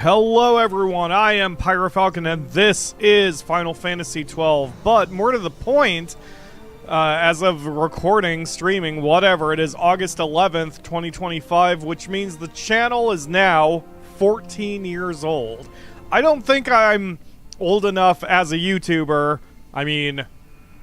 Hello everyone, I am PyroFalkon and this is Final Fantasy XII, but more to the point, as of recording, streaming, whatever, it is August 11th, 2025, which means the channel is now 14 years old. I don't think I'm old enough as a YouTuber,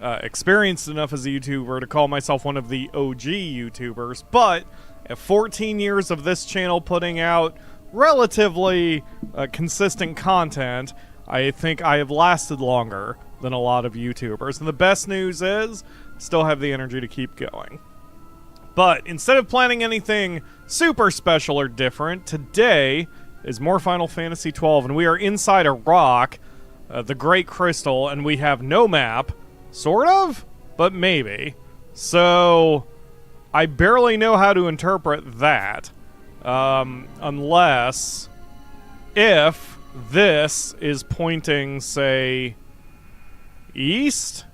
experienced enough as a YouTuber to call myself one of the OG YouTubers, but at 14 years of this channel putting out relatively consistent content, I think I have lasted longer than a lot of YouTubers. And the best news is, still have the energy to keep going. But instead of planning anything super special or different, today is more Final Fantasy XII, and we are inside a rock, the Great Crystal, and we have no map. Sort of, but maybe. So, I barely know how to interpret that. Unless if this is pointing, say, east,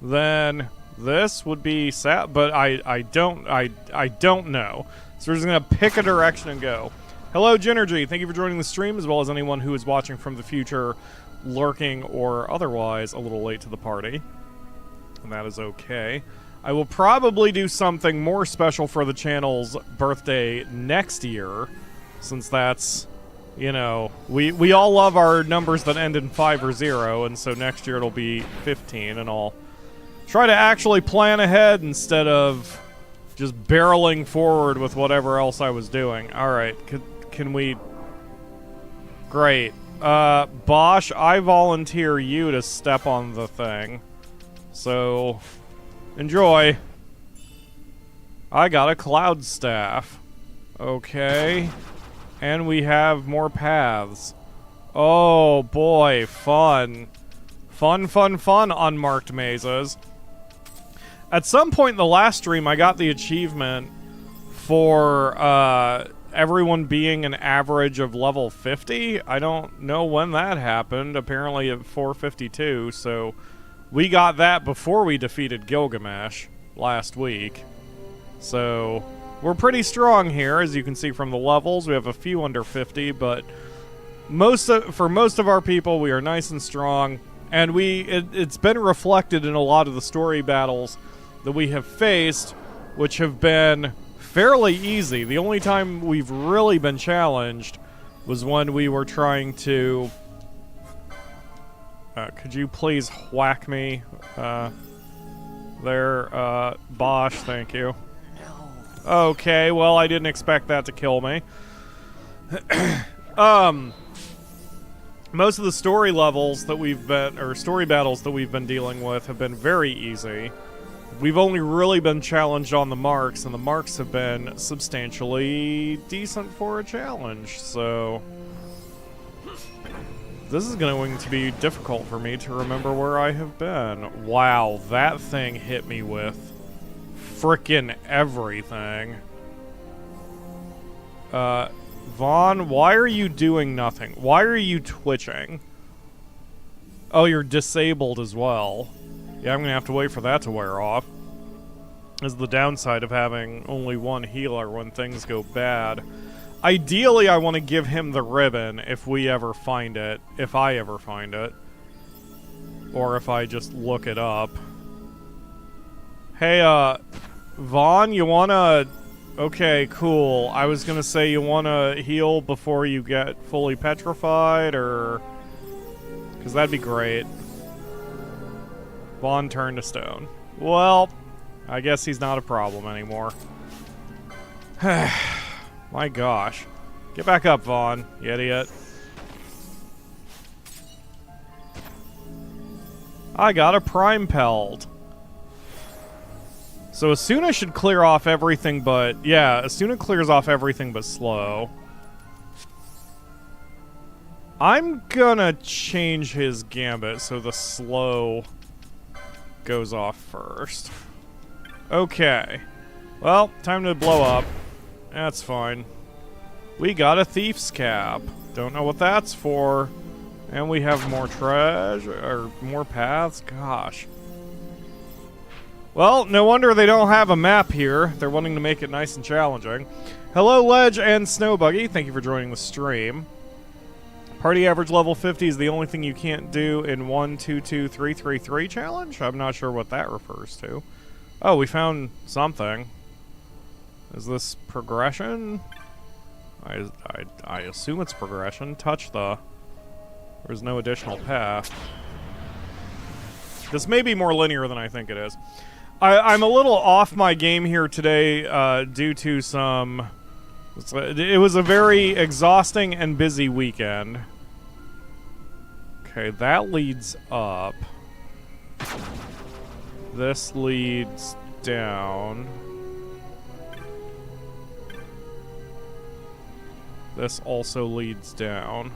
then this would be south, but I don't know. So we're just gonna pick a direction and go. Hello, Ginergy. Thank you for joining the stream, as well as anyone who is watching from the future, lurking or otherwise a little late to the party. And that is okay. I will probably do something more special for the channel's birthday next year, since that's, you know, we all love our numbers that end in 5 or 0, and so next year it'll be 15, and I'll try to actually plan ahead instead of just barreling forward with whatever else I was doing. Alright, can we... Great. Bosch, I volunteer you to step on the thing. So... enjoy. I got a cloud staff. Okay. And we have more paths. Oh boy, fun. Fun, fun, fun, unmarked mazes. At some point in the last stream, I got the achievement for everyone being an average of level 50. I don't know when that happened. Apparently at 452, so... we got that before we defeated Gilgamesh last week. So, we're pretty strong here, as you can see from the levels. We have a few under 50, but for most of our people, we are nice and strong. And it's been reflected in a lot of the story battles that we have faced, which have been fairly easy. The only time we've really been challenged was when we were trying to... could you please whack me? Bosch, thank you. Okay, well, I didn't expect that to kill me. Most of the story levels that story battles that we've been dealing with have been very easy. We've only really been challenged on the marks, and the marks have been substantially decent for a challenge, so... this is going to be difficult for me to remember where I have been. Wow, that thing hit me with frickin' everything. Vaughn, why are you doing nothing? Why are you twitching? Oh, you're disabled as well. Yeah, I'm gonna have to wait for that to wear off. This is the downside of having only one healer when things go bad. Ideally, I want to give him the ribbon if we ever find it. If I ever find it. Or if I just look it up. Hey, Vaughn, you wanna... okay, cool. I was gonna say you wanna heal before you get fully petrified, or... because that'd be great. Vaughn turned to stone. Well, I guess he's not a problem anymore. My gosh. Get back up, Vaughn, you idiot. I got a prime pelt. So Asuna should clear off everything but... yeah, Asuna clears off everything but slow. I'm gonna change his gambit so the slow goes off first. Okay. Well, time to blow up. That's fine. We got a thief's cap. Don't know what that's for. And we have more treasure, or more paths. Gosh. Well, no wonder they don't have a map here. They're wanting to make it nice and challenging. Hello, Ledge and Snowbuggy. Thank you for joining the stream. Party average level 50 is the only thing you can't do in 1-2-2-3-3-3 challenge? I'm not sure what that refers to. Oh, we found something. Is this progression? I assume it's progression. Touch the... There's no additional path. This may be more linear than I think it is. I'm a little off my game here today due to some... It was a very exhausting and busy weekend. Okay, that leads up. This leads down. This also leads down.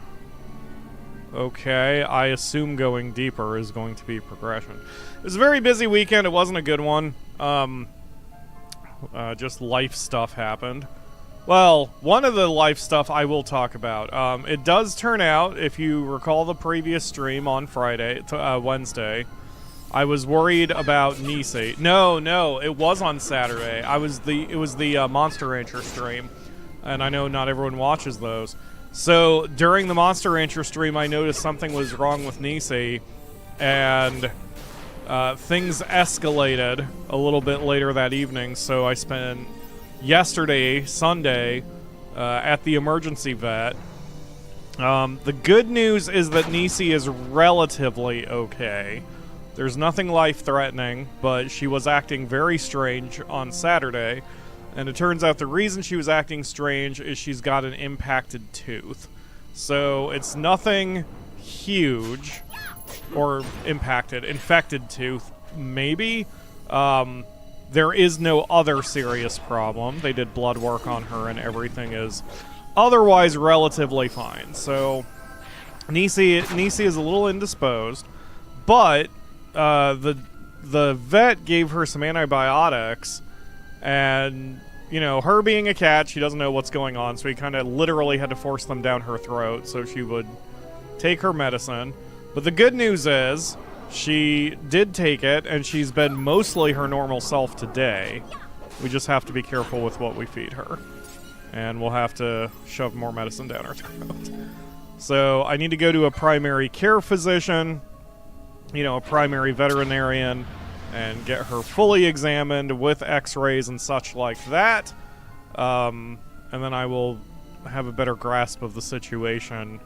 Okay, I assume going deeper is going to be progression. It was a very busy weekend. It wasn't a good one. Just life stuff happened. Well, one of the life stuff I will talk about. It does turn out, if you recall the previous stream on Wednesday, I was worried about Nisi. No, it was on Saturday. It was the Monster Rancher stream, and I know not everyone watches those. So during the Monster Rancher stream, I noticed something was wrong with Nisi, and things escalated a little bit later that evening. So I spent yesterday, Sunday, at the emergency vet. The good news is that Nisi is relatively okay. There's nothing life-threatening, but she was acting very strange on Saturday. And it turns out the reason she was acting strange is she's got an impacted tooth. So it's nothing huge, or infected tooth, maybe. There is no other serious problem. They did blood work on her and everything is otherwise relatively fine. So Nisi is a little indisposed, but the vet gave her some antibiotics. And, you know, her being a cat, she doesn't know what's going on, so he kind of literally had to force them down her throat so she would take her medicine. But the good news is, she did take it, and she's been mostly her normal self today. We just have to be careful with what we feed her. And we'll have to shove more medicine down her throat. So, I need to go to a primary care physician, you know, a primary veterinarian, and get her fully examined with x-rays and such like that. And then I will have a better grasp of the situation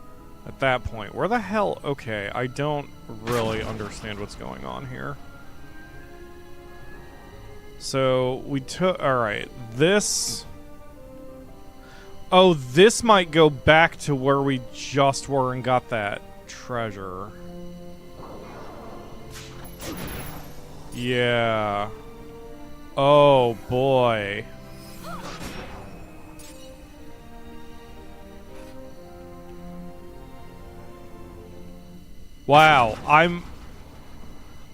at that point. Where the hell... Okay, I don't really understand what's going on here. So, we took... Alright, this... Oh, this might go back to where we just were and got that treasure. Yeah. Oh, boy. Wow,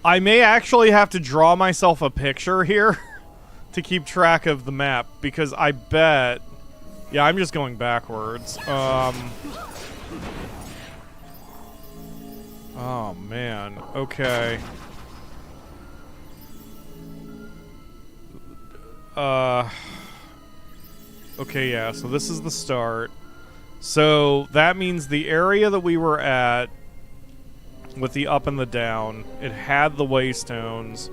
I may actually have to draw myself a picture here to keep track of the map, because I bet... Yeah, I'm just going backwards. Oh, man. Okay. Okay, yeah, so this is the start. So, that means the area that we were at, with the up and the down, it had the waystones,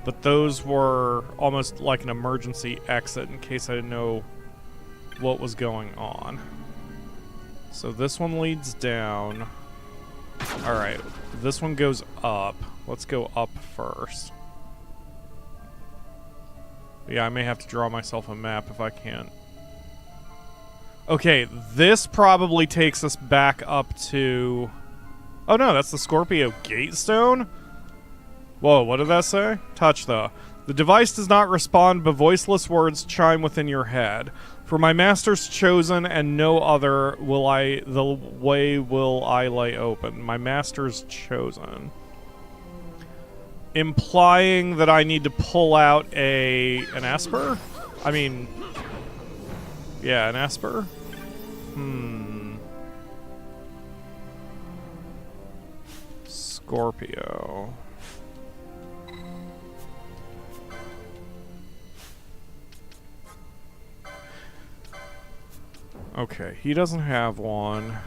but those were almost like an emergency exit in case I didn't know what was going on. So this one leads down. Alright, this one goes up. Let's go up first. Yeah, I may have to draw myself a map if I can't. Okay, this probably takes us back up to... Oh no, that's the Scorpio Gatestone? Whoa, what did that say? Touch the... The device does not respond, but voiceless words chime within your head. For my master's chosen, and no other the way will I lay open. My master's chosen. Implying that I need to pull out an Esper? I mean... Yeah, an Esper? Scorpio. Okay, he doesn't have one.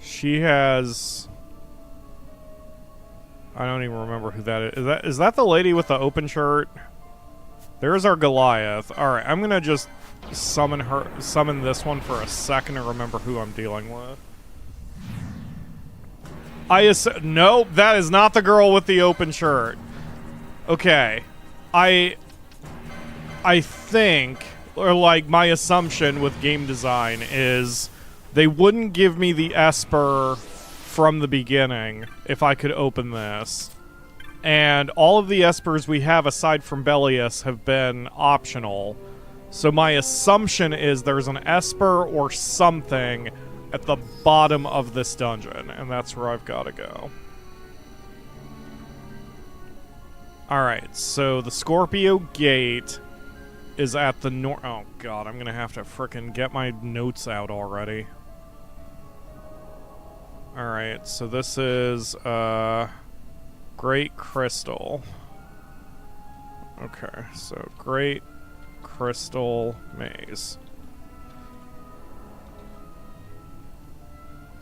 She has... I don't even remember who that is. Is that the lady with the open shirt? There's our Goliath. Alright, I'm gonna just summon this one for a second to remember who I'm dealing with. Nope, that is not the girl with the open shirt. Okay. I think, or like my assumption with game design is they wouldn't give me the Esper from the beginning if I could open this. And all of the Espers we have aside from Belius have been optional. So my assumption is there's an Esper or something at the bottom of this dungeon, and that's where I've got to go. Alright, so the Scorpio Gate is at the north. Oh god, I'm gonna have to frickin' get my notes out already. Alright, so this is, Great Crystal. Okay, so Great Crystal Maze.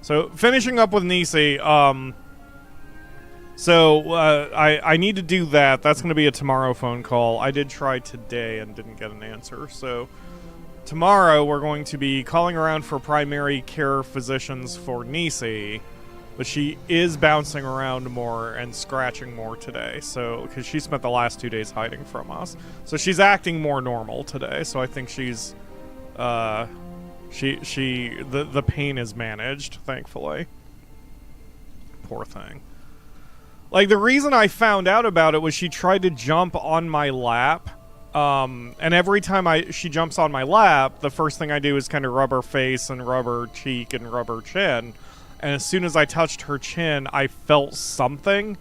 So, finishing up with Nisi, I need to do that. That's going to be a tomorrow phone call. I did try today and didn't get an answer. So, tomorrow we're going to be calling around for primary care physicians for Nisi, but she is bouncing around more and scratching more today. So, because she spent the last 2 days hiding from us. So, she's acting more normal today. So, I think she's, the pain is managed, thankfully. Poor thing. Like, the reason I found out about it was she tried to jump on my lap. And every time she jumps on my lap, the first thing I do is kind of rub her face and rub her cheek and rub her chin. And as soon as I touched her chin, I felt something.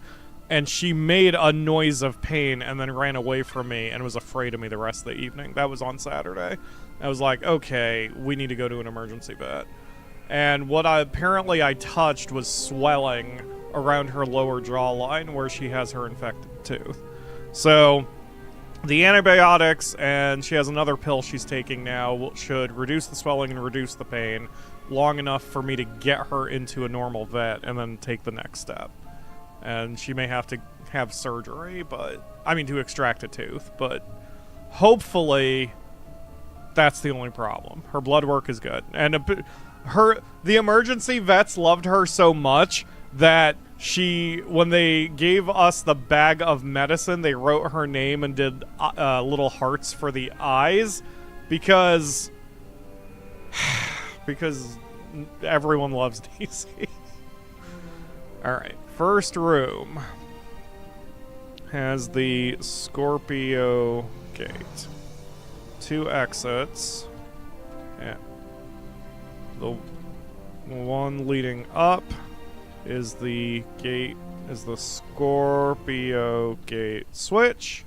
And she made a noise of pain and then ran away from me and was afraid of me the rest of the evening. That was on Saturday. I was like, okay, we need to go to an emergency vet. And what apparently I touched was swelling around her lower jawline where she has her infected tooth. So, the antibiotics, and she has another pill she's taking now, should reduce the swelling and reduce the pain long enough for me to get her into a normal vet and then take the next step. And she may have to have surgery, to extract a tooth, but hopefully that's the only problem. Her blood work is good. And the emergency vets loved her so much that when they gave us the bag of medicine, they wrote her name and did little hearts for the eyes because everyone loves DC. Alright, first room has the Scorpio Gate. 2 exits. Yeah. The one leading up is the Scorpio Gate switch.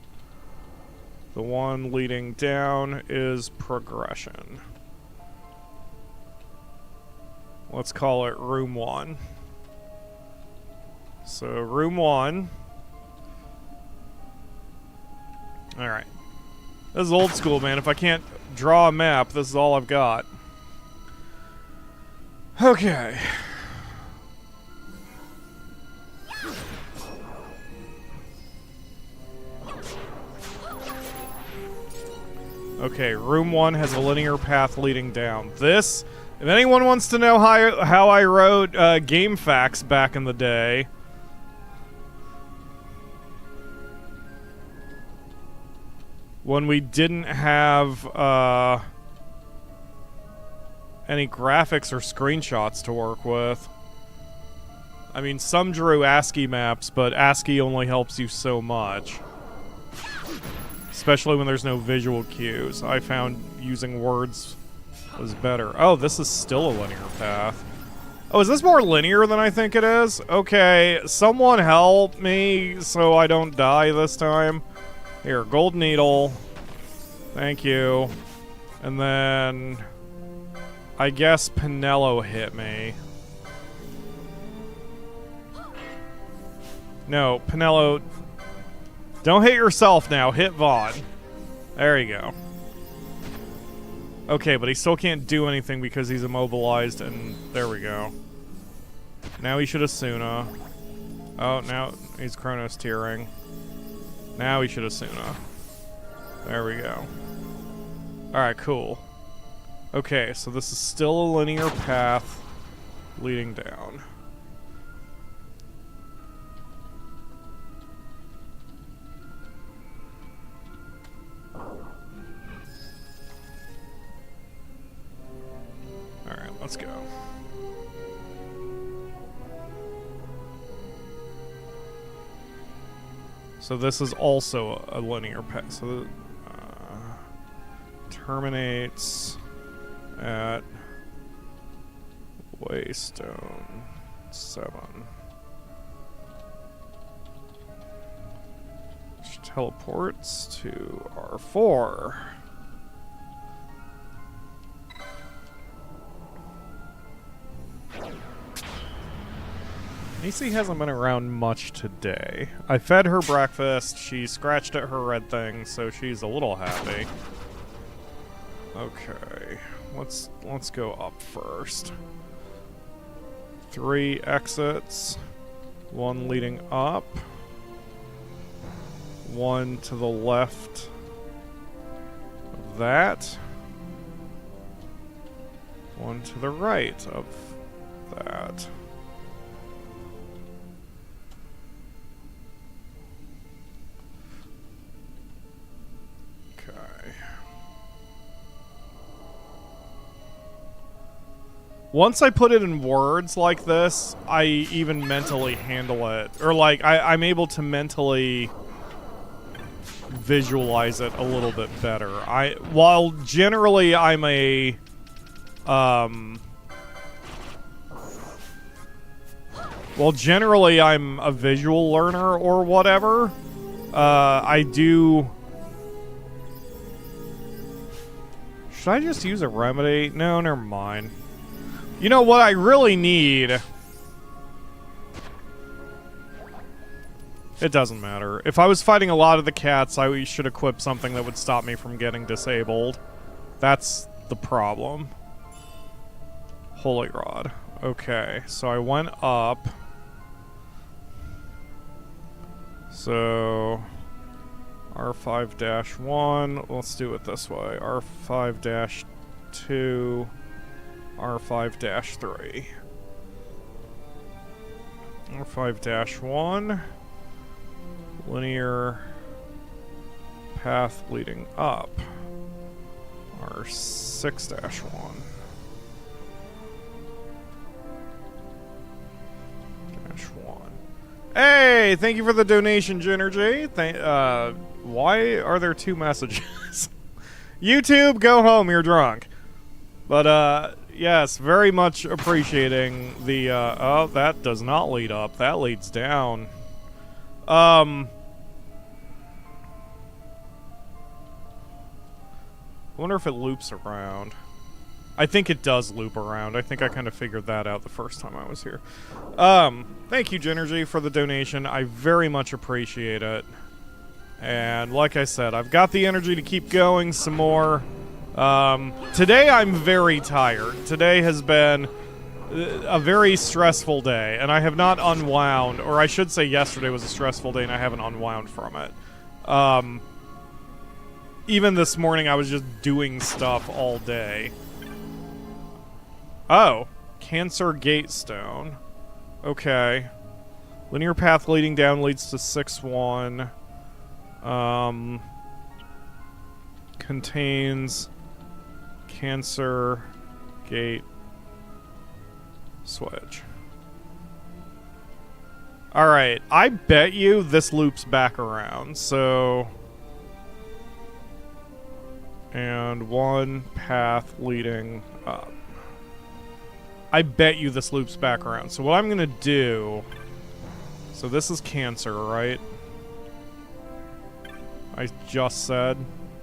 The one leading down is progression. Let's call it room 1. So, room 1. Alright. This is old school, man. If I can't draw a map, this is all I've got. Okay. Okay, room 1 has a linear path leading down. If anyone wants to know how I wrote game facts back in the day, when we didn't have any graphics or screenshots to work with. I mean, some drew ASCII maps, but ASCII only helps you so much. Especially when there's no visual cues. I found using words was better. Oh, this is still a linear path. Oh, is this more linear than I think it is? Okay, someone help me so I don't die this time. Here, gold needle. Thank you. And then I guess Pinello hit me. No, Pinello. Don't hit yourself now. Hit Vaughn. There you go. Okay, but he still can't do anything because he's immobilized, and there we go. Now he should Asuna. Oh, now he's Chronos tearing. Now he should Asuna. There we go. Alright, cool. Okay, so this is still a linear path leading down. Alright, let's go. So this is also a linear path. So terminates at Waystone 7. Which teleports to R4. Nisi hasn't been around much today. I fed her breakfast, she scratched at her red thing, so she's a little happy. Okay, let's go up first. 3 exits, 1 leading up, 1 to the left of that, 1 to the right of that. Once I put it in words like this, I even mentally handle it. Or, like, I'm able to mentally visualize it a little bit better. While generally I'm a... Well, generally I'm a visual learner or whatever, I do... Should I just use a remedy? No, never mind. You know what I really need? It doesn't matter. If I was fighting a lot of the cats, I should equip something that would stop me from getting disabled. That's the problem. Holy Rod. Okay, so I went up. So... R5-1, let's do it this way. R5-2... R5-3. R5-1. Linear path leading up. R6-1. -1. Hey, thank you for the donation, Ginergy. Why are there 2 messages? YouTube, go home, you're drunk. But, yes, very much appreciating the, oh, that does not lead up. That leads down. I wonder if it loops around. I think it does loop around. I think I kind of figured that out the first time I was here. Thank you, Ginergy, for the donation. I very much appreciate it. And like I said, I've got the energy to keep going some more. Today I'm very tired. Today has been a very stressful day, and I have not unwound, or I should say yesterday was a stressful day and I haven't unwound from it. Even this morning I was just doing stuff all day. Oh, Cancer Gatestone. Okay. Linear path leading down leads to 6-1. Contains Cancer Gate switch. Alright, I bet you this loops back around, so... And 1 path leading up. I bet you this loops back around. So what I'm gonna do... So this is Cancer, right? I just said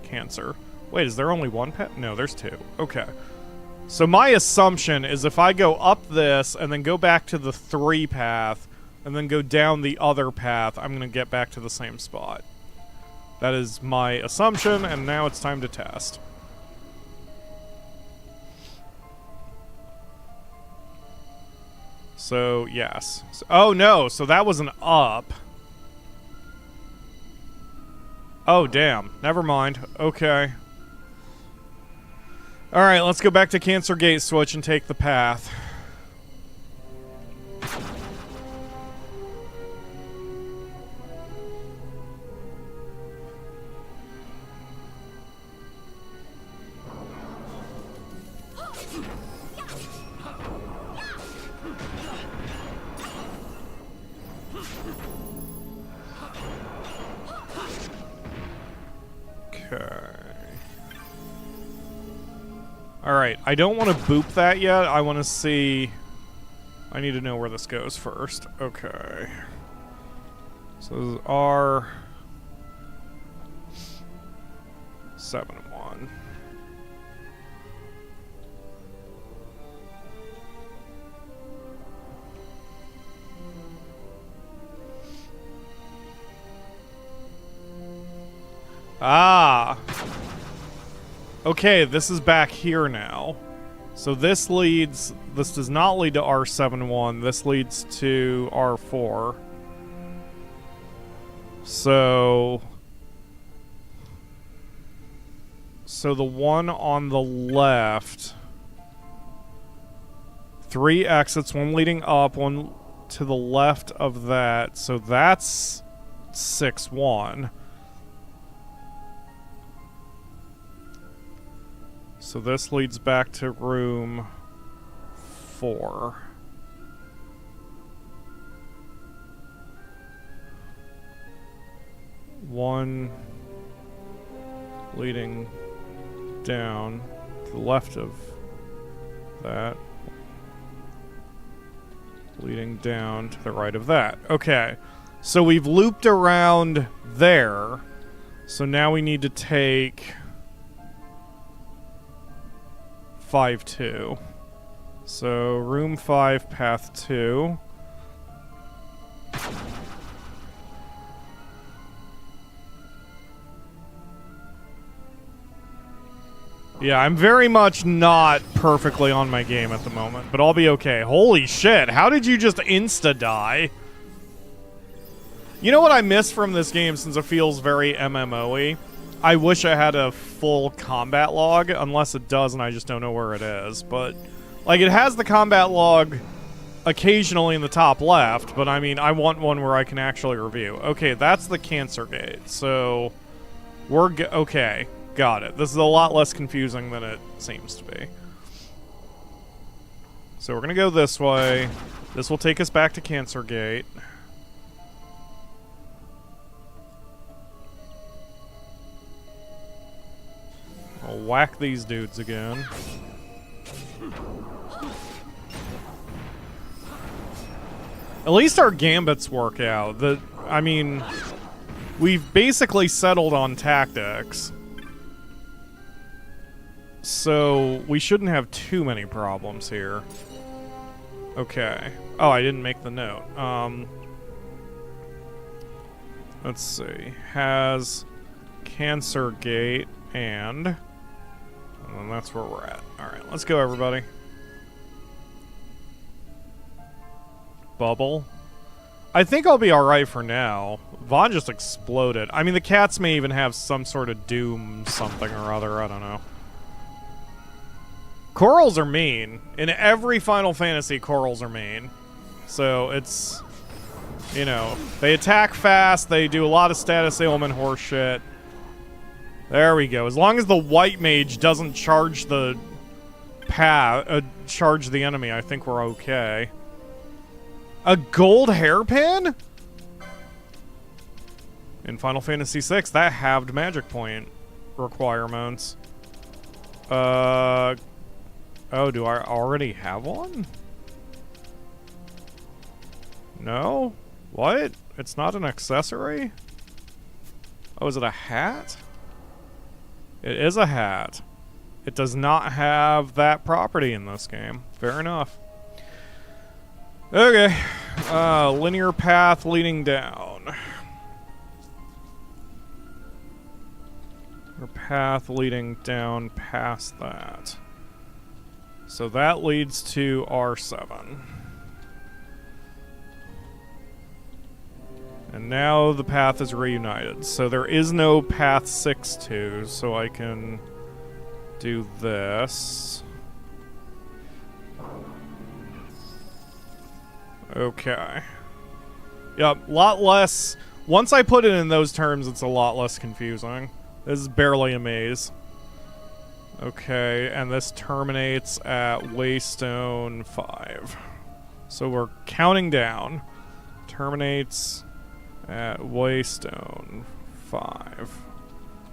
Cancer. Wait, is there only 1 path? No, there's 2. Okay. So my assumption is if I go up this and then go back to the 3 path and then go down the other path, I'm going to get back to the same spot. That is my assumption, and now it's time to test. So, yes. So, oh, no. So that was an up. Oh, damn. Never mind. Okay. Alright, let's go back to Cancer Gate Switch and take the path. Alright, I don't want to boop that yet. I want to see... I need to know where this goes first. Okay. So this is R... 7 and 1. Ah! Okay, this is back here now. So this leads... This does not lead to R7-1. This leads to R4. So the one on the left... 3 exits, one leading up, one to the left of that. So that's 6-1. So this leads back to room 4. One leading down to the left of that. Leading down to the right of that. Okay. So we've looped around there. So now we need to take... 5-2. So, room 5, path 2. Yeah, I'm very much not perfectly on my game at the moment, but I'll be okay. Holy shit, how did you just insta-die? You know what I miss from this game, since it feels very MMO-y? I wish I had a full combat log, unless it does and I just don't know where it is. But, like, it has the combat log occasionally in the top left, but I mean, I want one where I can actually review. Okay, that's the Cancer Gate, so we're okay, got it. This is a lot less confusing than it seems to be. So we're gonna go this way. This will take us back to Cancer Gate. I'll whack these dudes again. At least our gambits work out. I mean, we've basically settled on tactics. So, we shouldn't have too many problems here. Okay. Oh, I didn't make the note. Let's see. Has Cancer Gate and that's where we're at. Alright, let's go, everybody. Bubble. I think I'll be alright for now. Vaughn just exploded. I mean, the cats may even have some sort of doom something or other. I don't know. Corals are mean. In every Final Fantasy, corals are mean. So, it's... You know, they attack fast, they do a lot of status ailment horse shit. There we go. As long as the white mage doesn't charge the charge the enemy, I think we're okay. A gold hairpin? In Final Fantasy VI, that halved magic point requirements. Oh, do I already have one? No? What? It's not an accessory? Oh, is it a hat? It is a hat. It does not have that property in this game. Fair enough. Okay. Linear path leading down. Or path leading down past that. So that leads to R7. And now the path is reunited. So there is no path 6-2, so I can do this. Okay. Yep, lot less... Once I put it in those terms, it's a lot less confusing. This is barely a maze. Okay, and this terminates at Waystone 5. So we're counting down. Terminates at Waystone 5.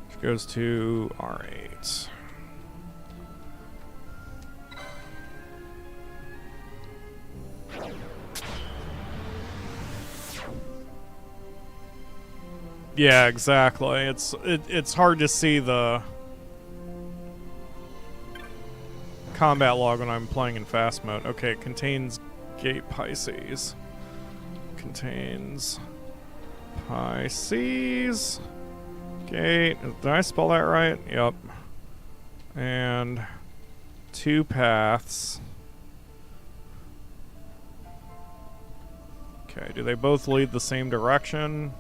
Which goes to R8. Yeah, exactly. It's hard to see the combat log when I'm playing in fast mode. Okay, it contains Gate Pisces. Contains Pisces. Gate. Did I spell that right? Yep. And 2 paths. Okay, do they both lead the same direction?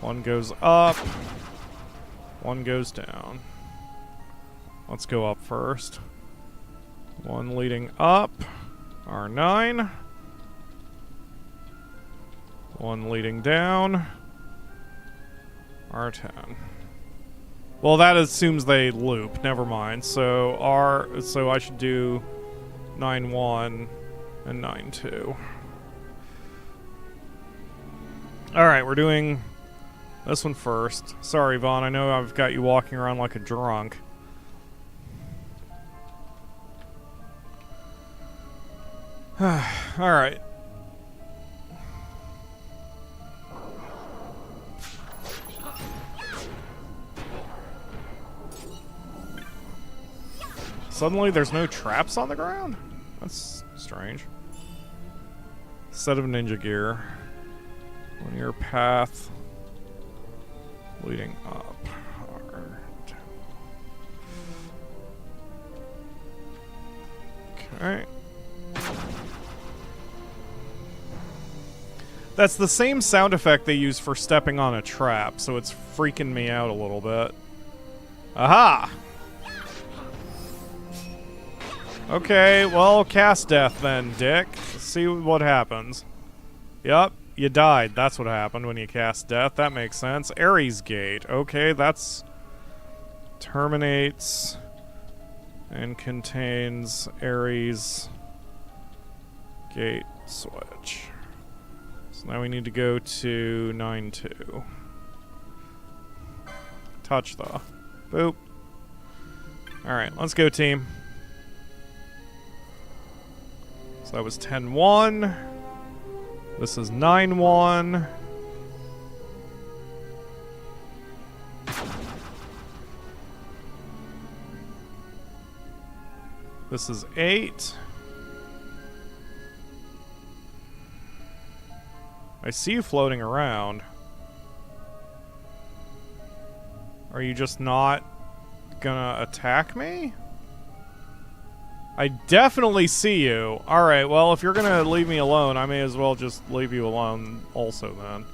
One goes up. One goes down. Let's go up first. One leading up. R9. One leading down. R10. Well, that assumes they loop. Never mind. So I should do 9-1 and 9-2. Alright, we're doing this one first. Sorry, Vaughn, I know I've got you walking around like a drunk. Alright. Suddenly there's no traps on the ground? That's strange. Set of ninja gear. Linear path leading up. Okay. That's the same sound effect they use for stepping on a trap, so it's freaking me out a little bit. Aha! Okay, well, cast death then, Dick. Let's see what happens. Yup, you died. That's what happened when you cast death. That makes sense. Ares Gate. Okay, that's... terminates and contains Ares Gate switch. So now we need to go to 9-2. Touch the... Boop. Alright, let's go, team. So that was 10-1. This is 9-1. This is 8. I see you floating around. Are you just not gonna attack me? I definitely see you. Alright, well, if you're gonna leave me alone, I may as well just leave you alone also then.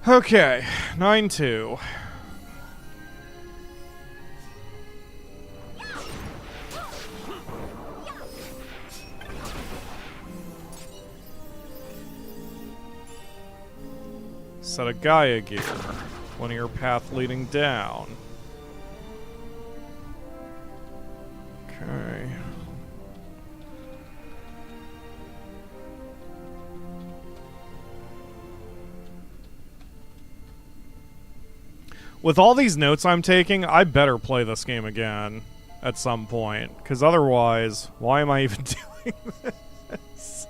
Okay, 9-2. Set a Gaia gear. Linear path leading down. Okay. With all these notes I'm taking, I better play this game again at some point, because otherwise, why am I even doing this?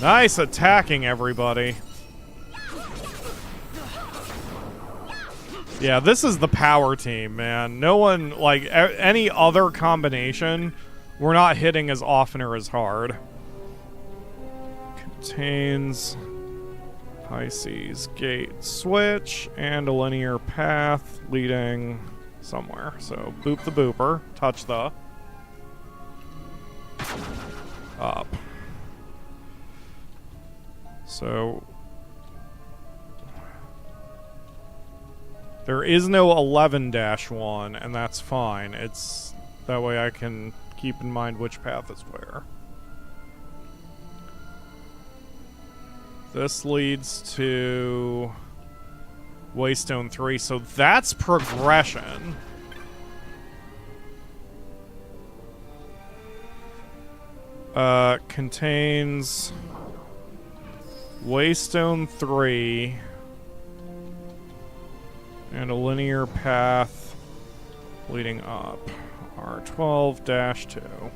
Nice attacking, everybody. Yeah, this is the power team, man. No one, like, any other combination, we're not hitting as often or as hard. Contains Pisces Gate switch and a linear path leading somewhere. So, boop the booper. Touch the... up. So there is no 11-1, and that's fine. It's that way I can keep in mind which path is where. This leads to Waystone 3, so that's progression. Contains Waystone 3 and a linear path leading up. R12-2.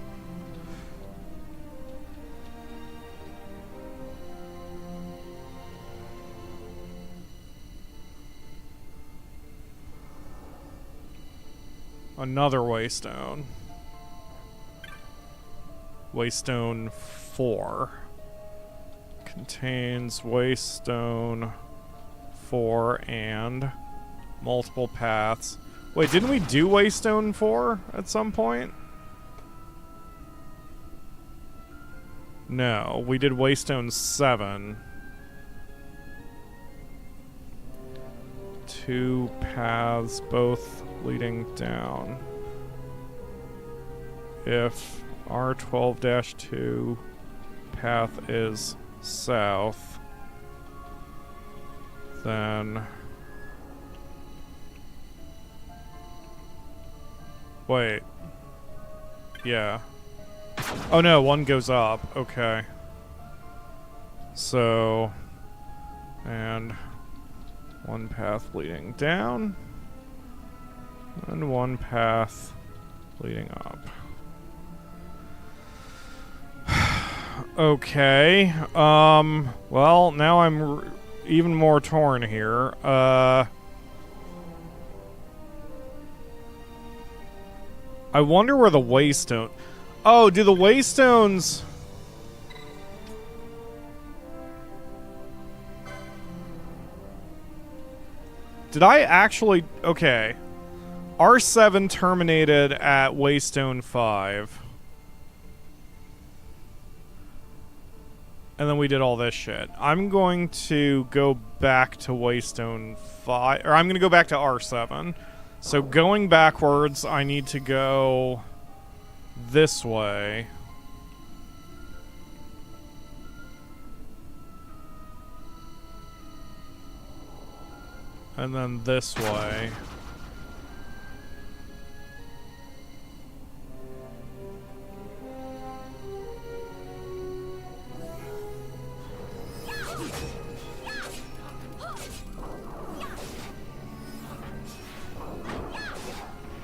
Another Waystone. Waystone 4. Contains Waystone 4 and multiple paths. Wait, didn't we do Waystone 4 at some point? No, we did Waystone 7. 2 paths, both leading down. If R12-2 path is south, then... Wait. Yeah. Oh no, one goes up. Okay. So... And... one path leading down. And one path leading up. Okay. Well, now I'm even more torn here. I wonder where the Waystone... Oh, do the Waystones... Did I actually... Okay. R7 terminated at Waystone 5. And then we did all this shit. I'm going to go back to Waystone 5... Or I'm going to go back to R7. So going backwards, I need to go this way. And then this way.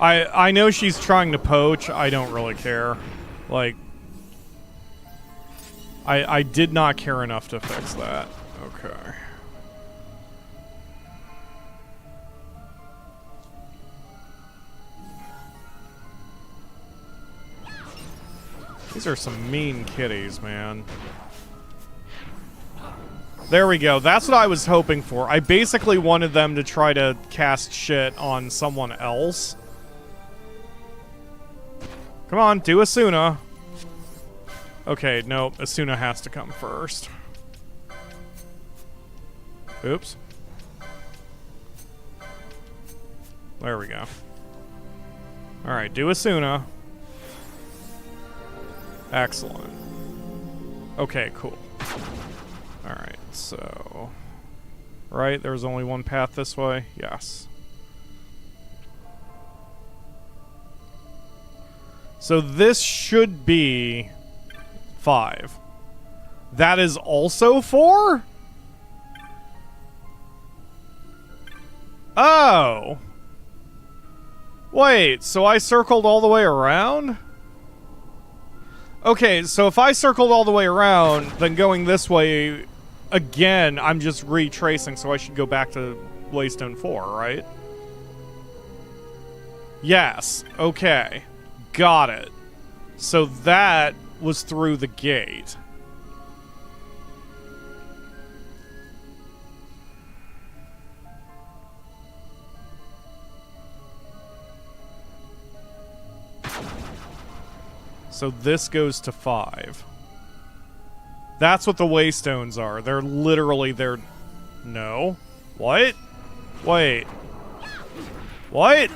I know she's trying to poach. I don't really care. Like, I did not care enough to fix that. Okay. These are some mean kitties, man. There we go. That's what I was hoping for. I basically wanted them to try to cast shit on someone else. Come on, do Asuna. Okay, nope. Asuna has to come first. Oops. There we go. Alright, do Asuna. Excellent. Okay, cool. Alright, so... Right, there's only one path this way? Yes. So this should be 5. That is also 4? Oh! Wait, so I circled all the way around? Okay, so if I circled all the way around, then going this way, again, I'm just retracing, so I should go back to Waystone 4, right? Yes, okay. Got it. So that was through the gate. So this goes to 5. That's what the waystones are. They're literally their... No. What? Wait. What?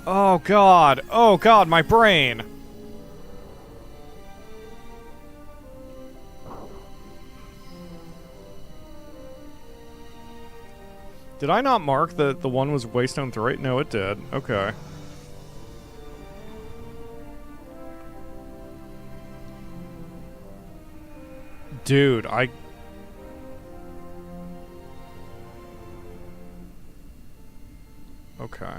Oh god. Oh god, my brain. Did I not mark that the one was Waystone 3? No, it did. Okay. Dude, Okay.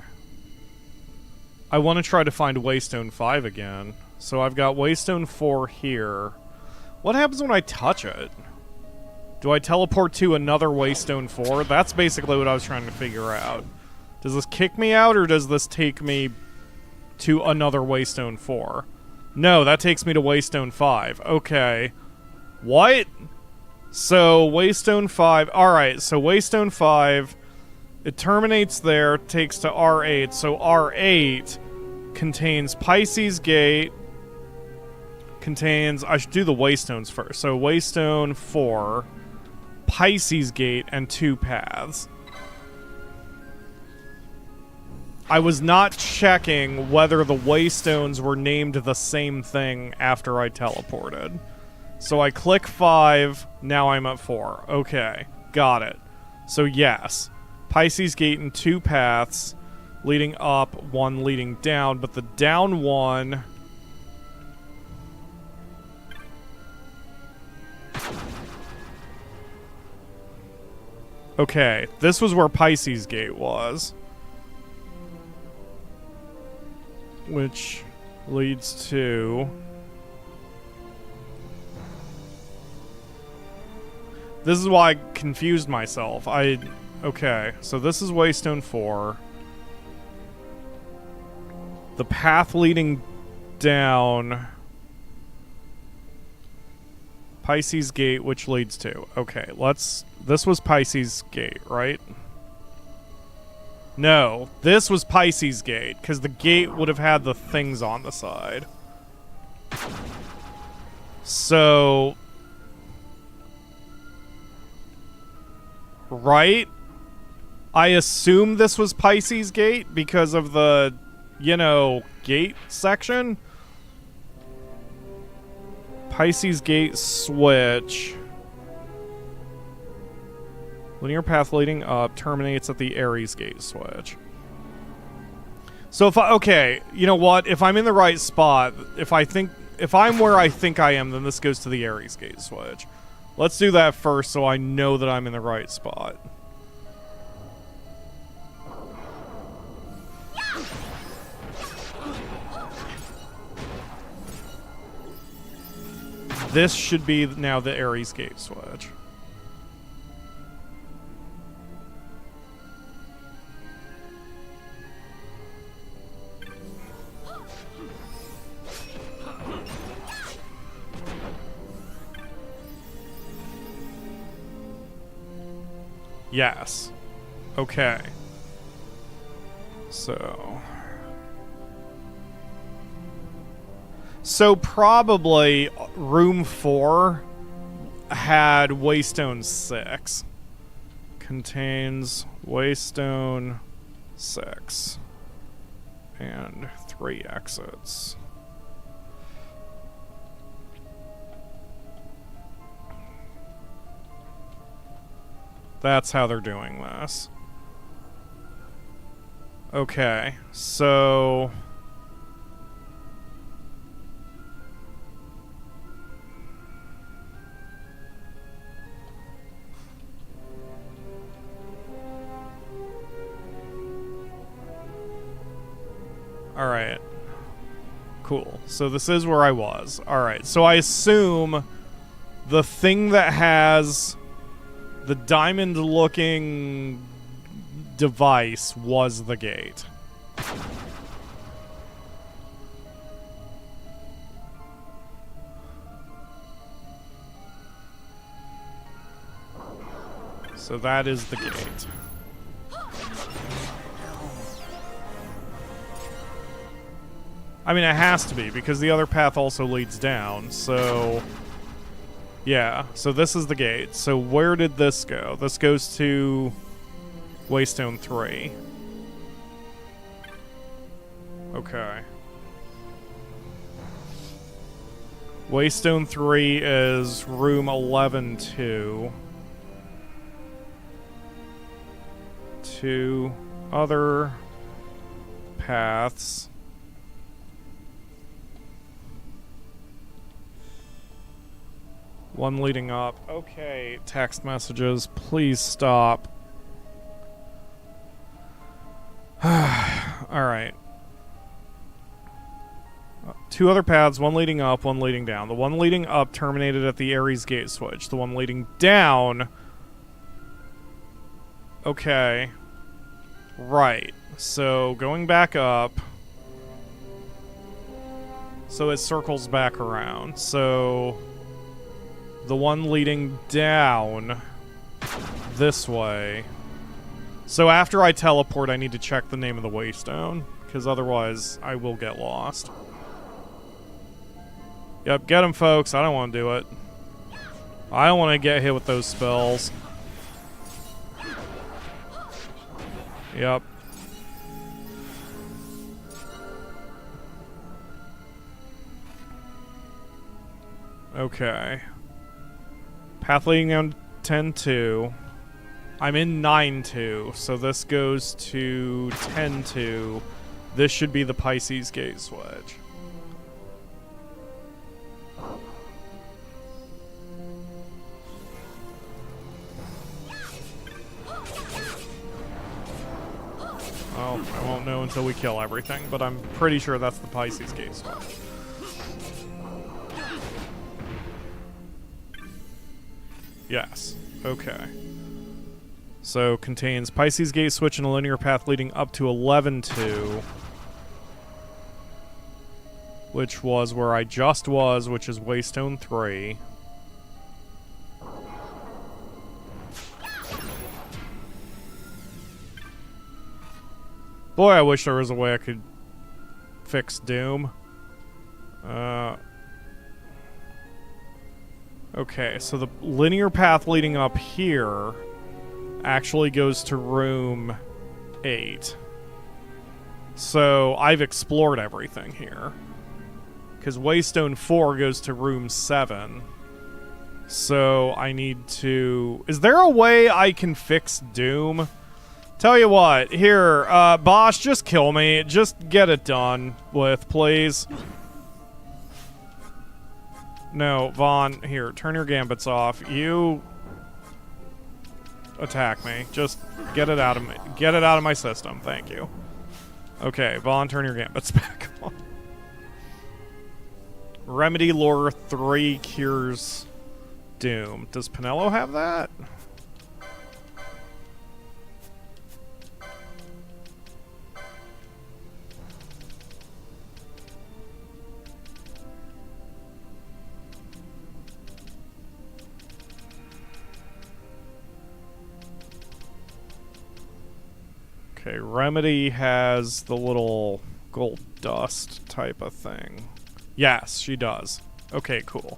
I want to try to find Waystone 5 again. So I've got Waystone 4 here. What happens when I touch it? Do I teleport to another Waystone 4? That's basically what I was trying to figure out. Does this kick me out, or does this take me to another Waystone 4? No, that takes me to Waystone 5. Okay. What? So, Waystone 5... Alright, so Waystone 5... It terminates there, takes to R8. So R8 contains Pisces Gate... Contains... I should do the Waystones first. So, Waystone 4... Pisces Gate, and 2 paths. I was not checking whether the Waystones were named the same thing after I teleported. So I click 5, now I'm at 4. Okay, got it. So yes, Pisces Gate and 2 paths, leading up, 1 leading down, but the down one... Okay, this was where Pisces Gate was. Which leads to... This is why I confused myself. Okay, so this is Waystone 4. The path leading down... Pisces Gate, which leads to... Okay, let's... This was Pisces Gate, right? No, this was Pisces Gate, because the gate would have had the things on the side. So... Right? I assume this was Pisces Gate because of the, you know, gate section. Pisces Gate switch. Linear path leading up terminates at the Ares Gate switch. So if okay, you know what? If I'm in the right spot, if I'm where I think I am, then this goes to the Ares Gate switch. Let's do that first so I know that I'm in the right spot. This should be now the Ares Gate switch. Yes. Okay. So probably room 4 had Waystone 6. Contains Waystone 6. And 3 exits. That's how they're doing this. Okay, so... Alright. Cool. So this is where I was. Alright, so I assume the thing that has the diamond-looking device was the gate. So that is the gate. I mean, it has to be, because the other path also leads down, so... Yeah, so this is the gate. So where did this go? This goes to... Waystone 3. Okay. Waystone 3 is room 11-2. 2 other paths. One leading up. Okay, text messages. Please stop. Alright. 2 other paths, one leading up, one leading down. The one leading up terminated at the Ares gate switch. The one leading down... Okay. Right. So, going back up... So it circles back around. So... The one leading down... This way... So after I teleport, I need to check the name of the Waystone, because otherwise I will get lost. Yep, get him, folks. I don't want to do it. I don't want to get hit with those spells. Yep. Okay. Path leading down 10-2. I'm in 9-2, so this goes to 10-2. This should be the Pisces gate switch. Well, I won't know until we kill everything, but I'm pretty sure that's the Pisces gate switch. Yes. Okay. So, contains Pisces gate switch and a linear path leading up to 11-2. Which was where I just was, which is Waystone 3. Boy, I wish there was a way I could fix Doom. Okay, so the linear path leading up here actually goes to room 8. So I've explored everything here. Because Waystone 4 goes to room 7. So I need to... Is there a way I can fix Doom? Tell you what, here, Bosch, just kill me. Just get it done with, please. No, Vaughn, here, turn your gambits off. You attack me. Just get it out of me. Get it out of my system. Thank you. Okay, Vaughn, turn your gambits back on. Remedy Lore 3 cures Doom. Does Pinello have that? Okay, Remedy has the little gold dust type of thing. Yes, she does. Okay, cool.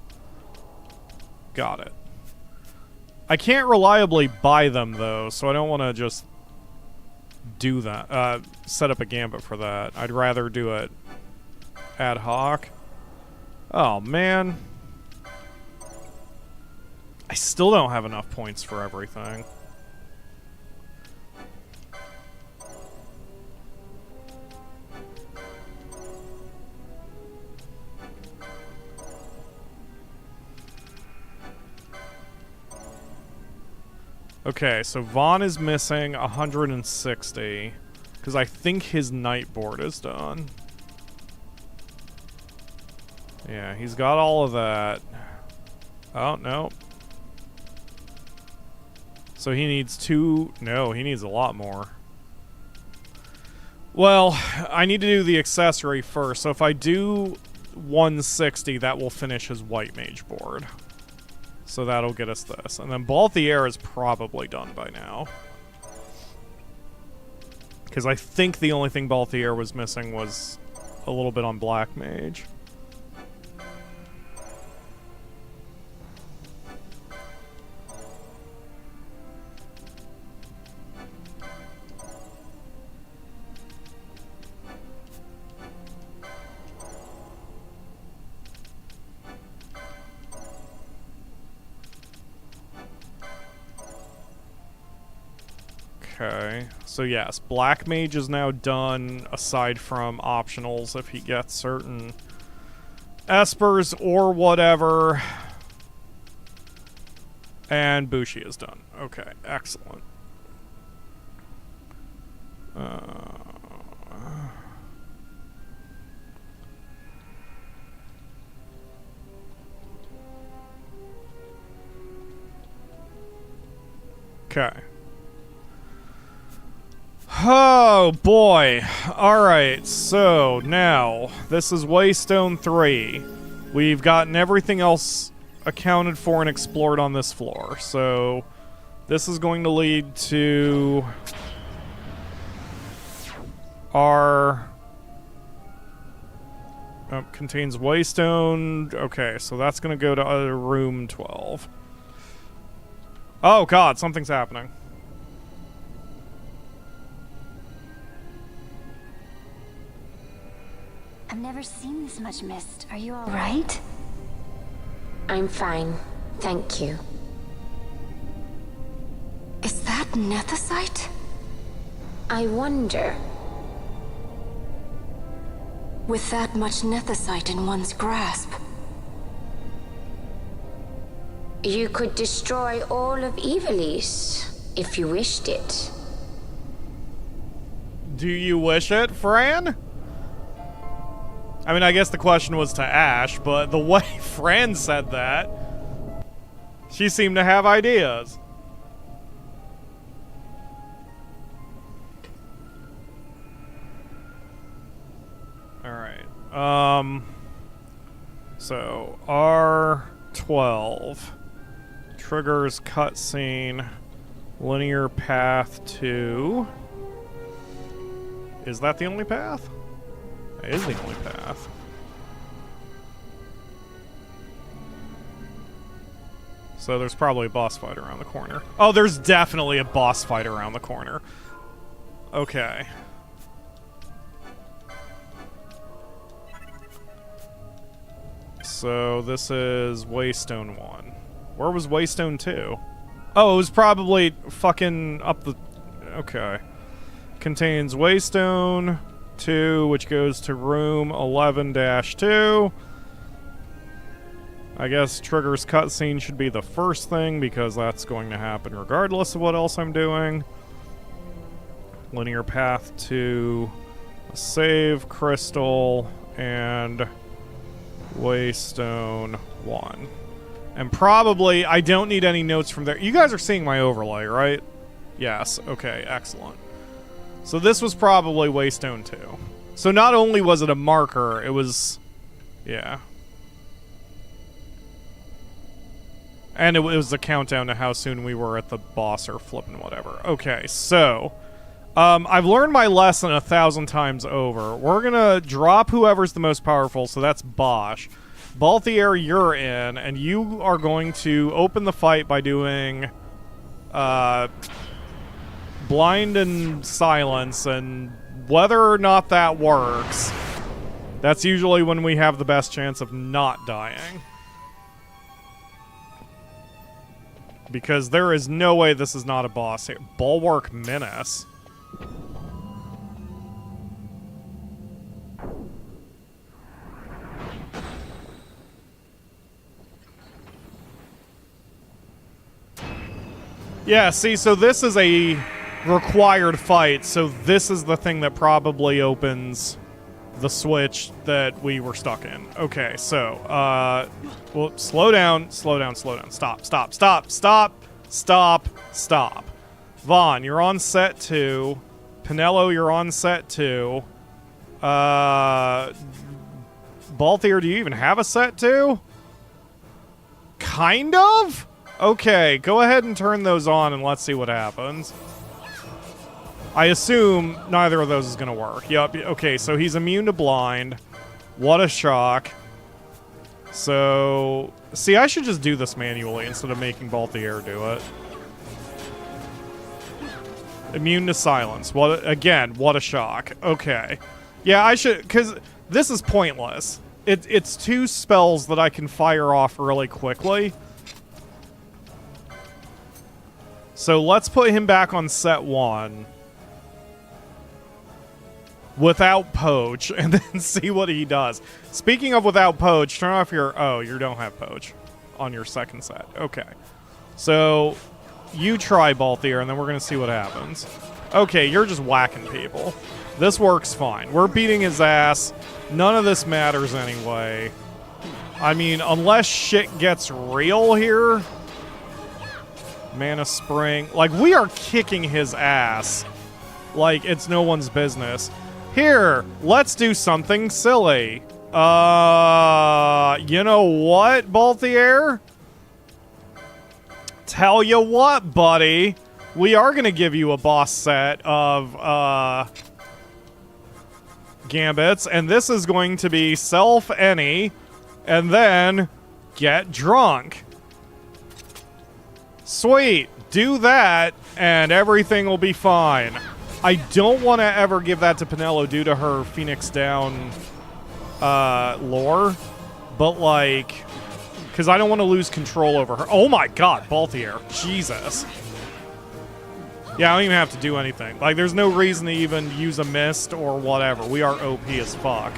Got it. I can't reliably buy them, though, so I don't want to just do that. Set up a gambit for that. I'd rather do it ad hoc. Oh, man. I still don't have enough points for everything. Okay, so Vaughn is missing 160, because I think his night board is done. Yeah, he's got all of that. Oh, no. So he needs 2... No, he needs a lot more. Well, I need to do the accessory first, so if I do 160, that will finish his white mage board. So that'll get us this. And then Balthier is probably done by now. Because I think the only thing Balthier was missing was a little bit on Black Mage. Okay, so yes, Black Mage is now done, aside from optionals if he gets certain Espers or whatever. And Bushi is done. Okay, excellent. Okay. Oh boy. Alright, so now this is Waystone 3. We've gotten everything else accounted for and explored on this floor. So this is going to lead to our contains Waystone. Okay, so that's going to go to room 12. Oh god, something's happening. I've never seen this much mist. Are you all right? I'm fine, thank you. Is that nethicite? I wonder. With that much nethicite in one's grasp. You could destroy all of Evilise, if you wished it. Do you wish it, Fran? I mean, I guess the question was to Ashe, but the way Fran said that, she seemed to have ideas. Alright. So, R12 triggers cutscene linear path to... Is that the only path? It is the only path. So there's probably a boss fight around the corner. Oh, there's definitely a boss fight around the corner. Okay. So this is Waystone 1. Where was Waystone 2? Oh, it was probably fucking up the... Okay. Contains Waystone 2, which goes to room 11-2. I guess triggers cutscene should be the first thing, because that's going to happen regardless of what else I'm doing. Linear path to a save crystal and Waystone 1. And probably, I don't need any notes from there. You guys are seeing my overlay, right? Yes, okay, excellent. So this was probably Waystone 2. So not only was it a marker, it was... Yeah. And it was a countdown to how soon we were at the boss or flipping whatever. Okay, so... I've learned my lesson 1,000 times over. We're gonna drop whoever's the most powerful, so that's Bosch. Balthier, you're in, and you are going to open the fight by doing... Blind and silence, and whether or not that works, that's usually when we have the best chance of not dying. Because there is no way this is not a boss here. Bulwark Menace. Yeah, see, so this is a required fight, so this is the thing that probably opens the switch that we were stuck in. Okay, so, well, slow down. Stop. Vaughn, you're on set 2. Pinello, you're on set 2. Balthier, do you even have a set 2? Kind of? Okay, go ahead and turn those on and let's see what happens. I assume neither of those is going to work. Yep, okay, so he's immune to blind. What a shock. So, see, I should just do this manually instead of making Balthier do it. Immune to silence. What a shock. Okay. Yeah, I should, because this is pointless. It's 2 spells that I can fire off really quickly. So let's put him back on set 1. Without Poach, and then see what he does. Speaking of without Poach, turn off your... Oh, you don't have Poach on your second set. Okay. So, you try Balthier, and then we're going to see what happens. Okay, you're just whacking people. This works fine. We're beating his ass. None of this matters anyway. I mean, unless shit gets real here... Mana Spring. Like, we are kicking his ass. Like, it's no one's business. Here, let's do something silly. You know what, Balthier? Tell you what, buddy. We are going to give you a boss set of, gambits, and this is going to be self any, and then get drunk. Sweet. Do that, and everything will be fine. I don't want to ever give that to Penelo due to her Phoenix Down lore, but like, because I don't want to lose control over her. Oh my god, Balthier. Jesus. Yeah, I don't even have to do anything. Like, there's no reason to even use a mist or whatever. We are OP as fuck.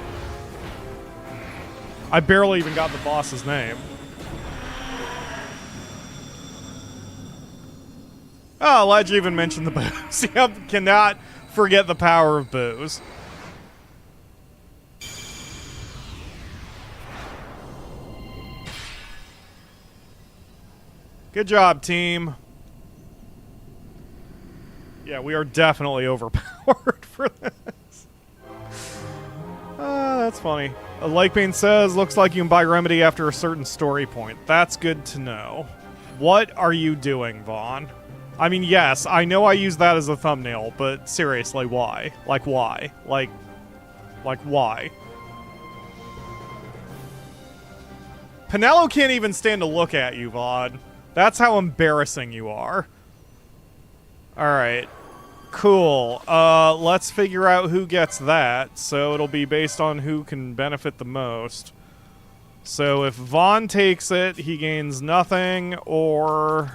I barely even got the boss's name. Oh, Ledge even mentioned the booze. Yep, cannot forget the power of booze. Good job, team. Yeah, we are definitely overpowered for this. That's funny. Lakebane says, looks like you can buy Remedy after a certain story point. That's good to know. What are you doing, Vaughn? I mean, yes, I know I use that as a thumbnail, but seriously, why? Like, why? Like, why? Penelo can't even stand to look at you, Vaughn. That's how embarrassing you are. Alright. Cool. Let's figure out who gets that, so it'll be based on who can benefit the most. So if Vaughn takes it, he gains nothing, or...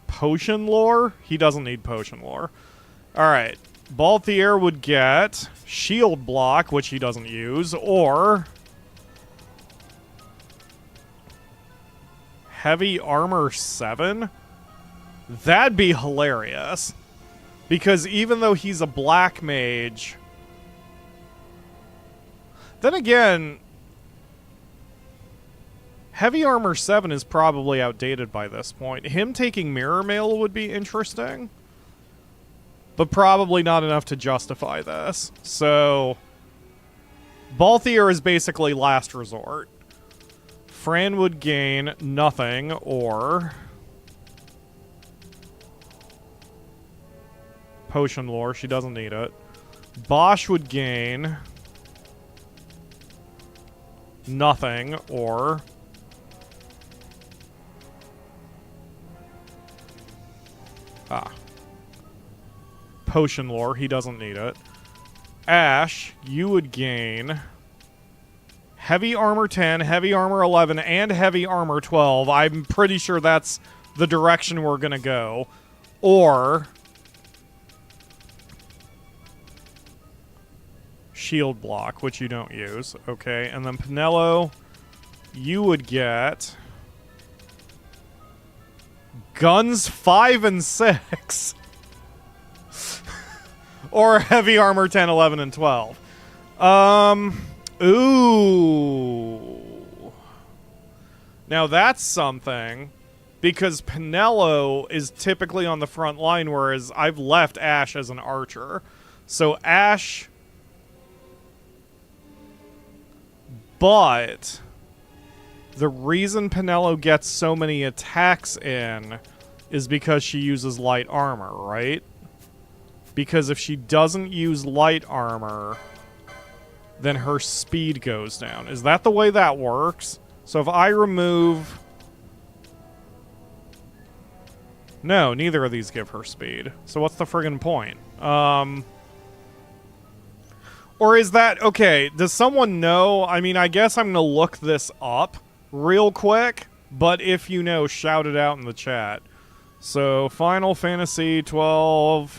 Potion lore? He doesn't need potion lore. Alright. Balthier would get shield block, which he doesn't use, or heavy armor 7? That'd be hilarious. Because even though he's a black mage... Then again... Heavy Armor 7 is probably outdated by this point. Him taking Mirror Mail would be interesting. But probably not enough to justify this. So... Balthier is basically last resort. Fran would gain nothing, or... Potion lore, she doesn't need it. Bosch would gain... nothing, or... Potion lore, he doesn't need it. Ashe, you would gain heavy armor 10, heavy armor 11, and heavy armor 12. I'm pretty sure that's the direction we're gonna go. Or shield block, which you don't use. Okay, and then Penelo, you would get guns 5 and 6. Or heavy armor 10, 11, and 12. Ooh. Now that's something. Because Penelo is typically on the front line, whereas I've left Ashe as an archer. So Ashe... But... the reason Penelo gets so many attacks in is because she uses light armor, right? Because if she doesn't use light armor, then her speed goes down. Is that the way that works? So if I remove... No, neither of these give her speed. So what's the friggin' point? Or is that... Okay, does someone know? I mean, I guess I'm gonna look this up real quick. But if you know, shout it out in the chat. So, Final Fantasy XII...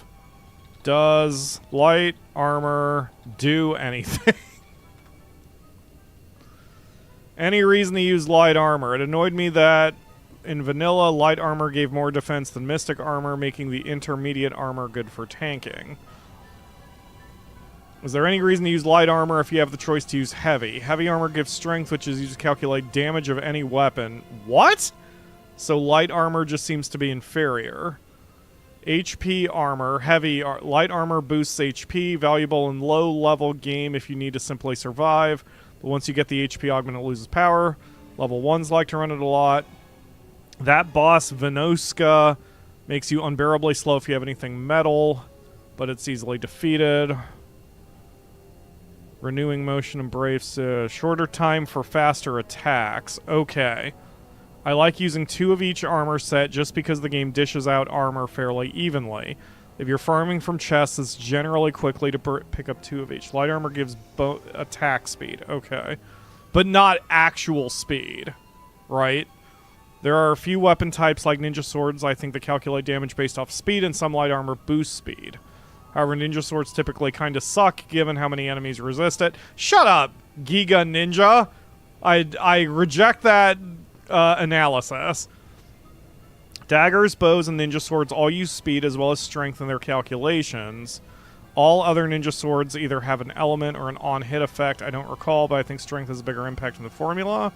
Does light armor do anything? Any reason to use light armor? It annoyed me that in vanilla, light armor gave more defense than mystic armor, making the intermediate armor good for tanking. Is there any reason to use light armor if you have the choice to use heavy? Heavy armor gives strength, which is used to calculate damage of any weapon. What? So light armor just seems to be inferior. HP armor, light armor boosts HP, valuable in low-level game if you need to simply survive. But once you get the HP augment, it loses power. Level 1s like to run it a lot. That boss, Venoska, makes you unbearably slow if you have anything metal, but it's easily defeated. Renewing motion and braves, shorter time for faster attacks. Okay. I like using 2 of each armor set just because the game dishes out armor fairly evenly. If you're farming from chests, it's generally quickly to pick up 2 of each. Light armor gives attack speed. Okay. But not actual speed. Right? There are a few weapon types like ninja swords, I think, that calculate damage based off speed, and some light armor boost speed. However, ninja swords typically kind of suck given how many enemies resist it. Shut up, Giga Ninja! I reject that analysis. Daggers, bows, and ninja swords all use speed as well as strength in their calculations. All other ninja swords either have an element or an on-hit effect. I don't recall, but I think strength has a bigger impact in the formula.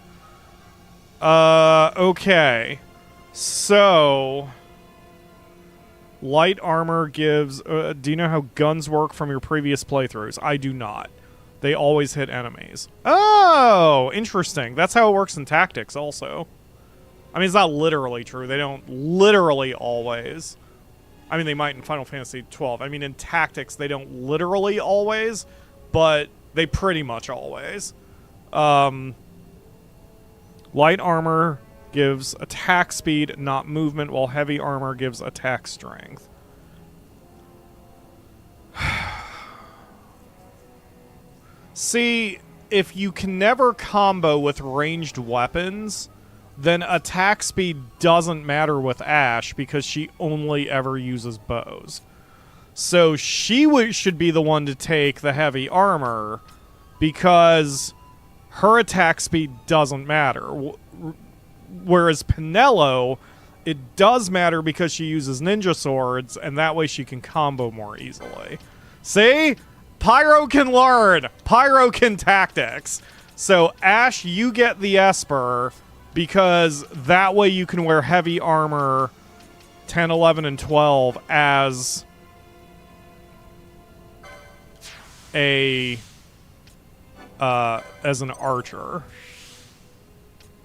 Okay. So... light armor gives... do you know how guns work from your previous playthroughs? I do not. They always hit enemies. Oh! Interesting. That's how it works in tactics also. I mean, it's not literally true. They don't literally always. I mean, they might in Final Fantasy XII. I mean, in tactics, they don't literally always, but they pretty much always. Light armor gives attack speed, not movement, while heavy armor gives attack strength. See, if you can never combo with ranged weapons, then attack speed doesn't matter with Ashe because she only ever uses bows. So she should be the one to take the heavy armor because her attack speed doesn't matter. Whereas Pinello, it does matter because she uses ninja swords, and that way she can combo more easily. See? Pyro can learn! Pyro can tactics! So, Ashe, you get the Esper, because that way you can wear heavy armor 10, 11, and 12 as an archer.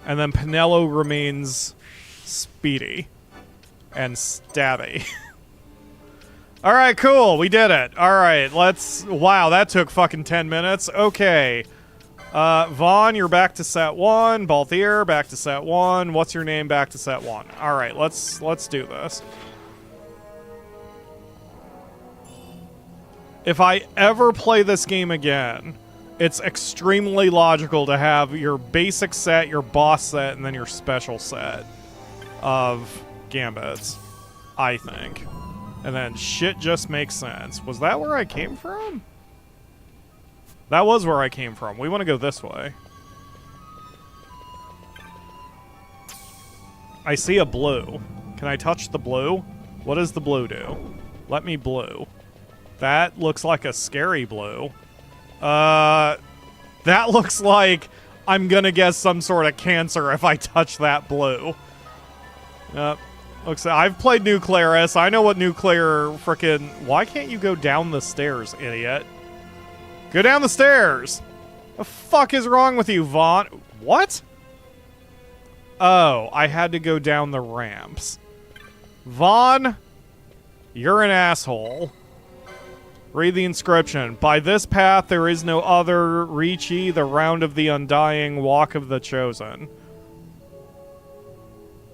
And then Pinello remains speedy and stabby. Alright, cool. We did it. Alright, let's... Wow, that took fucking 10 minutes. Okay. Vaughn, you're back to set 1. Balthier, back to set 1. What's your name? Back to set 1. Alright, let's do this. If I ever play this game again, it's extremely logical to have your basic set, your boss set, and then your special set of gambits, I think. And then shit just makes sense. Was that where I came from? That was where I came from. We want to go this way. I see a blue. Can I touch the blue? What does the blue do? Let me blue. That looks like a scary blue. That looks like I'm gonna get some sort of cancer if I touch that blue. Yep. Looks like I've played Nuclearis. I know what nuclear frickin'... Why can't you go down the stairs, idiot? Go down the stairs! The fuck is wrong with you, Vaughn? What? Oh, I had to go down the ramps. Vaughn, you're an asshole. Read the inscription. By this path there is no other. Reach ye the round of the undying, walk of the chosen.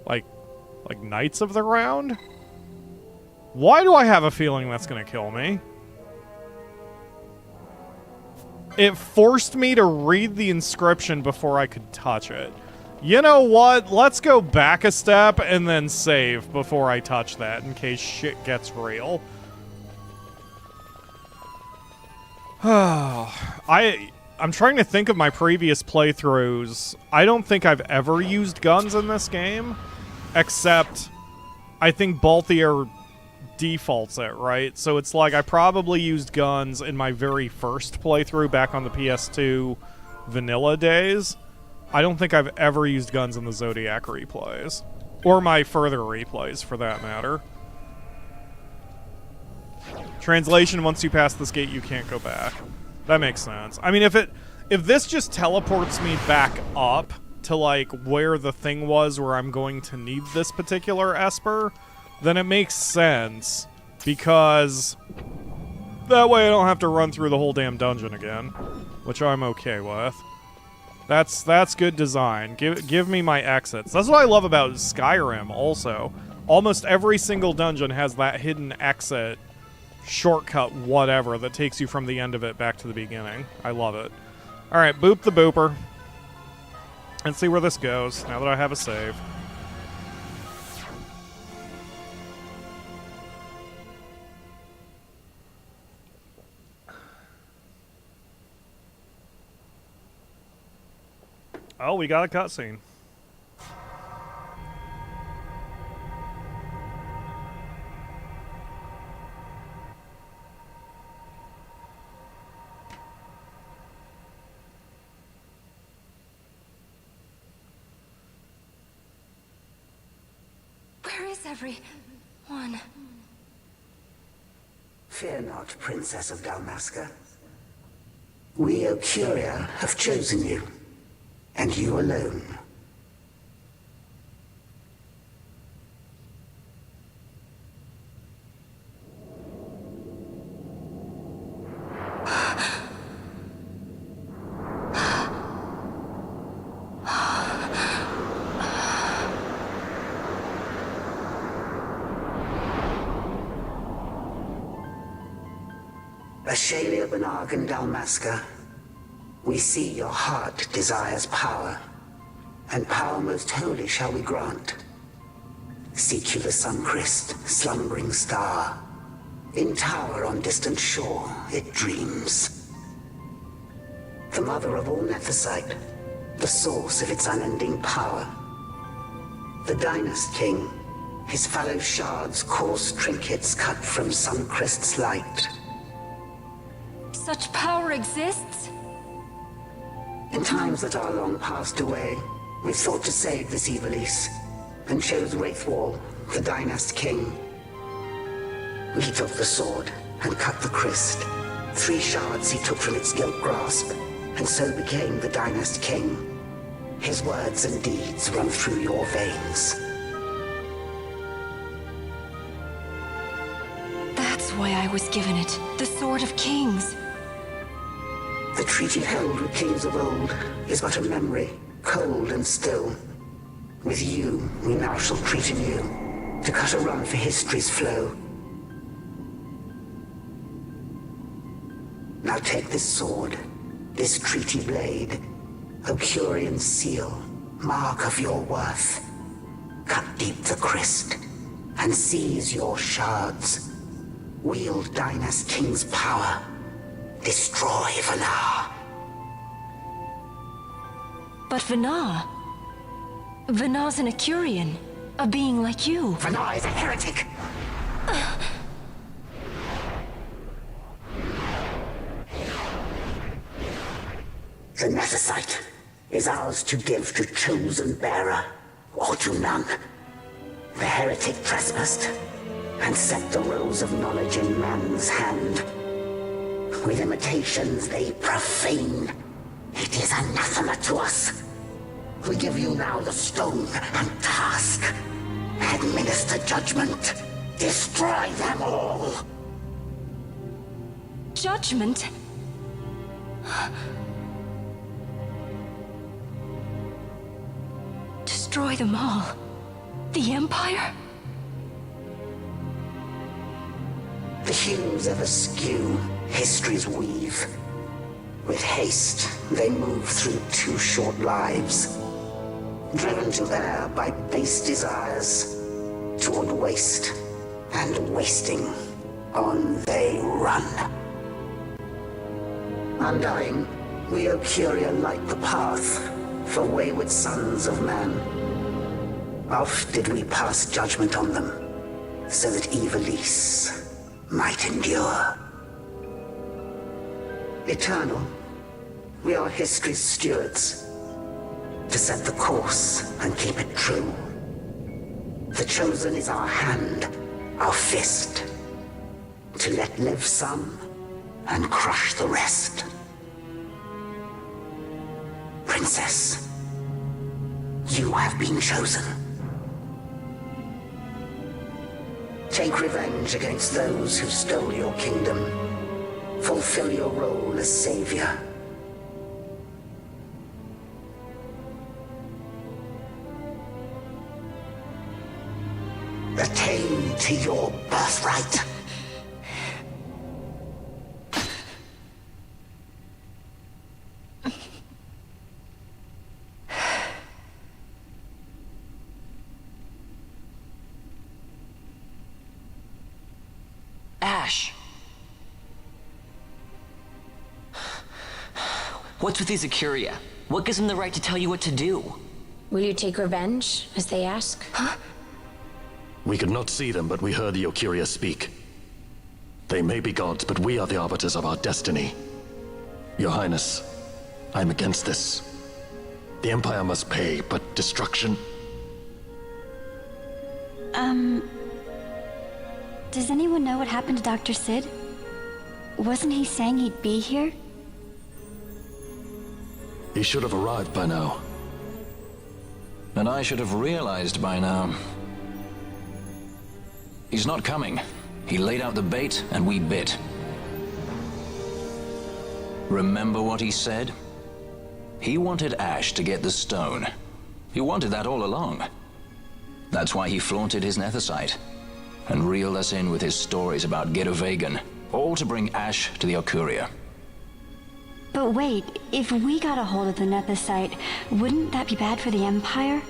Like Knights of the Round? Why do I have a feeling that's gonna kill me? It forced me to read the inscription before I could touch it. You know what? Let's go back a step and then save before I touch that in case shit gets real. I'm trying to think of my previous playthroughs. I don't think I've ever used guns in this game, except I think Balthier defaults it, right? So it's like I probably used guns in my very first playthrough back on the PS2 vanilla days. I don't think I've ever used guns in the Zodiac replays. Or my further replays, for that matter. Translation, once you pass this gate, you can't go back. That makes sense. I mean, if this just teleports me back up to, like, where the thing was where I'm going to need this particular Esper, then it makes sense, because that way I don't have to run through the whole damn dungeon again, which I'm okay with. That's good design. Give me my exits. That's what I love about Skyrim also. Almost every single dungeon has that hidden exit, shortcut, whatever, that takes you from the end of it back to the beginning. I love it. Alright, boop the booper. And see where this goes, now that I have a save. Oh, we got a cutscene. Where is everyone? Fear not, Princess of Dalmasca. We, O Curia, have chosen you, and you alone. Ashe Benargan Dalmasca, we see your heart desires power, and power most holy shall we grant. Seek you the sun-kissed, slumbering star. In tower on distant shore, it dreams. The mother of all Nethicite, the source of its unending power. The Dynast King, his fallow shards coarse trinkets cut from sun-kissed's light. Such power exists? In times that are long passed away, we thought to save this Evilise, and chose Wraithwall, the Dynast King. He took the sword, and cut the Christ. 3 shards he took from its gilt grasp, and so became the Dynast King. His words and deeds run through your veins. That's why I was given it. The Sword of Kings. The treaty held with kings of old is but a memory, cold and still. With you, we now shall treat anew, to cut a run for history's flow. Now take this sword, this treaty blade, O Curian seal, mark of your worth. Cut deep the Christ, and seize your shards. Wield Dynast King's power. Destroy Vanar. But Vanar? Vanar's an Ecurian, a being like you. Vanar is a heretic. The Nethicite is ours to give to chosen bearer, or to none. The heretic trespassed, and set the rose of knowledge in man's hand. With imitations they profane. It is anathema to us. We give you now the stone and task. Administer judgment. Destroy them all. Judgment? Destroy them all? The Empire? The hues ever skew, history's weave. With haste, they move through too short lives. Driven to err by base desires, toward waste, and wasting, on they run. Undying, we Ocuria light the path for wayward sons of man. Oft did we pass judgment on them, so that Ivalice might endure. Eternal, we are history's stewards, to set the course and keep it true. The chosen is our hand, our fist, to let live some and crush the rest. Princess, you have been chosen. Take revenge against those who stole your kingdom. Fulfill your role as savior. Attain to your birthright. Ashe. What's with these Ocuria? What gives them the right to tell you what to do? Will you take revenge, as they ask? Huh? We could not see them, but we heard the Ocuria speak. They may be gods, but we are the arbiters of our destiny. Your Highness, I'm against this. The Empire must pay, but destruction? Does anyone know what happened to Dr. Sid? Wasn't he saying he'd be here? He should have arrived by now. And I should have realized by now. He's not coming. He laid out the bait, and we bit. Remember what he said? He wanted Ashe to get the stone. He wanted that all along. That's why he flaunted his nethicite, and reeled us in with his stories about Giruvegan, all to bring Ashe to the Ocuria. But wait, if we got a hold of the nethicite, wouldn't that be bad for the Empire?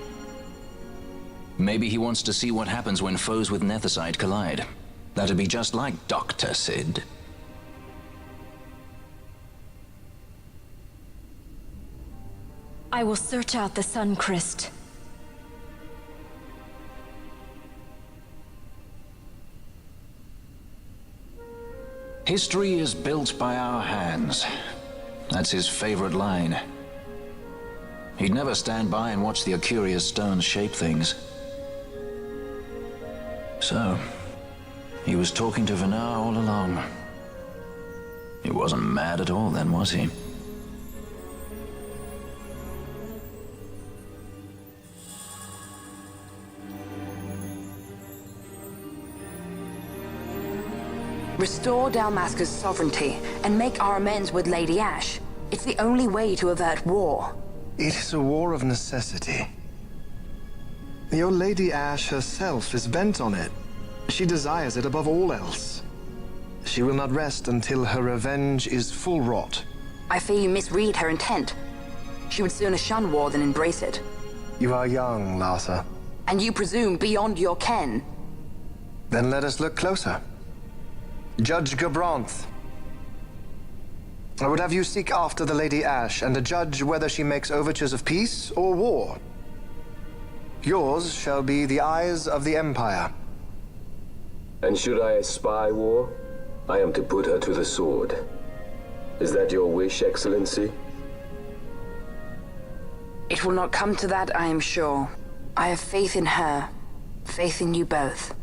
Maybe he wants to see what happens when foes with nethicite collide. That'd be just like Dr. Sid. I will search out the Sun Crest. History is built by our hands. That's his favorite line. He'd never stand by and watch the Ocuria's stones shape things. So, he was talking to Vayne all along. He wasn't mad at all then, was he? Restore Dalmasca's sovereignty and make our amends with Lady Ashe. It's the only way to avert war. It is a war of necessity. Your Lady Ashe herself is bent on it. She desires it above all else. She will not rest until her revenge is full wrought. I fear you misread her intent. She would sooner shun war than embrace it. You are young, Larsa. And you presume beyond your ken. Then let us look closer. Judge Gabranth. I would have you seek after the Lady Ashe and judge whether she makes overtures of peace or war. Yours shall be the eyes of the Empire. And should I espy war, I am to put her to the sword. Is that your wish, Excellency? It will not come to that, I am sure. I have faith in her, faith in you both.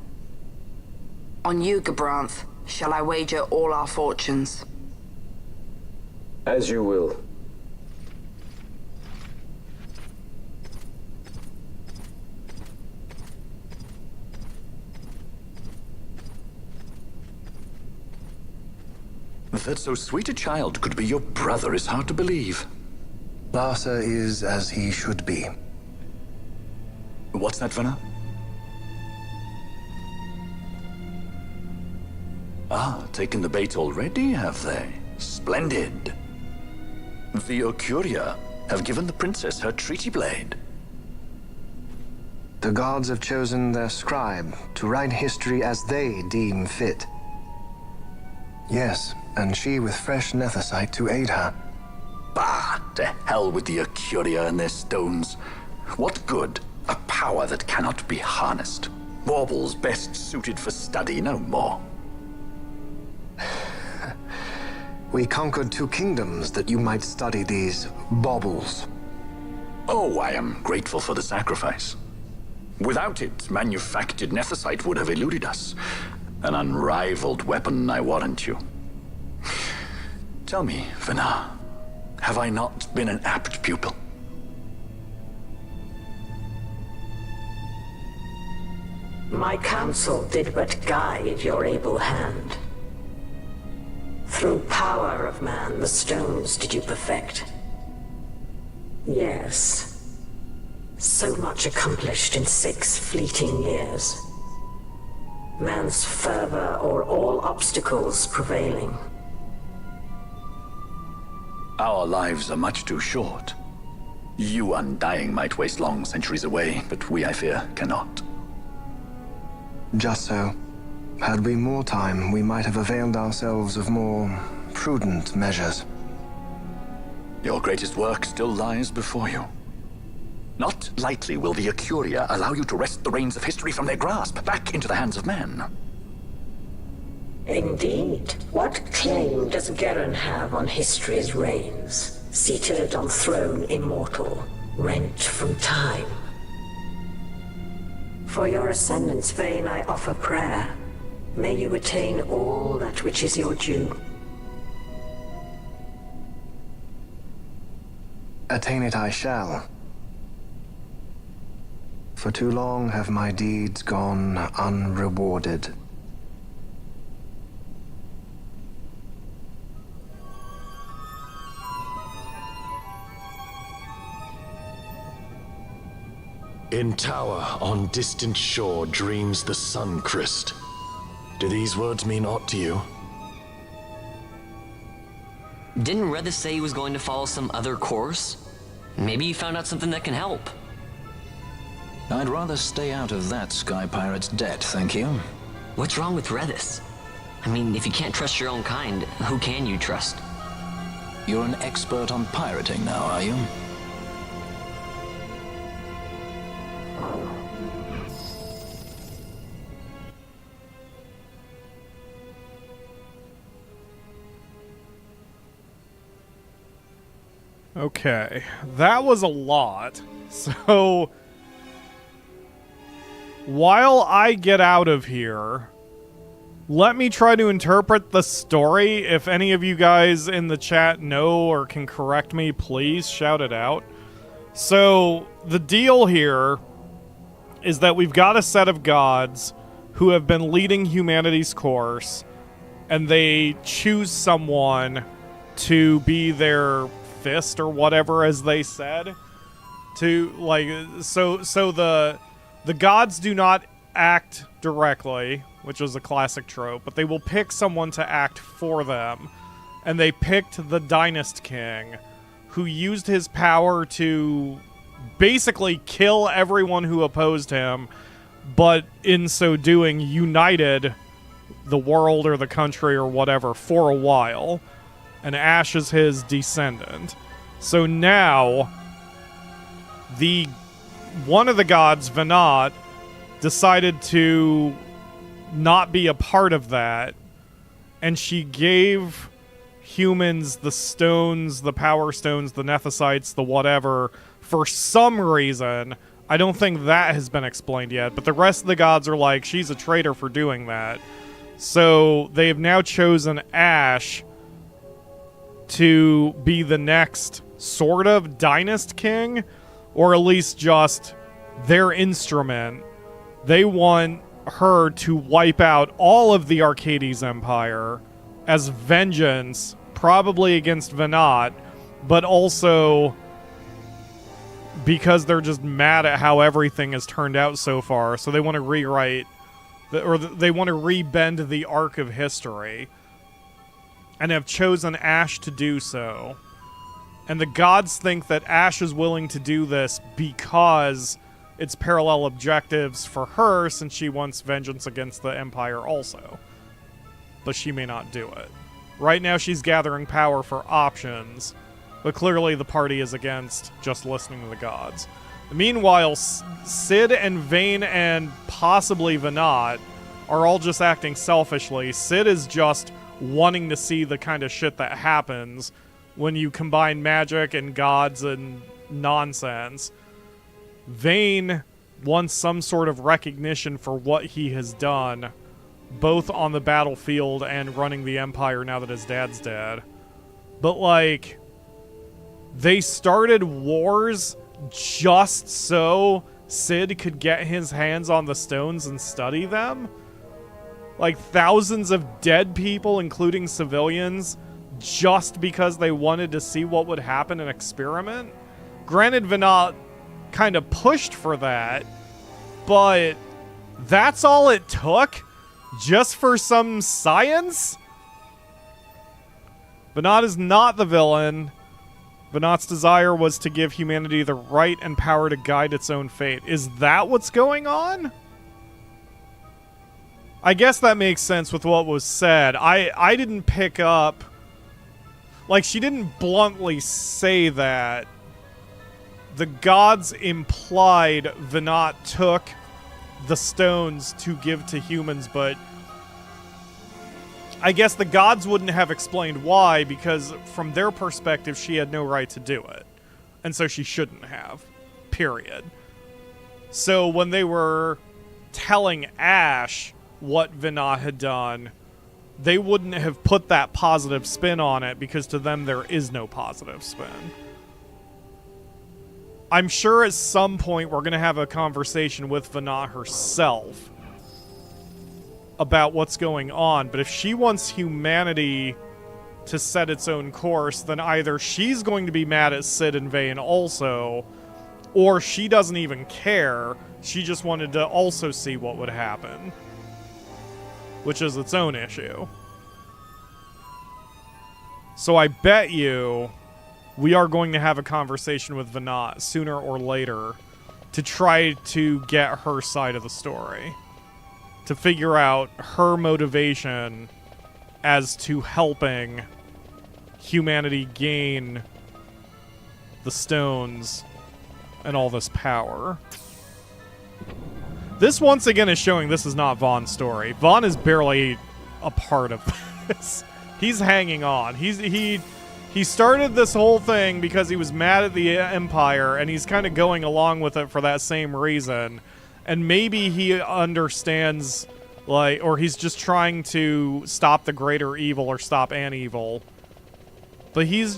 On you, Gabranth, shall I wager all our fortunes? As you will. That so sweet a child could be your brother is hard to believe. Larsa is as he should be. What's that, Vayne? Ah, taken the bait already, have they? Splendid. The Ocuria have given the princess her treaty blade. The gods have chosen their scribe to write history as they deem fit. Yes, and she with fresh nethicite to aid her. Bah, to hell with the Ocuria and their stones. What good? A power that cannot be harnessed. Baubles best suited for study, no more. We conquered 2 kingdoms that you might study these baubles. Oh, I am grateful for the sacrifice. Without it, manufactured nethicite would have eluded us. An unrivaled weapon, I warrant you. Tell me, Vayne, have I not been an apt pupil? My counsel did but guide your able hand. Through power of man, the stones did you perfect. Yes. So much accomplished in 6 fleeting years. Man's fervor o'er all obstacles prevailing. Our lives are much too short. You undying might waste long centuries away, but we, I fear, cannot. Just so. Had we more time, we might have availed ourselves of more prudent measures. Your greatest work still lies before you. Not lightly will the Ocuria allow you to wrest the reins of history from their grasp, back into the hands of men. Indeed. What claim does Geren have on history's reins, seated on throne immortal, rent from time? For your ascendant's Vayne I offer prayer. May you attain all that which is your due. Attain it I shall. For too long have my deeds gone unrewarded. In tower on distant shore dreams the sun Christ. Do these words mean aught to you? Didn't Reddas say he was going to follow some other course? Maybe he found out something that can help. I'd rather stay out of that sky pirate's debt, thank you. What's wrong with Reddas? I mean, if you can't trust your own kind, who can you trust? You're an expert on pirating now, are you? Okay, that was a lot. So, while I get out of here, let me try to interpret the story. If any of you guys in the chat know or can correct me, please shout it out. So, the deal here is that we've got a set of gods who have been leading humanity's course, and they choose someone to be their fist or whatever, as they said, to like so the gods do not act directly, which is a classic trope, but they will pick someone to act for them, and they picked the Dynast King, who used his power to basically kill everyone who opposed him, but in so doing united the world or the country or whatever for a while. And Ashe is his descendant. So now, one of the gods, Vayne, decided to not be a part of that, and she gave humans the stones, the power stones, the nethicites, the whatever, for some reason. I don't think that has been explained yet, but the rest of the gods are like, she's a traitor for doing that. So they have now chosen Ashe to be the next sort of Dynast King, or at least just their instrument. They want her to wipe out all of the Arcades Empire, as vengeance, probably against Venat, but also because they're just mad at how everything has turned out so far, so they want to rewrite, they want to rebend the arc of history, and have chosen Ashe to do so. And the gods think that Ashe is willing to do this because it's parallel objectives for her, since she wants vengeance against the Empire also. But she may not do it. Right now she's gathering power for options, but clearly the party is against just listening to the gods. Meanwhile, Cid and Vayne and possibly Venat are all just acting selfishly. Cid is just wanting to see the kind of shit that happens when you combine magic and gods and nonsense. Vayne wants some sort of recognition for what he has done, both on the battlefield and running the Empire now that his dad's dead. But, like, they started wars just so Cid could get his hands on the stones and study them? Like, thousands of dead people, including civilians, just because they wanted to see what would happen in experiment? Granted, Venat kind of pushed for that, but that's all it took? Just for some science? Venat is not the villain. Venat's desire was to give humanity the right and power to guide its own fate. Is that what's going on? I guess that makes sense with what was said. I didn't pick up... Like, she didn't bluntly say that. The gods implied Venat took the stones to give to humans, but I guess the gods wouldn't have explained why, because from their perspective, she had no right to do it. And so she shouldn't have. Period. So when they were telling Ashe what Venat had done, they wouldn't have put that positive spin on it, because to them there is no positive spin. I'm sure at some point we're going to have a conversation with Venat herself about what's going on, but if she wants humanity to set its own course, then either she's going to be mad at Cid and Vayne also, or she doesn't even care. She just wanted to also see what would happen, which is its own issue. So I bet you we are going to have a conversation with Venat sooner or later to try to get her side of the story. To figure out her motivation as to helping humanity gain the stones and all this power. This once again is showing this is not Vaughn's story. Vaughn is barely a part of this. He's hanging on. He started this whole thing because he was mad at the Empire, and he's kind of going along with it for that same reason. And maybe he understands, like, or he's just trying to stop the greater evil or stop an evil. But he's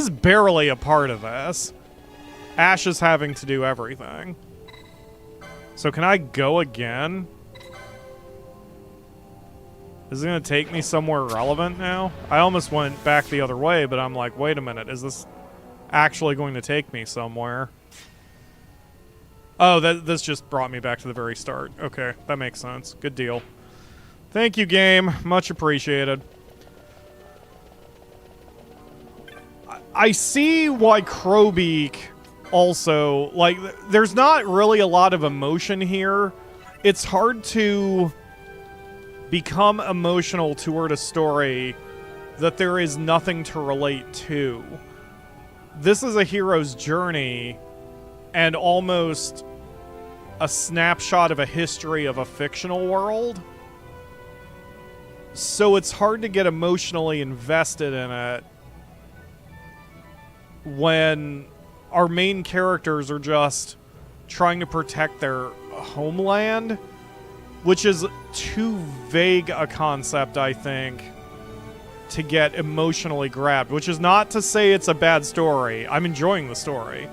barely a part of this. Ashe is having to do everything. So can I go again? Is it going to take me somewhere relevant now? I almost went back the other way, but I'm like, wait a minute. Is this actually going to take me somewhere? Oh, this just brought me back to the very start. Okay, that makes sense. Good deal. Thank you, game. Much appreciated. I see why Crowbeak also... Like, there's not really a lot of emotion here. It's hard to become emotional toward a story that there is nothing to relate to. This is a hero's journey and almost a snapshot of a history of a fictional world. So it's hard to get emotionally invested in it when our main characters are just trying to protect their homeland, which is too vague a concept, I think, to get emotionally grabbed. Which is not to say it's a bad story. I'm enjoying the story.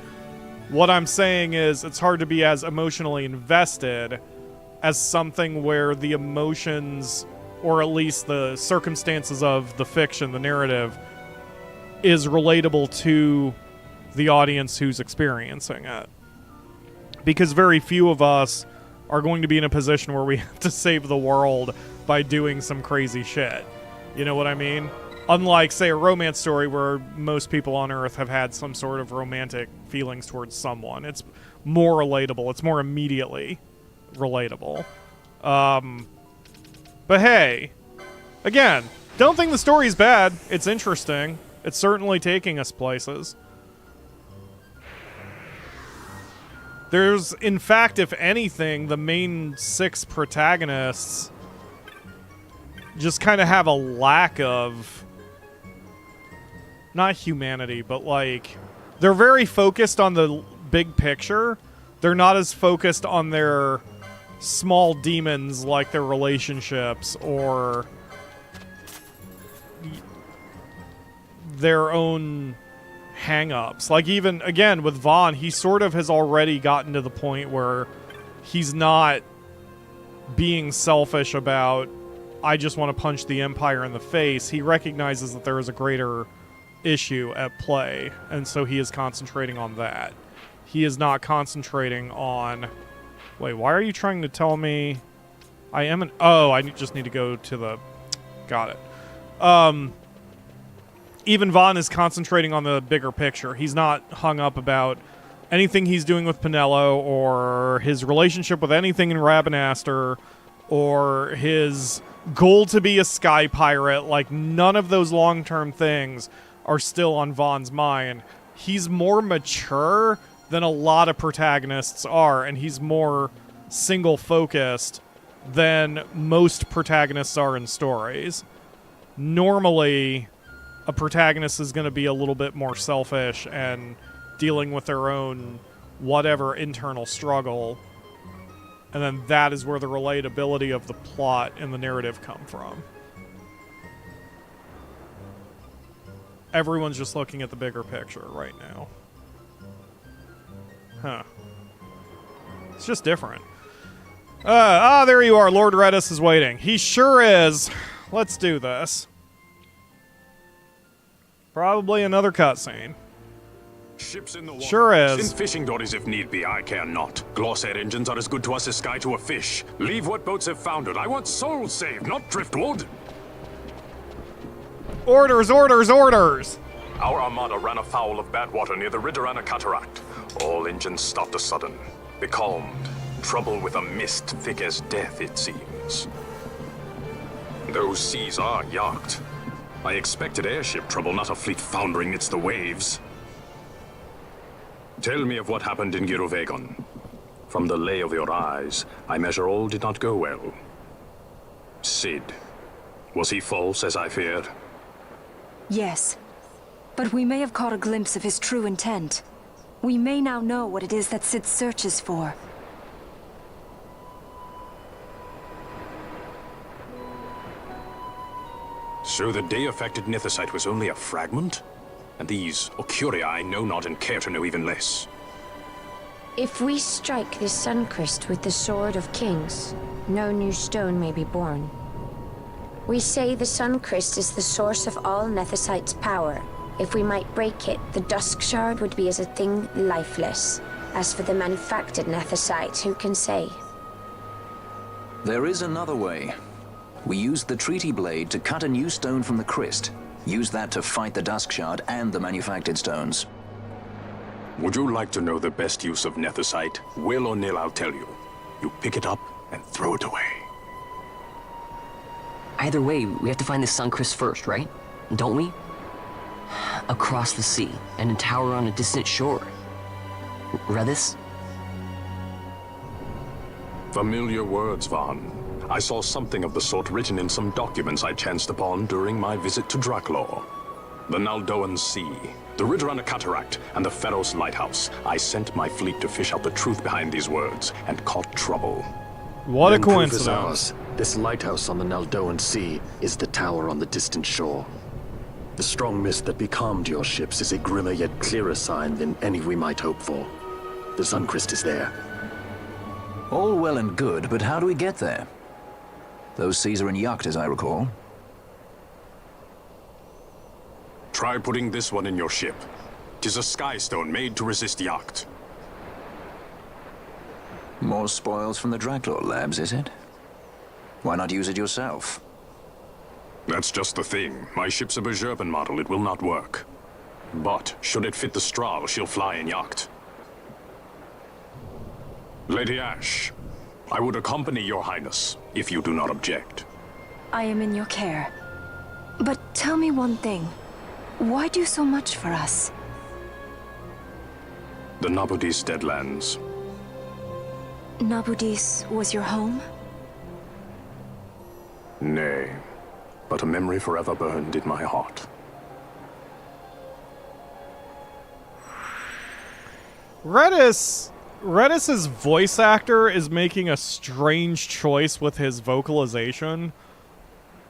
What I'm saying is it's hard to be as emotionally invested as something where the emotions or at least the circumstances of the fiction, the narrative, is relatable to the audience who's experiencing it. Because very few of us are going to be in a position where we have to save the world by doing some crazy shit. You know what I mean? Unlike, say, a romance story where most people on Earth have had some sort of romantic feelings towards someone. It's more relatable. It's more immediately relatable. But hey, again, don't think the story's bad. It's interesting. It's certainly taking us places. There's, in fact, if anything, the main 6 protagonists just kind of have a lack of, not humanity, but like, they're very focused on the big picture. They're not as focused on their small demons like their relationships or their own hang-ups. Like, even, again, with Vaughn, he sort of has already gotten to the point where he's not being selfish about, I just want to punch the Empire in the face. He recognizes that there is a greater issue at play, and so he is concentrating on that. He is not concentrating on... Wait, why are you trying to tell me I am an... Oh, I just need to go to the... Got it. Even Vaughn is concentrating on the bigger picture. He's not hung up about anything he's doing with Pinello or his relationship with anything in Rabanastre or his goal to be a sky pirate. Like, none of those long-term things are still on Vaughn's mind. He's more mature than a lot of protagonists are, and he's more single-focused than most protagonists are in stories. Normally, a protagonist is going to be a little bit more selfish and dealing with their own whatever internal struggle, and then that is where the relatability of the plot and the narrative come from. Everyone's just looking at the bigger picture right now. Huh. It's just different. There you are. Lord Reddas is waiting. He sure is. Let's do this. Probably another cutscene. Ships in the water. Sure is. Send fishing dories if need be, I care not. Glossair engines are as good to us as sky to a fish. Leave what boats have foundered. I want souls saved, not driftwood. Orders, orders, orders! Our armada ran afoul of bad water near the Ridorana Cataract. All engines stopped a sudden. Becalmed. Trouble with a mist thick as death, it seems. Those seas are yacht. I expected airship trouble, not a fleet foundering amidst the waves. Tell me of what happened in Giruvegan. From the lay of your eyes, I measure all did not go well. Cid. Was he false, as I feared? Yes. But we may have caught a glimpse of his true intent. We may now know what it is that Cid searches for. So the day-affected Nethicite was only a fragment? And these Ocuria I know not and care to know even less. If we strike this Suncrest with the Sword of Kings, no new stone may be born. We say the Suncrest is the source of all Nethicite's power. If we might break it, the Dusk Shard would be as a thing lifeless. As for the manufactured Nethicite, who can say? There is another way. We used the Treaty Blade to cut a new stone from the Crest. Use that to fight the Dusk Shard and the manufactured stones. Would you like to know the best use of Nethicite? Will or nil, I'll tell you. You pick it up and throw it away. Either way, we have to find the Suncrest first, right? Don't we? Across the sea, and a tower on a distant shore. Reddas? Familiar words, Vaughn. I saw something of the sort written in some documents I chanced upon during my visit to Draklor. The Naldoan Sea, the Ridorana Cataract, and the Pharos Lighthouse. I sent my fleet to fish out the truth behind these words, and caught trouble. What a Then proof coincidence. is ours. This lighthouse on the Naldoan Sea is the tower on the distant shore. The strong mist that becalmed your ships is a grimmer yet clearer sign than any we might hope for. The Suncrest is there. All well and good, but how do we get there? Those seas are in yacht, as I recall. Try putting this one in your ship. 'Tis a skystone made to resist yacht. More spoils from the Draklor labs, is it? Why not use it yourself? That's just the thing. My ship's a Bergerben model. It will not work. But, should it fit the Strahl, she'll fly in yacht. Lady Ashe, I would accompany your highness, if you do not object. I am in your care. But tell me one thing. Why do so much for us? The Nabudis Deadlands. Nabudis was your home? Nay, but a memory forever burned in my heart. Reddas's voice actor is making a strange choice with his vocalization.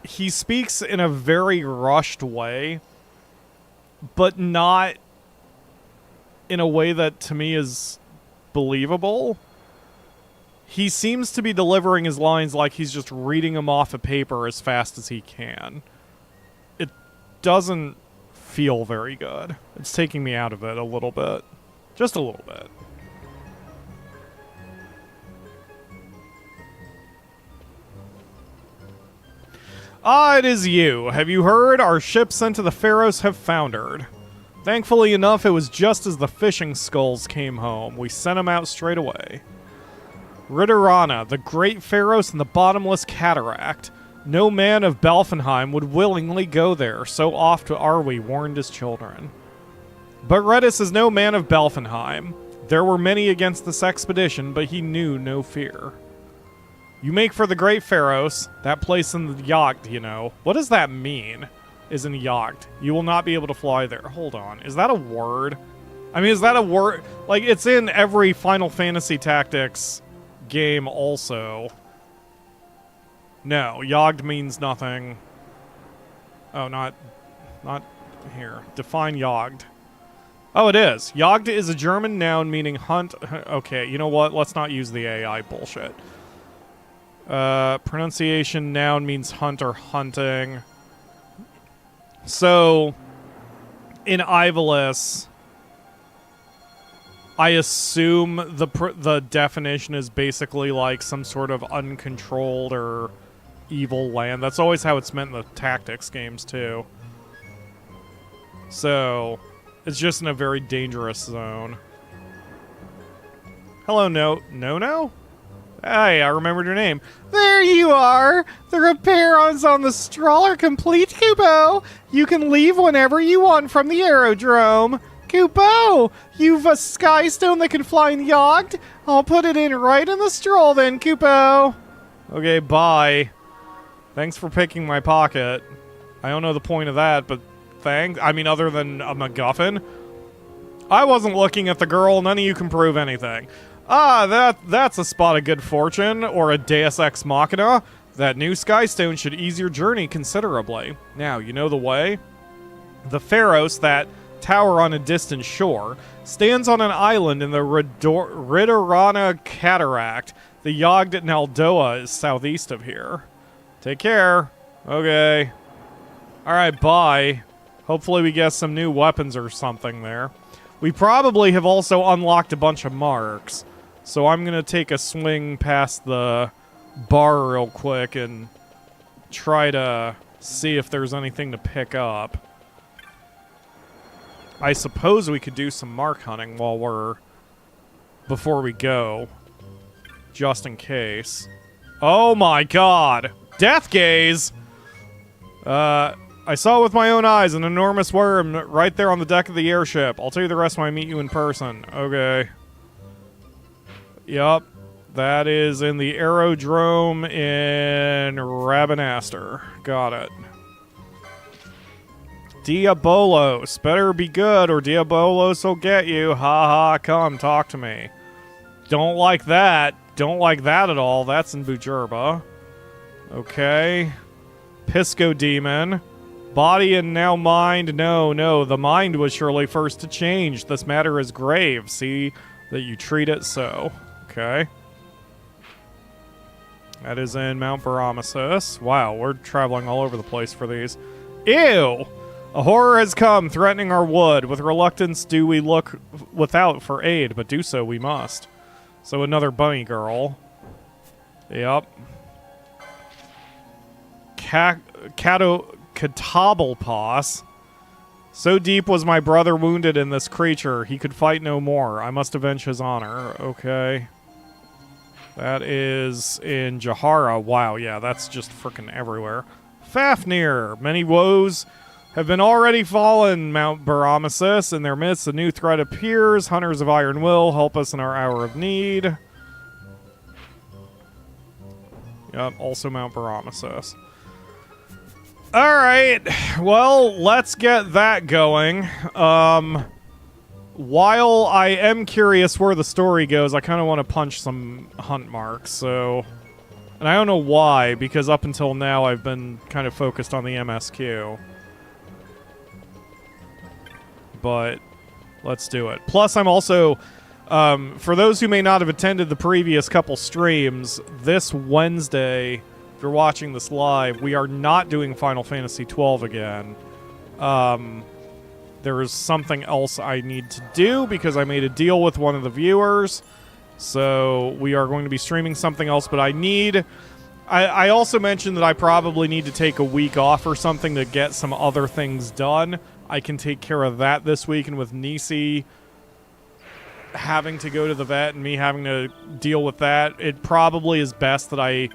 He speaks in a very rushed way, but not in a way that to me is believable. He seems to be delivering his lines like he's just reading them off a paper as fast as he can. It doesn't feel very good. It's taking me out of it a little bit. Just a little bit. Ah, it is you. Have you heard? Our ship sent to the Pharaohs have foundered. Thankfully enough, it was just as the fishing skulls came home. We sent them out straight away. Ridorana, the great Pharaohs and the bottomless cataract. No man of Balfonheim would willingly go there, so oft are we warned as children. But Reddas is no man of Balfonheim. There were many against this expedition, but he knew no fear. You make for the great Pharaohs, that place in the yacht, you know. What does that mean, is in yacht? You will not be able to fly there. Hold on, is that a word? I mean, is that a word? Like, it's in every Final Fantasy Tactics game also. No, Yogd means nothing. Oh, not here. Define Yogd. Oh, it is. Jagd is a German noun meaning hunt. Okay, you know what? Let's not use the AI bullshit. Pronunciation noun means hunt or hunting. So, in Ivalice, I assume the definition is basically like some sort of uncontrolled or evil land. That's always how it's meant in the tactics games, too. So, it's just in a very dangerous zone. Hello, No? Hey, I remembered your name. There you are! The repairons on the Strahl are complete, Kubo! You can leave whenever you want from the aerodrome. Kubo! You've a skystone that can fly in Yogd? I'll put it in right in the Strahl then, Kubo! Okay, bye. Thanks for picking my pocket. I don't know the point of that, but thanks. I mean, other than a MacGuffin. I wasn't looking at the girl. None of you can prove anything. Ah, that's a spot of good fortune, or a Deus Ex Machina. That new skystone should ease your journey considerably. Now, you know the way? The Pharos, that tower on a distant shore, stands on an island in the Ridorana Cataract. The Yogd at Naldoa is southeast of here. Take care. Okay. Alright, bye. Hopefully we get some new weapons or something there. We probably have also unlocked a bunch of marks. So I'm going to take a swing past the bar real quick and try to see if there's anything to pick up. I suppose we could do some mark hunting before we go. Just in case. Oh my god! Deathgaze! I saw it with my own eyes, an enormous worm right there on the deck of the airship. I'll tell you the rest when I meet you in person. Okay. Yup. That is in the aerodrome in Rabanaster. Got it. Diabolos. Better be good or Diabolos will get you. Ha ha, come, talk to me. Don't like that. Don't like that at all. That's in Bujerba. Okay. Piscodaemon. Body and now mind. No. The mind was surely first to change. This matter is grave. See that you treat it so. Okay. That is in Mount Baromesus. Wow, we're traveling all over the place for these. Ew! A horror has come, threatening our wood. With reluctance do we look without for aid, but do so we must. So another bunny girl. Yep. Katabalpos. So deep was my brother wounded in this creature, he could fight no more. I must avenge his honor. Okay. That is in Jahara. Wow, yeah, that's just frickin' everywhere. Fafnir. Many woes have been already fallen, Mount Baromesus. In their midst, a new threat appears. Hunters of Iron Will, help us in our hour of need. Yep, also Mount Baromesus. Alright, well, let's get that going. While I am curious where the story goes, I kind of want to punch some hunt marks, so... And I don't know why, because up until now I've been kind of focused on the MSQ. But let's do it. Plus, I'm also... for those who may not have attended the previous couple streams, this Wednesday... If you're watching this live, we are not doing Final Fantasy XII again. There is something else I need to do because I made a deal with one of the viewers. So we are going to be streaming something else, but I also mentioned that I probably need to take a week off or something to get some other things done. I can take care of that this week, and with Nisi having to go to the vet and me having to deal with that, it probably is best that I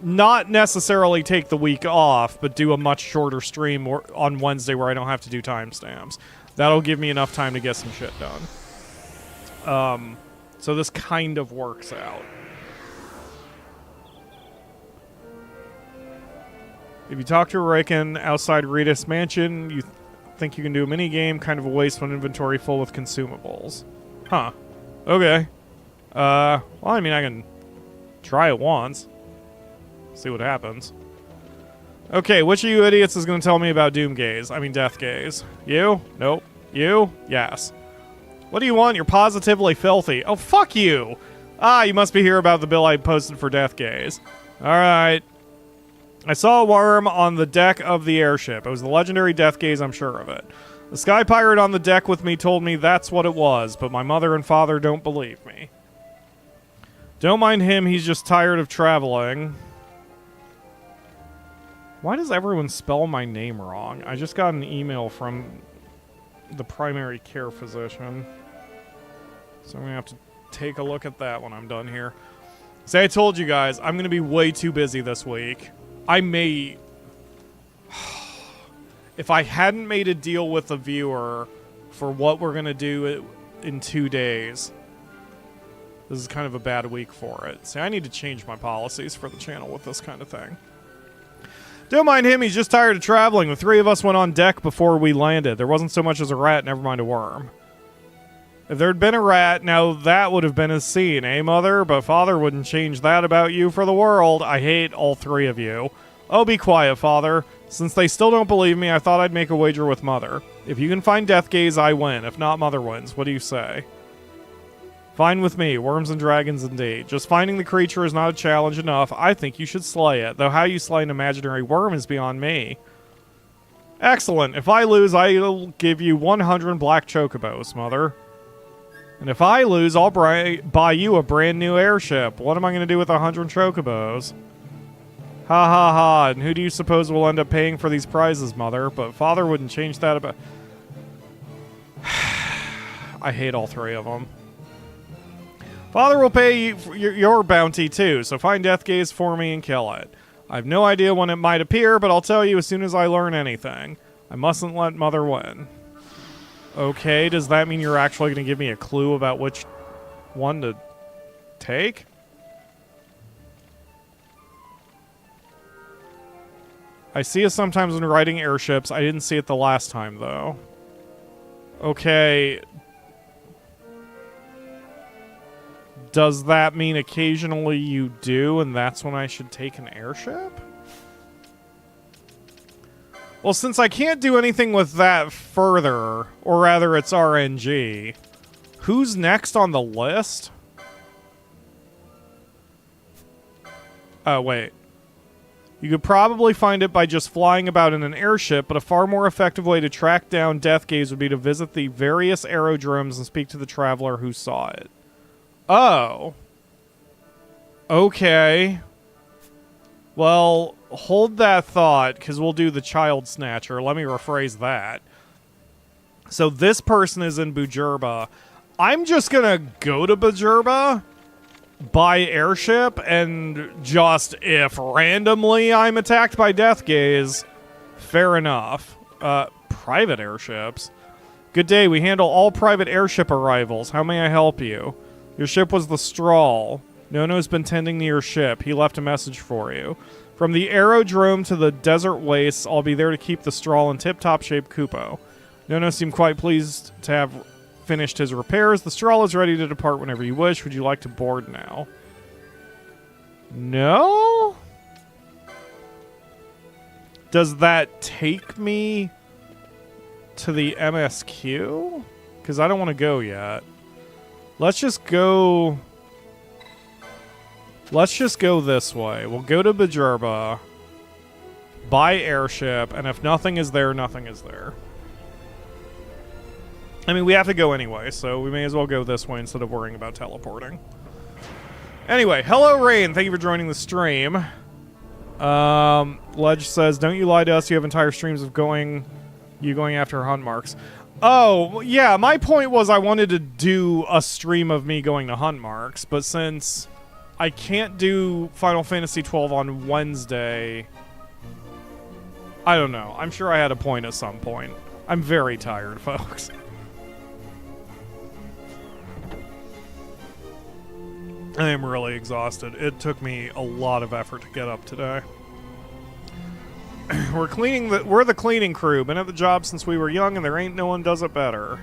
not necessarily take the week off, but do a much shorter stream on Wednesday where I don't have to do timestamps. That'll give me enough time to get some shit done. So this kind of works out. If you talk to a Raken outside Reddas Mansion, you think you can do a minigame, kind of a waste when inventory full with consumables. Huh. Okay. Well, I mean, I can try it once. See what happens. Okay, which of you idiots is going to tell me about Doomgaze? I mean, Deathgaze. You? Nope. You? Yes. What do you want? You're positively filthy. Oh, fuck you! Ah, you must be here about the bill I posted for Deathgaze. Alright. I saw a worm on the deck of the airship. It was the legendary Deathgaze, I'm sure of it. The sky pirate on the deck with me told me that's what it was, but my mother and father don't believe me. Don't mind him, he's just tired of traveling. Why does everyone spell my name wrong? I just got an email from the primary care physician. So I'm going to have to take a look at that when I'm done here. See, I told you guys, I'm going to be way too busy this week. I may... If I hadn't made a deal with the viewer for what we're going to do in 2 days, this is kind of a bad week for it. See, I need to change my policies for the channel with this kind of thing. Don't mind him, he's just tired of traveling. The three of us went on deck before we landed. There wasn't so much as a rat, never mind a worm. If there'd been a rat, now that would have been a scene, eh, Mother? But Father wouldn't change that about you for the world. I hate all three of you. Oh, be quiet, Father. Since they still don't believe me, I thought I'd make a wager with Mother. If you can find Deathgaze, I win. If not, Mother wins. What do you say? Fine with me. Worms and dragons indeed. Just finding the creature is not a challenge enough. I think you should slay it. Though how you slay an imaginary worm is beyond me. Excellent. If I lose, I'll give you 100 black chocobos, Mother. And if I lose, I'll buy you a brand new airship. What am I going to do with 100 chocobos? Ha ha ha. And who do you suppose will end up paying for these prizes, Mother? But Father wouldn't change that about... I hate all three of them. Father will pay you your bounty too, so find Deathgaze for me and kill it. I have no idea when it might appear, but I'll tell you as soon as I learn anything. I mustn't let Mother win. Okay, does that mean you're actually going to give me a clue about which one to take? I see it sometimes when riding airships. I didn't see it the last time, though. Okay. Does that mean occasionally you do, and that's when I should take an airship? Well, since I can't do anything with that further, or rather it's RNG, who's next on the list? Oh, wait. You could probably find it by just flying about in an airship, but a far more effective way to track down Deathgaze would be to visit the various aerodromes and speak to the traveler who saw it. Oh. Okay. Well, hold that thought, because we'll do the child snatcher. Let me rephrase that. So this person is in Bujurba. I'm just gonna go to Bujurba by airship, and just if randomly I'm attacked by Deathgaze, fair enough. Private airships. Good day, we handle all private airship arrivals. How may I help you? Your ship was the Strahl. Nono's been tending to your ship. He left a message for you. From the aerodrome to the desert wastes, I'll be there to keep the Strahl in tip-top shape Kupo. Nono seemed quite pleased to have finished his repairs. The Strahl is ready to depart whenever you wish. Would you like to board now? No? Does that take me to the MSQ? Because I don't want to go yet. Let's just go... Let's just go this way. We'll go to Bujurba, buy airship, and if nothing is there, nothing is there. I mean, we have to go anyway, so we may as well go this way instead of worrying about teleporting. Anyway, hello Rain, thank you for joining the stream. Ledge says, don't you lie to us, you have entire streams of going after hunt marks. Oh, yeah, my point was I wanted to do a stream of me going to hunt marks, but since I can't do Final Fantasy XII on Wednesday, I don't know. I'm sure I had a point at some point. I'm very tired, folks. I am really exhausted. It took me a lot of effort to get up today. We're the cleaning crew. Been at the job since we were young, and there ain't no one does it better.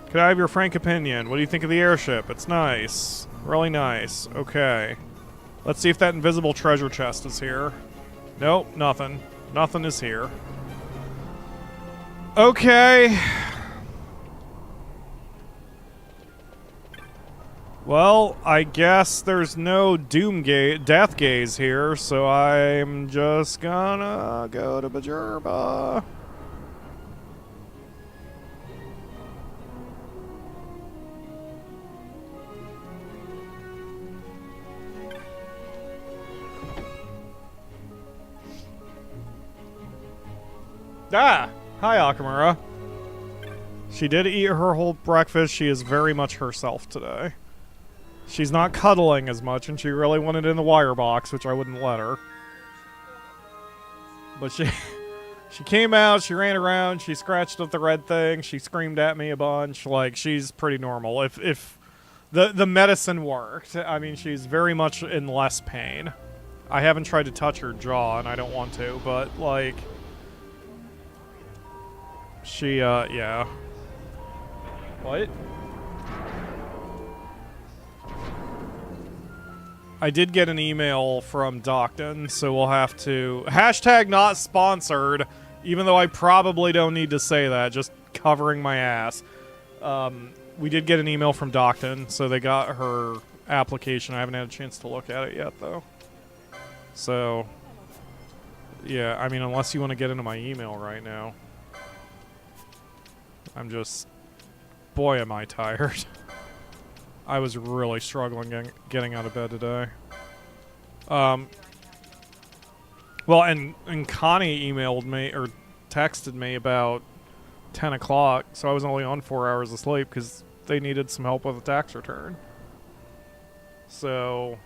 Could I have your frank opinion? What do you think of the airship? It's nice. Really nice. Okay. Let's see if that invisible treasure chest is here. Nope, nothing. Nothing is here. Okay. Well, I guess there's no Deathgaze here, so I'm just gonna go to Bujurba. Ah! Hi, Akamura. She did eat her whole breakfast. She is very much herself today. She's not cuddling as much, and she really wanted it in the wire box, which I wouldn't let her. But she came out, she ran around, she scratched at the red thing, she screamed at me a bunch. Like, she's pretty normal. If the medicine worked, I mean, she's very much in less pain. I haven't tried to touch her jaw, and I don't want to, but, like... She, yeah. What? I did get an email from Ktjn, so we'll have to... Hashtag not sponsored, even though I probably don't need to say that, just covering my ass. We did get an email from Ktjn, so they got her application. I haven't had a chance to look at it yet, though. So, yeah, I mean, unless you want to get into my email right now. I'm just... Boy, am I tired. I was really struggling getting out of bed today. Well, and Connie emailed me, or texted me about 10 o'clock, so I was only on 4 hours of sleep because they needed some help with a tax return. So...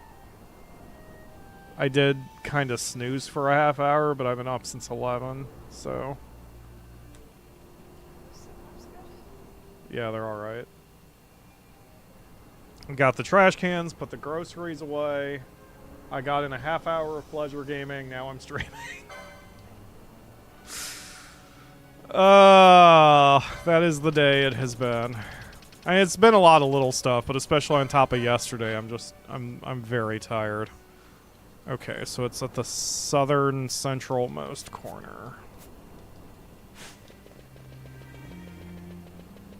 I did kind of snooze for a half hour, but I've been up since 11, so... Yeah, they're alright. Got the trash cans, put the groceries away. I got in a half hour of pleasure gaming, now I'm streaming. That is the day it has been. I mean, it's been a lot of little stuff, but especially on top of yesterday, I'm very tired. Okay, so it's at the southern centralmost corner.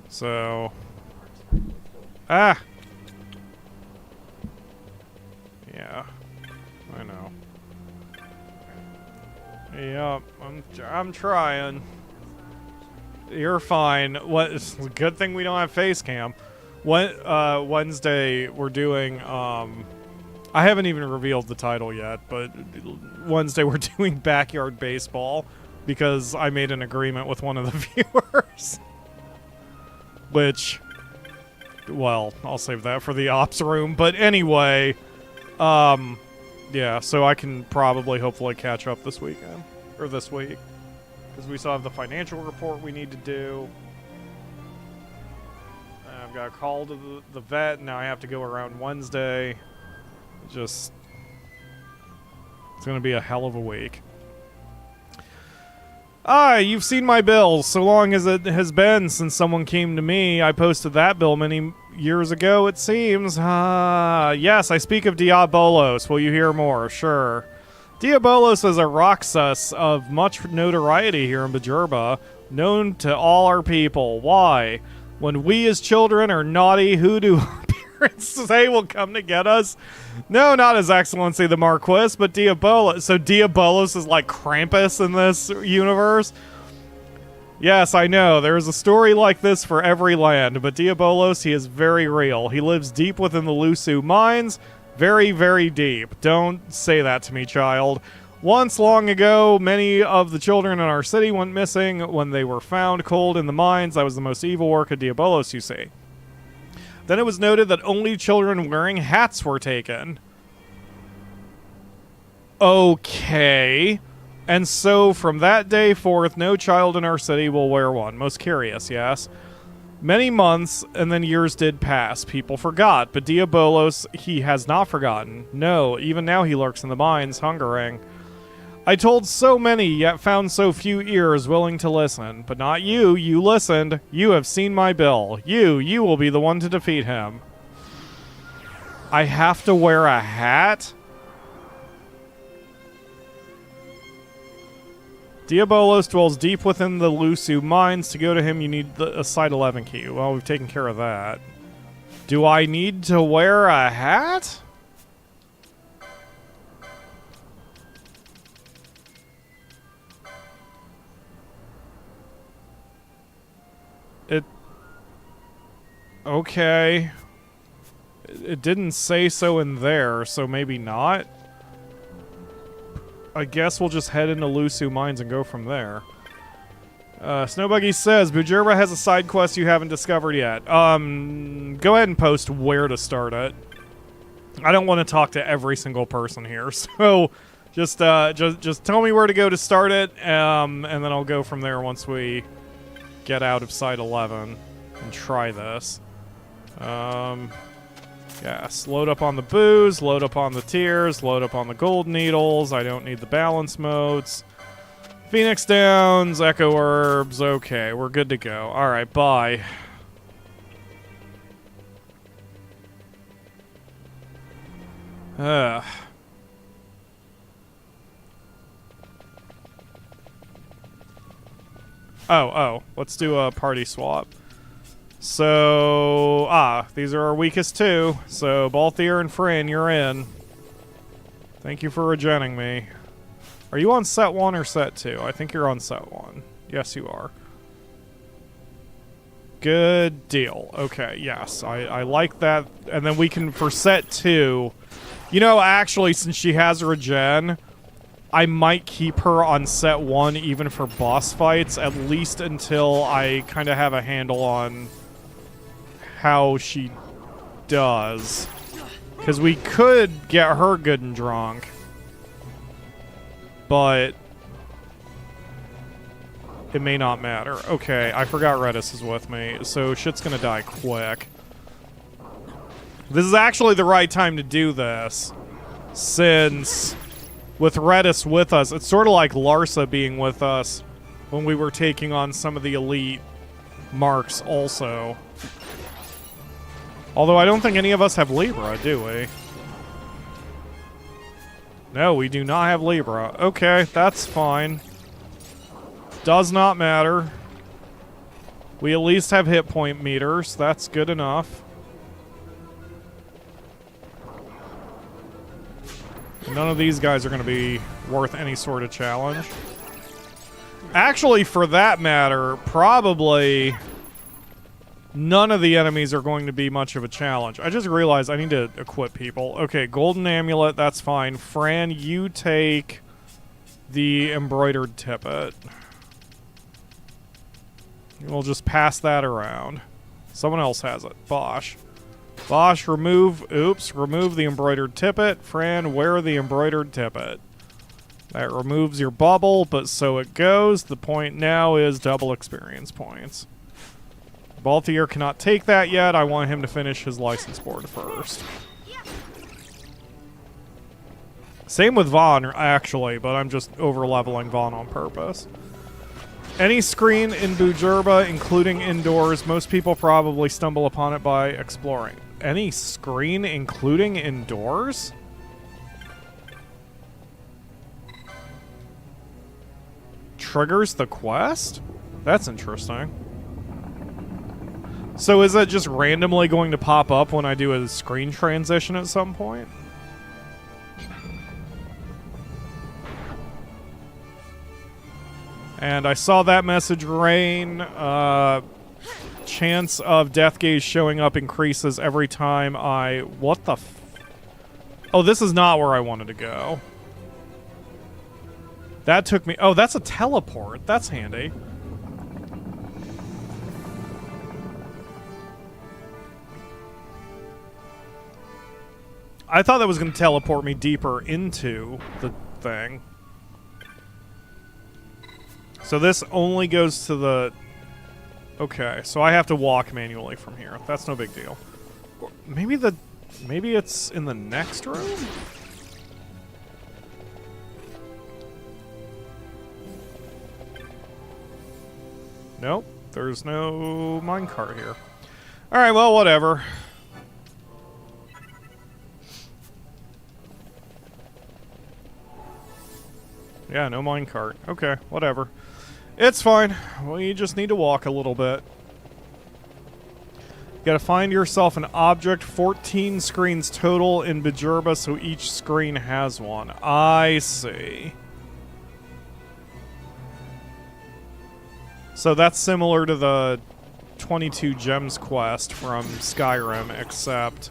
So... Ah! Yep, I'm trying. You're fine. What? It's a good thing we don't have face cam. Wednesday we're doing. I haven't even revealed the title yet, but Wednesday we're doing backyard baseball because I made an agreement with one of the viewers. Which, well, I'll save that for the ops room. But anyway, yeah, so I can probably, hopefully, catch up this weekend. Or this week. Because we still have the financial report we need to do. And I've got a call to the vet, and now I have to go around Wednesday. Just, it's going to be a hell of a week. You've seen my bill. So long as it has been since someone came to me, I posted that bill many years ago, it seems. Yes, I speak of Diabolos. Will you hear more? Sure. Diabolos is a Roxas of much notoriety here in Bajurba, known to all our people. Why? When we as children are naughty, who do our parents say will come to get us? No, not His Excellency the Marquis, but Diabolos. So Diabolos is like Krampus in this universe? Yes, I know. There is a story like this for every land, but Diabolos, he is very real. He lives deep within the Lhusu mines. Very, very deep. Don't say that to me, child. Once long ago, many of the children in our city went missing when they were found cold in the mines. That was the most evil work of Diabolos, you see. Then it was noted that only children wearing hats were taken. Okay. And so from that day forth, no child in our city will wear one. Most curious, yes? Many months and then years did pass. People forgot, but Diabolos, he has not forgotten. No, even now he lurks in the mines, hungering. I told so many, yet found so few ears willing to listen. But not you. You listened. You have seen my bill. You will be the one to defeat him. I have to wear a hat? Diabolos dwells deep within the Lhusu mines. To go to him, you need a Site 11 key. Well, we've taken care of that. Do I need to wear a hat? Okay. It didn't say so in there, so maybe not. I guess we'll just head into Lhusu mines and go from there. Snowbuggy says, Bajurba has a side quest you haven't discovered yet. Go ahead and post where to start it. I don't want to talk to every single person here, so just tell me where to go to start it, and then I'll go from there once we get out of Site 11 and try this. Yes, load up on the booze, load up on the tears, load up on the gold needles. I don't need the balance modes. Phoenix Downs, Echo Herbs. Okay, we're good to go. Alright, bye. Oh, let's do a party swap. So, these are our weakest two. So, Balthier and Fran, you're in. Thank you for regenning me. Are you on set 1 or set 2? I think you're on set 1. Yes, you are. Good deal. Okay, yes. I like that. And then we can, for set 2... You know, actually, since she has regen, I might keep her on set 1 even for boss fights, at least until I kind of have a handle on how she does. Because we could get her good and drunk. But it may not matter. Okay, I forgot Reddas is with me, so shit's gonna die quick. This is actually the right time to do this, since with Reddas with us, it's sort of like Larsa being with us when we were taking on some of the elite marks also. Although I don't think any of us have Libra, do we? No, we do not have Libra. Okay, that's fine. Does not matter. We at least have hit point meters. That's good enough. None of these guys are going to be worth any sort of challenge. Actually, for that matter, probably none of the enemies are going to be much of a challenge. I just realized I need to equip people. Okay, golden amulet, that's fine. Fran, you take the embroidered tippet. We'll just pass that around. Someone else has it. Bosch. Bosch, remove the embroidered tippet. Fran, wear the embroidered tippet. That removes your bubble, but so it goes. The point now is double experience points. Balthier cannot take that yet. I want him to finish his license board first. Same with Vaughn, actually, but I'm just over-leveling Vaughn on purpose. Any screen in Bujurba, including indoors, most people probably stumble upon it by exploring. Any screen, including indoors? Triggers the quest? That's interesting. So is it just randomly going to pop up when I do a screen transition at some point? And I saw that message, Rain. Chance of Deathgaze showing up increases every time I... What the f... Oh, this is not where I wanted to go. That took me... Oh, that's a teleport. That's handy. I thought that was going to teleport me deeper into the thing. So this only goes to the... Okay, so I have to walk manually from here. That's no big deal. Maybe it's in the next room? Nope, there's no minecart here. Alright, well, whatever. Yeah, no minecart. Okay, whatever. It's fine. Well, you just need to walk a little bit. You gotta find yourself an object. 14 screens total in Bujurba, so each screen has one. I see. So that's similar to the 22 gems quest from Skyrim, except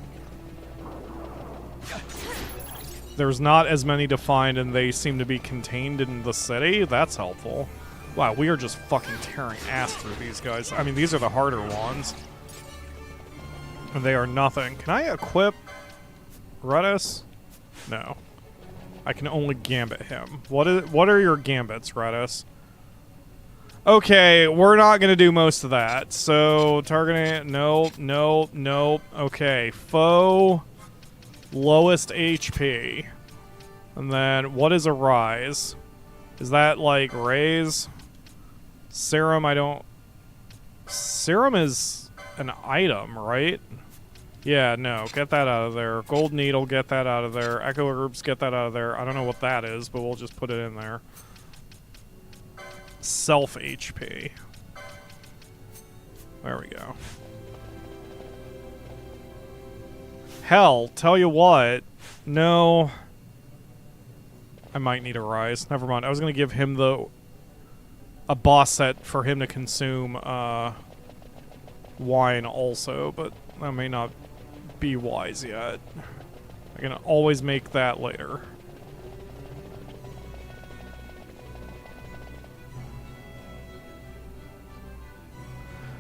there's not as many to find and they seem to be contained in the city. That's helpful. Wow, we are just fucking tearing ass through these guys. I mean, these are the harder ones. And they are nothing. Can I equip Reddas? No. I can only gambit him. What are your gambits, Reddas? Okay, we're not going to do most of that. So, targeting... Nope. Okay, foe... Lowest HP. And then, what is a rise? Is that, like, raise? Serum, I don't... Serum is an item, right? Yeah, no. Get that out of there. Gold Needle, get that out of there. Echo Herbs, get that out of there. I don't know what that is, but we'll just put it in there. Self HP. There we go. Hell, tell you what. No. I might need a rise. Never mind. I was going to give him a boss set for him to consume wine also, but that may not be wise yet. I can always make that later.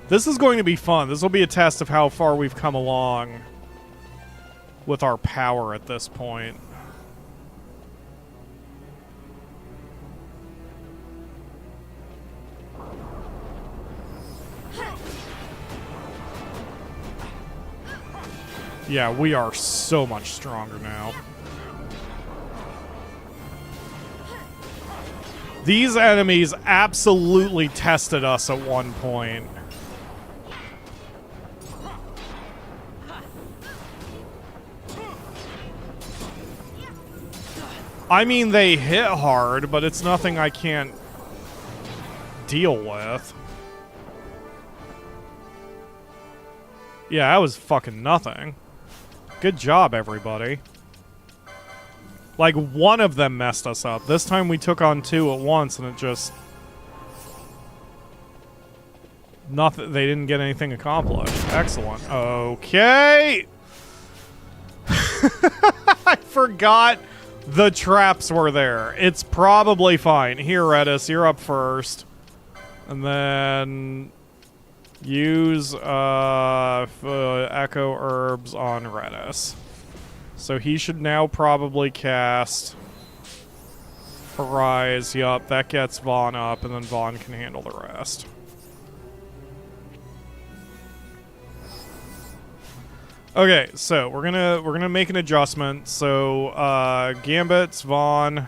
This is going to be fun. This will be a test of how far we've come along with our power at this point. Yeah, we are so much stronger now. These enemies absolutely tested us at one point. I mean, they hit hard, but it's nothing I can't deal with. Yeah, that was fucking nothing. Good job, everybody. Like, one of them messed us up. This time we took on two at once, and it just nothing. They didn't get anything accomplished. Excellent. Okay. I forgot the traps were there. It's probably fine. Here, Reddas, you're up first. And then use echo herbs on Reddas. So he should now probably cast Arise. Yup, that gets Vaughn up, and then Vaughn can handle the rest. Okay, so we're gonna make an adjustment. So Gambit's Vaughn.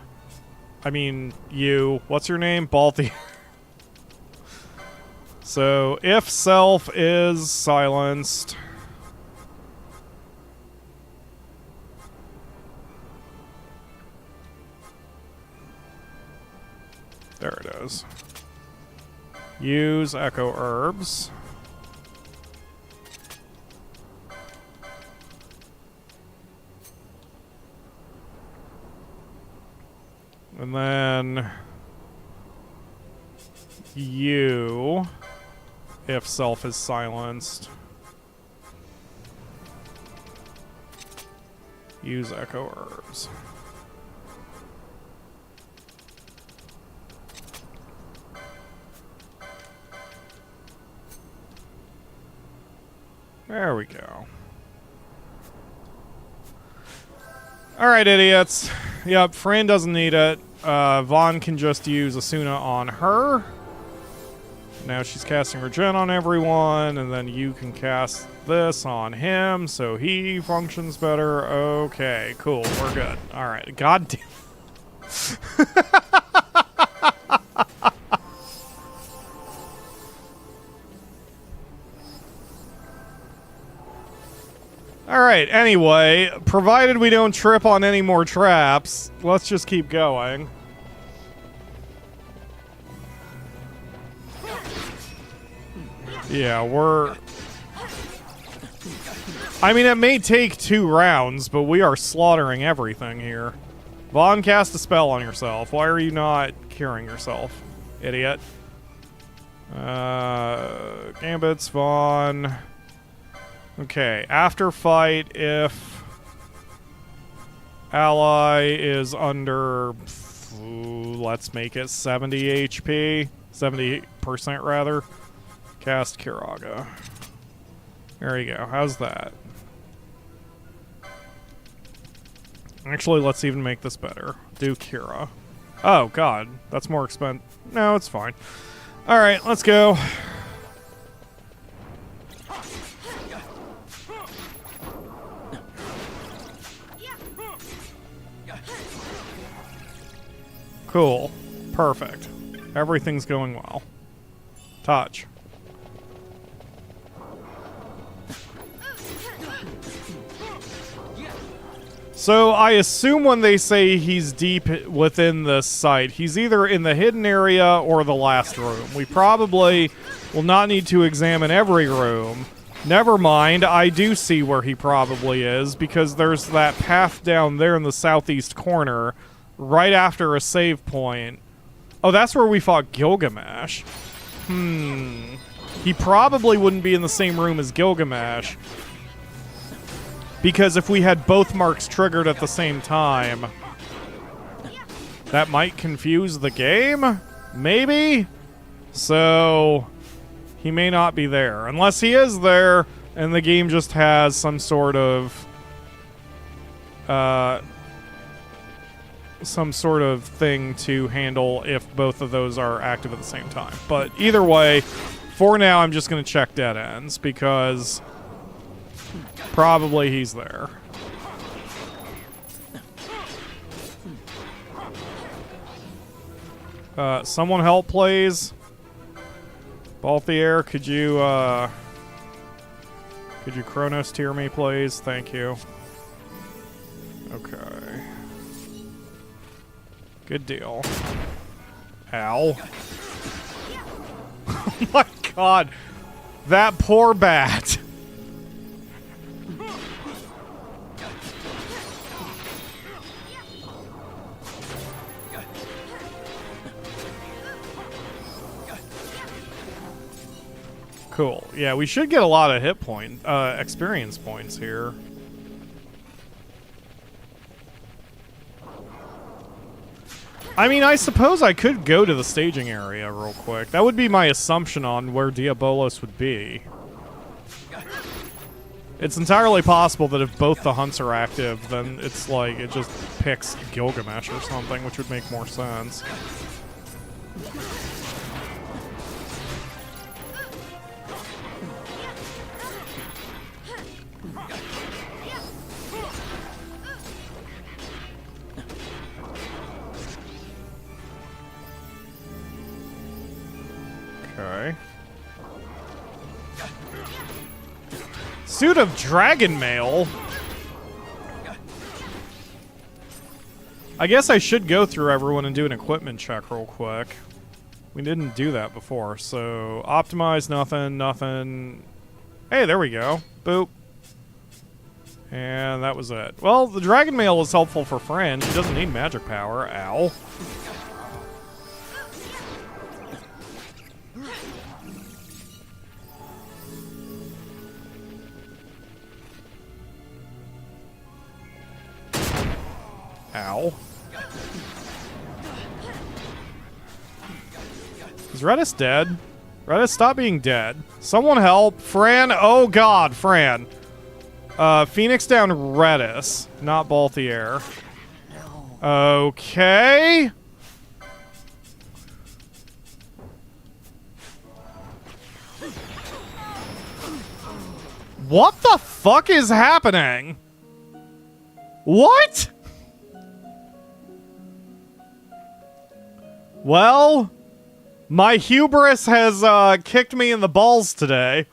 I mean you. What's your name? Balthy. So if self is silenced. There it is. Use echo herbs. And then you, if self is silenced, use echo herbs. There we go. Alright, idiots. Yep, Fran doesn't need it. Vaughn can just use Asuna on her. Now she's casting Regen on everyone, and then you can cast this on him, so he functions better. Okay, cool, we're good. Alright, god damn. Alright, anyway, provided we don't trip on any more traps, let's just keep going. Yeah, I mean, it may take 2 rounds, but we are slaughtering everything here. Vaughn, cast a spell on yourself. Why are you not curing yourself, idiot? Gambits, Vaughn. Okay, after fight, if ally is under, let's make it 70 HP, 70% rather, cast Kiraga. There you go. How's that? Actually, let's even make this better. Do Kira. Oh, God. That's more expensive. No, it's fine. Alright, let's go. Cool. Perfect. Everything's going well. Touch. So I assume when they say he's deep within the site, he's either in the hidden area or the last room. We probably will not need to examine every room. Never mind, I do see where he probably is, because there's that path down there in the southeast corner, right after a save point. Oh, that's where we fought Gilgamesh. He probably wouldn't be in the same room as Gilgamesh, because if we had both marks triggered at the same time, that might confuse the game? Maybe? So, he may not be there. Unless he is there, and the game just has some sort of thing to handle if both of those are active at the same time. But either way, for now, I'm just going to check dead ends, because probably he's there. Someone help, please. Balthier, could you Chronos tier me, please? Thank you. Okay. Good deal. Ow. Oh my god. That poor bat. Cool. Yeah, we should get a lot of experience points here. I mean, I suppose I could go to the staging area real quick. That would be my assumption on where Diabolos would be. It's entirely possible that if both the hunts are active, then it's like it just picks Gilgamesh or something, which would make more sense. Okay. Suit of dragon mail? I guess I should go through everyone and do an equipment check real quick. We didn't do that before, so optimize, nothing. Hey, there we go. Boop. And that was it. Well, the dragon mail was helpful for Fran. She doesn't need magic power. Ow. Ow. Is Reddas dead? Reddas, stop being dead. Someone help. Fran. Oh god, Fran. Phoenix down Reddas, not Balthier. Okay. What the fuck is happening? What? Well, my hubris has kicked me in the balls today.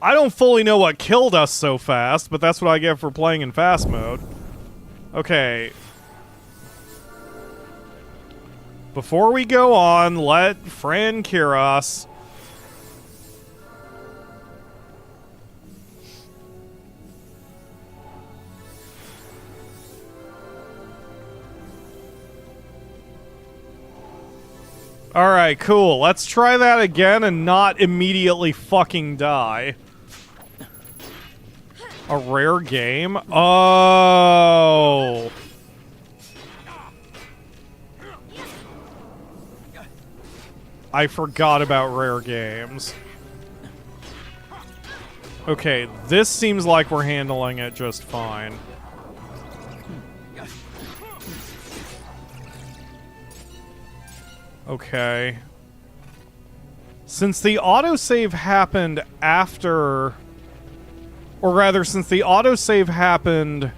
I don't fully know what killed us so fast, but that's what I get for playing in fast mode. Okay. Before we go on, let Fran cure us. Alright, cool. Let's try that again and not immediately fucking die. A rare game? Oh. I forgot about rare games. Okay, this seems like we're handling it just fine. Okay. Since the autosave happened after... Or rather, since the autosave happened...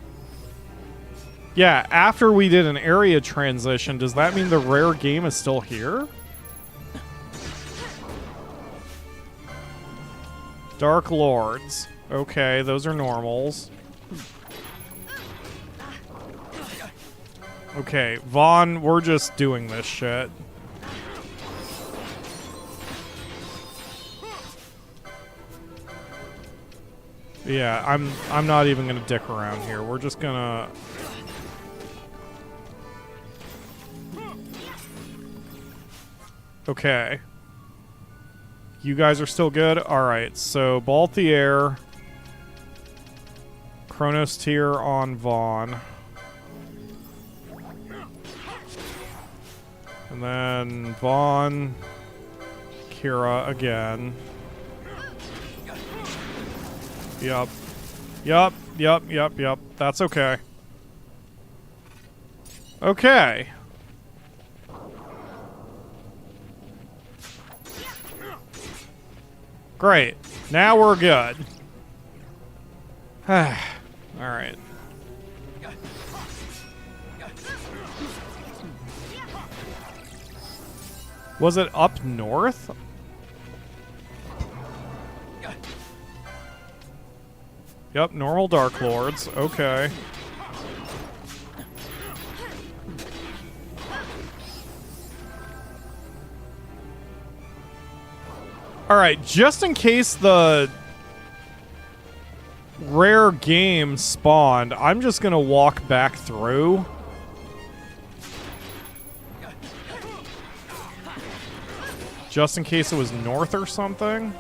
Yeah, after we did an area transition, does that mean the rare game is still here? Dark Lords. Okay, those are normals. Okay, Vaughn, we're just doing this shit. Yeah, I'm not even gonna dick around here. We're just gonna... Okay. You guys are still good? Alright, so Balthier. Chronos tier on Vaughn. And then Vaughn. Kira again. Yup. That's okay. Okay. Great. Now we're good. Alright. Was it up north? Yep, normal Dark Lords. Okay. Alright, just in case the rare game spawned, I'm just gonna walk back through Just in case it was north or something?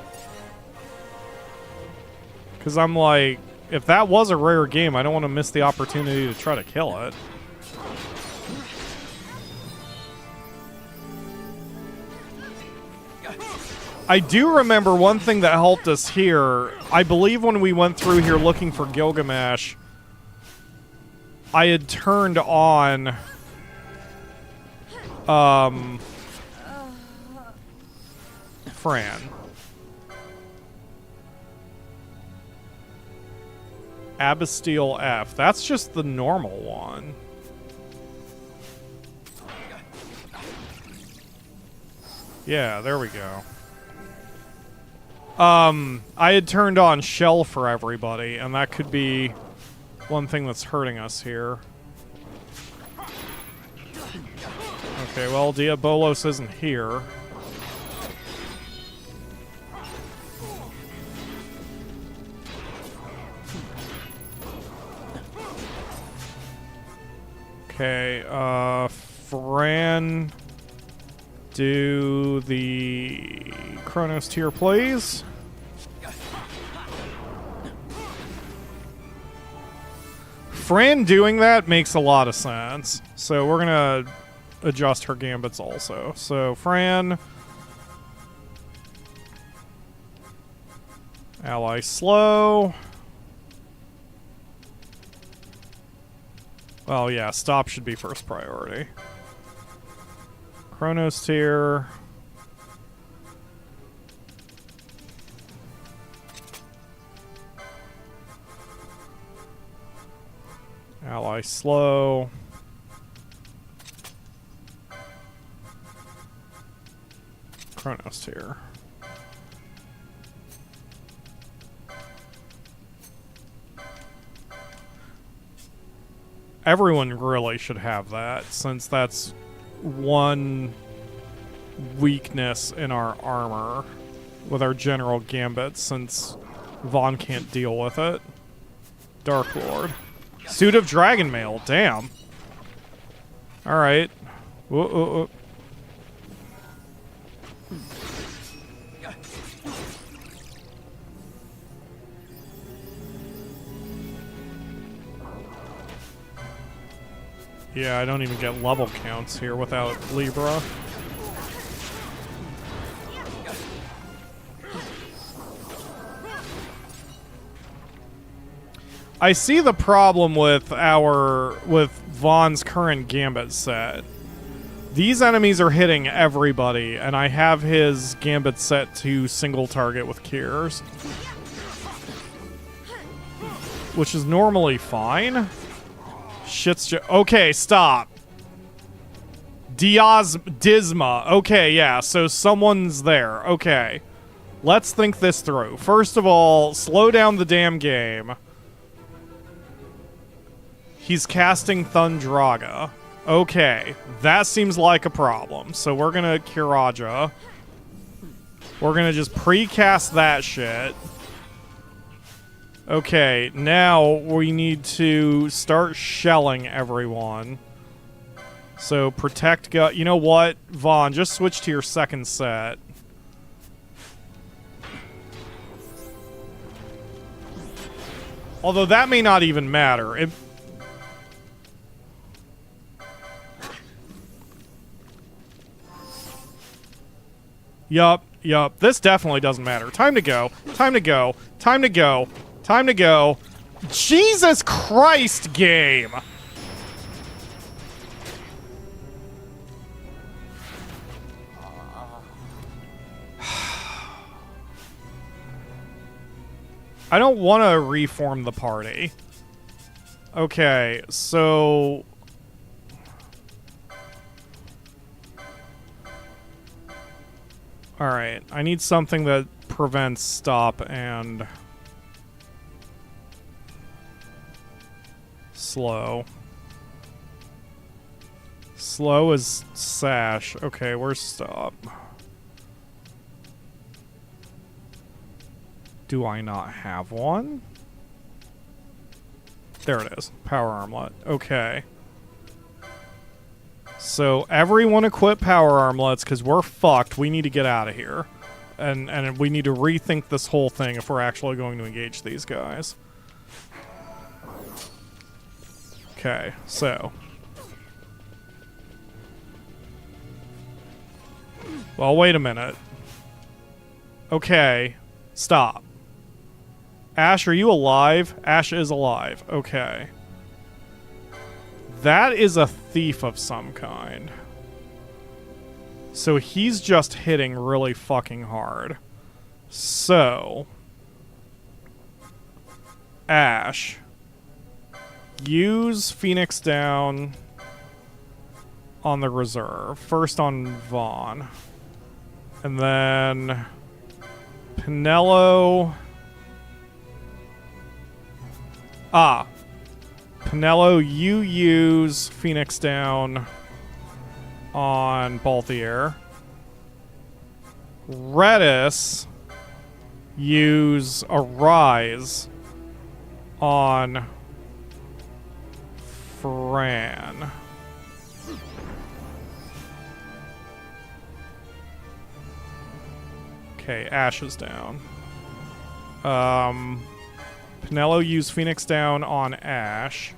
Because I'm like, if that was a rare game, I don't want to miss the opportunity to try to kill it. I do remember one thing that helped us here. I believe when we went through here looking for Gilgamesh, I had turned on Fran. Abastille F. That's just the normal one. Yeah, there we go. I had turned on Shell for everybody, and that could be one thing that's hurting us here. Okay, well, Diabolos isn't here. Okay, Fran, do the Chronos tier, please. Fran doing that makes a lot of sense. So we're gonna adjust her gambits also. So Fran, ally slow. Well, yeah, stop should be first priority. Chronos tier. Ally slow. Chronos tier. Everyone really should have that, since that's one weakness in our armor with our general gambit, since Vaughn can't deal with it. Dark Lord. Suit of Dragon Mail, damn. Alright. Whoa. Yeah, I don't even get level counts here without Libra. I see the problem with Vaughn's current gambit set. These enemies are hitting everybody, and I have his gambit set to single target with cures, which is normally fine. Shit's okay, stop. Disma. Okay, yeah, so someone's there. Okay. Let's think this through. First of all, slow down the damn game. He's casting Thundraga. Okay, that seems like a problem. So we're gonna Kiraja. We're gonna just pre-cast that shit. Okay, now we need to start shelling everyone. So protect gut. You know what, Vaughn? Just switch to your second set. Although that may not even matter. Yup. This definitely doesn't matter. Time to go. Time to go. Time to go. Time to go. Jesus Christ, game! I don't want to reform the party. Okay, so... Alright, I need something that prevents stop and... slow. Slow is sash. Okay, where's stop? Do I not have one? There it is. Power armlet. Okay. So everyone equip power armlets, because we're fucked. We need to get out of here. And we need to rethink this whole thing if we're actually going to engage these guys. Okay, so. Well, wait a minute. Okay, stop. Ashe, are you alive? Ashe is alive. Okay. That is a thief of some kind. So he's just hitting really fucking hard. So, Ashe, use Phoenix down on the reserve. First on Vaughn. And then Pinello. Pinello, you use Phoenix down on Balthier. Reddas, use Arise on Fran. Okay, Ashe is down. Pinello, use Phoenix down on Ashe.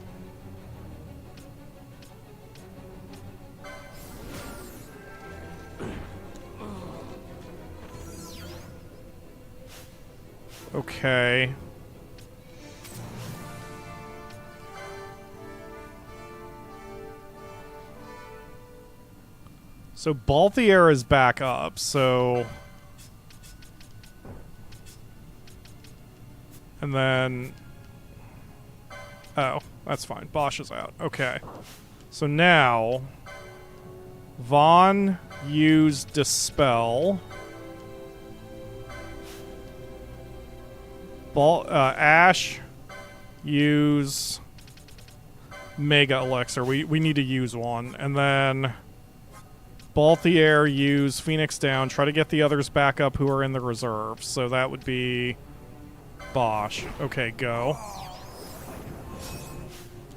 Okay. So Balthier is back up, so... And then... Oh, that's fine. Bosch is out. Okay. So now... Vaughn used Dispel. Ashe use Mega Elixir. We need to use one. And then Balthier use Phoenix down. Try to get the others back up who are in the reserve. So that would be Bosch. Okay, go.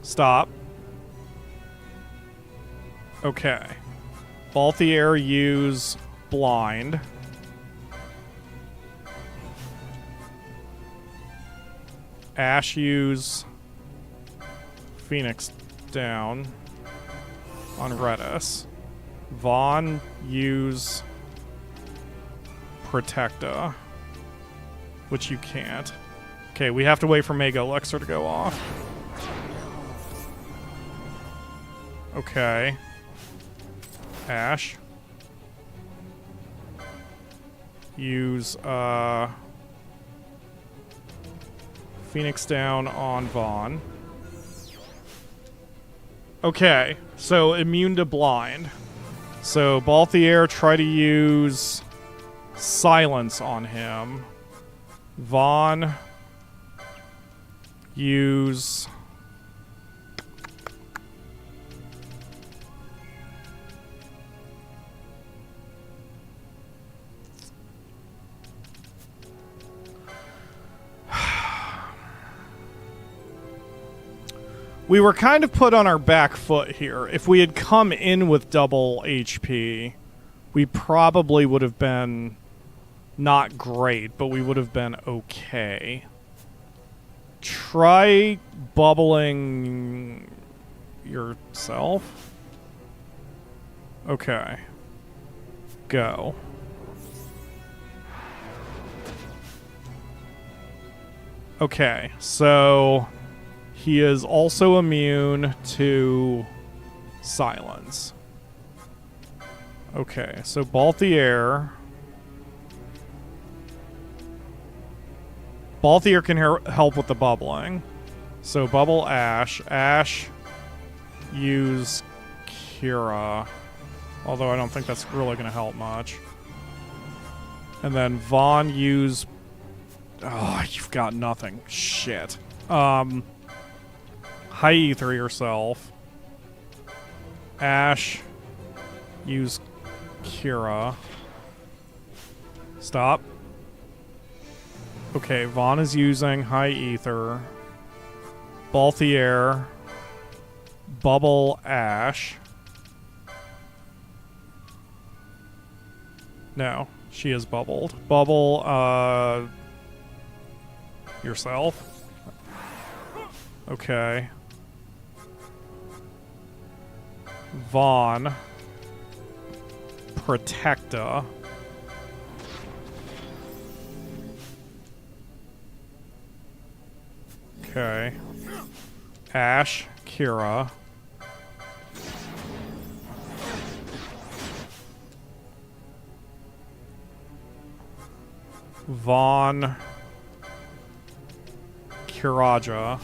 Stop. Okay. Balthier use Blind. Ashe use Phoenix down on Reddas. Vaughn use Protecta, which you can't. Okay, we have to wait for Mega Elixir to go off. Okay. Ashe. Use, Phoenix down on Vaughn. Okay, so immune to blind. So Balthier, try to use silence on him. Vaughn, use... We were kind of put on our back foot here. If we had come in with double HP, we probably would have been not great, but we would have been okay. Try bubbling yourself. Okay. Go. Okay, so... He is also immune to silence. Okay, so Balthier. Balthier can help with the bubbling. So bubble Ashe. Ashe use Kira. Although I don't think that's really going to help much. And then Vaughn use... Oh, you've got nothing. Shit. High Ether yourself. Ashe, use Kira. Stop. Okay, Vaughn is using High Ether. Balthier, bubble Ashe. No, she is bubbled. Bubble, yourself. Okay. Vaughn. Protecta. Okay. Ashe, Kira. Vaughn, Kiraja.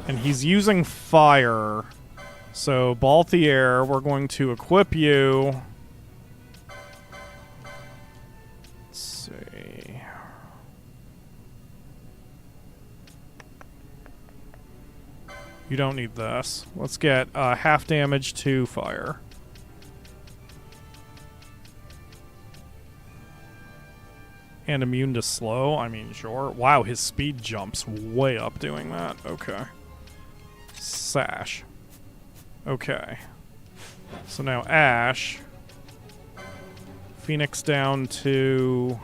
And he's using fire. So, Balthier, we're going to equip you. Let's see. You don't need this. Let's get half damage to fire. And immune to slow? I mean, sure. Wow, his speed jumps way up doing that. Okay. Sash. Okay. So now Ashe. Phoenix down to...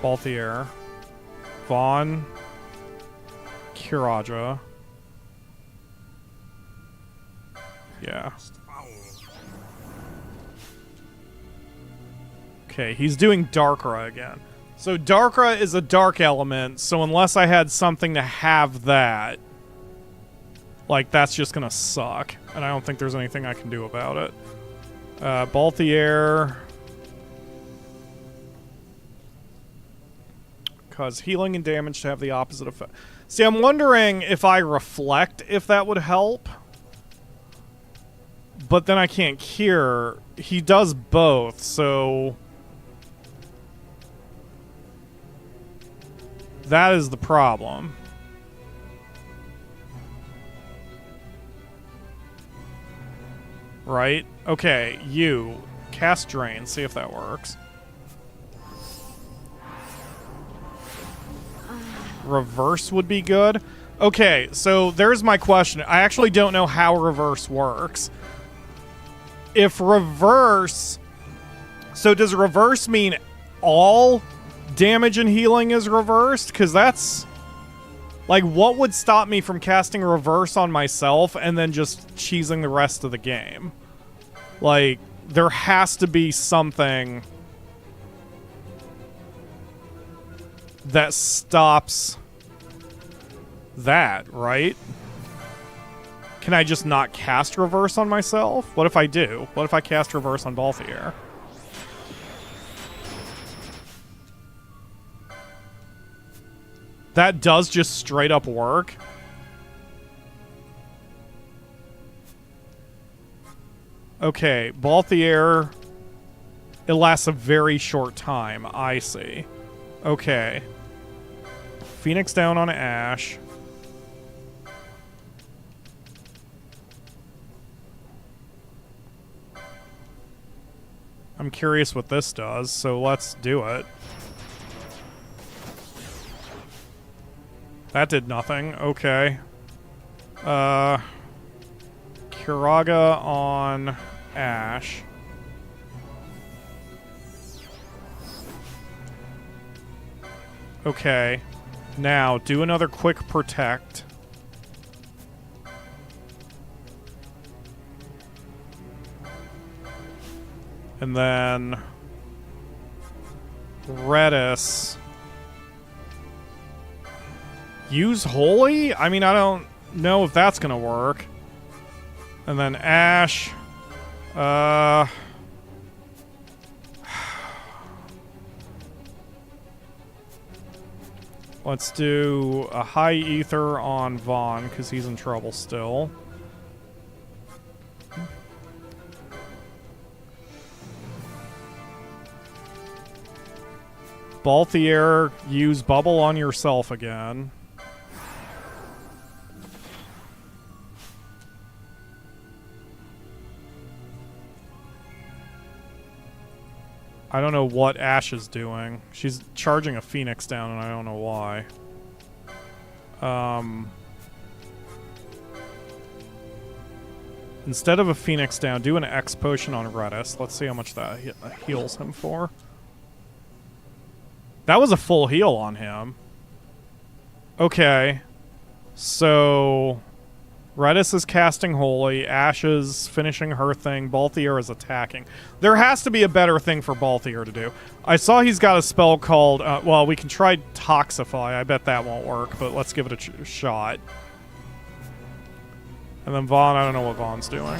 Balthier. Vaughn. Kiraja. Yeah. Okay, he's doing Darkra again. So Darkra is a dark element, so unless I had something to have that, like, that's just gonna suck. And I don't think there's anything I can do about it. Balthier. Cause healing and damage to have the opposite effect. See, I'm wondering if I reflect, if that would help. But then I can't cure. He does both, so... that is the problem. Right? Okay, you. Cast Drain, see if that works. Reverse would be good. Okay, so there's my question. I actually don't know how reverse works. If reverse... so does reverse mean all damage and healing is reversed? Because that's... like, what would stop me from casting reverse on myself and then just cheesing the rest of the game? Like, there has to be something that stops that, right? Can I just not cast reverse on myself? What if I do? What if I cast reverse on Balthier? That does just straight up work. Okay, Balthier. It lasts a very short time. I see. Okay. Phoenix down on Ashe. I'm curious what this does, so let's do it. That did nothing. Okay. Kiraga on Ashe. Okay. Now, do another quick protect. And then... Reddas. Use Holy? I mean, I don't know if that's gonna work. And then Ashe. Let's do a high ether on Vaughn, because he's in trouble still. Balthier, use bubble on yourself again. I don't know what Ashe is doing. She's charging a Phoenix down, and I don't know why. Instead of a Phoenix down, do an X potion on Reddas. Let's see how much that heals him for. That was a full heal on him. Okay. So Reddas is casting Holy, Ashe is finishing her thing, Balthier is attacking. There has to be a better thing for Balthier to do. I saw he's got a spell called, well, we can try Toxify. I bet that won't work, but let's give it a shot. And then Vaughn, I don't know what Vaughn's doing.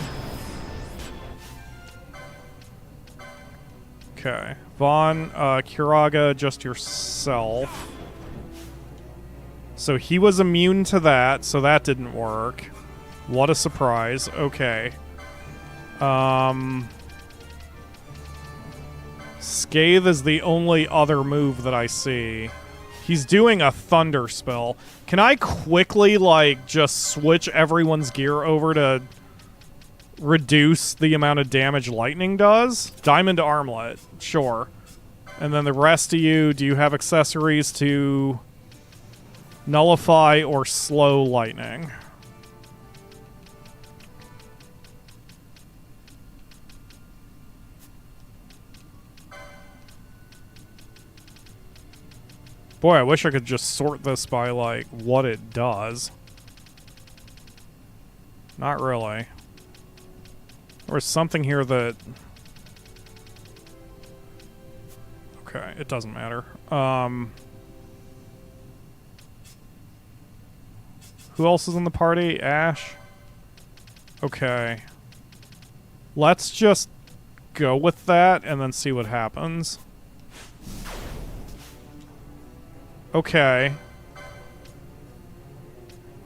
Okay. Vaughn, Kiraga, just yourself. So he was immune to that, so that didn't work. What a surprise. Okay. Scathe is the only other move that I see. He's doing a thunder spell. Can I quickly, like, just switch everyone's gear over to reduce the amount of damage lightning does? Diamond armlet, sure. And then the rest of you, do you have accessories to nullify or slow lightning? Boy, I wish I could just sort this by, like, what it does. Not really. There's something here that... Okay, it doesn't matter. Who else is in the party? Ashe? Okay. Let's just go with that and then see what happens. Okay.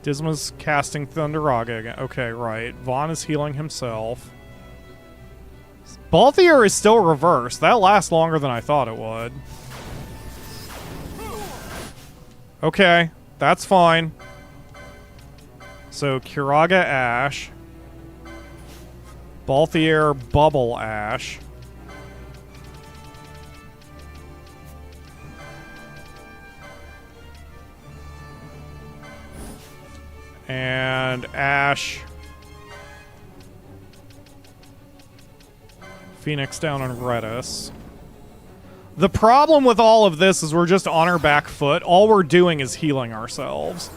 Disma's casting Thunderaga again. Okay, right. Vaughn is healing himself. Balthier is still reversed. That lasts longer than I thought it would. Okay, that's fine. So, Kiraga Ashe. Balthier Bubble Ashe. And Ashe. Phoenix down on Reddas. The problem with all of this is we're just on our back foot. All we're doing is healing ourselves.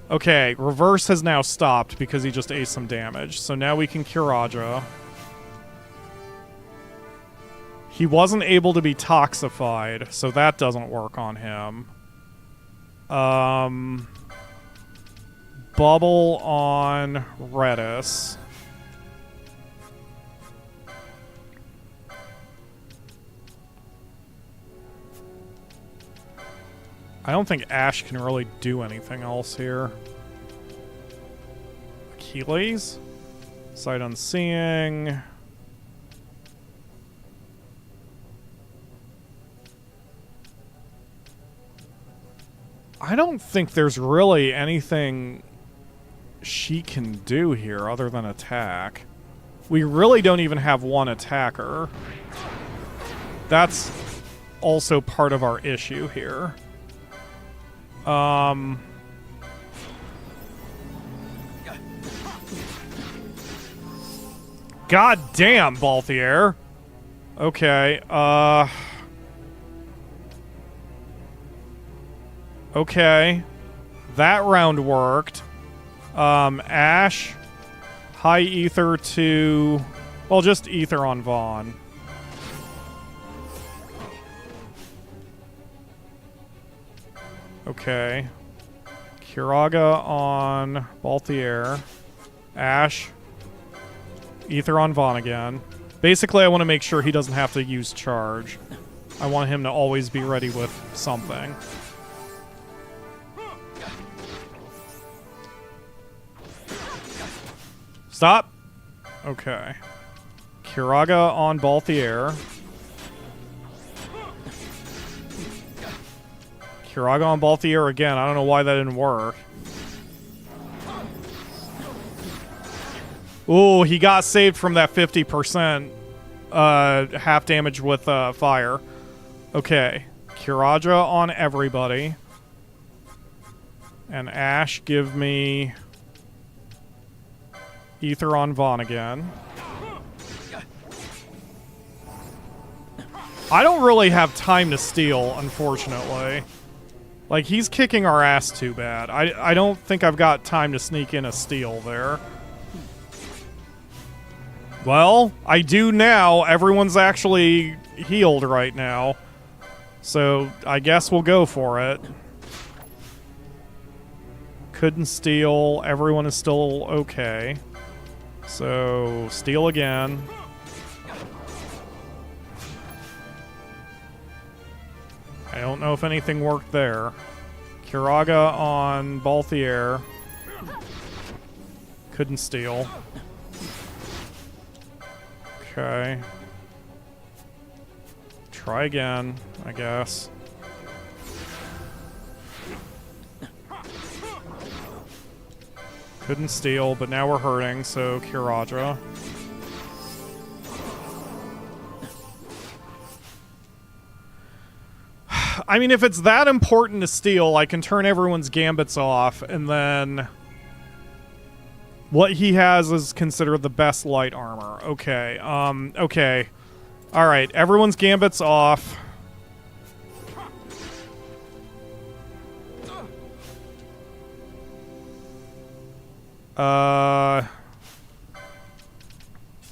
Okay, reverse has now stopped because he just aced some damage. So now we can Kiraja. He wasn't able to be toxified, so that doesn't work on him. Bubble on Reddas. I don't think Ashe can really do anything else here. Achilles? Sight Unseeing. I don't think there's really anything she can do here other than attack. We really don't even have one attacker. That's also part of our issue here. God damn, Balthier. Okay, okay. That round worked. Ashe. High Ether to... Well, just Ether on Vaughn. Okay. Kiraga on Balthier. Ashe. Ether on Vaughn again. Basically, I want to make sure he doesn't have to use charge. I want him to always be ready with something. Stop! Okay. Kiraga on Balthier. Kiraga on Balthier again. I don't know why that didn't work. Ooh, he got saved from that 50% half damage with fire. Okay. Kiraja on everybody. And Ashe, give me... Ether on Vaughn again. I don't really have time to steal, unfortunately. Like, he's kicking our ass too bad. I don't think I've got time to sneak in a steal there. Well, I do now. Everyone's actually healed right now. So, I guess we'll go for it. Couldn't steal. Everyone is still okay. So, steal again. I don't know if anything worked there. Kiraga on Balthier. Couldn't steal. Okay. Try again, I guess. Couldn't steal, but now we're hurting, so Kiraja. I mean, if it's that important to steal, I can turn everyone's gambits off, and then what he has is considered the best light armor. Okay, okay. Alright, everyone's gambits off.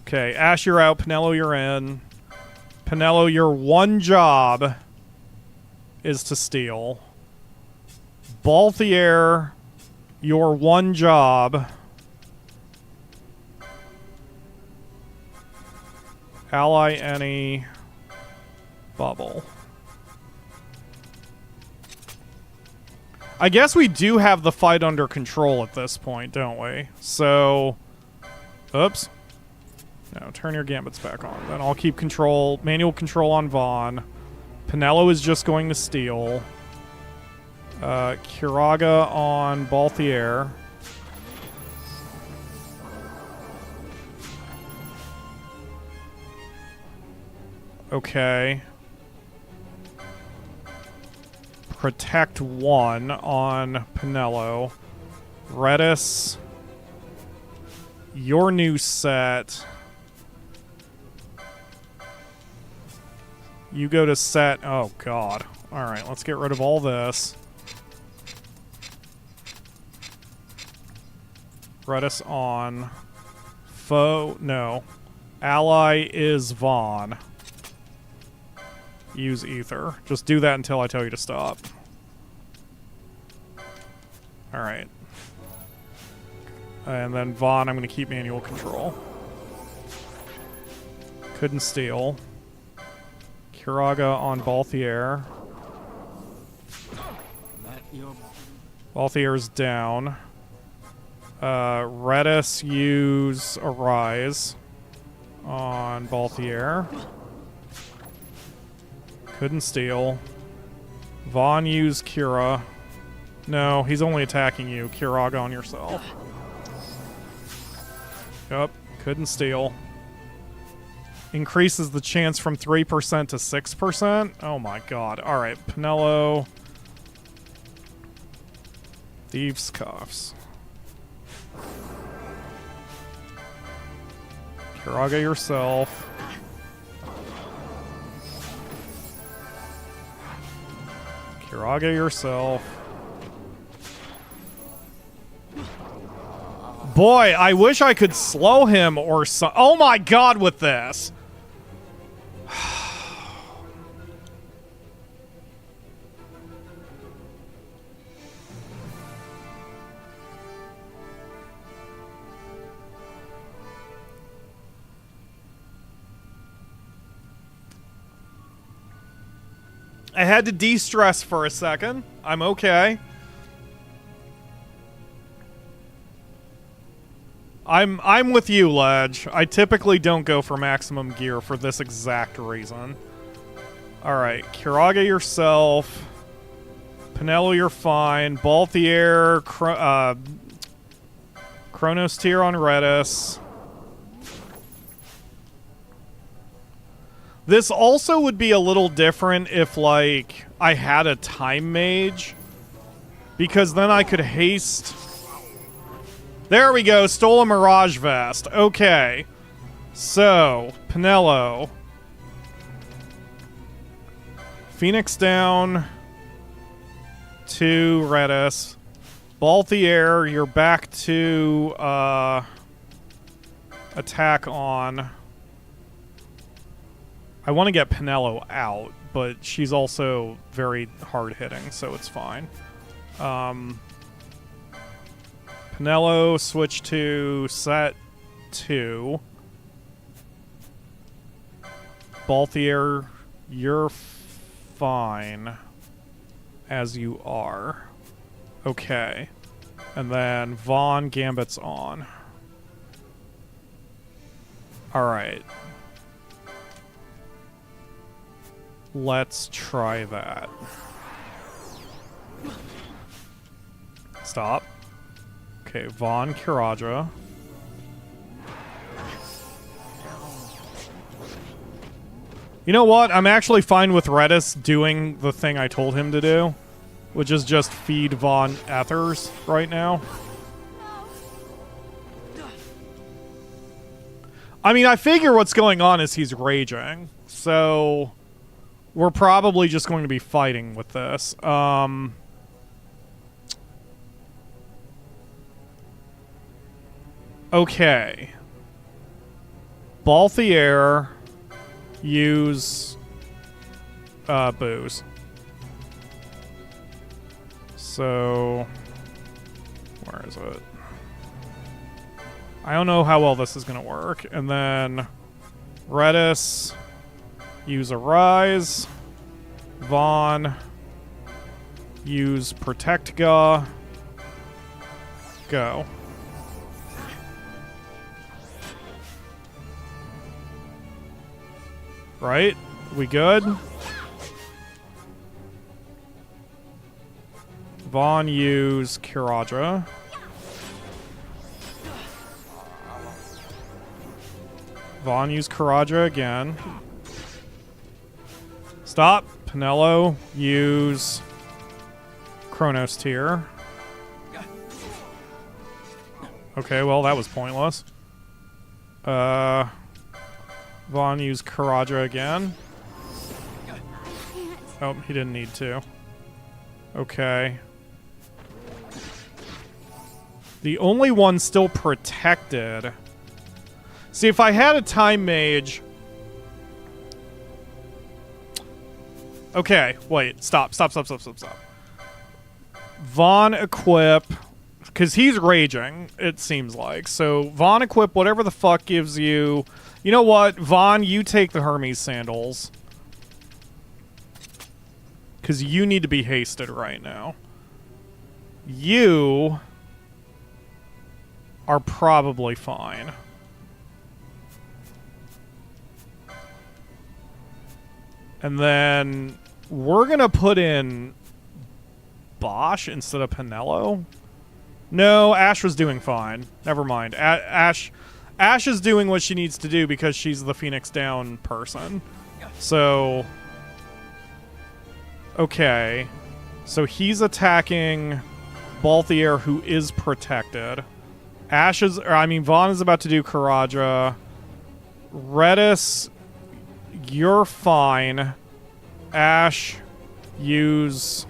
Okay, Ashe, you're out. Penelo, you're in. Penelo, your one job is to steal. Balthier, your one job. Ally any bubble. I guess we do have the fight under control at this point, don't we? So, oops. No, turn your gambits back on. Then I'll keep control, manual control on Vaughn. Penelo is just going to steal. Kiraga on Balthier. Okay. Protect 1 on Penelo. Reddas. Your new set. You go to set. Oh, God. Alright, let's get rid of all this. Reddas on. Foe. No. Ally is Vaughn. Use Ether. Just do that until I tell you to stop. Alright. And then Vaughn, I'm going to keep manual control. Couldn't steal. Kiraga on Balthier. Balthier's down. Reddas use Arise on Balthier. Couldn't steal. Vaughn use Kira. No, he's only attacking you. Kiraga on yourself. Yep, couldn't steal. Increases the chance from 3% to 6%. Oh my god. Alright, Penelo. Thieves' Cuffs. Kiraga yourself. Kiraga yourself. Boy, I wish I could slow him or so. Oh my god, with this. I had to de-stress for a second. I'm okay. I'm with you, Ledge. I typically don't go for maximum gear for this exact reason. Alright, Kiraga yourself. Penelo, you're fine. Balthier, Chronos tier on Reddas. This also would be a little different if, like, I had a time mage. Because then I could haste There we go. Stole a Mirage Vest. Okay. So, Penelo. Phoenix down. 2 Reddas. Balthier, you're back to attack on. I want to get Penelo out, but she's also very hard hitting, so it's fine. Penelo, switch to set 2. Balthier, you're fine as you are. Okay. And then Vaughn Gambit's on. Alright. Let's try that. Stop. Okay, Vaughn Kiraja. You know what? I'm actually fine with Reddas doing the thing I told him to do, which is just feed Vaughn Ethers right now. I mean, I figure what's going on is he's raging, so we're probably just going to be fighting with this. Okay. Balthier, use booze. So, where is it? I don't know how well this is going to work. And then Reddas, use Arise. Vaughn, use Protect Ga. Go. Right? We good? Vaughn, use Kiraja. Vaughn, use Kiraja again. Stop. Penelo, use Chronos Tier. Okay, well, that was pointless. Vaughn, use Kiraja again. Oh, he didn't need to. Okay. The only one still protected. See, if I had a Time Mage... Okay, wait. Stop. Vaughn equip... Because he's raging, it seems like. So, Vaughn equip whatever the fuck gives you... You know what? Vaughn, you take the Hermes sandals. Because you need to be hasted right now. You... are probably fine. And then we're going to put in Bosch instead of Penelo. No, Ashe was doing fine. Never mind. Ashe is doing what she needs to do because she's the Phoenix down person. So, okay. So he's attacking Balthier, who is protected. Vaughn is about to do Kiraja. Reddas, you're fine. Ashe, use...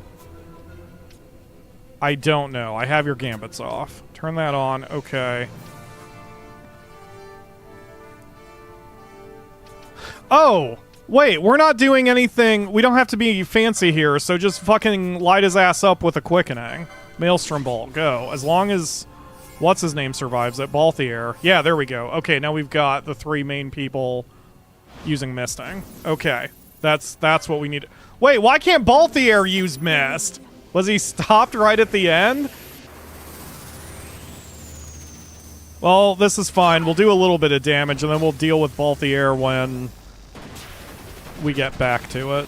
I don't know. I have your gambits off. Turn that on. Okay. Oh! Wait, we're not doing anything... We don't have to be fancy here, so just fucking light his ass up with a quickening. Maelstrom Bolt, go. As long as... What's-his-name survives it? Balthier. Yeah, there we go. Okay, now we've got the 3 main people using Misting. Okay. That's what we need. Wait, why can't Balthier use Mist? Was he stopped right at the end? Well, this is fine. We'll do a little bit of damage, and then we'll deal with Balthier when we get back to it.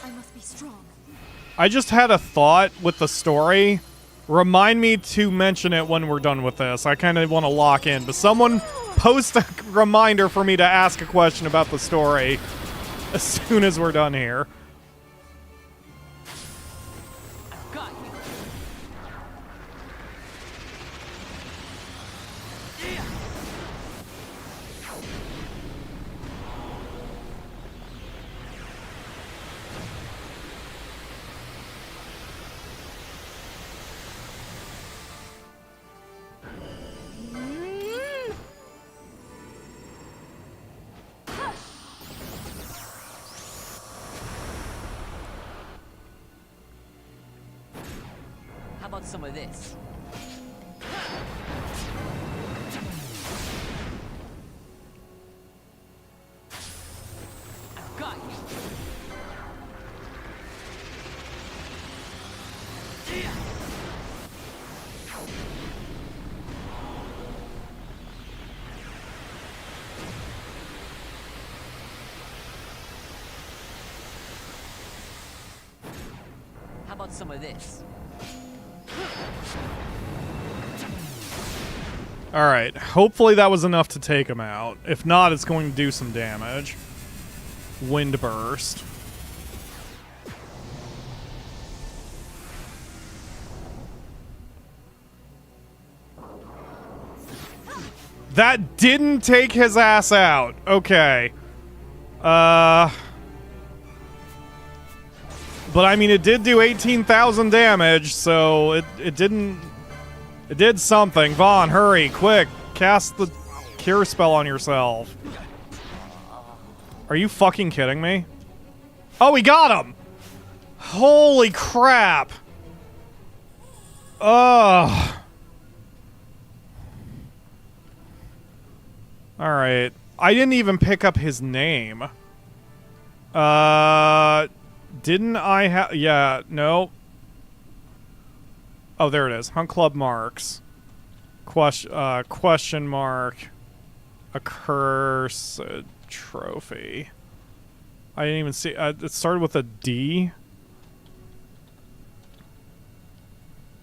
I must be strong. I just had a thought with the story. Remind me to mention it when we're done with this. I kind of want to lock in, but someone post a reminder for me to ask a question about the story as soon as we're done here. How about some of this? I've got you. How about some of this? Alright, hopefully that was enough to take him out. If not, it's going to do some damage. Wind burst. That didn't take his ass out. Okay. But I mean, it did do 18,000 damage, so it didn't... It did something. Vaughn, hurry, quick. Cast the cure spell on yourself. Are you fucking kidding me? Oh, we got him! Holy crap! Ugh. Alright. I didn't even pick up his name. Didn't I have... Yeah, no. Oh, there it is. Hunt Club marks. Question mark. Accursed trophy. I didn't even see... it started with a D.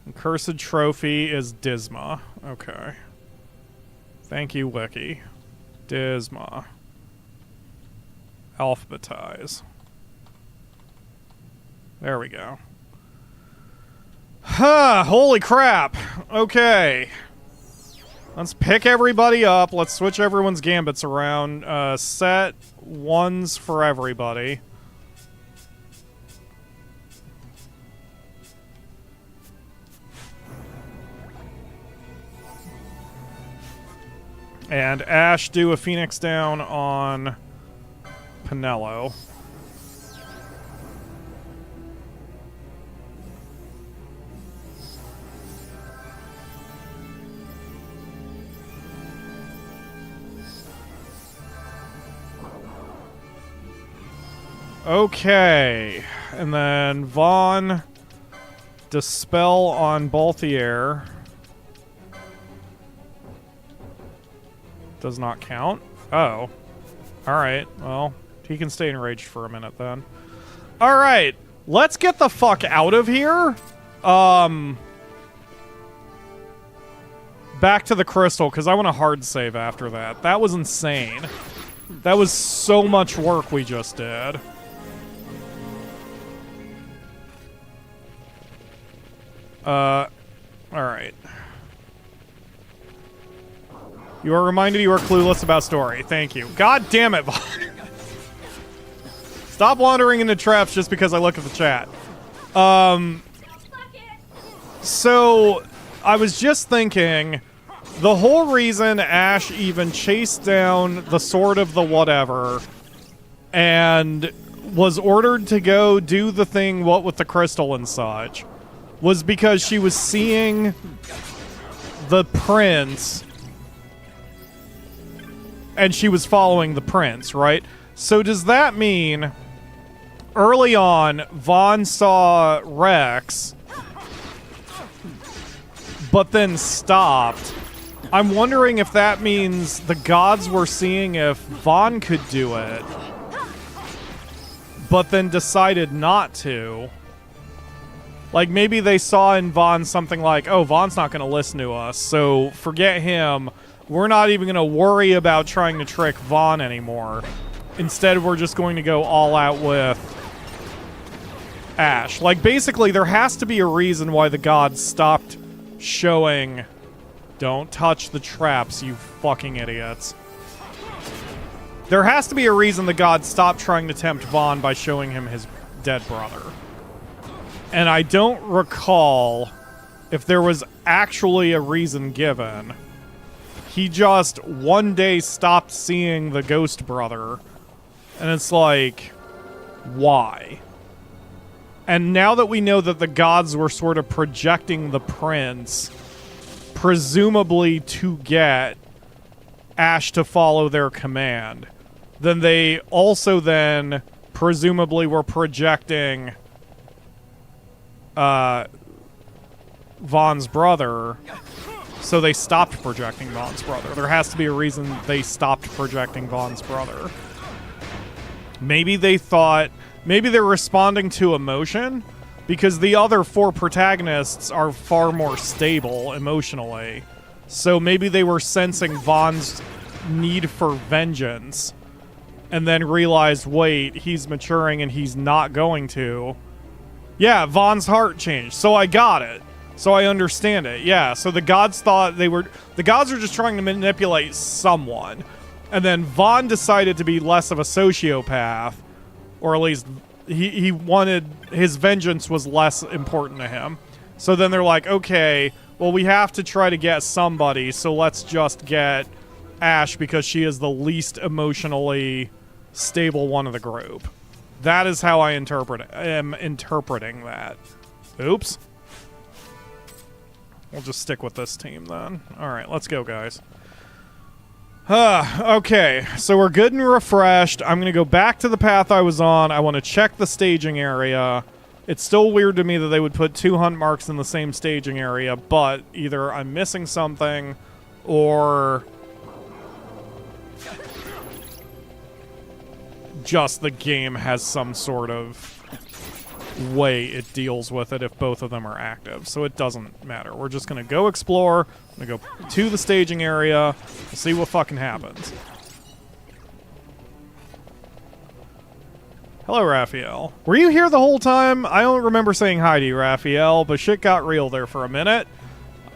Accursed trophy is Disma. Okay. Thank you, Wiki. Disma. Alphabetize. There we go. Huh, holy crap. Okay. Let's pick everybody up. Let's switch everyone's gambits around. Set ones for everybody. And Ashe, do a Phoenix down on Pinello. Okay, and then Vaughn, Dispel on Balthier. Does not count. Oh. Alright, well, he can stay enraged for a minute then. Alright, let's get the fuck out of here. Back to the crystal, because I want a hard save after that. That was insane. That was so much work we just did. Alright. You are reminded you are clueless about story. Thank you. God damn it, Vaughn. Stop wandering into traps just because I look at the chat. So, I was just thinking, the whole reason Ashe even chased down the Sword of the Whatever and was ordered to go do the thing, what with the crystal and such, was because she was seeing the prince and she was following the prince, right? So does that mean early on Vaughn saw Rex but then stopped? I'm wondering if that means the gods were seeing if Vaughn could do it, but then decided not to. Like, maybe they saw in Vaughn something like, oh, Vaughn's not going to listen to us, so forget him. We're not even going to worry about trying to trick Vaughn anymore. Instead, we're just going to go all out with Ashe. Like, basically, there has to be a reason why the gods stopped showing... Don't touch the traps, you fucking idiots. There has to be a reason the gods stopped trying to tempt Vaughn by showing him his dead brother. And I don't recall if there was actually a reason given. He just one day stopped seeing the ghost brother. And it's like, why? And now that we know that the gods were sort of projecting the prince, presumably to get Ashe to follow their command, then they also then presumably were projecting Vaughn's brother, so they stopped projecting Vaughn's brother. There has to be a reason they stopped projecting Vaughn's brother. Maybe they thought... Maybe they're responding to emotion, because the other 4 protagonists are far more stable emotionally. So maybe they were sensing Vaughn's need for vengeance, and then realized, wait, he's maturing and he's not going to. Yeah, Vaughn's heart changed, so I got it. So I understand it, yeah. So the gods thought they were... The gods were just trying to manipulate someone. And then Vaughn decided to be less of a sociopath. Or at least he wanted... His vengeance was less important to him. So then they're like, okay, well, we have to try to get somebody, so let's just get Ashe because she is the least emotionally stable one of the group. That is how I am interpreting that. Oops. We'll just stick with this team then. Alright, let's go, guys. Okay, so we're good and refreshed. I'm going to go back to the path I was on. I want to check the staging area. It's still weird to me that they would put 2 hunt marks in the same staging area, but either I'm missing something or... just the game has some sort of way it deals with it if both of them are active. So it doesn't matter. We're just going to go explore. I'm going to go to the staging area. We'll see what fucking happens. Hello, Raphael. Were you here the whole time? I don't remember saying hi to you, Raphael, but shit got real there for a minute.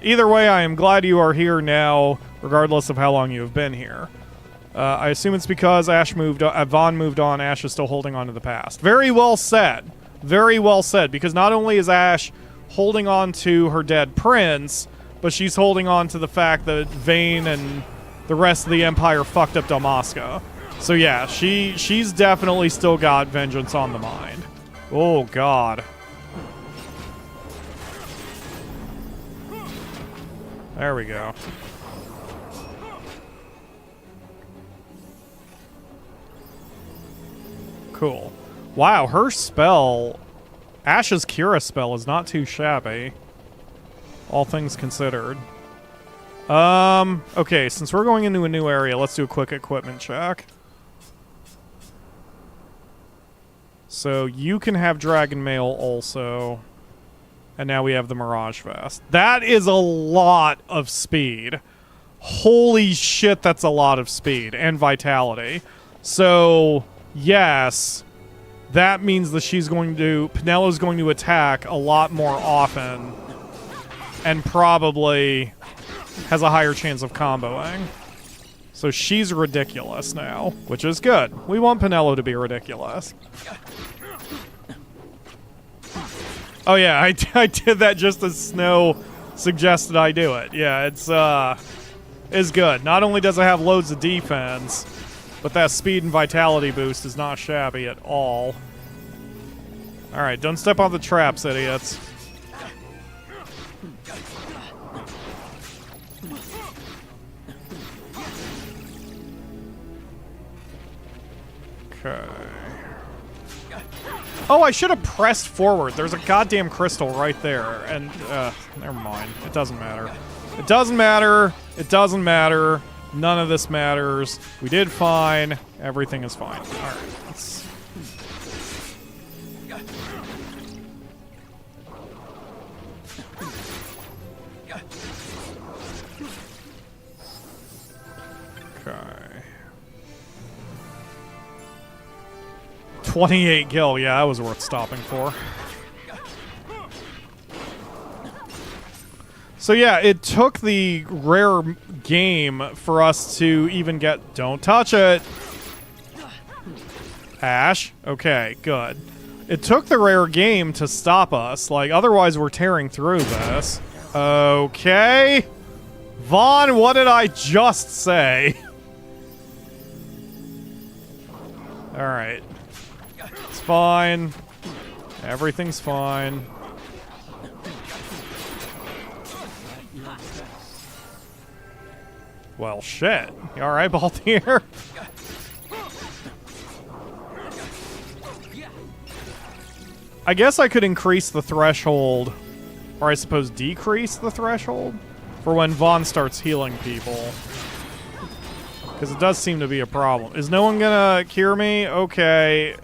Either way, I am glad you are here now, regardless of how long you have been here. I assume it's because Vaughn moved on, Ashe is still holding on to the past. Very well said. Very well said, because not only is Ashe holding on to her dead prince, but she's holding on to the fact that Vayne and the rest of the Empire fucked up Damaska. So yeah, she's definitely still got vengeance on the mind. Oh, God. There we go. Cool. Wow, her spell, Ashe's Cura spell, is not too shabby. All things considered. Okay, since we're going into a new area, let's do a quick equipment check. So you can have Dragon Mail also. And now we have the Mirage Vest. That is a lot of speed. Holy shit, that's a lot of speed. And vitality. So... yes, that means that Penelo's going to attack a lot more often and probably has a higher chance of comboing. So she's ridiculous now, which is good. We want Penelo to be ridiculous. Oh yeah, I did that just as Snow suggested I do it. Yeah, it's good. Not only does it have loads of defense, but that speed and vitality boost is not shabby at all. Alright, don't step on the traps, idiots. Okay. Oh, I should have pressed forward. There's a goddamn crystal right there. And, never mind. It doesn't matter. It doesn't matter. It doesn't matter. None of this matters. We did fine. Everything is fine. Alright, let's... Okay. 28 gil, yeah, that was worth stopping for. So yeah, it took the rare game for us to even get... Don't touch it! Ashe? Okay, good. It took the rare game to stop us. Like, otherwise we're tearing through this. Okay. Vaughn, what did I just say? Alright. It's fine. Everything's fine. Well, shit. You alright, Baltier? I guess I could increase the threshold, or I suppose decrease the threshold, for when Vaughn starts healing people. Because it does seem to be a problem. Is no one gonna cure me? Okay.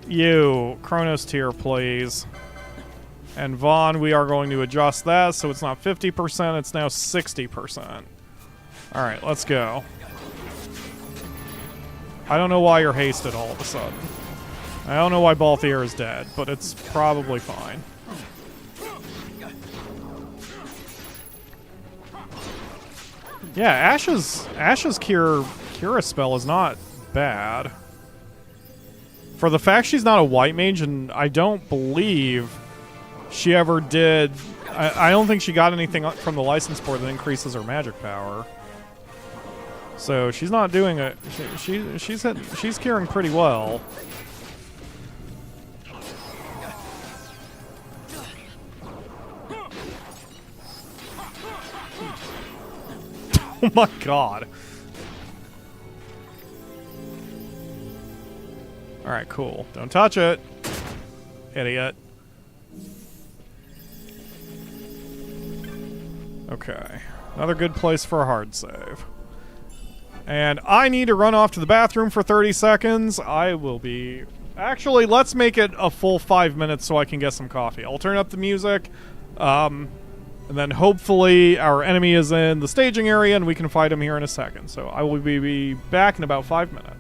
You. Chronos tier, please. And Vaughn, we are going to adjust that so it's not 50%, it's now 60%. Alright, let's go. I don't know why you're hasted all of a sudden. I don't know why Balthier is dead, but it's probably fine. Yeah, Ashe's Cura spell is not bad. For the fact she's not a white mage, and I don't believe she ever did... I don't think she got anything from the license board that increases her magic power. So she's not doing it. She's curing pretty well. Oh my god. Alright, cool. Don't touch it. Idiot. Okay. Another good place for a hard save. And I need to run off to the bathroom for 30 seconds. I will be... Actually, let's make it a full 5 minutes so I can get some coffee. I'll turn up the music. And then hopefully our enemy is in the staging area and we can fight him here in a second. So I will be back in about 5 minutes.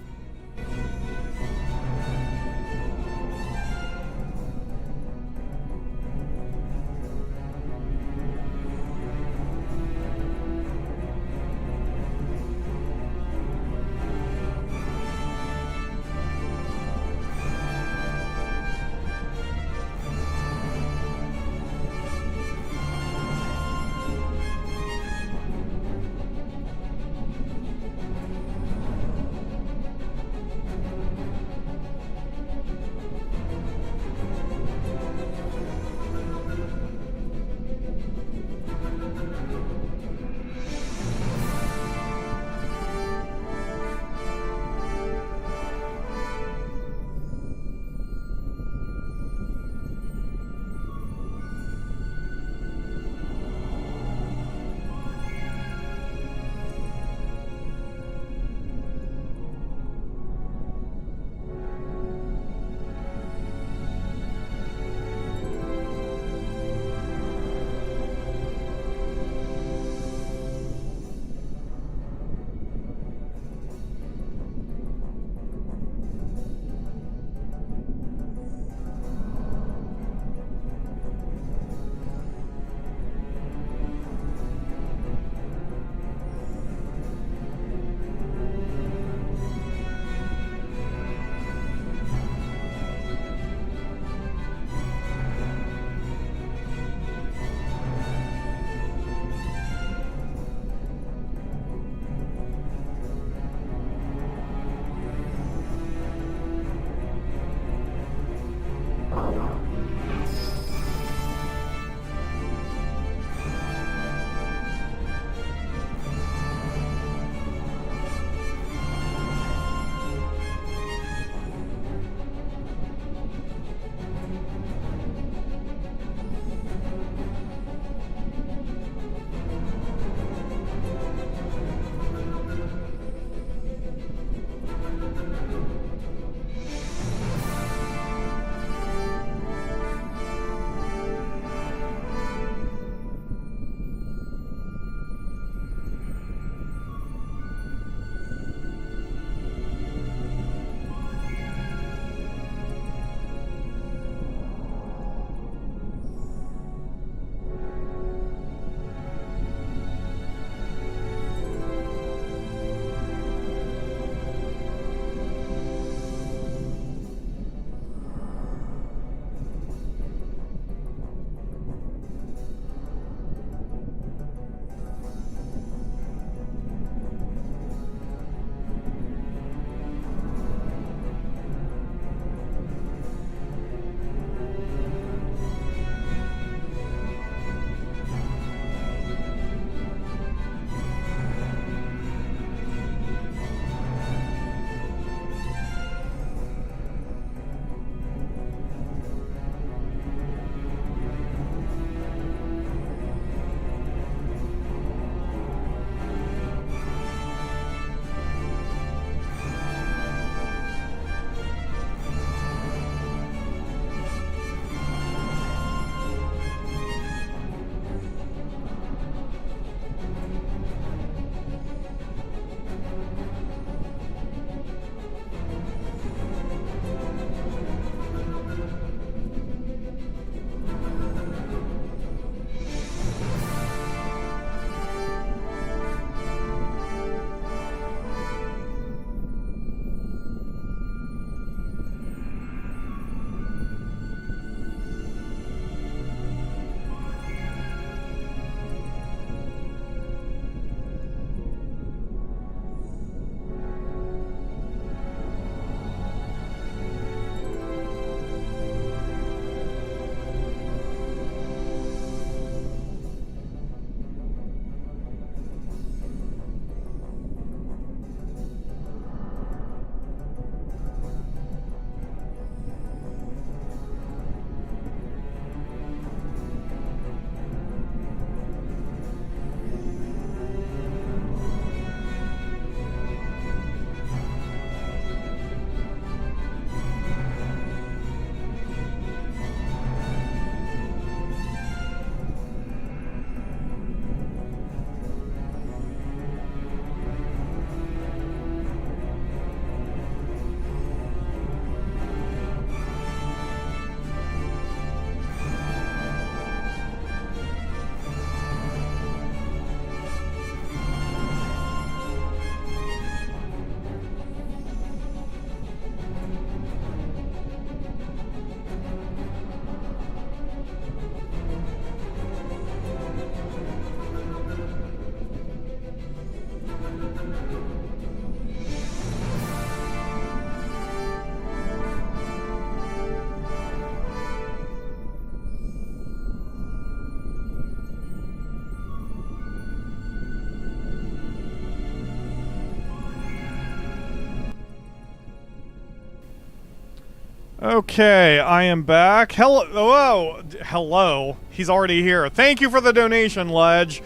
Okay, I am back. Hello. Whoa. Hello. He's already here. Thank you for the donation, Ledge.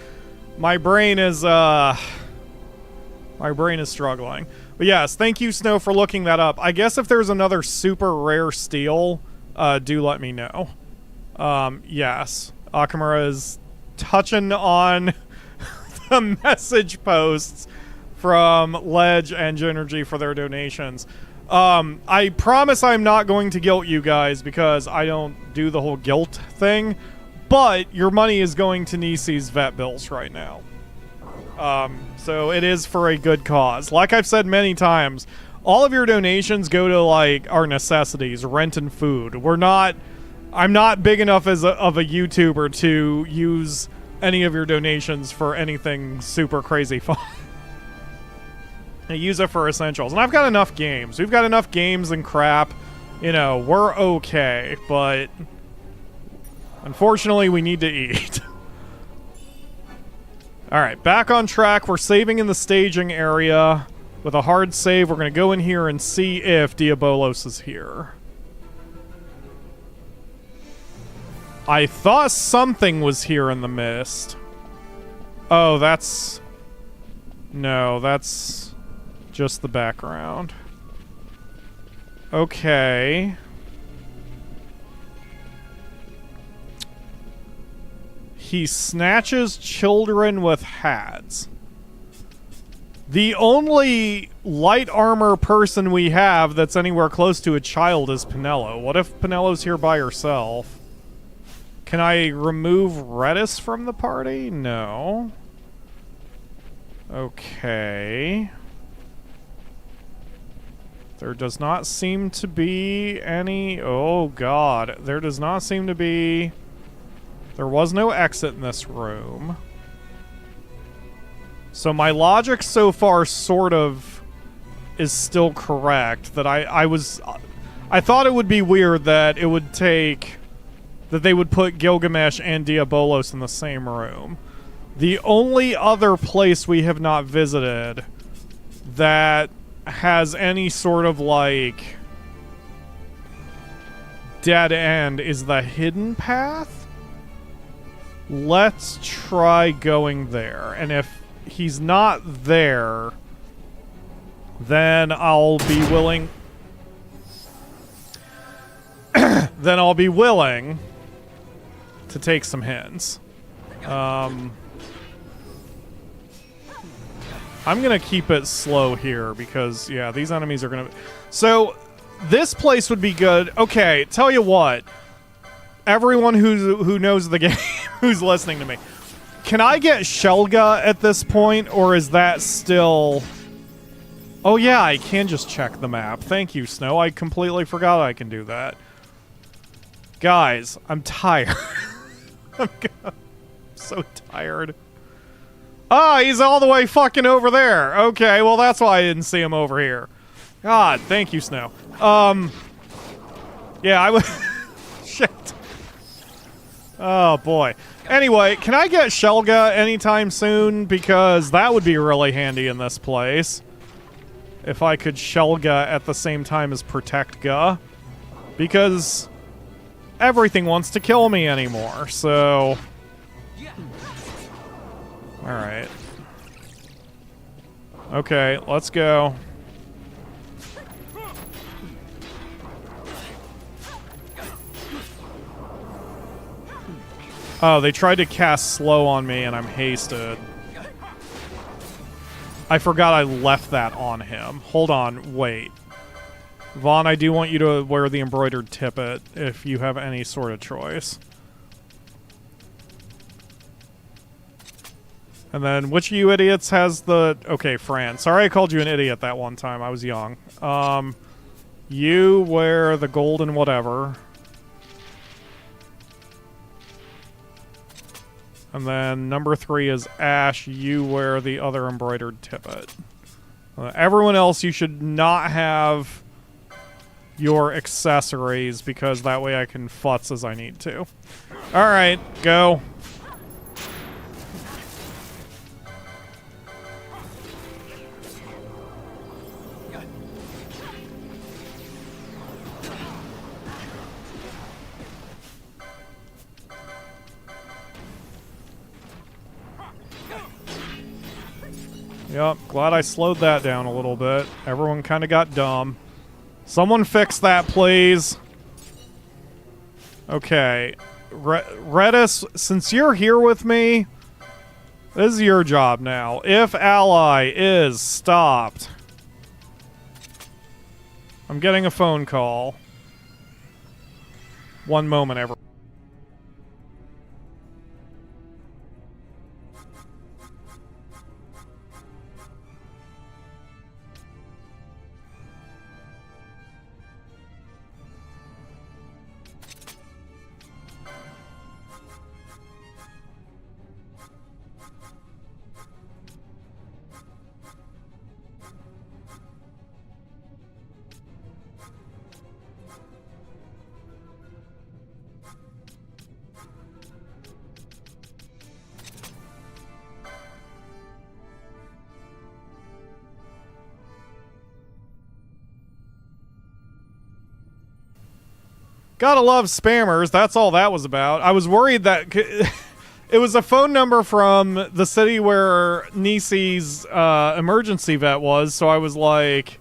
My brain is struggling. But yes, thank you, Snow, for looking that up. I guess if there's another super rare steel, do let me know. Yes. Akamura is touching on the message posts from Ledge and Genergy for their donations. I promise I'm not going to guilt you guys because I don't do the whole guilt thing, but your money is going to Nisi's vet bills right now. So it is for a good cause. Like I've said many times, all of your donations go to, like, our necessities, rent and food. I'm not big enough of a YouTuber to use any of your donations for anything super crazy fun. I use it for essentials. And I've got enough games. We've got enough games and crap. You know, we're okay, but unfortunately we need to eat. Alright, back on track. We're saving in the staging area. With a hard save, we're going to go in here and see if Diabolos is here. I thought something was here in the mist. Oh, that's... No, that's just the background. Okay. He snatches children with hats. The only light armor person we have that's anywhere close to a child is Penelo. What if Penelo's here by herself? Can I remove Reddas from the party? No. Okay. There does not seem to be any... Oh, God. There does not seem to be... There was no exit in this room. So my logic so far sort of is still correct. That I thought it would be weird that it would take... That they would put Gilgamesh and Diabolos in the same room. The only other place we have not visited that has any sort of, like, dead end is the hidden path. Let's try going there. And if he's not there, then I'll be willing... then I'll be willing to take some hints. I'm going to keep it slow here because, yeah, these enemies are going to... So, this place would be good. Okay, tell you what. Everyone who knows the game, who's listening to me. Can I get Shellga at this point, or is that still... Oh, yeah, I can just check the map. Thank you, Snow. I completely forgot I can do that. Guys, I'm tired. I'm so tired. Ah, he's all the way fucking over there. Okay, well, that's why I didn't see him over here. God, thank you, Snow. Yeah, I would... Shit. Oh, boy. Anyway, can I get Shellga anytime soon? Because that would be really handy in this place. If I could Shellga at the same time as Protect Ga. Because everything wants to kill me anymore, so... Alright. Okay, let's go. Oh, they tried to cast slow on me and I'm hasted. I forgot I left that on him. Hold on, wait. Vaughn, I do want you to wear the embroidered tippet if you have any sort of choice. And then, which of you idiots has the... Okay, Fran. Sorry I called you an idiot that one time. I was young. You wear the golden whatever. And then number 3 is Ashe. You wear the other embroidered tippet. Everyone else, you should not have your accessories, because that way I can futz as I need to. Alright, go. Yep, glad I slowed that down a little bit. Everyone kind of got dumb. Someone fix that, please. Okay. Reddas, since you're here with me, this is your job now. If ally is stopped. I'm getting a phone call. One moment, everyone. Gotta love spammers. That's all that was about. I was worried that it was a phone number from the city where Nisi's emergency vet was, so I was like,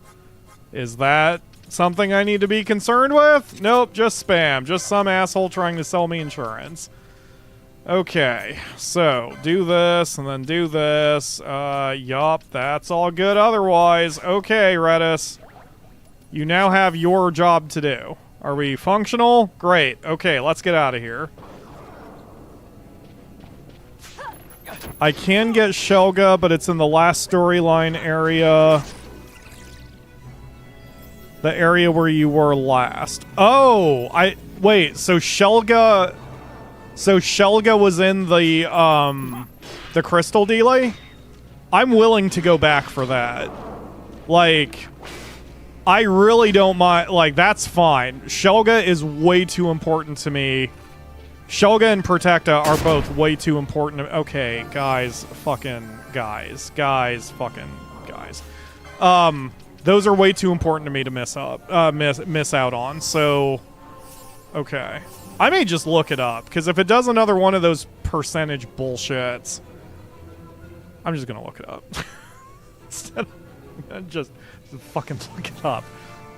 is that something I need to be concerned with? Nope, just spam. Just some asshole trying to sell me insurance. Okay, so do this and then do this. Yup, that's all good otherwise. Okay, Reddas. You now have your job to do. Are we functional? Great. Okay, let's get out of here. I can get Shellga, but it's in the last storyline area. The area where you were last. Oh, wait, so Shellga was in the crystal delay? I'm willing to go back for that. Like, I really don't mind. Like, that's fine. Shellga is way too important to me. Shellga and Protecta are both way too important. Okay, guys. Fucking guys. Guys. Fucking guys. Those are way too important to me to miss out on. So, okay. I may just look it up, because if it does another one of those percentage bullshits, I'm just gonna look it up. Instead of just fucking look it up.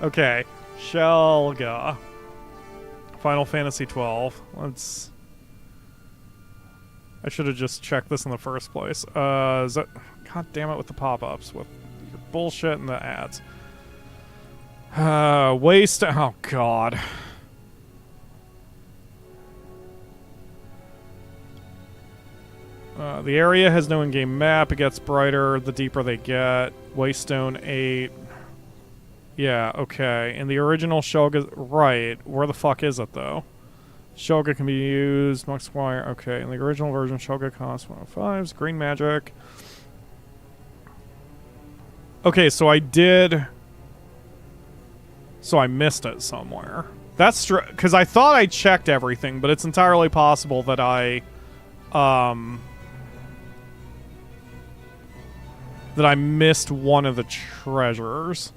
Okay. Shellga. Final Fantasy XII. Let's... I should have just checked this in the first place. Is that... God damn it with the pop-ups. With your bullshit and the ads. Waste... Oh, God. The area has no in-game map. It gets brighter the deeper they get. Waystone 8. Yeah, okay. In the original Shellga... Right. Where the fuck is it, though? Shellga can be used. Max Wire. Okay. In the original version, Shellga costs 105s. Green magic. Okay, so I did... So I missed it somewhere. That's true. Because I thought I checked everything, but it's entirely possible that I... that I missed one of the treasures.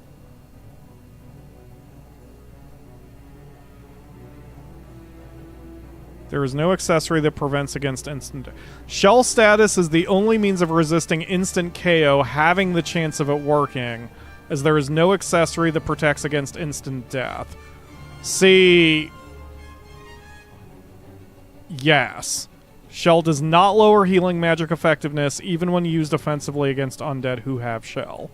There is no accessory that prevents against instant... Shell status is the only means of resisting instant KO having the chance of it working, as there is no accessory that protects against instant death. See... Yes. Shell does not lower healing magic effectiveness, even when used offensively against undead who have Shell.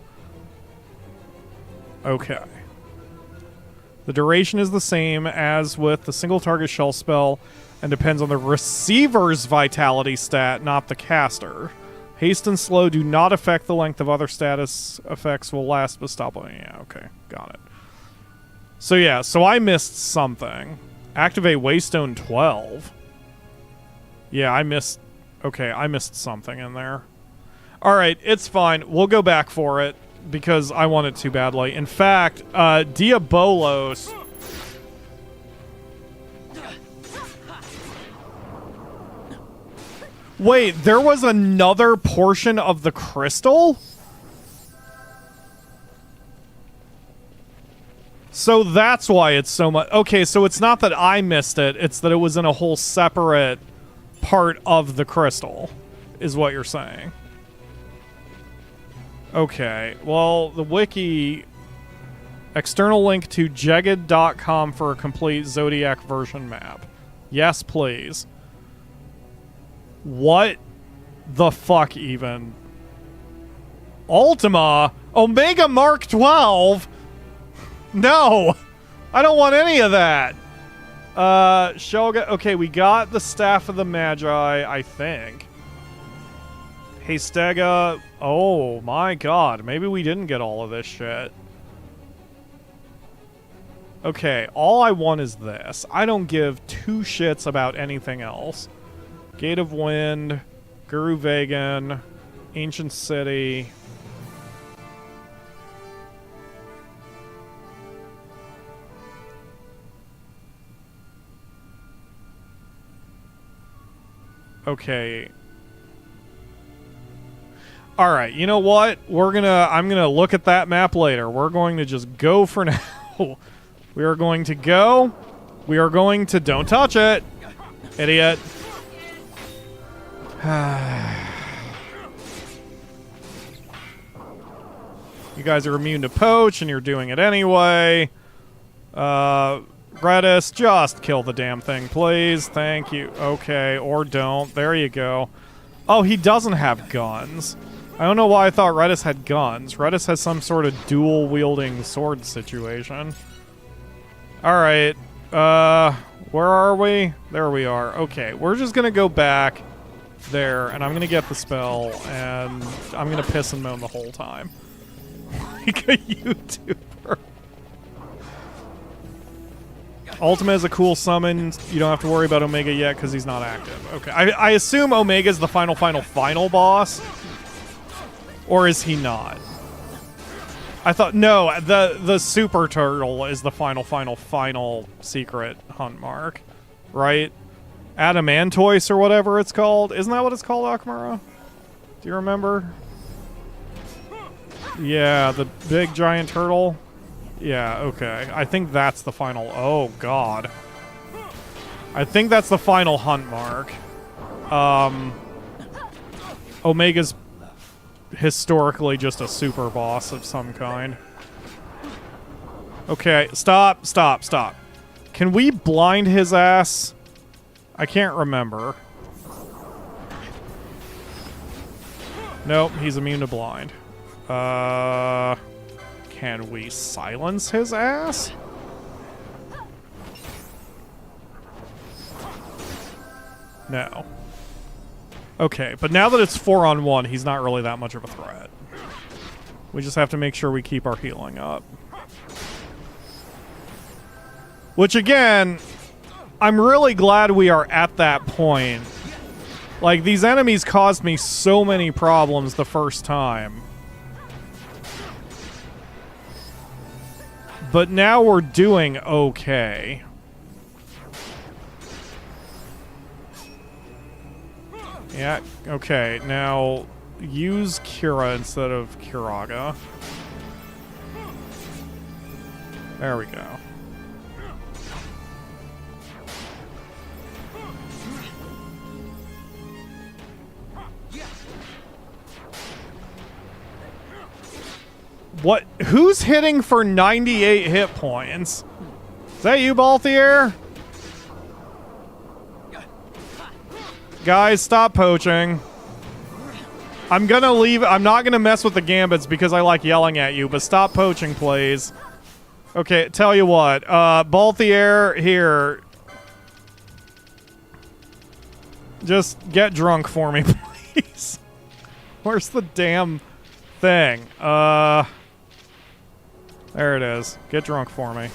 Okay. The duration is the same as with the single target Shell spell, and depends on the receiver's vitality stat, not the caster. Haste and slow do not affect the length of other status effects will last, but stop. Yeah, okay. Got it. So yeah, so I missed something. Activate Waystone 12. Yeah, I missed... Okay, I missed something in there. Alright, it's fine. We'll go back for it, because I want it too badly. In fact, Diabolos... Wait, there was another portion of the crystal? So that's why it's so much... Okay, so it's not that I missed it, it's that it was in a whole separate part of the crystal, is what you're saying. Okay, well, the wiki... External link to jagged.com for a complete Zodiac version map. Yes, please. What the fuck even? Ultima? Omega Mark 12? No! I don't want any of that! Shellga... Okay, we got the Staff of the Magi, I think. Hastega... Oh my god, maybe we didn't get all of this shit. Okay, all I want is this. I don't give two shits about anything else. Gate of Wind, Giruvegan, Ancient City. Okay. Alright, you know what? I'm gonna look at that map later. We're going to just go for now. We are going to go. We are going to... Don't touch it! Idiot. You guys are immune to poach, and you're doing it anyway. Reddas, just kill the damn thing, please. Thank you. Okay, or don't. There you go. Oh, he doesn't have guns. I don't know why I thought Reddas had guns. Reddas has some sort of dual-wielding sword situation. Alright. Where are we? There we are. Okay, we're just gonna go back there, and I'm gonna get the spell, and I'm gonna piss and moan the whole time. Like a YouTuber. Ultima is a cool summon. You don't have to worry about Omega yet because he's not active. Okay, I assume Omega's the final boss. Or is he not? I thought, no, the super turtle is the final secret hunt mark. Right? Adamantoise or whatever it's called. Isn't that what it's called, Akamura? Do you remember? Yeah, the big giant turtle. Yeah, okay. I think that's the final... Oh, God. I think that's the final hunt mark. Omega's historically just a super boss of some kind. Okay, stop. Can we blind his ass? I can't remember. Nope, he's immune to blind. Can we silence his ass? No. Okay, but now that it's 4-on-1, he's not really that much of a threat. We just have to make sure we keep our healing up. Which, again, I'm really glad we are at that point. Like, these enemies caused me so many problems the first time. But now we're doing okay. Yeah, okay. Now, use Kira instead of Kiraga. There we go. What? Who's hitting for 98 hit points? Is that you, Balthier? Guys, stop poaching. I'm gonna leave. I'm not gonna mess with the gambits because I like yelling at you, but stop poaching, please. Okay, tell you what. Balthier, here. Just get drunk for me, please. Where's the damn thing? There it is. Get drunk for me.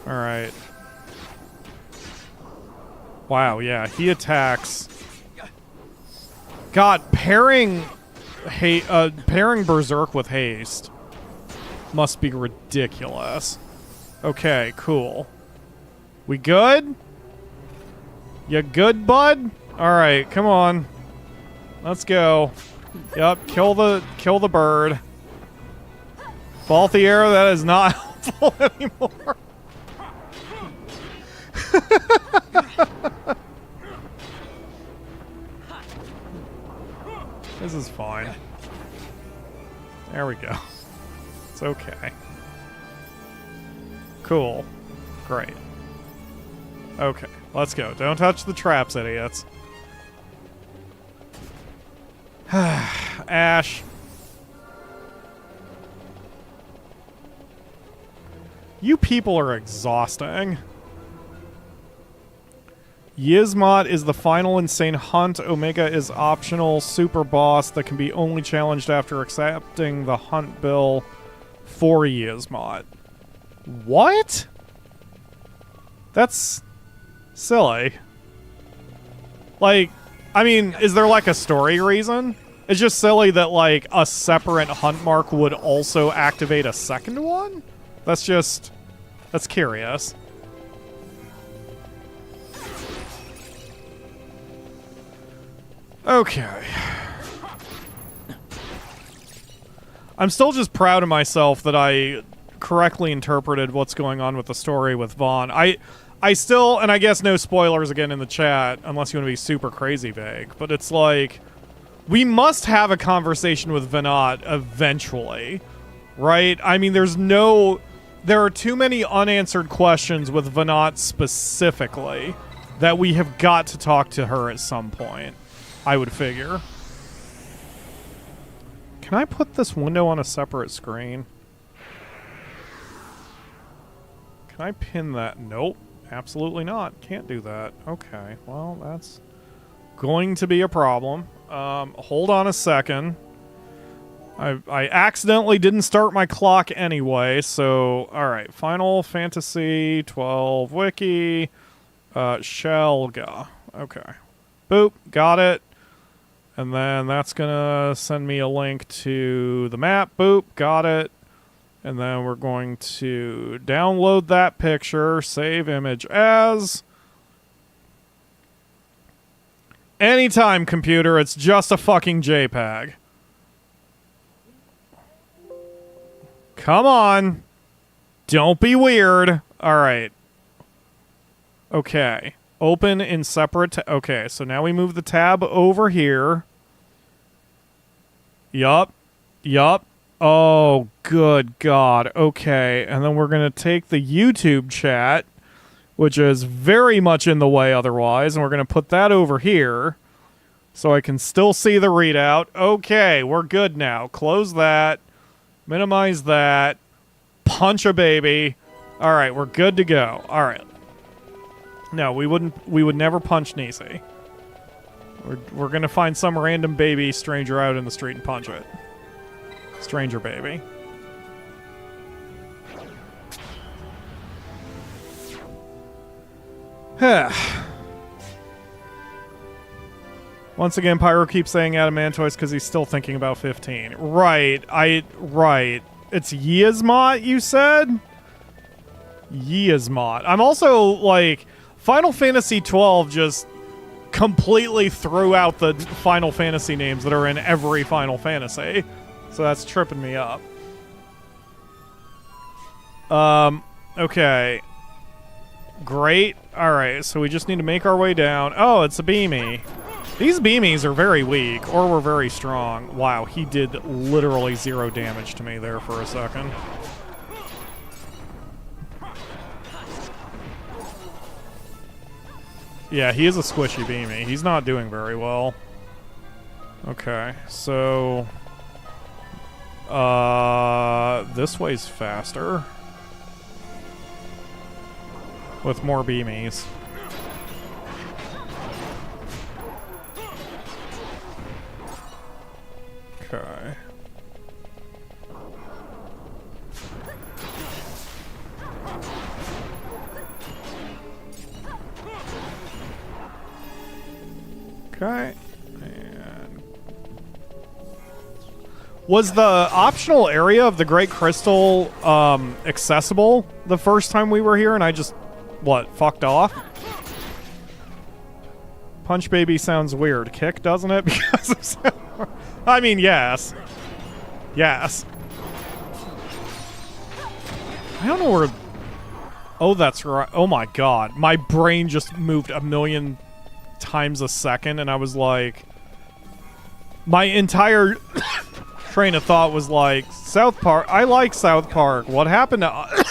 Alright. Wow, yeah, he attacks. God, pairing Berserk with haste must be ridiculous. Okay, cool. We good? You good, bud? Alright, come on. Let's go. Yep, kill the bird. Balthier, that is not helpful anymore. This is fine. There we go. It's okay. Cool. Great. Okay, let's go. Don't touch the traps, idiots. Ashe. You people are exhausting. Yizmot is the final insane hunt. Omega is optional super boss that can be only challenged after accepting the hunt bill for Yizmot. What? That's silly. Like, I mean, is there like a story reason? It's just silly that like a separate hunt mark would also activate a second one? That's curious. Okay. I'm still just proud of myself that I correctly interpreted what's going on with the story with Vaughn. I still, and I guess no spoilers again in the chat, unless you want to be super crazy vague, but it's like, we must have a conversation with Venat eventually, right? I mean, there are too many unanswered questions with Venat specifically that we have got to talk to her at some point, I would figure. Can I put this window on a separate screen? Can I pin that? Nope. Absolutely not. Can't do that. Okay. Well, that's going to be a problem. Hold on a second. I accidentally didn't start my clock anyway, so... Alright. Final Fantasy XII Wiki. Shellga. Okay. Boop. Got it. And then that's gonna send me a link to the map. Boop. Got it. And then we're going to download that picture, save image as. Anytime, computer, it's just a fucking JPEG. Come on. Don't be weird. Alright. Okay. Open in separate... Okay, so now we move the tab over here. Yup. Yup. Oh, good God. Okay, and then we're going to take the YouTube chat, which is very much in the way otherwise, and we're going to put that over here so I can still see the readout. Okay, we're good now. Close that. Minimize that. Punch a baby. All right, we're good to go. All right. No, we would never punch Nisi. We're going to find some random baby stranger out in the street and punch it. Stranger baby. Once again, Pyro keeps saying Adamantoise because he's still thinking about 15. Right. Right. It's Yizmot, you said? Yizmot. I'm also, like... Final Fantasy XII just completely threw out the Final Fantasy names that are in every Final Fantasy. So that's tripping me up. Okay. Great. Alright, so we just need to make our way down. Oh, it's a Beamy. These Beamies are very weak, or were very strong. Wow, he did literally 0 damage to me there for a second. Yeah, he is a squishy Beamy. He's not doing very well. Okay, so... this way's faster. With more Beamies. Okay. Okay. And was the optional area of the Great Crystal accessible the first time we were here and I just, what, fucked off? Punch Baby sounds weird. Kick, doesn't it? Because of I mean, yes. Yes. I don't know where... Oh, that's right. Oh my god. My brain just moved a million times a second, and I was like... My entire train of thought was like, South Park... I like South Park. What happened to...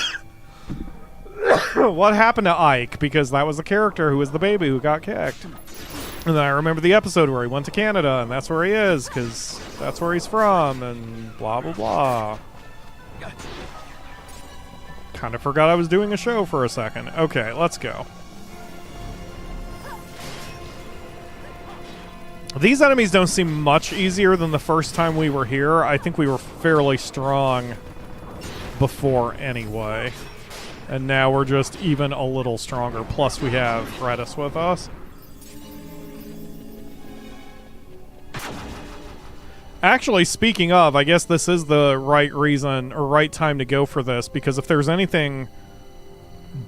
what happened to Ike? Because that was the character who was the baby who got kicked. And then I remember the episode where he went to Canada, and that's where he is, because that's where he's from, and blah, blah, blah. Kind of forgot I was doing a show for a second. Okay, let's go. These enemies don't seem much easier than the first time we were here. I think we were fairly strong before anyway. And now we're just even a little stronger. Plus we have Reddas with us. Actually, speaking of, I guess this is the right reason or right time to go for this, because if there's anything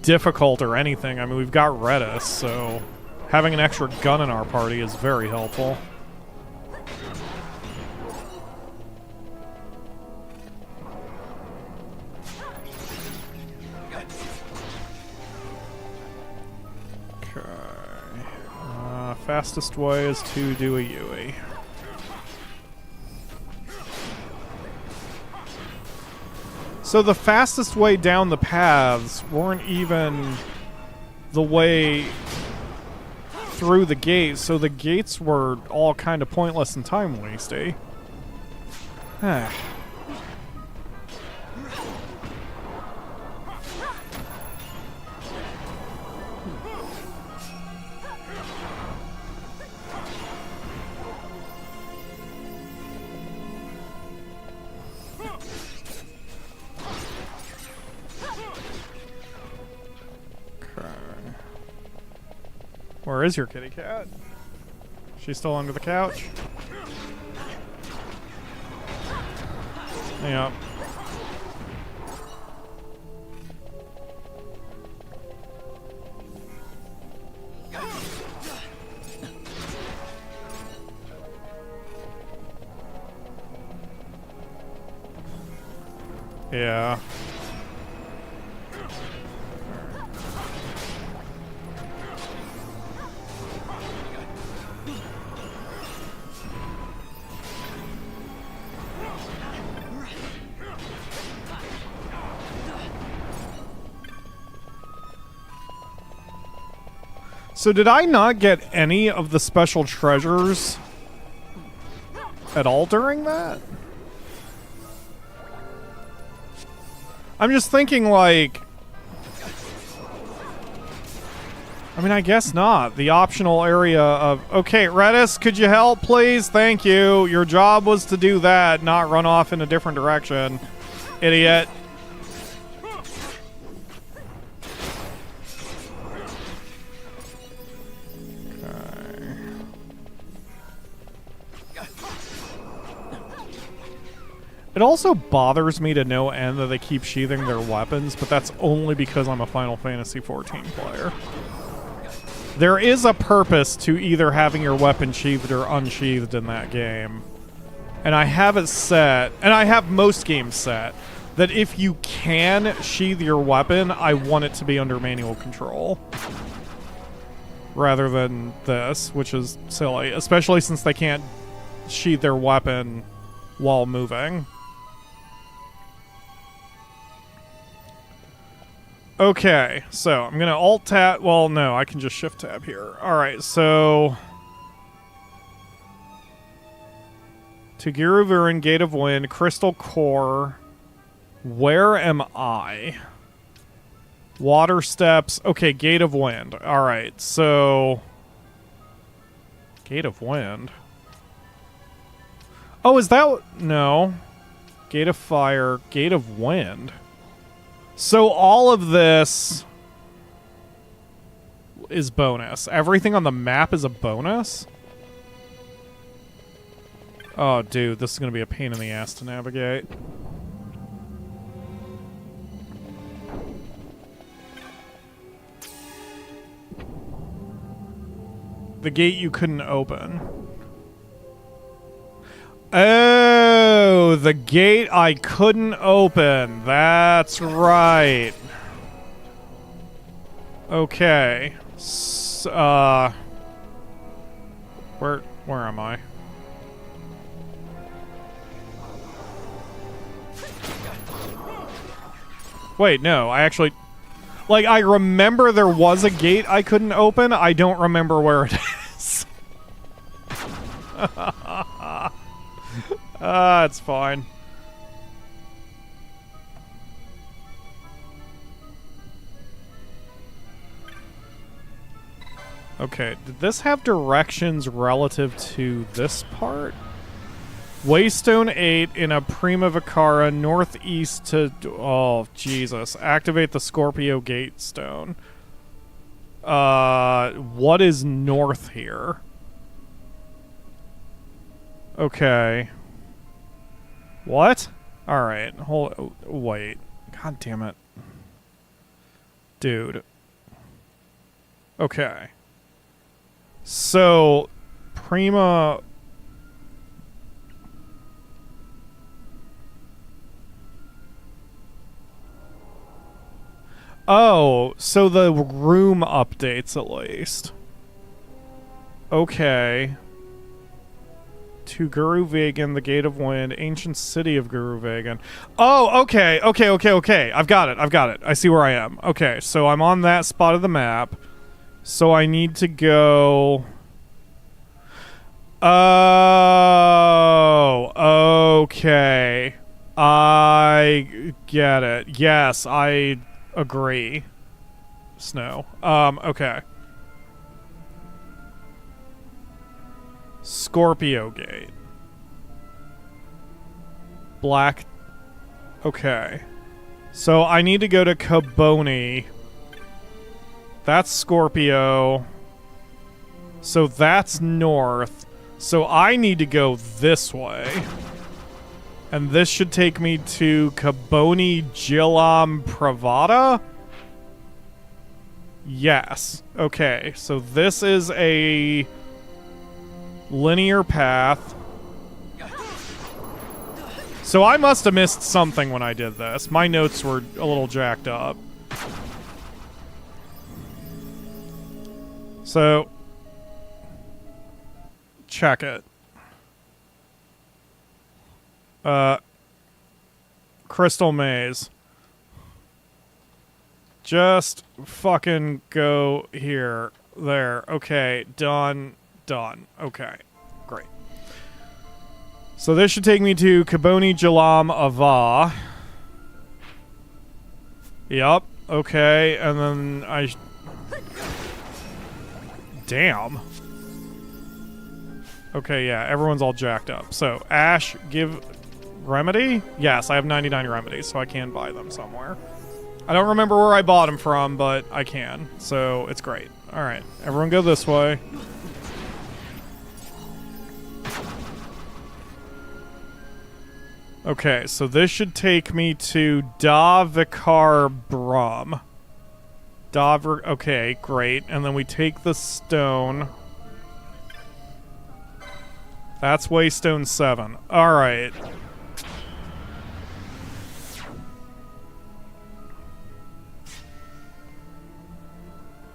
difficult or anything, I mean, we've got Reddas, so having an extra gun in our party is very helpful. Okay. Fastest way is to do a Yui. So the fastest way down the paths weren't even the way through the gates, so the gates were all kind of pointless and time-wasty. Where is your kitty cat? She's still under the couch? Yeah. Yeah. So did I not get any of the special treasures at all during that? I'm just thinking, like... I mean, I guess not. The optional area of... Okay, Reddas, could you help, please? Thank you. Your job was to do that, not run off in a different direction. Idiot. It also bothers me to no end that they keep sheathing their weapons, but that's only because I'm a Final Fantasy XIV player. There is a purpose to either having your weapon sheathed or unsheathed in that game. And I have it set, and I have most games set, that if you can sheath your weapon, I want it to be under manual control. Rather than this, which is silly, especially since they can't sheath their weapon while moving. Okay, so I'm gonna alt-tab. Well, no, I can just shift-tab here. Alright, so... to Giruvegan, Gate of Wind, Crystal Core. Where am I? Water Steps. Okay, Gate of Wind. Alright, so... Gate of Wind? Oh, is that... No. Gate of Fire, Gate of Wind. So all of this is bonus. Everything on the map is a bonus? Oh, dude, this is going to be a pain in the ass to navigate. The gate you couldn't open. Oh, the gate I couldn't open. That's right. Okay. Where am I? Wait, no, I actually... Like, I remember there was a gate I couldn't open. I don't remember where it is. It's fine. Okay, did this have directions relative to this part? Waystone 8 in a Prima Vicara northeast to... Oh, Jesus. Activate the Scorpio Gate Stone. What is north here? Okay. What? Alright, wait. God damn it. Dude. Okay. So, Prima... Oh, so the room updates at least. Okay. To Giruvegan, the Gate of Wind, ancient city of Giruvegan. Oh, okay. I've got it. I see where I am. Okay, so I'm on that spot of the map. So I need to go... Oh, okay. I get it. Yes, I agree. Snow. Okay. Scorpio Gate. Black. Okay. So I need to go to Caboni. That's Scorpio. So that's north. So I need to go this way. And this should take me to Caboni Gilam Pravada? Yes. Okay, so this is a linear path. So I must have missed something when I did this. My notes were a little jacked up. So, check it. Crystal Maze. Just fucking go here. There. Okay. Done. Okay. Great. So this should take me to Caboni Jalam Ava. Yup. Okay. And then Damn. Okay, yeah. Everyone's all jacked up. So, Ashe, give... Remedy? Yes, I have 99 remedies, so I can buy them somewhere. I don't remember where I bought them from, but I can. So, it's great. Alright, everyone go this way. Okay, so this should take me to Da Vicar Brum. Okay, great. And then we take the stone. That's Waystone 7. Alright.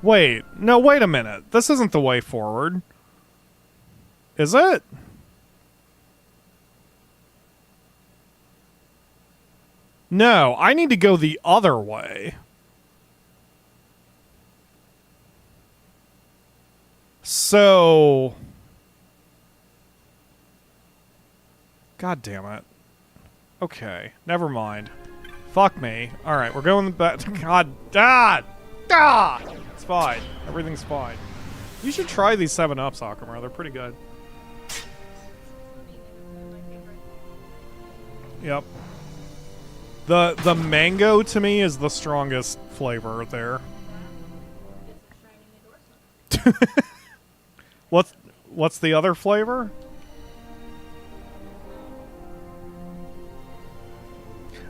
Wait. No, wait a minute. This isn't the way forward. Is it? No, I need to go the other way. So... God damn it. Okay, never mind. Fuck me. Alright, we're going back to... God... It's fine. Everything's fine. You should try these 7-Ups, Akramar. They're pretty good. Yep. The mango, to me, is the strongest flavor there. What's the other flavor?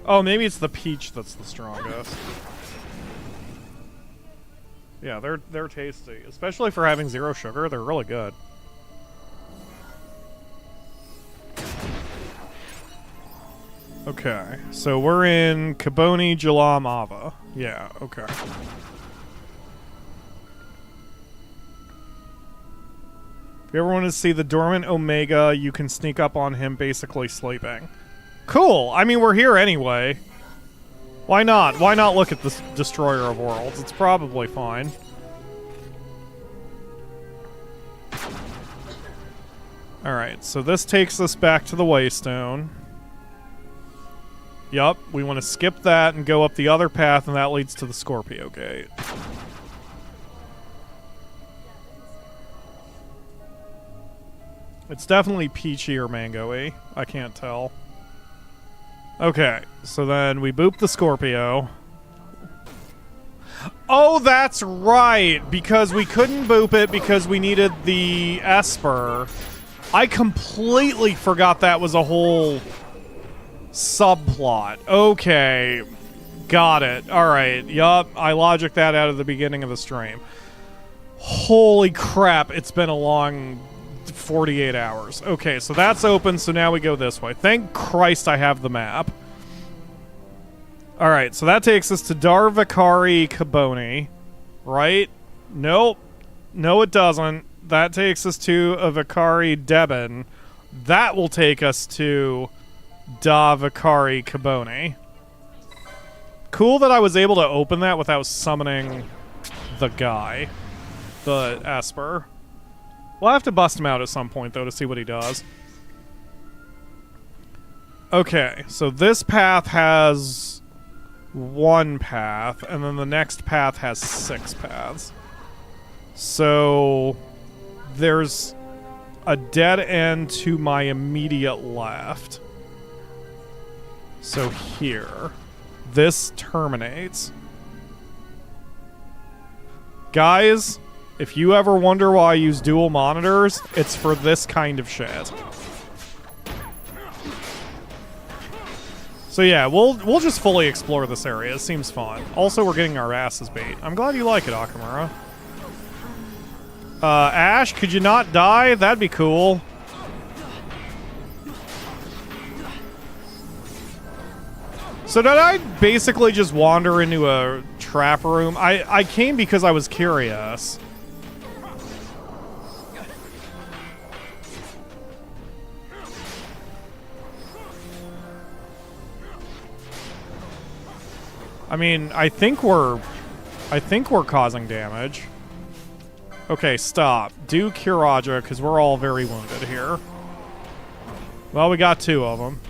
Oh, maybe it's the peach that's the strongest. Yeah, they're tasty. Especially for having 0 sugar, they're really good. Okay, so we're in Caboni Jalam Ava. Yeah, okay. you ever want to see the dormant Omega, you can sneak up on him basically sleeping. Cool. I mean, we're here anyway. Why not? Why not look at this Destroyer of Worlds? It's probably fine. Alright, so this takes us back to the Waystone. Yup, we want to skip that and go up the other path, and that leads to the Scorpio Gate. It's definitely peachy or mango-y. I can't tell. Okay, so then we boop the Scorpio. Oh, that's right! Because we couldn't boop it because we needed the Esper. I completely forgot that was a whole subplot. Okay. Got it. Alright, yup. I logicked that out of the beginning of the stream. Holy crap, it's been a long 48 hours. Okay, so that's open, so now we go this way. Thank Christ I have the map. Alright, so that takes us to Darvikari Kaboni. Right? Nope. No, it doesn't. That takes us to Avikari Deben. That will take us to Davikari Kaboni. Cool that I was able to open that without summoning the guy. The Esper. We'll have to bust him out at some point, though, to see what he does. Okay, so this path has one path, and then the next path has 6 paths. So there's a dead end to my immediate left. So here. This terminates. Guys, if you ever wonder why I use dual monitors, it's for this kind of shit. So yeah, we'll just fully explore this area. It seems fun. Also, we're getting our asses beat. I'm glad you like it, Akamura. Ashe, could you not die? That'd be cool. So did I basically just wander into a trap room? I came because I was curious. I mean, I think we're causing damage. Okay, stop. Do Kiraja, because we're all very wounded here. Well, we got 2 of them.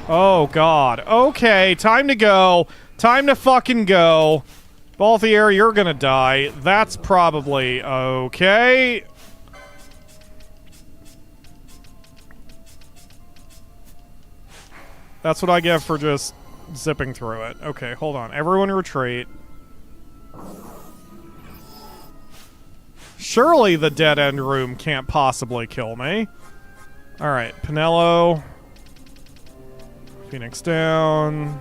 Oh, God. Okay, time to go. Time to fucking go. Balthier, you're gonna die. That's probably okay. That's what I get for just zipping through it. Okay, hold on. Everyone retreat. Surely the dead-end room can't possibly kill me. Alright, Pinello. Phoenix down.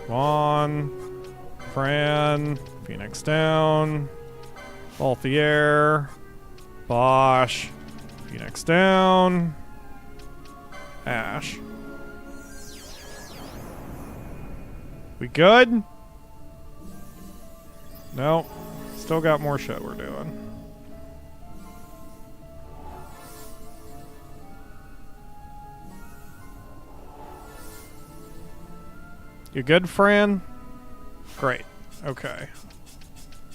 Vaughn. Fran. Phoenix down. Balthier. Bosch. Phoenix down. Ashe. We good? No. Still got more shit we're doing. You good, Fran? Great. Okay.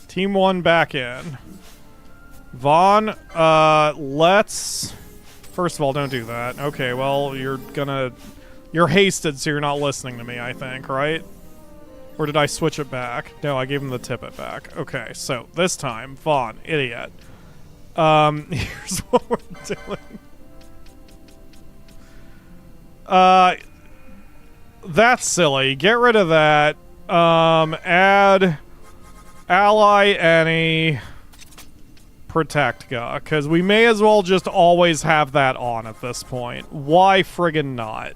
Team 1 back in. Vaughn, let's... First of all, don't do that. Okay, well, you're hasted, so you're not listening to me, I think, right? Or did I switch it back? No, I gave him the tip it back. Okay, so this time, Vaughn, idiot. Here's what we're doing. That's silly. Get rid of that. Add ally any protect guy, because we may as well just always have that on at this point. Why friggin' not?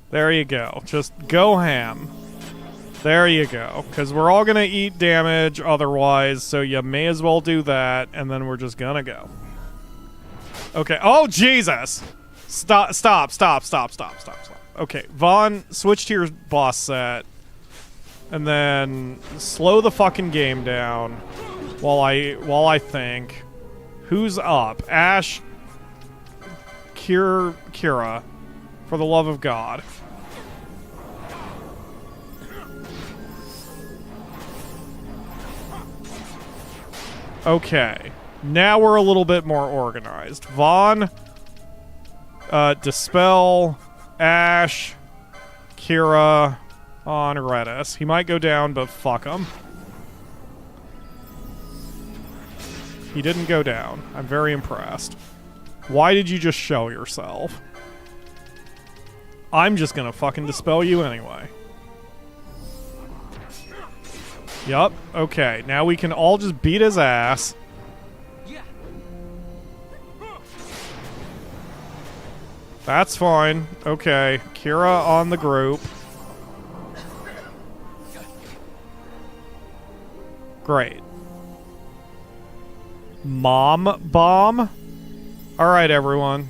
There you go. Just go ham. There you go. Because we're all going to eat damage otherwise, so you may as well do that, and then we're just going to go. Okay. Oh, Jesus! Stop. Okay, Vaughn, switch to your boss set. And then slow the fucking game down. while I think. Who's up? Ashe, Kira, for the love of God. Okay. Now we're a little bit more organized. Vaughn, Dispel, Ashe, Kira, on Reddas. He might go down, but fuck him. He didn't go down. I'm very impressed. Why did you just show yourself? I'm just gonna fucking dispel you anyway. Yup, okay. Now we can all just beat his ass. That's fine. Okay. Kira on the group. Great. Mom bomb? Alright, everyone.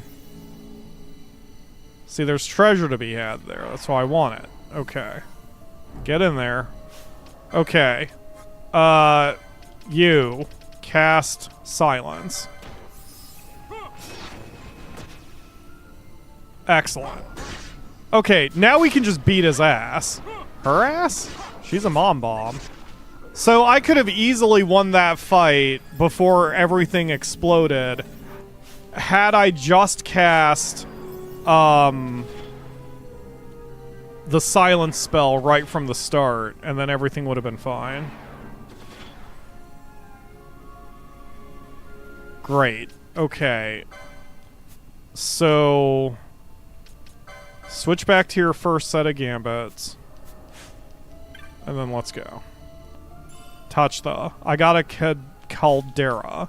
See, there's treasure to be had there. That's why I want it. Okay. Get in there. Okay. You. Cast silence. Excellent. Okay, now we can just beat his ass. Her ass? She's a mom bomb. So I could have easily won that fight before everything exploded had I just cast the silence spell right from the start, and then everything would have been fine. Great. Okay. So switch back to your first set of gambits. And then let's go. Touch the... I got a caldera.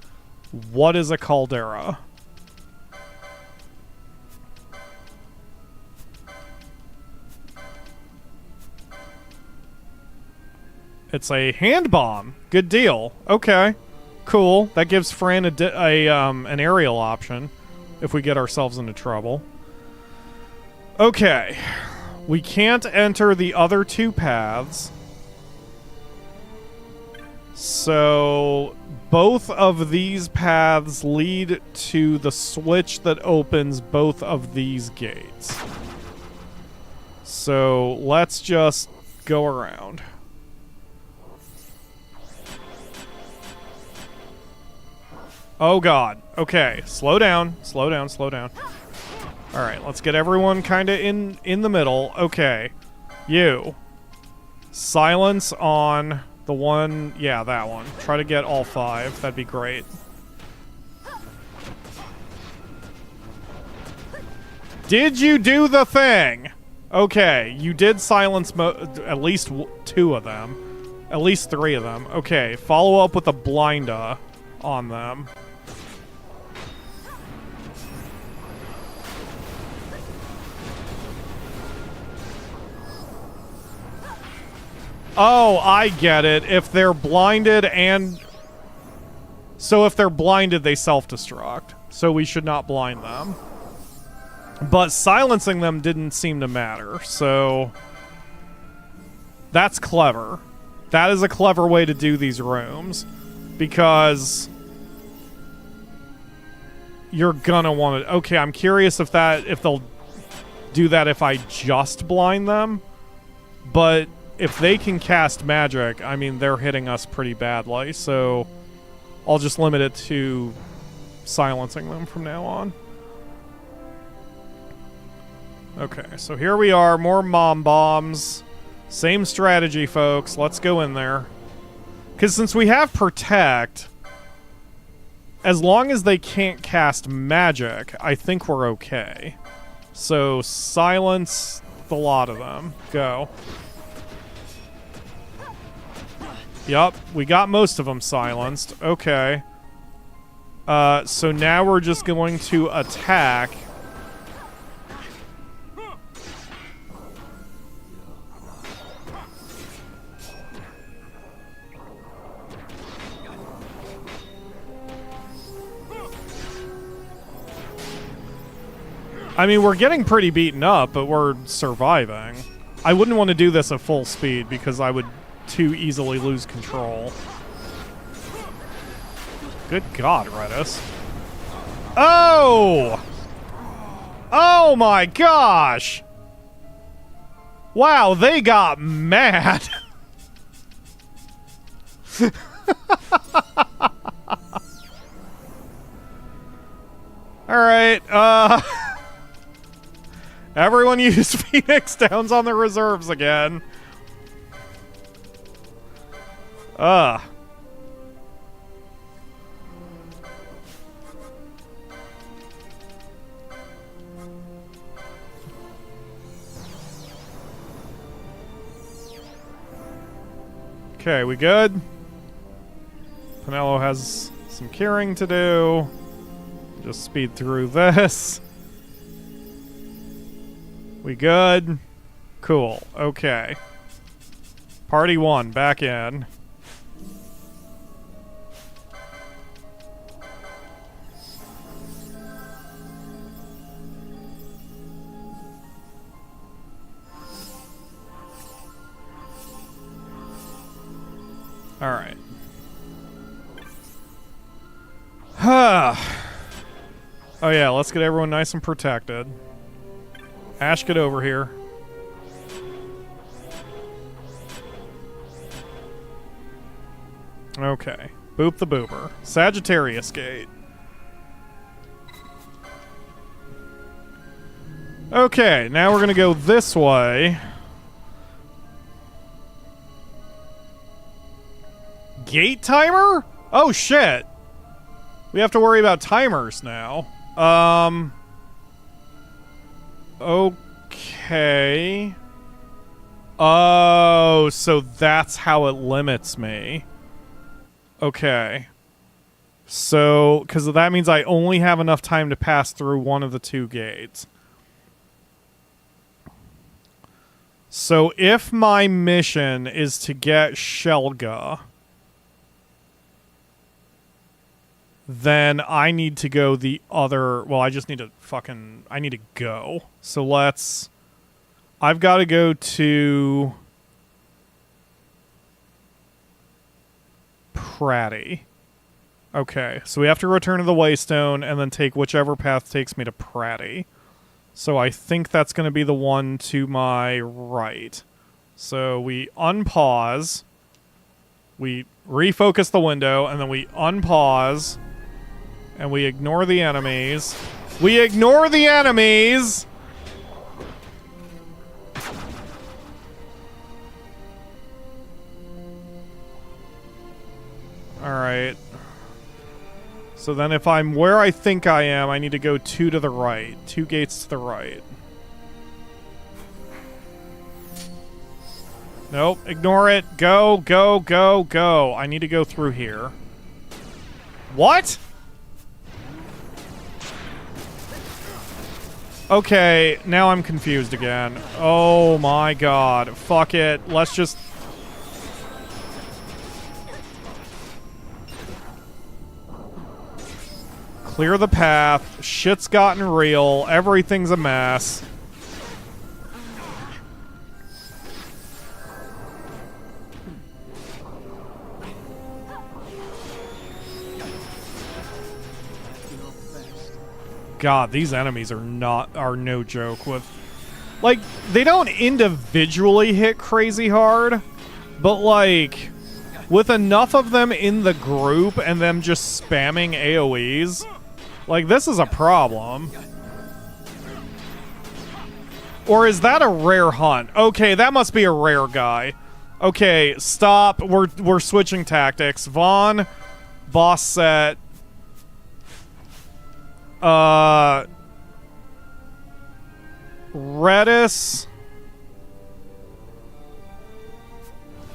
What is a caldera? It's a hand bomb. Good deal. Okay. Cool. That gives Fran an aerial option if we get ourselves into trouble. Okay. We can't enter the other two paths. So both of these paths lead to the switch that opens both of these gates. So let's just go around. Oh god. Okay, slow down. Slow down, slow down. Alright, let's get everyone kind of in the middle. Okay. You. Silence on the one... Yeah, that one. Try to get all 5. That'd be great. Did you do the thing? Okay, you did silence at least 2 of them. At least 3 of them. Okay, follow up with a blinda on them. Oh, I get it. If they're blinded and... So if they're blinded, they self-destruct. So we should not blind them. But silencing them didn't seem to matter, so... That's clever. That is a clever way to do these rooms. Because... You're gonna want to... Okay, I'm curious if they'll do that if I just blind them. But... If they can cast magic, I mean, they're hitting us pretty badly, so I'll just limit it to silencing them from now on. Okay, so here we are, more mom bombs. Same strategy, folks. Let's go in there. Because since we have Protect, as long as they can't cast magic, I think we're okay. So silence the lot of them. Go. Yup, we got most of them silenced. Okay. So now we're just going to attack. I mean, we're getting pretty beaten up, but we're surviving. I wouldn't want to do this at full speed because I would too easily lose control. Good God, Reddas. Oh! Oh my gosh! Wow, they got mad. Alright, everyone use Phoenix Downs on their reserves again. Okay, we good? Penelo has some curing to do. Just speed through this. We good? Cool. Okay. Party 1, back in. Alright. Oh yeah, let's get everyone nice and protected. Ashe, get over here. Okay. Boop the boober. Sagittarius Gate. Okay, now we're gonna go this way. Gate timer? Oh shit. We have to worry about timers now. Okay. Oh, so that's how it limits me. Okay. So, because that means I only have enough time to pass through one of the 2 gates. So if my mission is to get Shellga, then I need to go the other... Well, I just need to I need to go. So let's... I've got to go to... Pratty. Okay, so we have to return to the Waystone and then take whichever path takes me to Pratty. So I think that's going to be the one to my right. So we unpause. We refocus the window, and then we unpause. And we ignore the enemies. We ignore the enemies! Alright. So then if I'm where I think I am, I need to go 2 to the right. 2 gates to the right. Nope, ignore it. Go, go, go, go. I need to go through here. What? Okay, now I'm confused again. Oh my god. Fuck it. Let's just... clear the path. Shit's gotten real. Everything's a mess. God, these enemies are no joke with... Like, they don't individually hit crazy hard, but like, with enough of them in the group and them just spamming AoEs, like, this is a problem. Or is that a rare hunt? Okay, that must be a rare guy. Okay, stop. We're switching tactics. Vaughn, boss set. Reddas.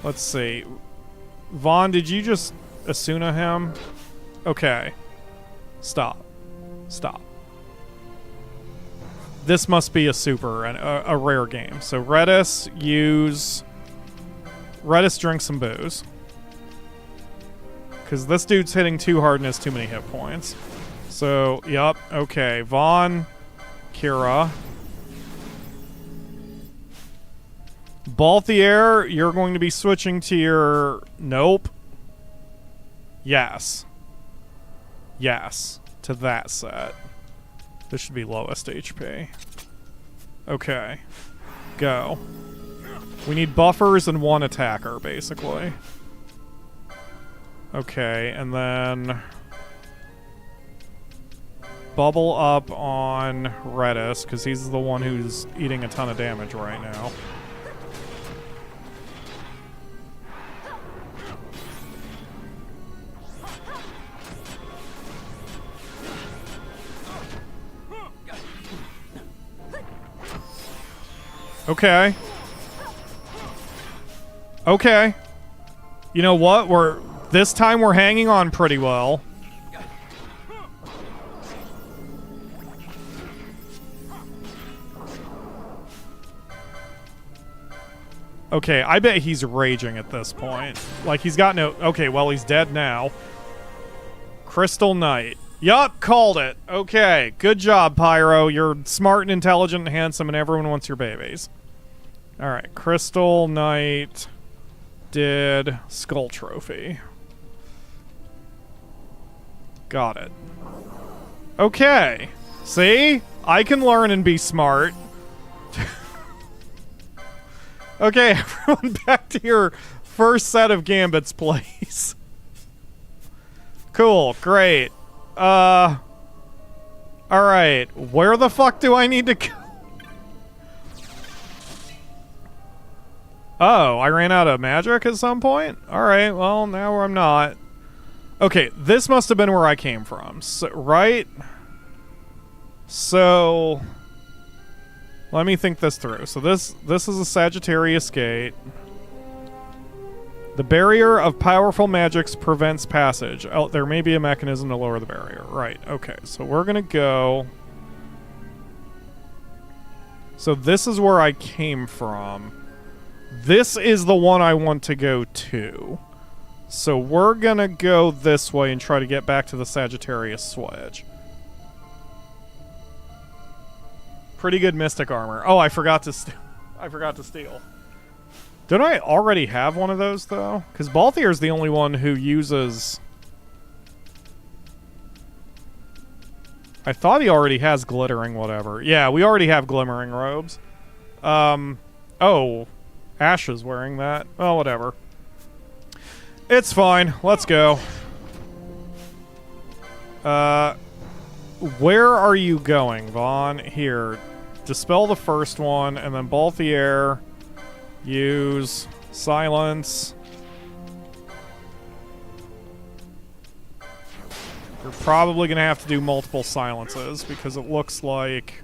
Let's see. Vaughn, did you just Asuna him? Okay. Stop. Stop. This must be a super and a rare game. So Reddas, drink some booze. Because this dude's hitting too hard and has too many hit points. So, yup, okay. Vaughn, Kira. Balthier, you're going to be switching to your... Nope. Yes. Yes, to that set. This should be lowest HP. Okay. Go. We need buffers and one attacker, basically. Okay, and then... bubble up on Reddas, because he's the one who's eating a ton of damage right now. Okay. Okay. You know what? This time we're hanging on pretty well. Okay, I bet he's raging at this point. Like, he's got no... Okay, well, he's dead now. Crystal Knight. Yup, called it. Okay, good job, Pyro. You're smart and intelligent and handsome, and everyone wants your babies. Alright, Crystal Knight did Skull Trophy. Got it. Okay. See? I can learn and be smart. Okay, everyone back to your first set of gambits, please. Cool, great. Alright, where the fuck do I need to go? Oh, I ran out of magic at some point? Alright, well, now I'm not. Okay, this must have been where I came from, so, right? So... let me think this through. So this is a Sagittarius Gate. The barrier of powerful magics prevents passage. Oh, there may be a mechanism to lower the barrier. Right, okay. So we're gonna go... so this is where I came from. This is the one I want to go to. So we're gonna go this way and try to get back to the Sagittarius Switch. Pretty good mystic armor. Oh, I forgot to steal. Don't I already have one of those, though? Because Balthier's the only one who uses... I thought he already has glittering whatever. Yeah, we already have glimmering robes. Oh. Ashe is wearing that. Well, whatever. It's fine. Let's go. Where are you going, Vaughn? Here. Dispel the first one, and then Balthier. Use silence. You're probably going to have to do multiple silences, because it looks like...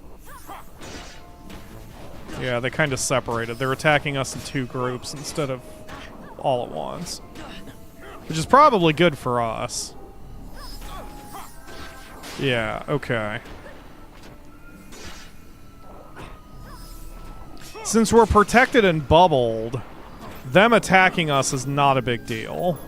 yeah, they kind of separated. They're attacking us in two groups instead of all at once. Which is probably good for us. Yeah, okay. Since we're protected and bubbled, them attacking us is not a big deal.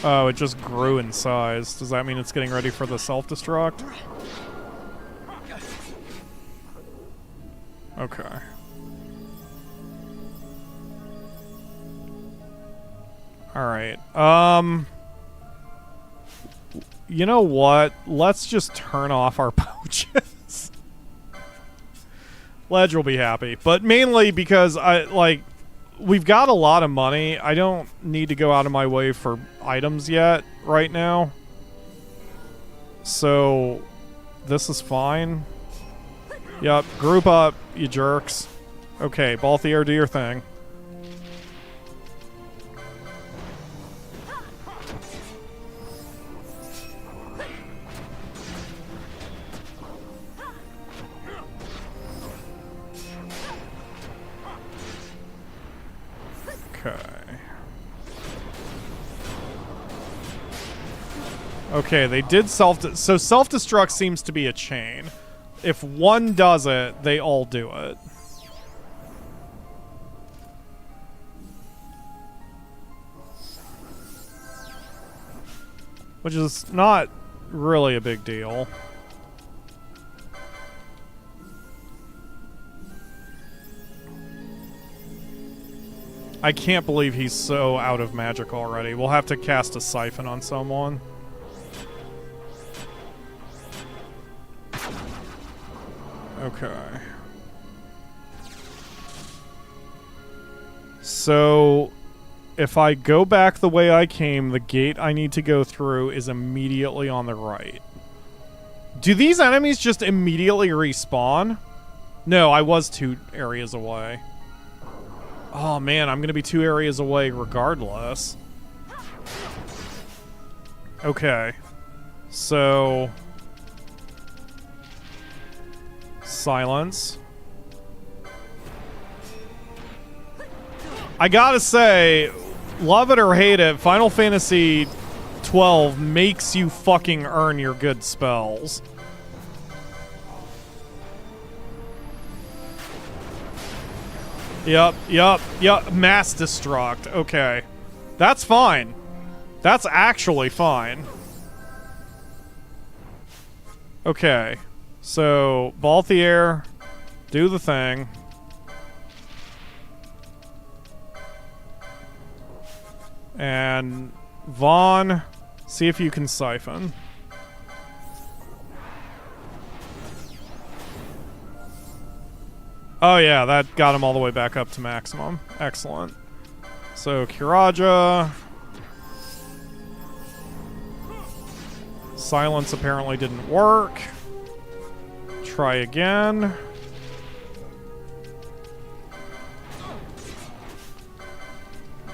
Oh, it just grew in size. Does that mean it's getting ready for the self-destruct? Okay. Alright, you know what? Let's just turn off our pouches. Ledge will be happy. But mainly because we've got a lot of money. I don't need to go out of my way for items yet, right now. So, this is fine. Yep, group up, you jerks. Okay, Balthier, do your thing. Okay, they did so self-destruct seems to be a chain. If one does it, they all do it. Which is not really a big deal. I can't believe he's so out of magic already. We'll have to cast a siphon on someone. Okay. So, if I go back the way I came, the gate I need to go through is immediately on the right. Do these enemies just immediately respawn? No, I was 2 areas away. Oh man, I'm gonna be 2 areas away regardless. Okay. So... silence. I gotta say, love it or hate it, Final Fantasy XII makes you fucking earn your good spells. Yep. Mass destruct. Okay. That's fine. That's actually fine. Okay. So, Balthier, do the thing. And Vaughn, see if you can siphon. Oh yeah, that got him all the way back up to maximum. Excellent. So, Kiraja. Silence apparently didn't work. Try again.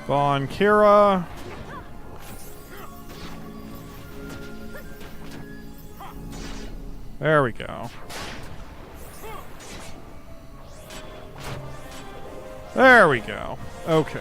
Vaughn, Kira. There we go. There we go. Okay.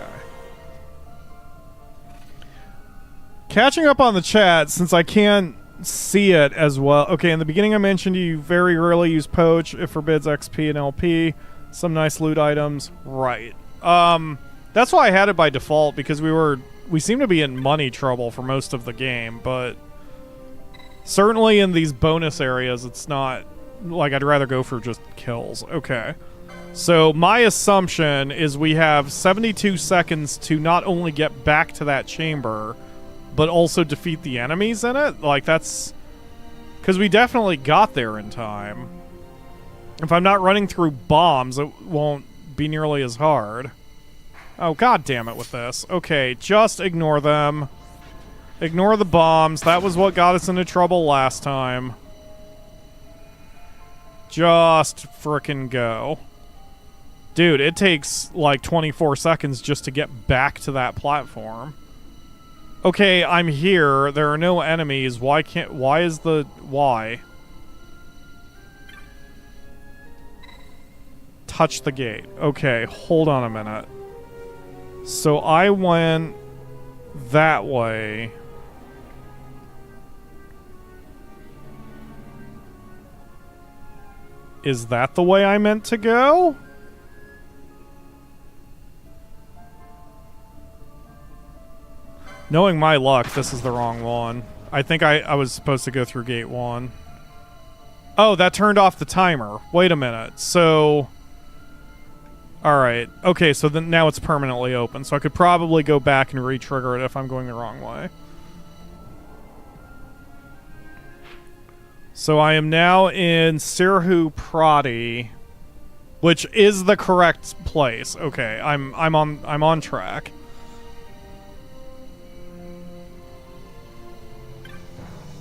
Catching up on the chat, since I can't see it as well. Okay, in the beginning I mentioned you very rarely use poach. It forbids XP and LP. Some nice loot items. Right. That's why I had it by default, because we seem to be in money trouble for most of the game, but certainly in these bonus areas it's not like I'd rather go for just kills. Okay. So my assumption is we have 72 seconds to not only get back to that chamber, but also defeat the enemies in it. Like, that's... because we definitely got there in time. If I'm not running through bombs, it won't be nearly as hard. Oh, god damn it with this. Okay, just ignore them. Ignore the bombs. That was what got us into trouble last time. Just frickin' go. Dude, it takes like 24 seconds just to get back to that platform. Okay, I'm here. There are no enemies. Why? Touch the gate. Okay, hold on a minute. So I went that way. Is that the way I meant to go? Knowing my luck, this is the wrong one. I think I was supposed to go through gate 1. Oh, that turned off the timer. Wait a minute. So... alright. Okay, so then now it's permanently open. So I could probably go back and re-trigger it if I'm going the wrong way. So I am now in Sirhu Prati, which is the correct place. Okay, I'm on track.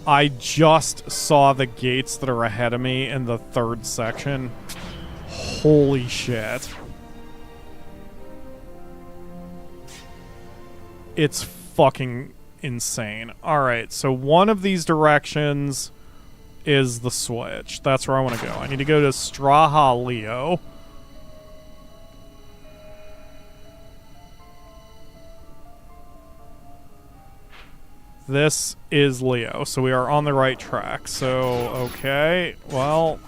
I just saw the gates that are ahead of me in the 3rd section. Holy shit. It's fucking insane. Alright, so one of these directions is the switch. That's where I want to go. I need to go to Straha Leo. This is Leo, so we are on the right track. So, okay, well...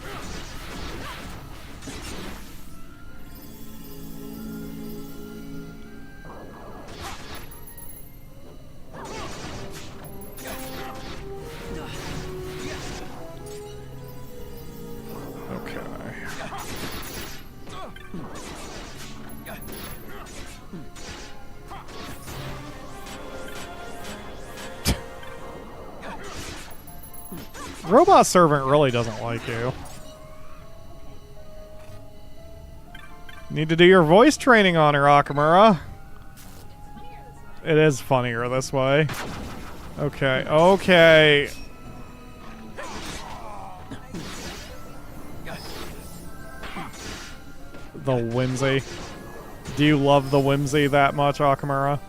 Robot servant really doesn't like you. Need to do your voice training on her, Akamura. It is funnier this way. Okay, okay. The whimsy. Do you love the whimsy that much, Akamura?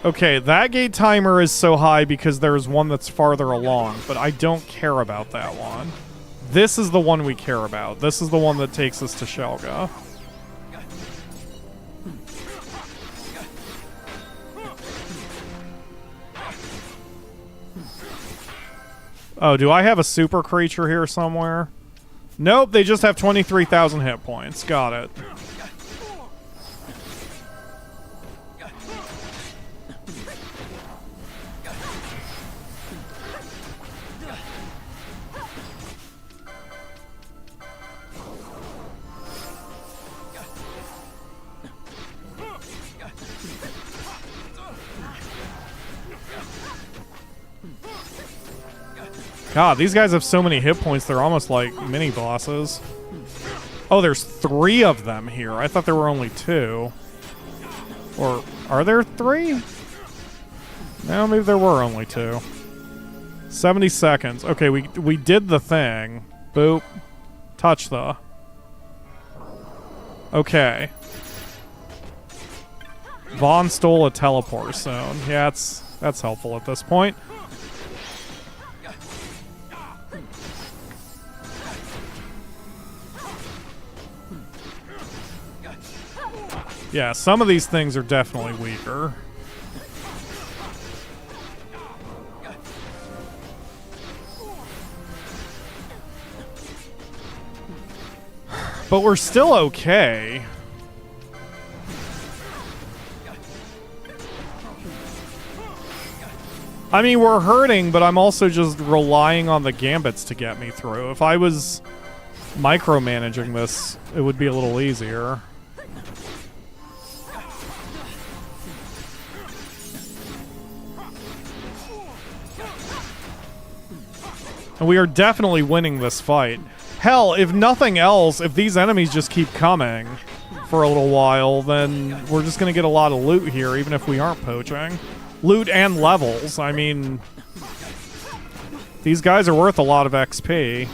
Okay, that gate timer is so high because there's one that's farther along, but I don't care about that one. This is the one we care about. This is the one that takes us to Shellga. Oh, do I have a super creature here somewhere? Nope, they just have 23,000 hit points. Got it. God, these guys have so many hit points, they're almost like mini bosses. Oh, there's 3 of them here. I thought there were only 2. Or, are there 3? No, maybe there were only 2. 70 seconds. Okay, we did the thing. Boop. Touch the. Okay. Vaughn stole a teleport zone. Yeah, that's helpful at this point. Yeah, some of these things are definitely weaker. But we're still okay. I mean, we're hurting, but I'm also just relying on the gambits to get me through. If I was micromanaging this, it would be a little easier. And we are definitely winning this fight. Hell, if nothing else, if these enemies just keep coming for a little while, then we're just going to get a lot of loot here, even if we aren't poaching. Loot and levels. I mean, these guys are worth a lot of XP.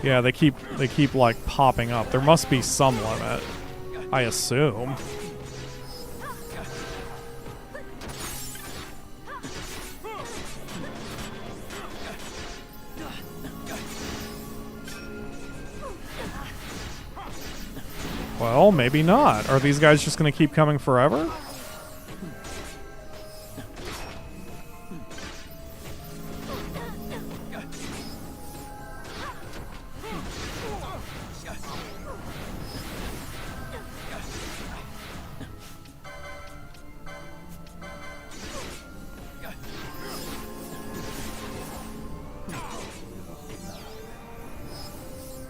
Yeah, they keep like popping up. There must be some limit, I assume. Well, maybe not. Are these guys just going to keep coming forever?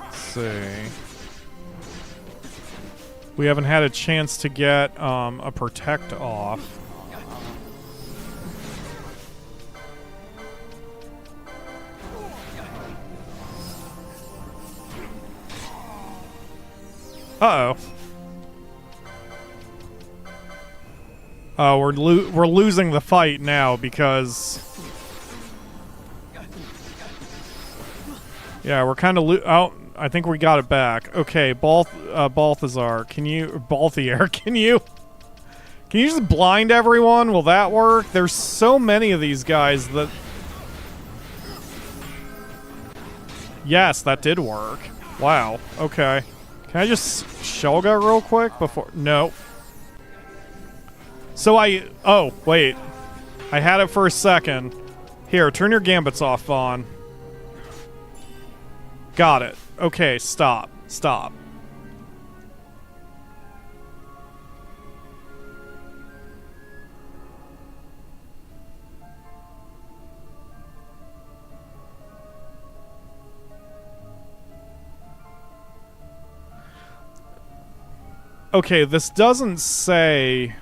Let's see. We haven't had a chance to get a protect off. Uh-oh. Oh, we're losing the fight now because... Yeah, we're kind of oh, I think we got it back. Okay, Balthazar, can you... Balthier, can you just blind everyone? Will that work? There's so many of these guys that... Yes, that did work. Wow, okay. Can I just Shellga real quick before... No. So oh, wait. I had it for a second. Here, turn your gambits off, Vaughn. Got it. Okay, stop. Stop. Okay, this doesn't say...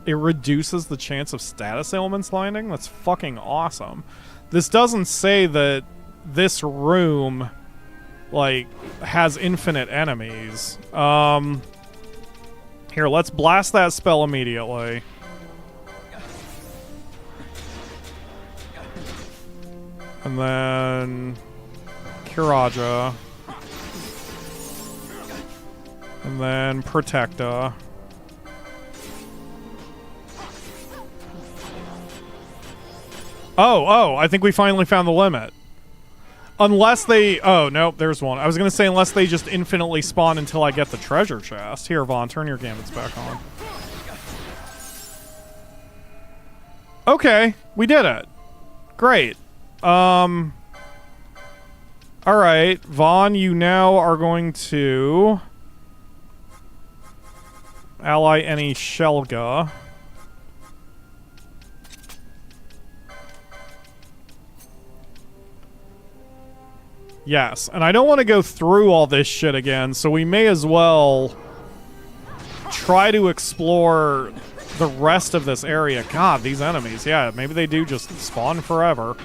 It reduces the chance of status ailments landing? That's fucking awesome. This doesn't say that this room, like, has infinite enemies. Here, let's blast that spell immediately. And then... Kiraja. And then Protecta. Oh, I think we finally found the limit. Unless they... Oh, nope, there's one. I was going to say unless they just infinitely spawn until I get the treasure chest. Here, Vaughn, turn your gambits back on. Okay, we did it. Great. Alright, Vaughn, you now are going to... ally any Shellga. Yes, and I don't want to go through all this shit again, so we may as well try to explore the rest of this area. God, these enemies. Yeah, maybe they do just spawn forever.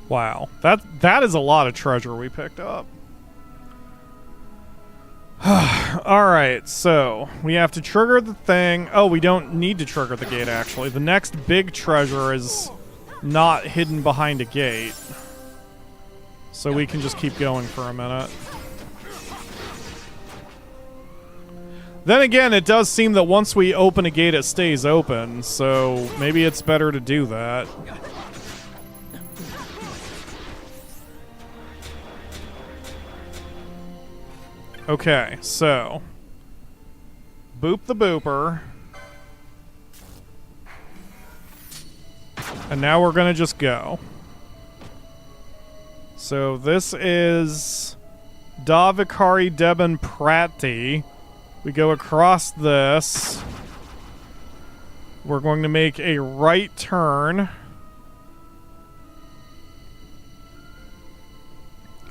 Wow, that is a lot of treasure we picked up. Alright, so we have to trigger the thing. Oh, we don't need to trigger the gate, actually. The next big treasure is not hidden behind a gate. So we can just keep going for a minute. Then again, it does seem that once we open a gate, it stays open. So maybe it's better to do that. Okay, so boop the booper. And now we're gonna just go. So this is Davikari Deben Prati. We go across this. We're going to make a right turn.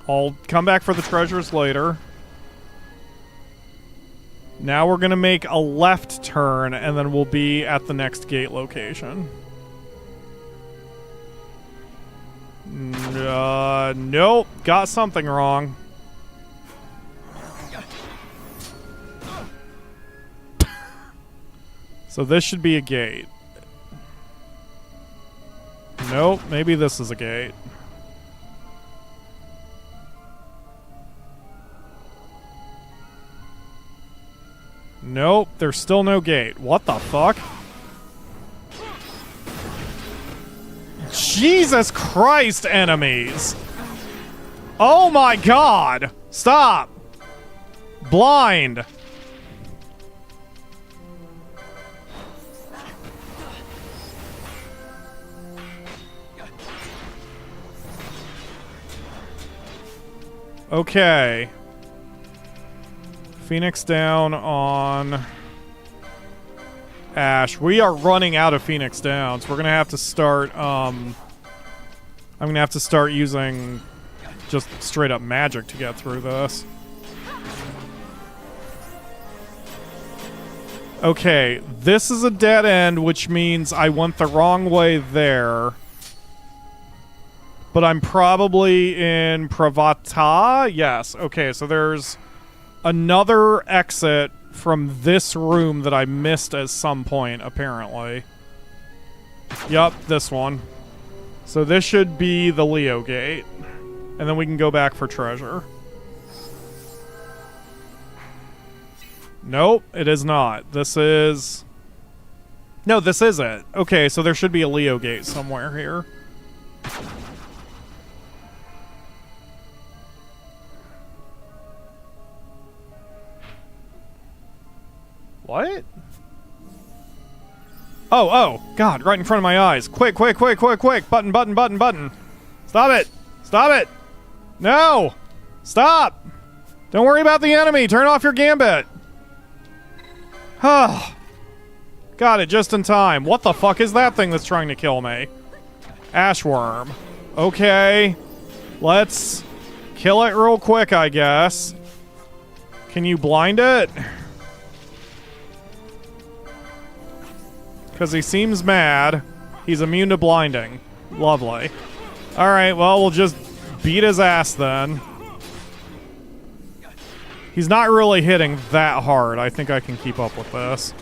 I'll come back for the treasures later. Now we're going to make a left turn, and then we'll be at the next gate location. Nope. Got something wrong. So this should be a gate. Nope. Maybe this is a gate. Nope, there's still no gate. What the fuck? Jesus Christ, enemies! Oh my god! Stop! Blind! Okay. Phoenix down on Ashe. We are running out of Phoenix downs. We're gonna have to start I'm gonna have to start using just straight up magic to get through this. Okay, this is a dead end, which means I went the wrong way there. But I'm probably in Pravata? Yes. Okay, so there's another exit from this room that I missed at some point, apparently. Yup, this one. So this should be the Leo gate. And then we can go back for treasure. Nope, it is not. This is... No, this is it. Okay, so there should be a Leo gate somewhere here. What? Oh, God, right in front of my eyes. Quick. Button. Stop it. No. Stop. Don't worry about the enemy. Turn off your gambit. God Got it just in time. What the fuck is that thing that's trying to kill me? Ashworm. Okay. Let's kill it real quick, I guess. Can you blind it? Because he seems mad. He's immune to blinding. Lovely. Alright, well, we'll just beat his ass then. He's not really hitting that hard. I think I can keep up with this.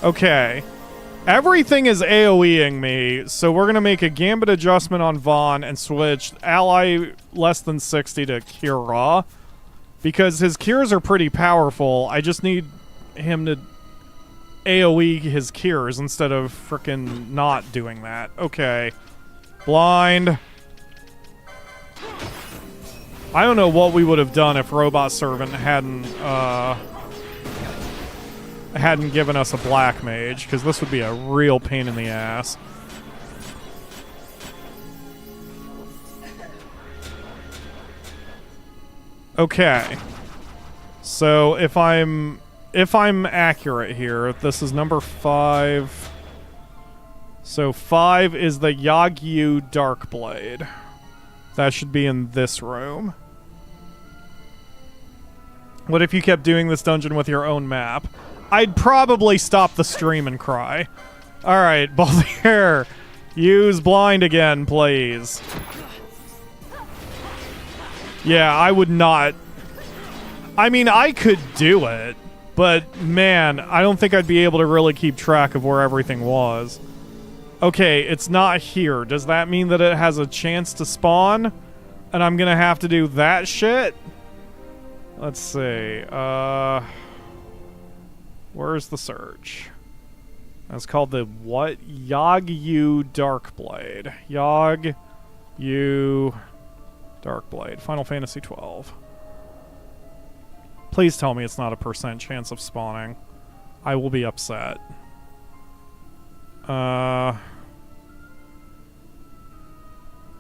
Okay. Everything is AoEing me, so we're going to make a gambit adjustment on Vaughn and switch ally less than 60 to Kira. Because his cures are pretty powerful. I just need him to AoE his cures instead of frickin' not doing that. Okay. Blind. I don't know what we would have done if Robot Servant hadn't given us a black mage, because this would be a real pain in the ass. Okay. So if I'm accurate here, this is number 5. So 5 is the Yagyu Darkblade. That should be in this room. What if you kept doing this dungeon with your own map? I'd probably stop the stream and cry. Alright, Balthier, use blind again, please. Yeah, I would not. I mean, I could do it, but man, I don't think I'd be able to really keep track of where everything was. Okay, it's not here. Does that mean that it has a chance to spawn? And I'm gonna have to do that shit? Let's see. Where's the search? That's called the what? Yagyu Darkblade. Yagyu Darkblade. Final Fantasy XII. Please tell me it's not a % chance of spawning. I will be upset.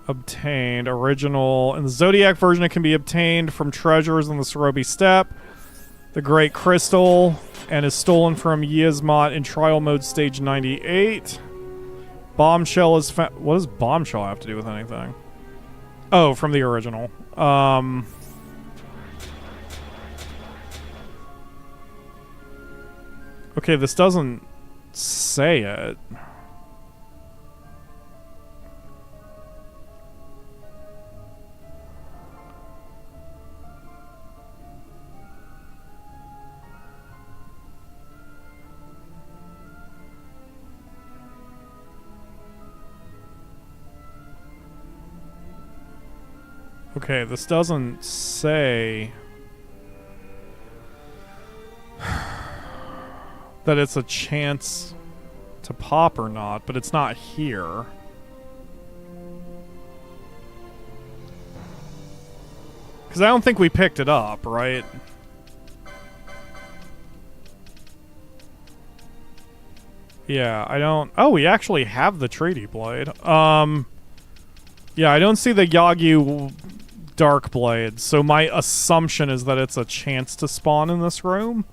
Obtained. Original. In the Zodiac version, it can be obtained from treasures in the Sorobi Steppe, the Great Crystal, and is stolen from Yizmat in Trial Mode Stage 98. Bombshell is what does Bombshell have to do with anything? Oh, from the original. Okay, this doesn't say it. Okay, this doesn't say that it's a chance to pop or not, but it's not here. Because I don't think we picked it up, right? Yeah, I don't... Oh, we actually have the Treaty Blade. Yeah, I don't see the Yagyu Darkblade, so my assumption is that it's a chance to spawn in this room.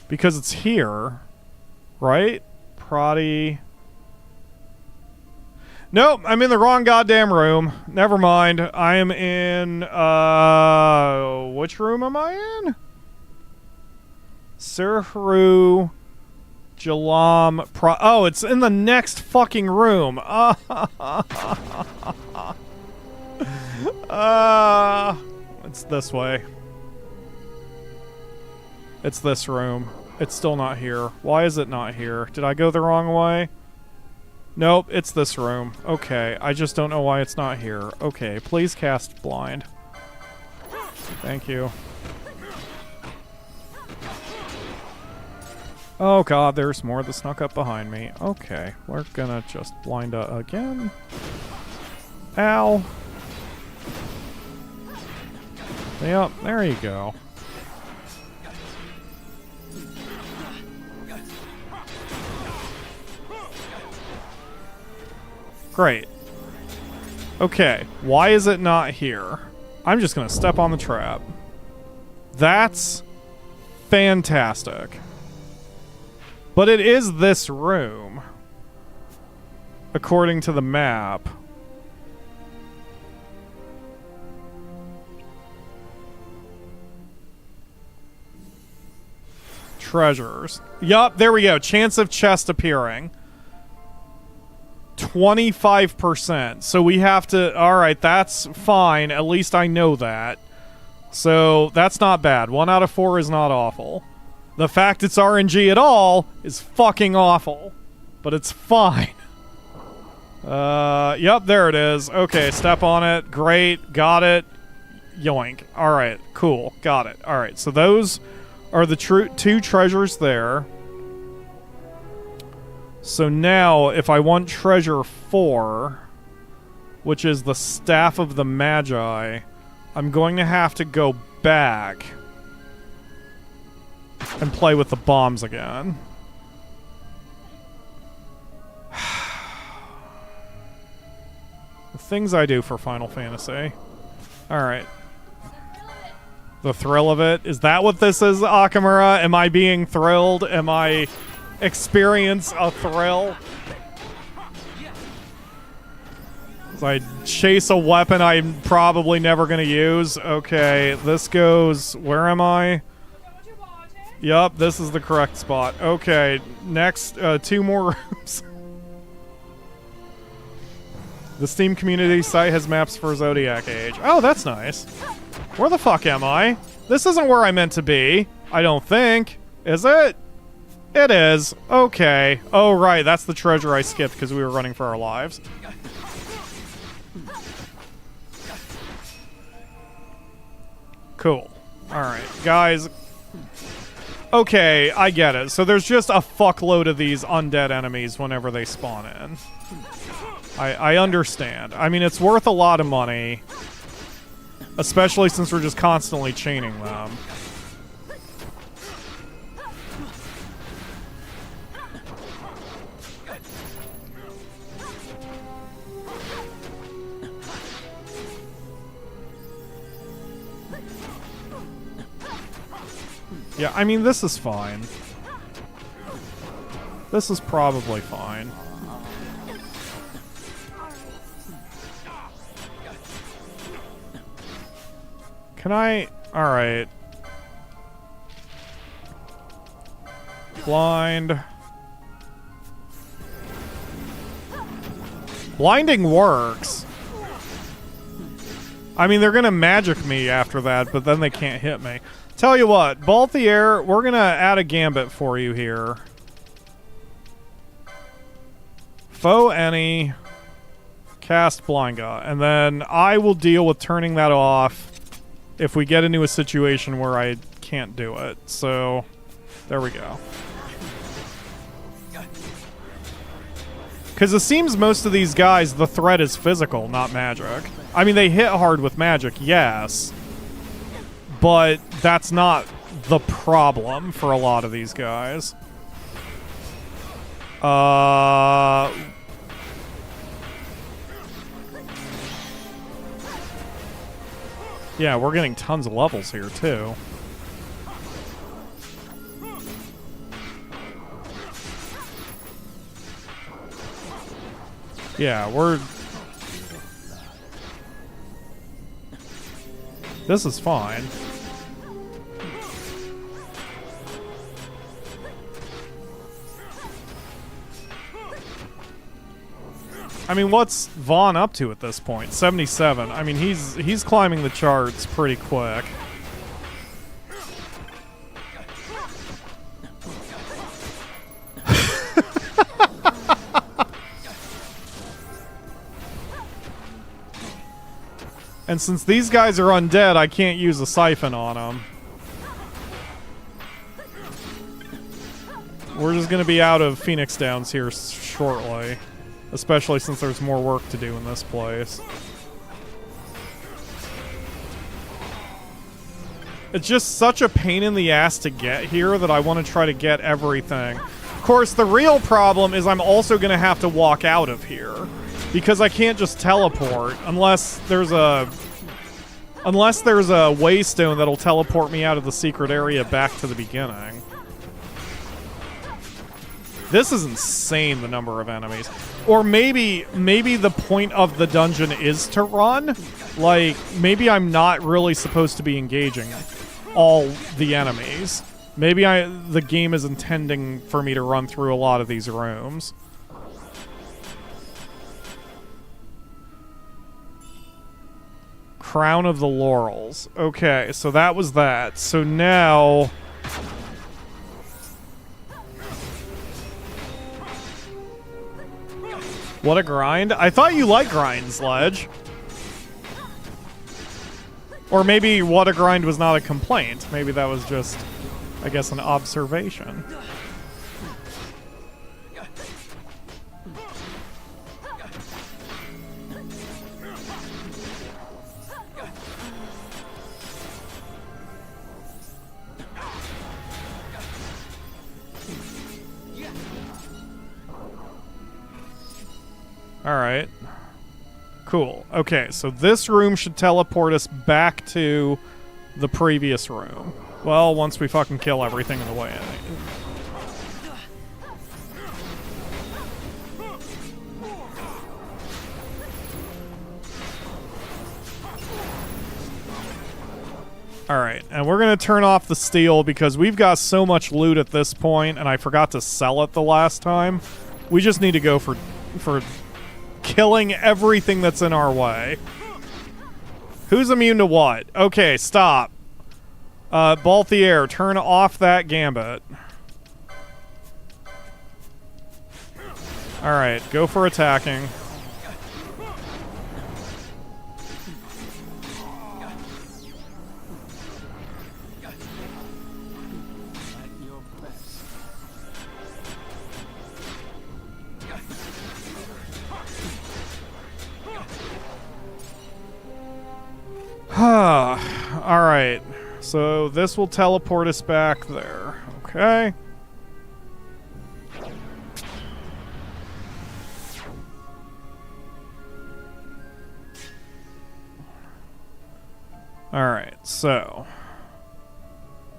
Because it's here. Right? Prodi... Nope, I'm in the wrong goddamn room. Never mind. I am in, which room am I in? Surhru... Jalam... Oh, it's in the next fucking room. It's this way. It's this room. It's still not here. Why is it not here? Did I go the wrong way? Nope, it's this room. Okay, I just don't know why it's not here. Okay, please cast blind. Thank you. Oh god, there's more that snuck up behind me. Okay, we're gonna just blind again. Ow. Yep, there you go. Great. Okay, why is it not here? I'm just gonna step on the trap. That's fantastic. But it is this room, according to the map. Treasures. Yup, there we go. Chance of chest appearing. 25%. So we have to... Alright, that's fine. At least I know that. So, that's not bad. 1 out of 4 is not awful. The fact it's RNG at all is fucking awful. But it's fine. Yep, there it is. Okay, step on it. Great. Got it. Yoink. Alright, cool. Got it. Alright, so those are the 2 treasures there. So now, if I want treasure 4, which is the Staff of the Magi, I'm going to have to go back and play with the bombs again. The things I do for Final Fantasy. Alright. The thrill of it. Is that what this is, Akamura? Am I being thrilled? Am I experience a thrill? So I chase a weapon I'm probably never going to use. Okay, this goes... Where am I? Yup, this is the correct spot. Okay, next, 2 more rooms. The Steam community site has maps for Zodiac Age. Oh, that's nice. Where the fuck am I? This isn't where I meant to be. I don't think. Is it? It is. Okay. Oh, right. That's the treasure I skipped because we were running for our lives. Cool. Alright, guys. Okay, I get it. So there's just a fuckload of these undead enemies whenever they spawn in. I understand. I mean, it's worth a lot of money. Especially since we're just constantly chaining them. Yeah, I mean, this is fine. This is probably fine. Can I... Alright. Blind. Blinding works. I mean, they're gonna magic me after that, but then they can't hit me. Tell you what, Balthier, we're gonna add a gambit for you here. Foe any, cast Blind God, and then I will deal with turning that off if we get into a situation where I can't do it. So, there we go. Because it seems most of these guys, the threat is physical, not magic. I mean, they hit hard with magic, yes. But that's not the problem for a lot of these guys. Yeah, we're getting tons of levels here, too. Yeah, we're... This is fine. I mean, what's Vaughn up to at this point? 77. I mean, he's climbing the charts pretty quick. And since these guys are undead, I can't use a siphon on them. We're just going to be out of Phoenix Downs here shortly. Especially since there's more work to do in this place. It's just such a pain in the ass to get here that I want to try to get everything. Of course, the real problem is I'm also going to have to walk out of here. Because I can't just teleport unless there's a... Unless there's a waystone that'll teleport me out of the secret area back to the beginning. This is insane, the number of enemies. Or maybe the point of the dungeon is to run. Like, maybe I'm not really supposed to be engaging all the enemies. Maybe the game is intending for me to run through a lot of these rooms. Crown of the Laurels. Okay, so that was that. So now... What a grind. I thought you liked grind, Sledge. Or maybe what a grind was not a complaint. Maybe that was just, I guess, an observation. Alright. Cool. Okay, so this room should teleport us back to the previous room. Well, once we fucking kill everything in the way. Alright, and we're gonna turn off the steel because we've got so much loot at this point, and I forgot to sell it the last time. We just need to go for killing everything that's in our way. Who's immune to what? Okay, stop. Balthier, turn off that gambit. Alright, go for attacking. Alright, so this will teleport us back there. Okay. Alright, so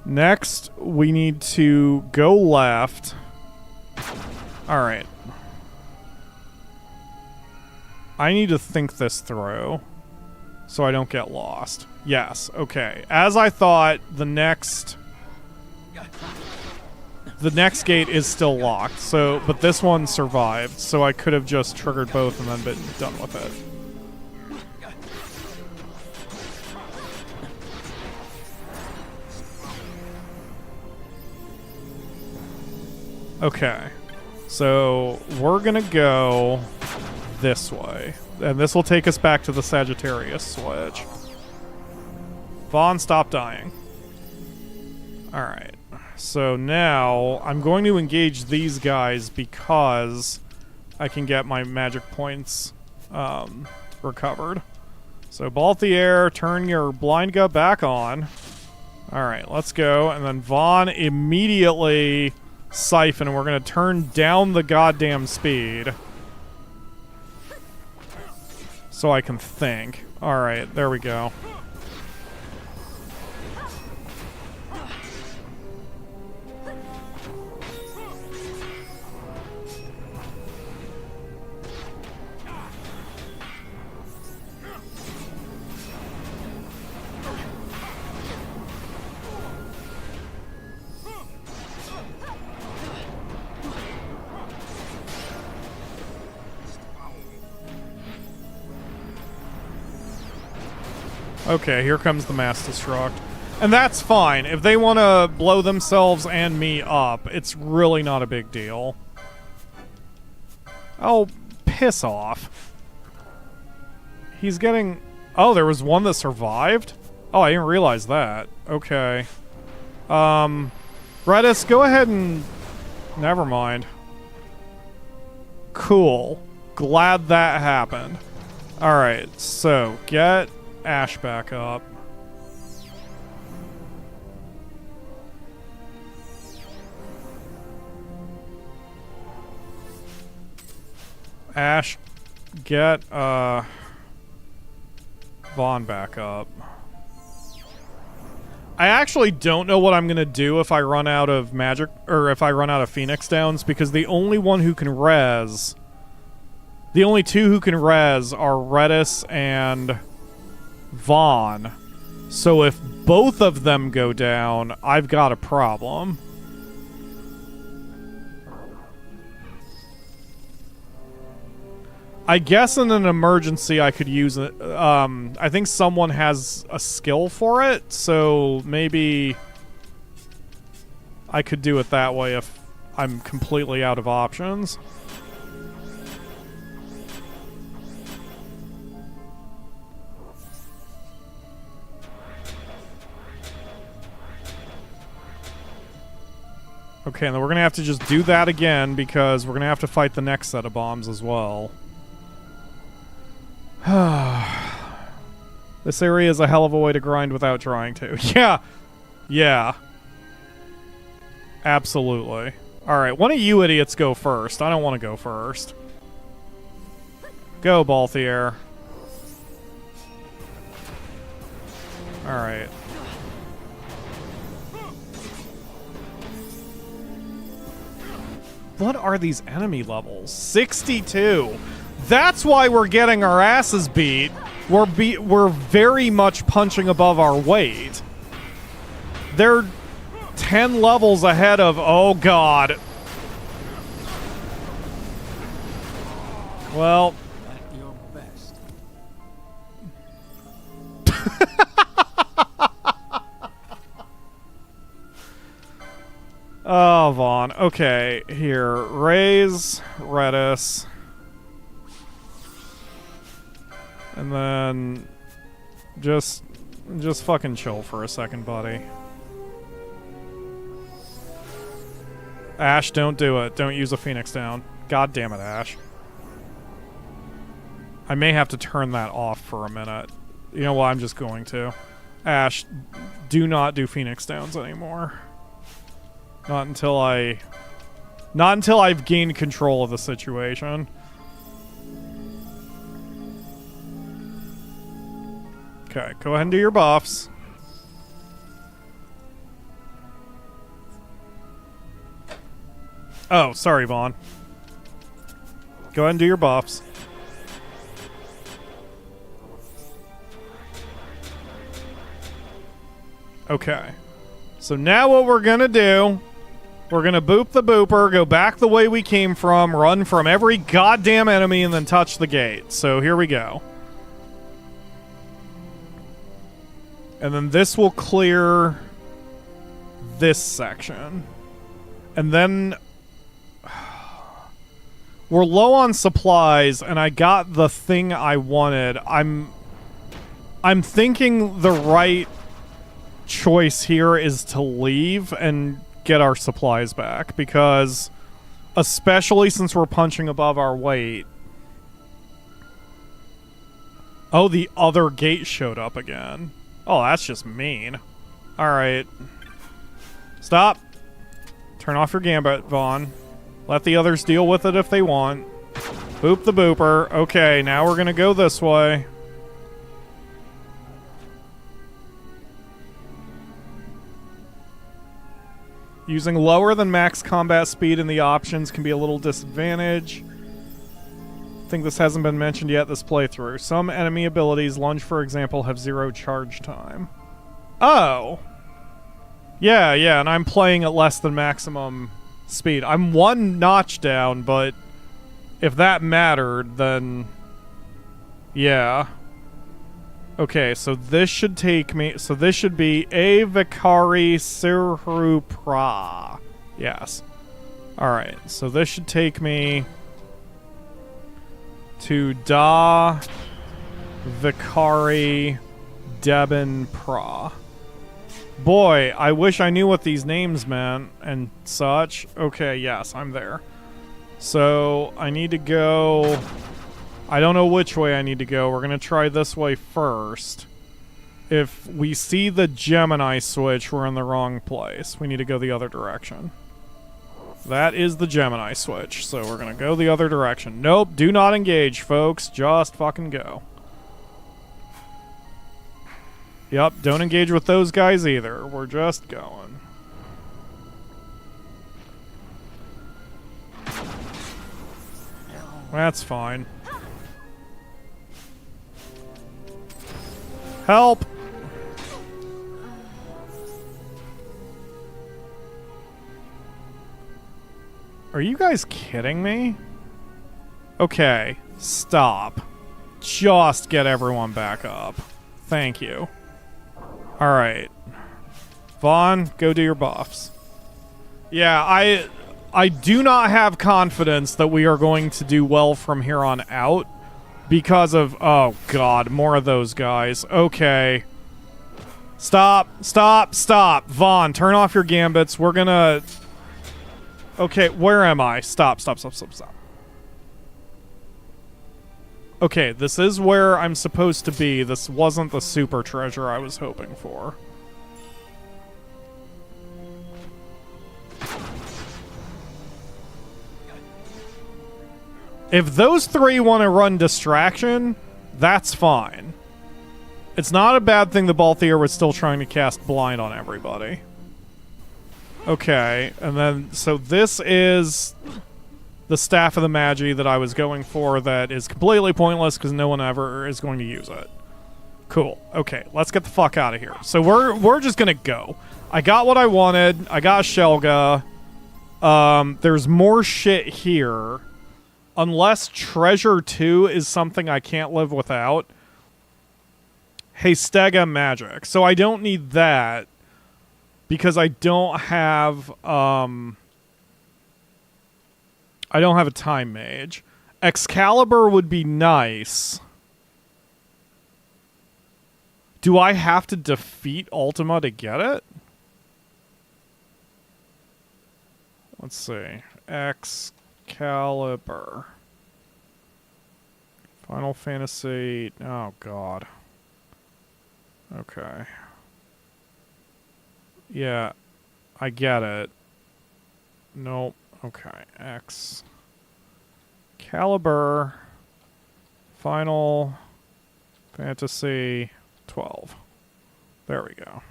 next we need to go left. Alright. I need to think this through so I don't get lost. Yes, okay. As I thought, the next gate is still locked. So, but this one survived, so I could have just triggered both and then been done with it. Okay. So, we're gonna go this way. And this will take us back to the Sagittarius switch. Vaughn, stop dying. Alright. So now, I'm going to engage these guys because I can get my magic points recovered. So, Balthier, turn your blind gut back on. Alright, let's go. And then Vaughn immediately siphon, and we're going to turn down the goddamn speed. So I can think. Alright, there we go. Okay, here comes the mass destruct. And that's fine. If they want to blow themselves and me up, it's really not a big deal. Oh, piss off. He's getting... Oh, there was one that survived? Oh, I didn't realize that. Okay. Reddas, go ahead and... Never mind. Cool. Glad that happened. Alright, so get Ashe back up. Ashe, get Vaughn back up. I actually don't know what I'm going to do if I run out of magic, or if I run out of Phoenix Downs, because the only one who can res... The only two who can res are Reddas and Vaughn. So if both of them go down, I've got a problem. I guess in an emergency I could use it. I think someone has a skill for it, so maybe I could do it that way if I'm completely out of options. Okay, and then we're going to have to just do that again because we're going to have to fight the next set of bombs as well. This area is a hell of a way to grind without trying to. Yeah. Yeah. Absolutely. Alright, one of you idiots go first. I don't want to go first. Go, Balthier. Alright. What are these enemy levels? 62. That's why we're getting our asses beat. We're very much punching above our weight. They're 10 levels ahead of... Oh, God. Well... At your best. Oh, Vaughn. Okay, here. Raise Reddas. And then just fucking chill for a second, buddy. Ashe, don't do it. Don't use a Phoenix down. God damn it, Ashe. I may have to turn that off for a minute. You know what? I'm just going to. Ashe, do not do Phoenix downs anymore. Not until I've gained control of the situation. Okay, go ahead and do your buffs. Oh, sorry, Vaughn. Go ahead and do your buffs. Okay. So now what we're gonna do, we're gonna boop the booper, go back the way we came from, run from every goddamn enemy, and then touch the gate. So here we go. And then this will clear this section. And then we're low on supplies, and I got the thing I wanted. I'm thinking the right choice here is to leave and get our supplies back, because especially since we're punching above our weight. Oh, the other gate showed up again. Oh, that's just mean. Alright. Stop. Turn off your gambit, Vaughn. Let the others deal with it if they want. Boop the booper. Okay, now we're gonna go this way. Using lower than max combat speed in the options can be a little disadvantage. I think this hasn't been mentioned yet this playthrough. Some enemy abilities, lunge for example, have 0 charge time. Oh! Yeah, and I'm playing at less than maximum speed. I'm 1 notch down, but if that mattered, then... Yeah. Okay, so this should take me... So this should be A Vicari Sirhu Pra. Yes. Alright, so this should take me to Da Vicari Deben Pra. Boy, I wish I knew what these names meant and such. Okay, yes, I'm there. So, I need to go... I don't know which way I need to go. We're going to try this way first. If we see the Gemini switch, we're in the wrong place. We need to go the other direction. That is the Gemini switch, so we're going to go the other direction. Nope, do not engage, folks. Just fucking go. Yep, don't engage with those guys either. We're just going. That's fine. Help! Are you guys kidding me? Okay, stop. Just get everyone back up. Thank you. Alright. Vaughn, go do your buffs. Yeah, I do not have confidence that we are going to do well from here on out because of... Oh, God, more of those guys. Okay. Stop, stop, stop. Vaughn, turn off your gambits. We're gonna... Okay, where am I? Stop, stop, stop, stop, stop. Okay, this is where I'm supposed to be. This wasn't the super treasure I was hoping for. If those three want to run distraction, that's fine. It's not a bad thing the Balthier was still trying to cast blind on everybody. Okay, and then, so this is the Staff of the Magi that I was going for that is completely pointless because no one ever is going to use it. Cool. Okay, let's get the fuck out of here. So we're just gonna go. I got what I wanted. I got Shellga. There's more shit here. Unless Treasure 2 is something I can't live without. Stega Magic. So I don't need that. Because I don't have a Time Mage. Excalibur would be nice. Do I have to defeat Ultima to get it? Let's see. Excalibur. Final Fantasy. Oh, God. Okay. Yeah, I get it. Nope. Okay. Excalibur. Final Fantasy 12. There we go.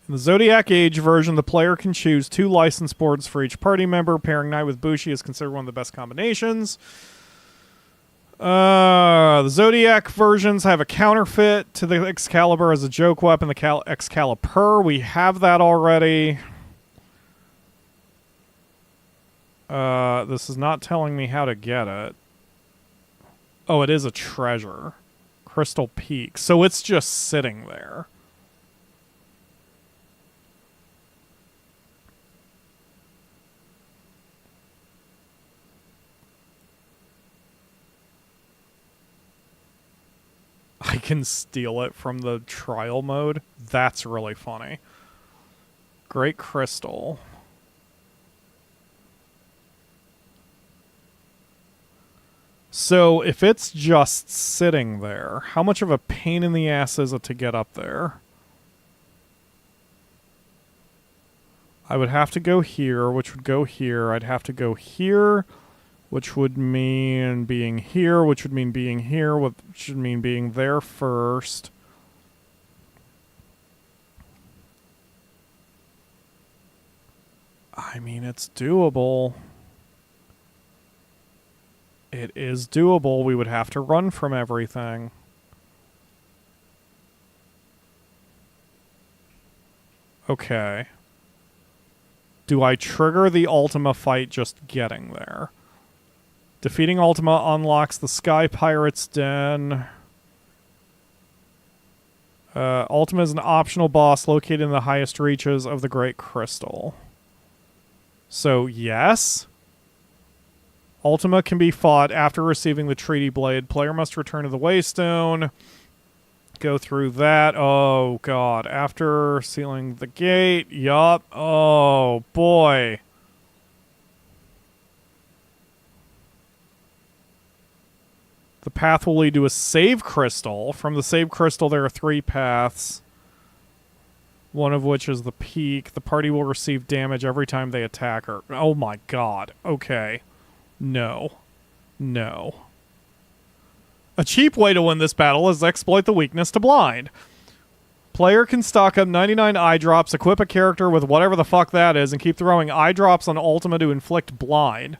In the Zodiac Age version, the player can choose 2 license boards for each party member. Pairing Knight with Bushi is considered one of the best combinations. The Zodiac versions have a counterfeit to the Excalibur as a joke weapon, the Excalibur. We have that already. This is not telling me how to get it. Oh, it is a treasure. Crystal Peak. So it's just sitting there. I can steal it from the trial mode. That's really funny. Great Crystal. So, if it's just sitting there, how much of a pain in the ass is it to get up there? I would have to go here, which would go here. I'd have to go here, which would mean being here, which would mean being here, which would mean being there first. I mean, it's doable. It is doable. We would have to run from everything. Okay. Do I trigger the Ultima fight just getting there? Defeating Ultima unlocks the Sky Pirate's Den. Ultima is an optional boss located in the highest reaches of the Great Crystal. So, yes. Ultima can be fought after receiving the Treaty Blade. Player must return to the Waystone. Go through that. Oh, God. After sealing the gate. Yup. Oh, boy. The path will lead to a save crystal. From the save crystal, there are 3 paths. One of which is the peak. The party will receive damage every time they attack her. Oh my god. Okay. No. No. A cheap way to win this battle is to exploit the weakness to blind. Player can stock up 99 eye drops, equip a character with whatever the fuck that is, and keep throwing eye drops on Ultima to inflict blind.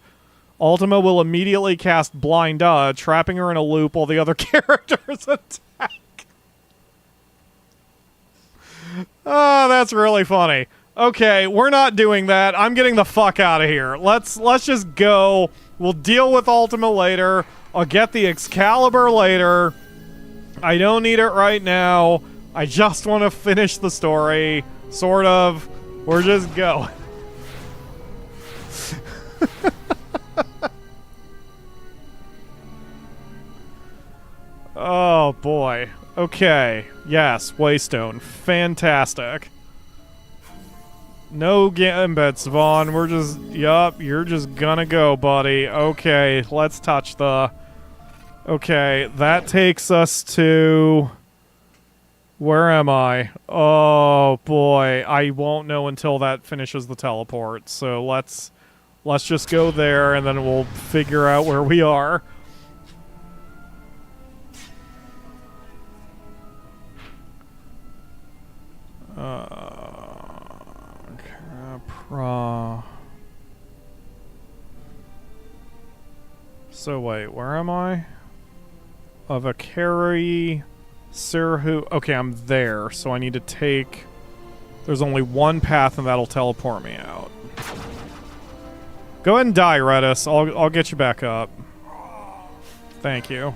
Ultima will immediately cast Blind trapping her in a loop while the other characters attack. Oh, that's really funny. Okay, we're not doing that. I'm getting the fuck out of here. Let's just go. We'll deal with Ultima later. I'll get the Excalibur later. I don't need it right now. I just want to finish the story. Sort of. We're just going. Oh, boy. Okay. Yes, Waystone. Fantastic. No gambits, Vaughn. We're just... Yup, you're just gonna go, buddy. Okay, let's touch the... Okay, that takes us to... Where am I? Oh, boy. I won't know until that finishes the teleport. So let's just go there, and then we'll figure out where we are. So wait, where am I? Of a carry... Sirhu. Okay, I'm there, so I need to take... There's only one path, and that'll teleport me out. Go ahead and die, Reddas. I'll get you back up. Thank you.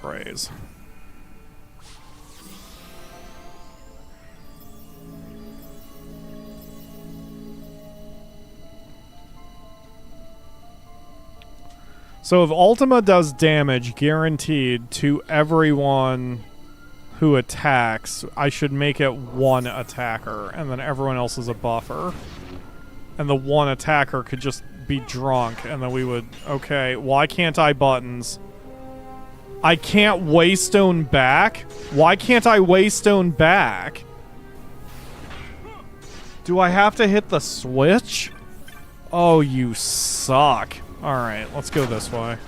Raise. So if Ultima does damage guaranteed to everyone who attacks, I should make it one attacker, and then everyone else is a buffer. And the one attacker could just be drunk, and then we would... Okay, why can't I buttons? I can't Waystone back? Why can't I Waystone back? Do I have to hit the switch? Oh, you suck. Alright, let's go this way.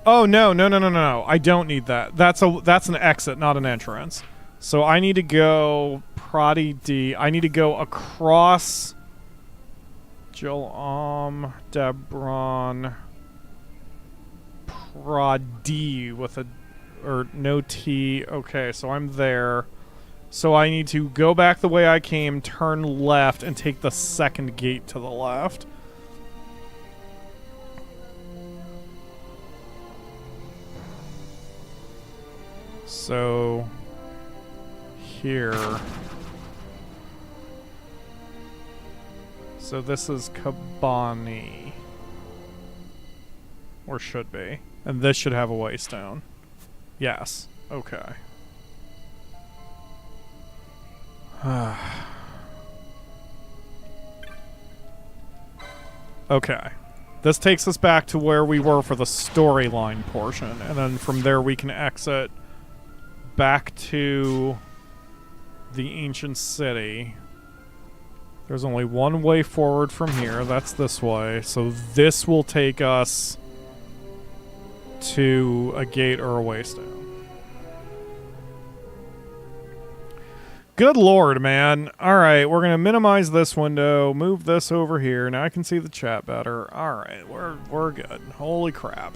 Oh, no. I don't need that. That's an exit, not an entrance. So I need to go Prodi D. I need to go across Jolam, Debron, Prodi with a... Or no T. Okay, so I'm there. So I need to go back the way I came, turn left, and take the second gate to the left. So... Here... So this is Kabani. Or should be. And this should have a waystone. Yes. Okay. Okay. This takes us back to where we were for the storyline portion, and then from there we can exit back to the ancient city. There's only one way forward from here. That's this way. So this will take us to a gate or a waystone. Good lord, man. Alright, we're going to minimize this window, move this over here. Now I can see the chat better. Alright, we're good. Holy crap.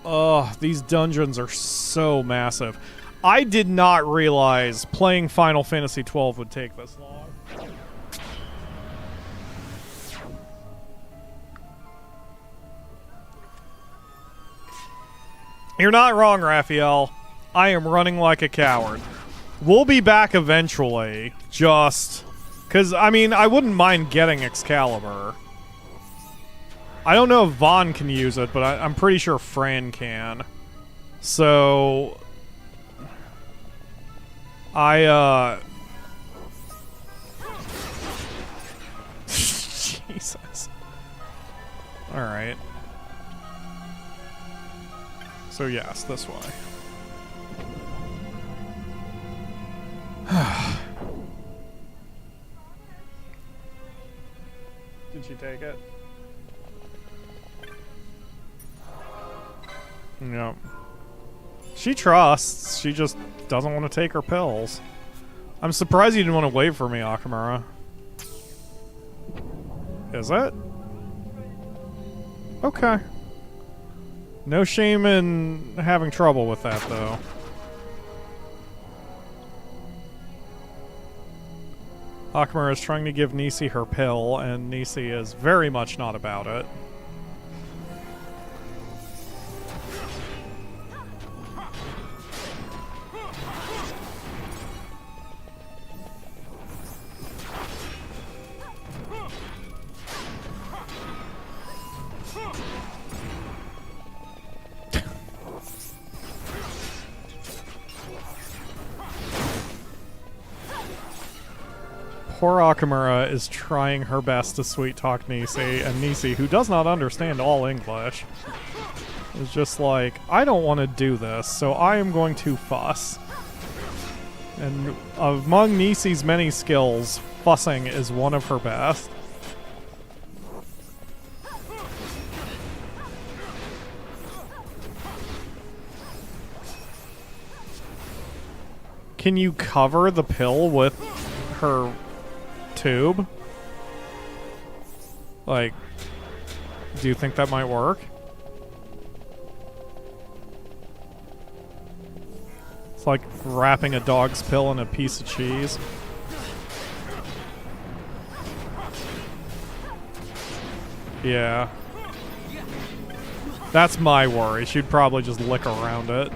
Oh, these dungeons are so massive. I did not realize playing Final Fantasy XII would take this long. You're not wrong, Raphael. I am running like a coward. We'll be back eventually, just... Because, I mean, I wouldn't mind getting Excalibur. I don't know if Vaughn can use it, but I'm pretty sure Fran can. So... Jesus. Alright. So yes, this way. Did she take it? Yep. She trusts. She just doesn't want to take her pills. I'm surprised you didn't want to wait for me, Akamura. Is it? Okay. No shame in having trouble with that, though. Akamura is trying to give Nisi her pill, and Nisi is very much not about it. Poor Akamura is trying her best to sweet-talk Nisi, and Nisi, who does not understand all English, is just like, I don't want to do this, so I am going to fuss. And among Nisi's many skills, fussing is one of her best. Can you cover the pill with her tube? Like, do you think that might work? It's like wrapping a dog's pill in a piece of cheese. Yeah. That's my worry. She'd probably just lick around it.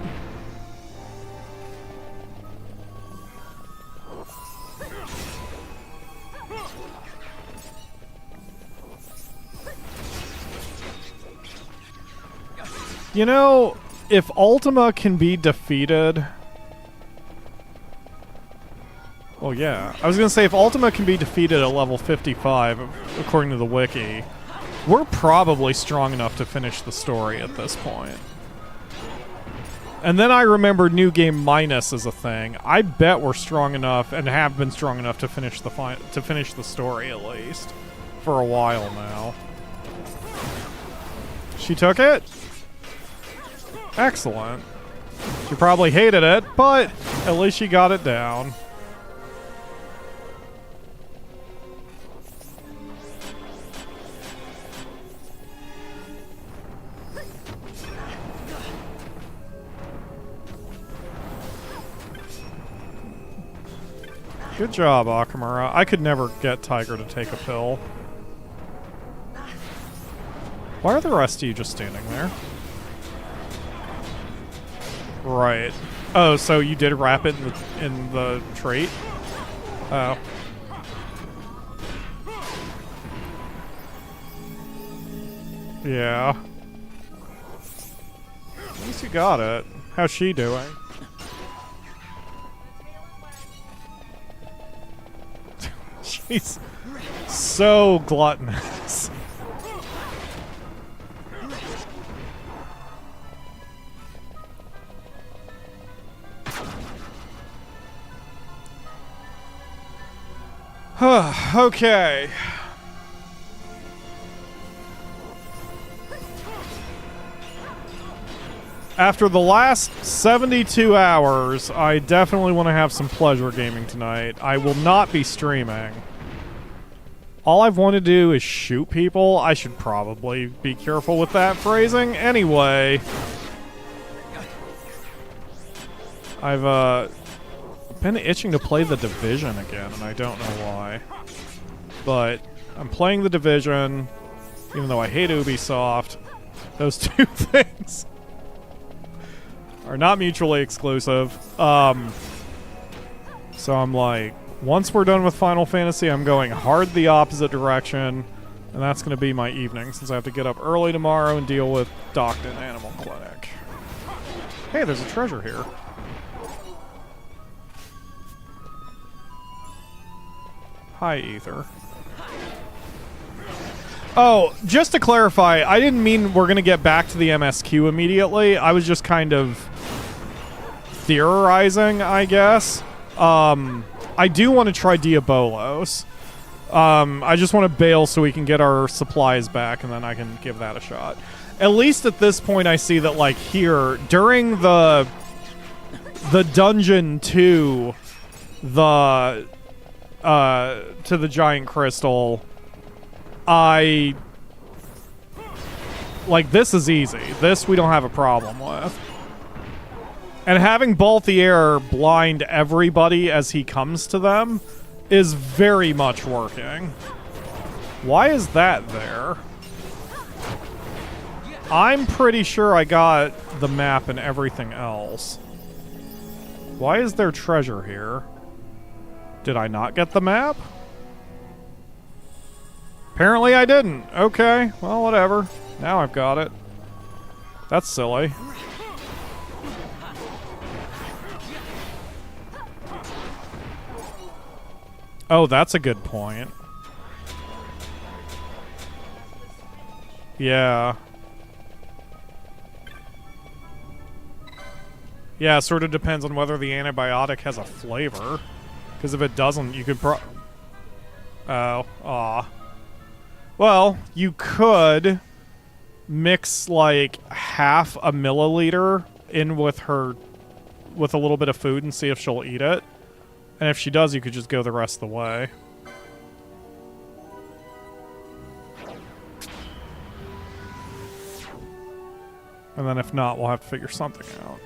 You know, if Ultima can be defeated... Well, yeah. I was going to say, if Ultima can be defeated at level 55, according to the wiki, we're probably strong enough to finish the story at this point. And then I remember New Game Minus as a thing. I bet we're strong enough, and have been strong enough to finish the story, at least. For a while now. She took it? Excellent. She probably hated it, but at least she got it down. Good job, Akamura. I could never get Tiger to take a pill. Why are the rest of you just standing there? Right. Oh, so you did wrap it in the trait? Oh. Yeah. At least you got it. How's she doing? She's so gluttonous. Okay. After the last 72 hours, I definitely want to have some pleasure gaming tonight. I will not be streaming. All I've wanted to do is shoot people. I should probably be careful with that phrasing. Anyway. I've been itching to play The Division again, and I don't know why. But I'm playing The Division, even though I hate Ubisoft. Those two things are not mutually exclusive. So I'm like, once we're done with Final Fantasy, I'm going hard the opposite direction, and that's going to be my evening, since I have to get up early tomorrow and deal with Ktjn Animal Clinic. Hey, there's a treasure here. Hi, Ether. Oh, just to clarify, I didn't mean we're going to get back to the MSQ immediately. I was just kind of theorizing, I guess. I do want to try Diabolos. I just want to bail so we can get our supplies back, and then I can give that a shot. At least at this point, I see that, like, here, during the dungeon to the giant crystal, like, this is easy. This we don't have a problem with. And having Balthier blind everybody as he comes to them is very much working. Why is that there? I'm pretty sure I got the map and everything else. Why is there treasure here? Did I not get the map? Apparently I didn't. Okay, well, whatever. Now I've got it. That's silly. Oh, that's a good point. Yeah. Yeah, sort of depends on whether the antibiotic has a flavor. Because if it doesn't, you could Oh, aw. Well, you could mix, like, half a milliliter in with her, with a little bit of food and see if she'll eat it. And if she does, you could just go the rest of the way. And then if not, we'll have to figure something out.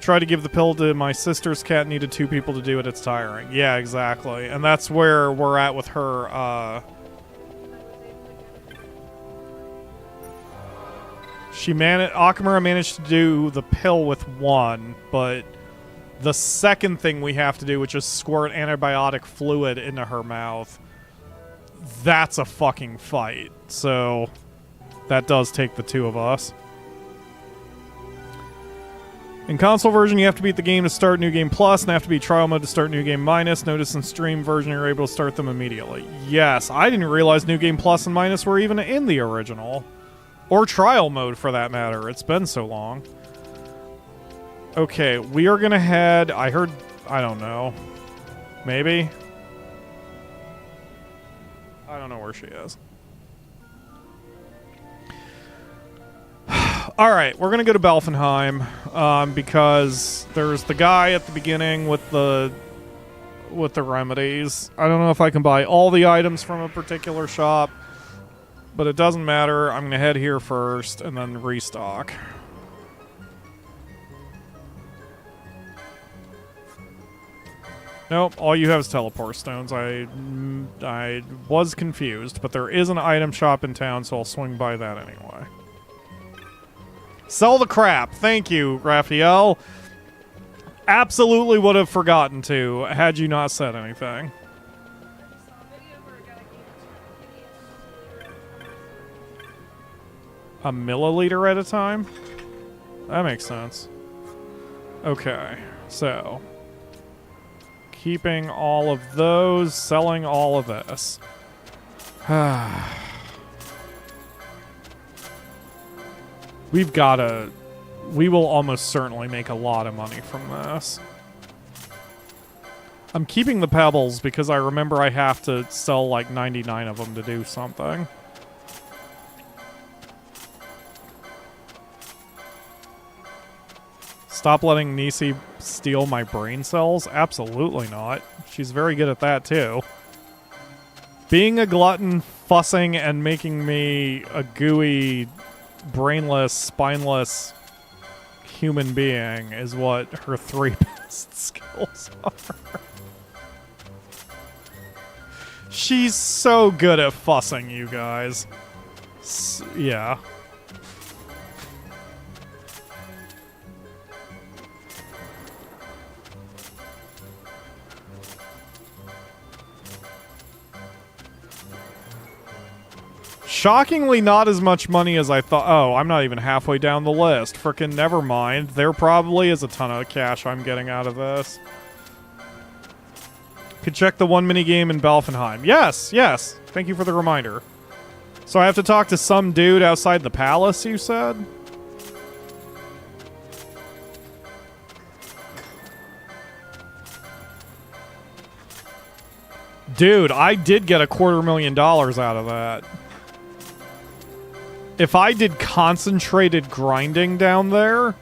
Try to give the pill to my sister's cat, needed 2 people to do it, it's tiring. Yeah, exactly. And that's where we're at with her, Akamura managed to do the pill with 1, but the second thing we have to do, which is squirt antibiotic fluid into her mouth, that's a fucking fight. So that does take the 2 of us. In console version, you have to beat the game to start New Game Plus, and have to beat Trial Mode to start New Game Minus. Notice in Stream version, you're able to start them immediately. Yes, I didn't realize New Game Plus and Minus were even in the original. Or Trial Mode, for that matter. It's been so long. Okay, we are gonna head... I don't know. Maybe? I don't know where she is. Alright, we're gonna go to Balfonheim, because there's the guy at the beginning with the remedies. I don't know if I can buy all the items from a particular shop, but it doesn't matter. I'm gonna head here first and then restock. Nope, all you have is teleport stones. I was confused, but there is an item shop in town, so I'll swing by that anyway. Sell the crap. Thank you, Raphael. Absolutely would have forgotten to, had you not said anything. A milliliter at a time? That makes sense. Okay, so... keeping all of those, selling all of this. We've gotta... we will almost certainly make a lot of money from this. I'm keeping the pebbles because I remember I have to sell like 99 of them to do something. Stop letting Nisi steal my brain cells? Absolutely not. She's very good at that too. Being a glutton, fussing, and making me a gooey, brainless, spineless human being is what her 3 best skills are. She's so good at fussing, you guys. Yeah. Shockingly not as much money as I thought. Oh, I'm not even halfway down the list. Frickin' never mind. There probably is a ton of cash I'm getting out of this. Could check the one minigame in Balfonheim. Yes, yes. Thank you for the reminder. So I have to talk to some dude outside the palace, you said? Dude, I did get $250,000 out of that. If I did concentrated grinding down there...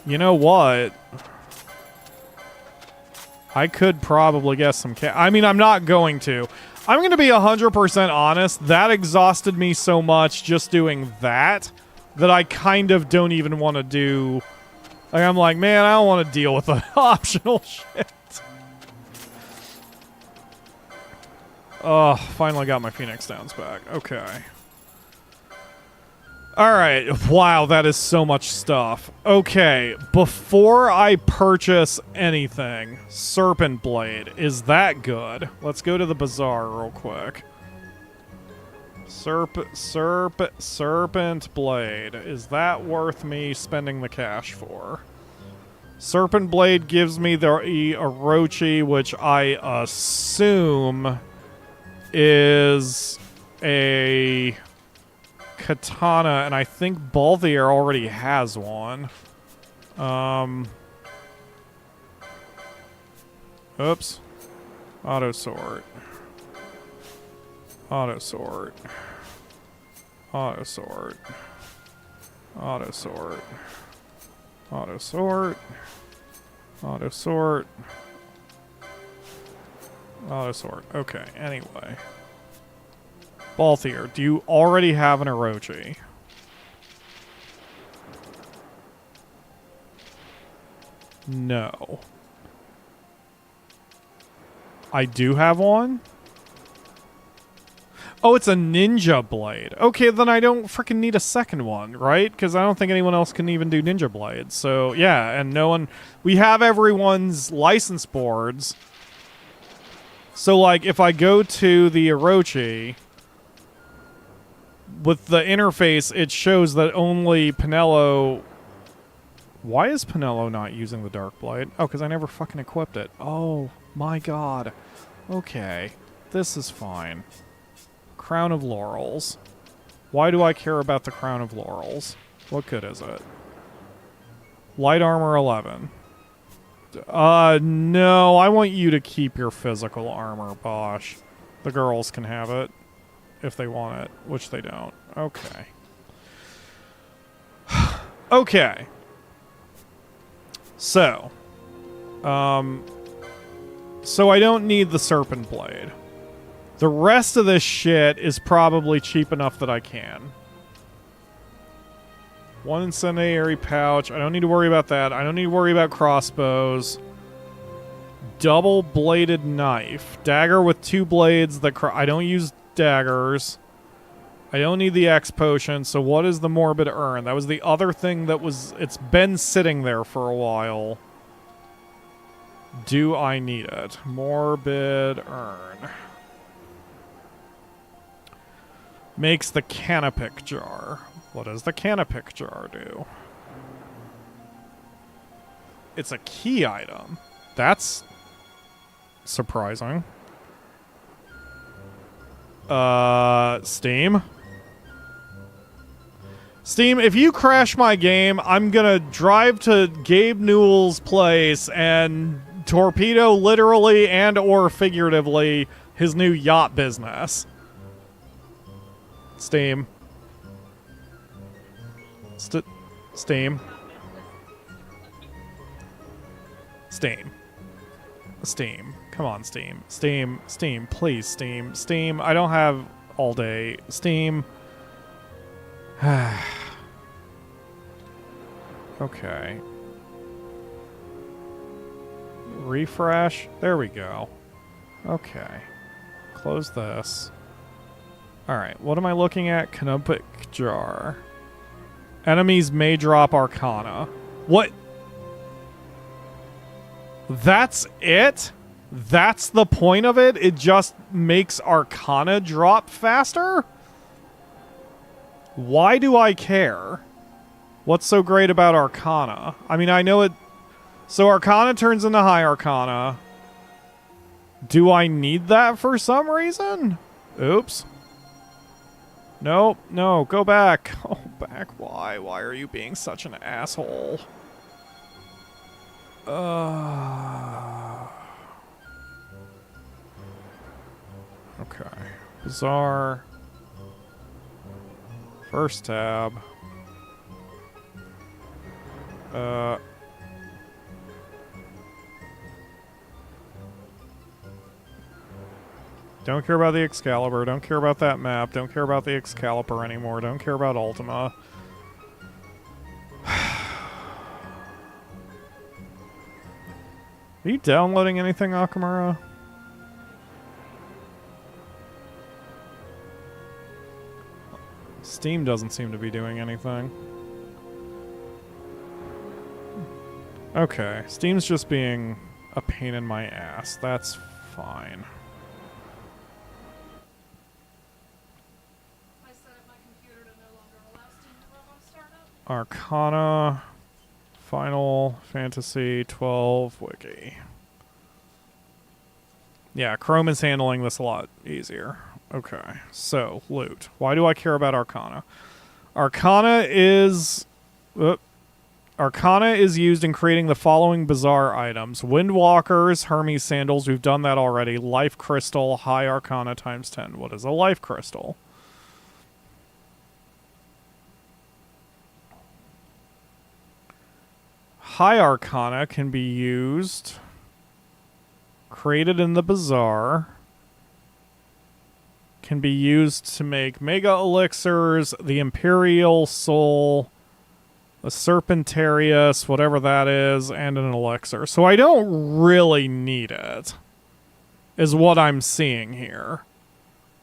You know what? I could probably get some cash. I mean, I'm not going to. I'm going to be 100% honest. That exhausted me so much just doing that I kind of don't even want to do... Like, I'm like, man, I don't want to deal with the optional shit. Oh, finally got my Phoenix Downs back. Okay. Alright, wow, that is so much stuff. Okay, before I purchase anything, Serpent Blade, is that good? Let's go to the bazaar real quick. Serpent Blade, is that worth me spending the cash for? Serpent Blade gives me the Orochi, which I assume is a... katana, and I think Balthier already has one. Oops. Auto sort. Auto sort. Auto sort. Auto sort. Auto sort. Auto sort. Auto sort. Okay, anyway. Balthier, do you already have an Orochi? No. I do have one? Oh, it's a ninja blade. Okay, then I don't freaking need a second one, right? Because I don't think anyone else can even do ninja blades. So, yeah, and no one... We have everyone's license boards. So, like, if I go to the Orochi... With the interface, it shows that only Pinello... Why is Pinello not using the Dark Blade? Oh, because I never fucking equipped it. Oh, my god. Okay. This is fine. Crown of Laurels. Why do I care about the Crown of Laurels? What good is it? Light Armor 11. No, I want you to keep your physical armor, Bosch. The girls can have it. If they want it, which they don't. Okay. Okay. So. So I don't need the Serpent Blade. The rest of this shit is probably cheap enough that I can. One incendiary pouch. I don't need to worry about that. I don't need to worry about crossbows. Double-bladed knife. Dagger with 2 blades. I don't use daggers. I don't need the X potion, so what is the morbid urn? That was the other thing that was... It's been sitting there for a while. Do I need it? Morbid urn. Makes the canopic jar. What does the canopic jar do? It's a key item. That's surprising. Steam? Steam, if you crash my game, I'm gonna drive to Gabe Newell's place and torpedo literally and or figuratively his new yacht business. Steam. Steam. Steam. Steam. Come on, Steam. Steam. Steam. Please, Steam. Steam. I don't have all day. Steam. Okay. Refresh. There we go. Okay. Close this. Alright, what am I looking at? Canopic jar. Enemies may drop Arcana. What? That's it? That's the point of it? It just makes Arcana drop faster? Why do I care? What's so great about Arcana? I mean, I know it... So Arcana turns into High Arcana. Do I need that for some reason? Oops. Nope. No, go back. Oh, back. Why? Why are you being such an asshole? Okay. Bizarre. First tab. Don't care about the Excalibur. Don't care about that map. Don't care about the Excalibur anymore. Don't care about Ultima. Are you downloading anything, Akamura? Steam doesn't seem to be doing anything. Okay, Steam's just being a pain in my ass. That's fine. Arcana, Final Fantasy XII Wiki. Yeah, Chrome is handling this a lot easier. Okay, so, loot. Why do I care about Arcana? Arcana is used in creating the following bizarre items. Windwalkers, Hermes Sandals, we've done that already. Life Crystal, High Arcana times 10. What is a Life Crystal? High Arcana can be used, created in the Bazaar, can be used to make Mega Elixirs, the Imperial Soul, a Serpentarius, whatever that is, and an Elixir. So I don't really need it, is what I'm seeing here.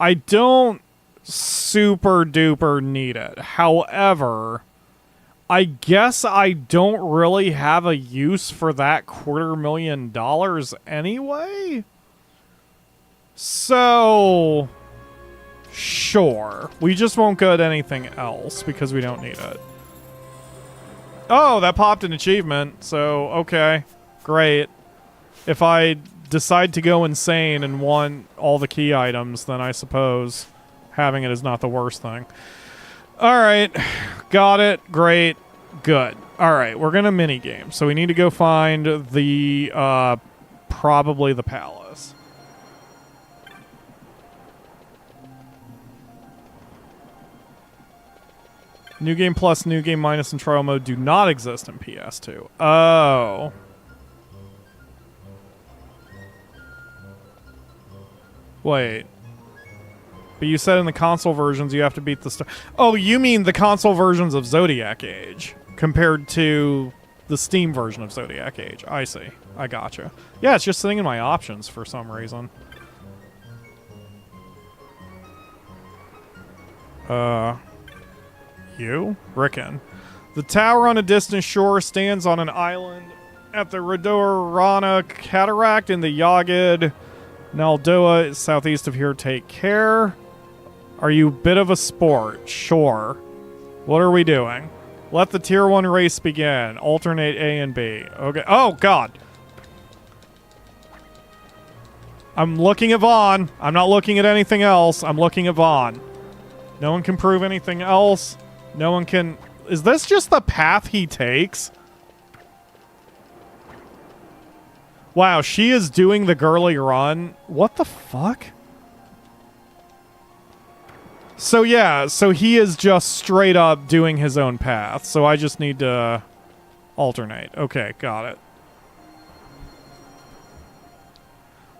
I don't super duper need it. However, I guess I don't really have a use for that $250,000 anyway. So, sure. We just won't get anything else because we don't need it. Oh, that popped an achievement. So, okay. Great. If I decide to go insane and want all the key items, then I suppose having it is not the worst thing. Alright, got it, great, good. Alright, we're gonna minigame, so we need to go find the, probably the palace. New Game Plus, New Game Minus, and Trial Mode do not exist in PS2. Oh. Wait. But you said in the console versions you have to beat the star. Oh, you mean the console versions of Zodiac Age compared to the Steam version of Zodiac Age. I see. I gotcha. Yeah, it's just sitting in my options for some reason. You? Rickon. The tower on a distant shore stands on an island at the Redorana Cataract in the Yagid. Naldoa is southeast of here. Take care. Are you a bit of a sport? Sure. What are we doing? Let the tier 1 race begin. Alternate A and B. Okay. Oh, God. I'm looking at Vaughn. I'm not looking at anything else. I'm looking at Vaughn. No one can prove anything else. No one can... Is this just the path he takes? Wow, she is doing the girly run. What the fuck? So yeah, so he is just straight up doing his own path. So I just need to alternate. Okay, got it.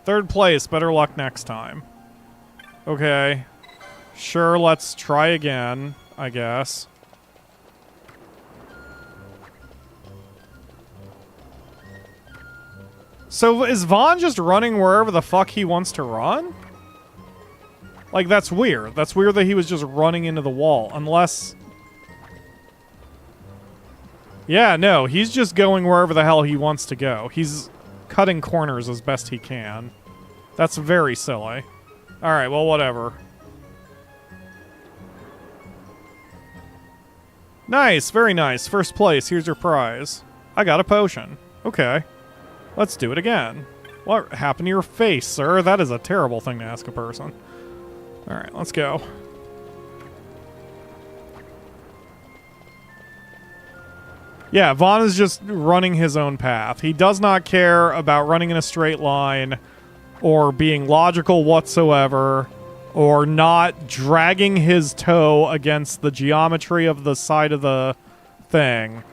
Third place, better luck next time. Okay. Sure, let's try again, I guess. So is Vaughn just running wherever the fuck he wants to run? Like, that's weird. That's weird that he was just running into the wall. Unless... Yeah, no. He's just going wherever the hell he wants to go. He's cutting corners as best he can. That's very silly. Alright, well, whatever. Nice. Very nice. First place. Here's your prize. I got a potion. Okay. Let's do it again. What happened to your face, sir? That is a terrible thing to ask a person. Alright, let's go. Yeah, Vaughn is just running his own path. He does not care about running in a straight line or being logical whatsoever or not dragging his toe against the geometry of the side of the thing.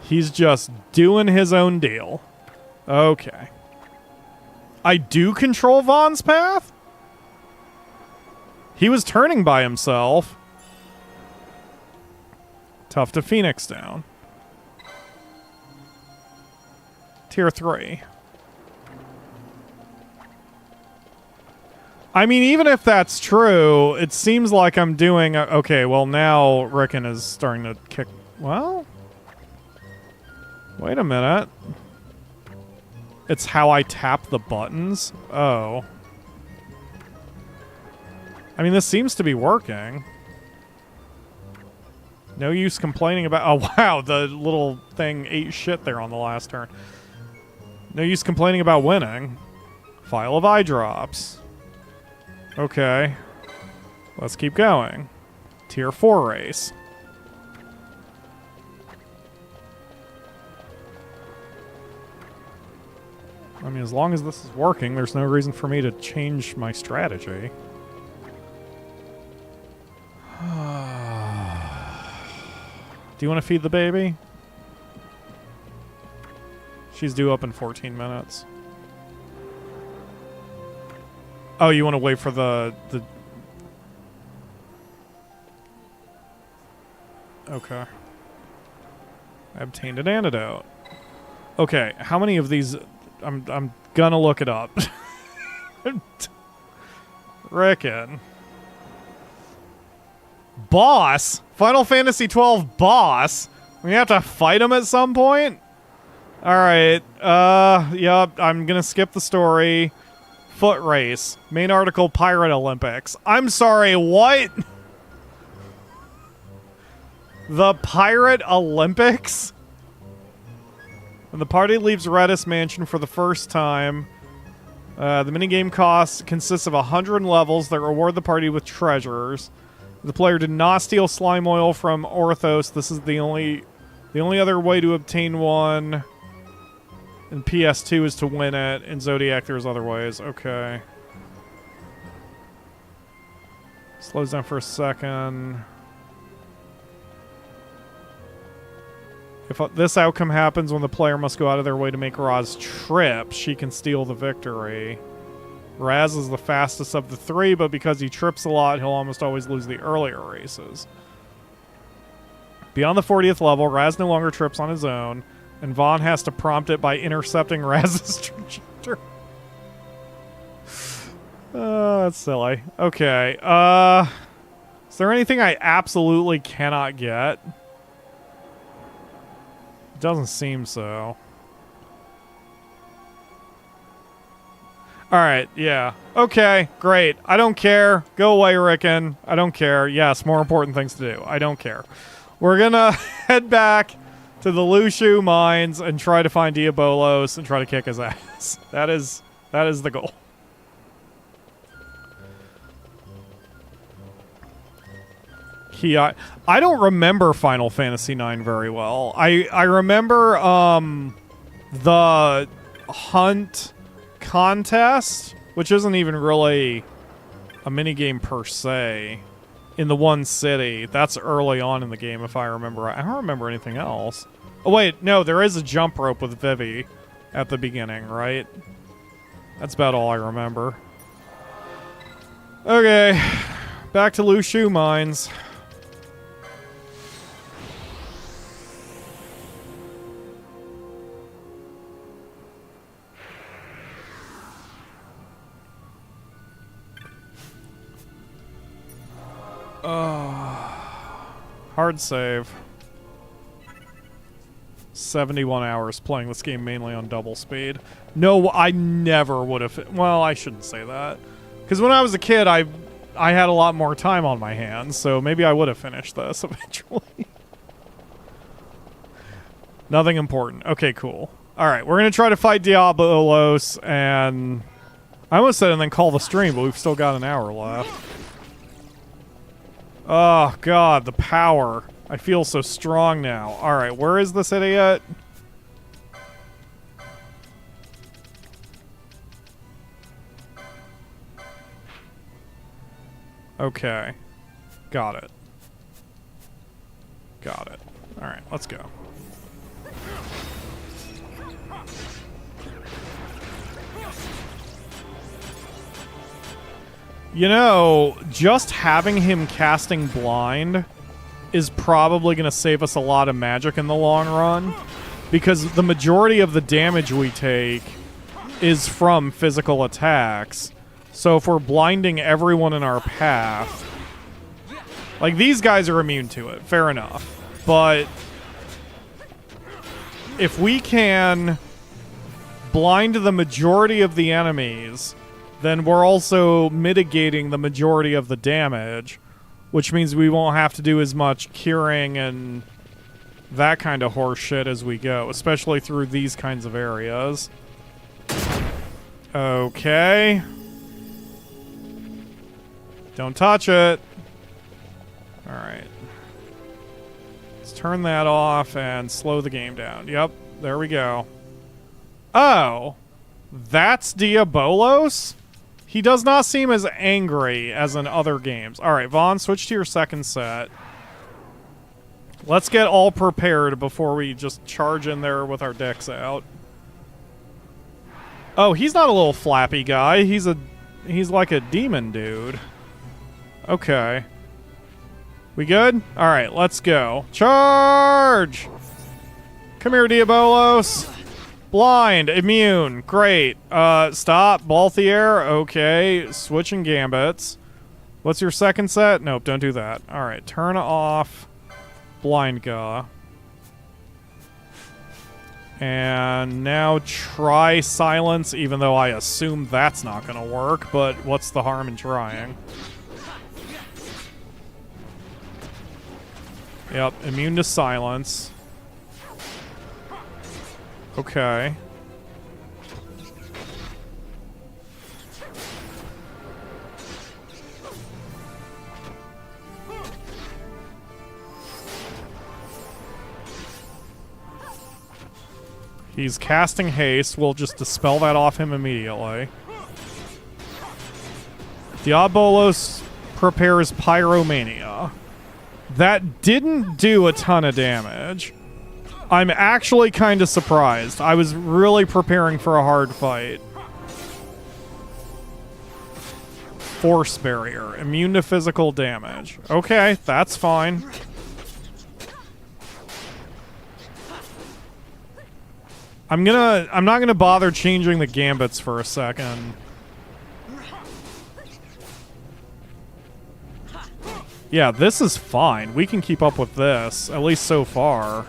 He's just doing his own deal. Okay. I do control Vaughn's path? He was turning by himself. Tough to Phoenix down. Tier 3. I mean, even if that's true, it seems like I'm doing... okay, well, now Rickon is starting to kick... Well... Wait a minute. It's how I tap the buttons? Oh. I mean, this seems to be working. No use complaining about... Oh, wow, the little thing ate shit there on the last turn. No use complaining about winning. File of eye drops. Okay. Let's keep going. Tier 4 race. I mean, as long as this is working, there's no reason for me to change my strategy. Do you want to feed the baby? She's due up in 14 minutes. Oh, you want to wait for the... Okay. I obtained an antidote. Okay, how many of these... I'm gonna look it up. Rickon. Boss? Final Fantasy XII boss? We have to fight him at some point? Alright, yep, I'm gonna skip the story. Foot race. Main article, Pirate Olympics. I'm sorry, what? The Pirate Olympics? When the party leaves Reddas Mansion for the first time, the minigame consists of 100 levels that reward the party with treasures. The player did not steal slime oil from Orthos. This is the only other way to obtain one. In PS2 is to win it. In Zodiac, there's other ways. Okay. Slows down for a second. If this outcome happens when the player must go out of their way to make Raz trip, she can steal the victory. Raz is the fastest of the three, but because he trips a lot, he'll almost always lose the earlier races. Beyond the 40th level, Raz no longer trips on his own, and Vaughn has to prompt it by intercepting Raz's trajectory. Oh, that's silly. Okay, is there anything I absolutely cannot get? Doesn't seem so. Alright, yeah. Okay, great. I don't care. Go away, Rickon. I don't care. Yes, more important things to do. I don't care. We're gonna head back to the Lhusu mines and try to find Diabolos and try to kick his ass. That is the goal. I don't remember Final Fantasy IX very well. I remember the hunt contest, which isn't even really a minigame per se, in the one city. That's early on in the game, if I remember. I don't remember anything else. Oh, wait, no, there is a jump rope with Vivi at the beginning, right? That's about all I remember. Okay, back to Lhusu mines. Hard save. 71 hours playing this game mainly on double speed. No, I never would have... Well, I shouldn't say that. Because when I was a kid, I had a lot more time on my hands, so maybe I would have finished this eventually. Nothing important. Okay, cool. Alright, we're going to try to fight Diabolos, and... I almost said and then call the stream, but we've still got an hour left. Oh, God, the power. I feel so strong now. Alright, where is this idiot? Okay. Got it. Got it. Alright, let's go. You know, just having him casting blind is probably going to save us a lot of magic in the long run, because the majority of the damage we take is from physical attacks. So if we're blinding everyone in our path, like these guys are immune to it, fair enough. But if we can blind the majority of the enemies, then we're also mitigating the majority of the damage, which means we won't have to do as much curing and that kind of horse shit as we go, especially through these kinds of areas. Okay. Don't touch it. Alright. Let's turn that off and slow the game down. Yep, there we go. Oh, that's Diabolos? He does not seem as angry as in other games. Alright, Vaughn, switch to your second set. Let's get all prepared before we just charge in there with our dicks out. Oh, he's not a little flappy guy. He's like a demon dude. Okay. We good? Alright, let's go. Charge! Come here, Diabolos. Blind, immune, great. Stop, Balthier, okay. Switching gambits. What's your second set? Nope, don't do that. Alright, turn off Blind Gah. And now try silence, even though I assume that's not gonna work, but what's the harm in trying? Yep, immune to silence. Okay. He's casting haste. We'll just dispel that off him immediately. Diabolos prepares Pyromania. That didn't do a ton of damage. I'm actually kind of surprised. I was really preparing for a hard fight. Force barrier. Immune to physical damage. Okay, that's fine. I'm not gonna bother changing the gambits for a second. Yeah, this is fine. We can keep up with this, at least so far.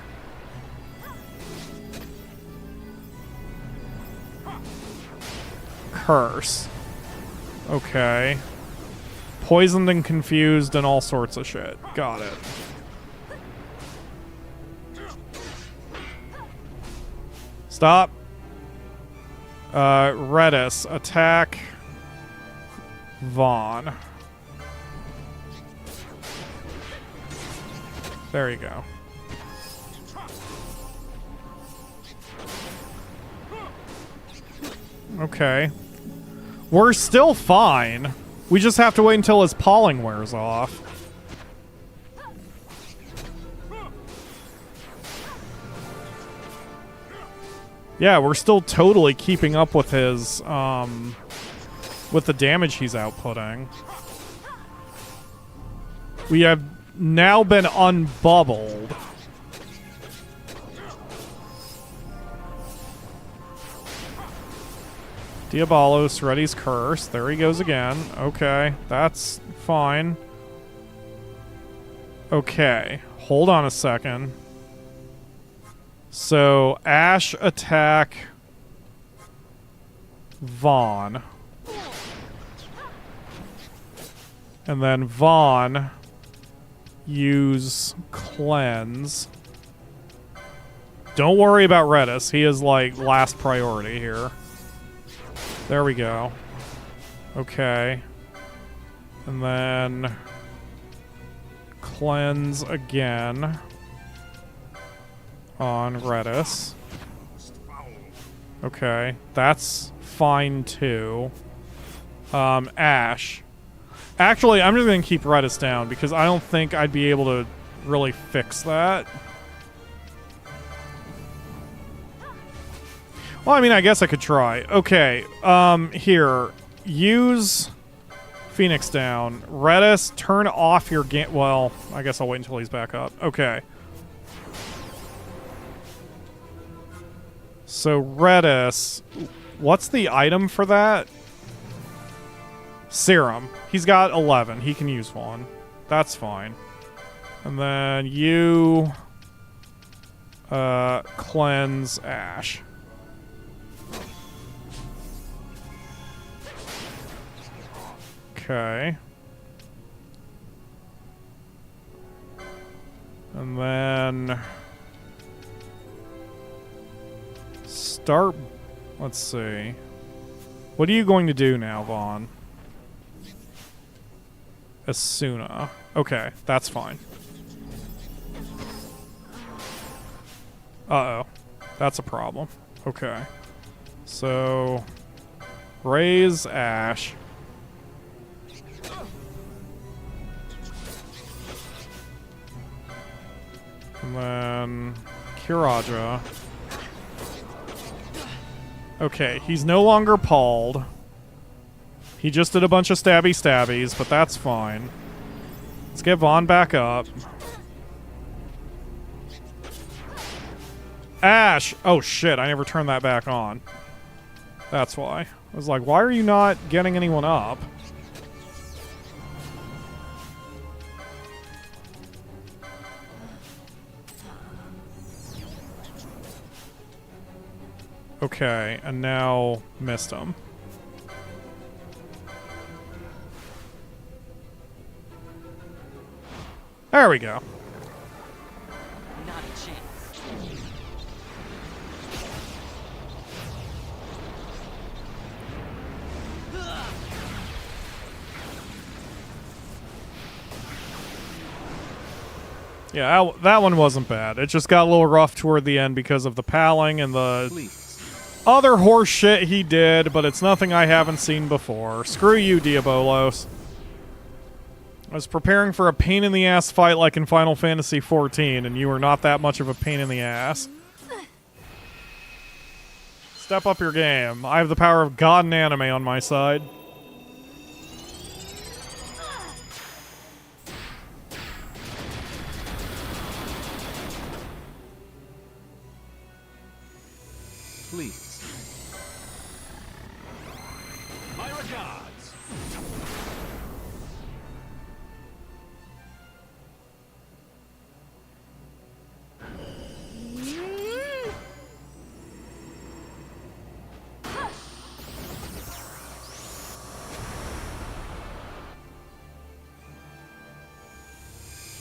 Curse. Okay. Poisoned and confused and all sorts of shit. Got it. Stop. Reddas. Attack. Vaughn. There you go. Okay. We're still fine. We just have to wait until his palling wears off. Yeah, we're still totally keeping up with his, with the damage he's outputting. We have now been unbubbled. Diabolos, Reddy's curse. There he goes again. Okay, that's fine. Okay, hold on a second. So, Ashe attack Vaughn. And then Vaughn use cleanse. Don't worry about Reddas. He is, like, last priority here. There we go. Okay. And then... cleanse again. On Reddas. Okay. That's fine, too. Ashe. Actually, I'm just going to keep Reddas down, because I don't think I'd be able to really fix that. Well, I mean, I guess I could try. Okay, here. Use Phoenix down. Reddas, turn off your game. Well, I guess I'll wait until he's back up. Okay. So, Reddas, what's the item for that? Serum. He's got 11. He can use one. That's fine. And then you... cleanse Ashe. Okay. And then... start... let's see. What are you going to do now, Vaughn? Asuna. Okay, that's fine. Uh-oh. That's a problem. Okay. So... raise Ashe. And then... Kiraja. Okay, he's no longer palled. He just did a bunch of stabbies, but that's fine. Let's get Vaughn back up. Ashe! Oh shit, I never turned that back on. That's why. I was like, why are you not getting anyone up? Okay, and now missed him. There we go. Not a chance. Yeah, that one wasn't bad. It just got a little rough toward the end because of the palling and the other horse shit he did, but it's nothing I haven't seen before. Screw you, Diabolos. I was preparing for a pain-in-the-ass fight like in Final Fantasy XIV, and you were not that much of a pain in the ass. Step up your game. I have the power of God and anime on my side. Please. My regards.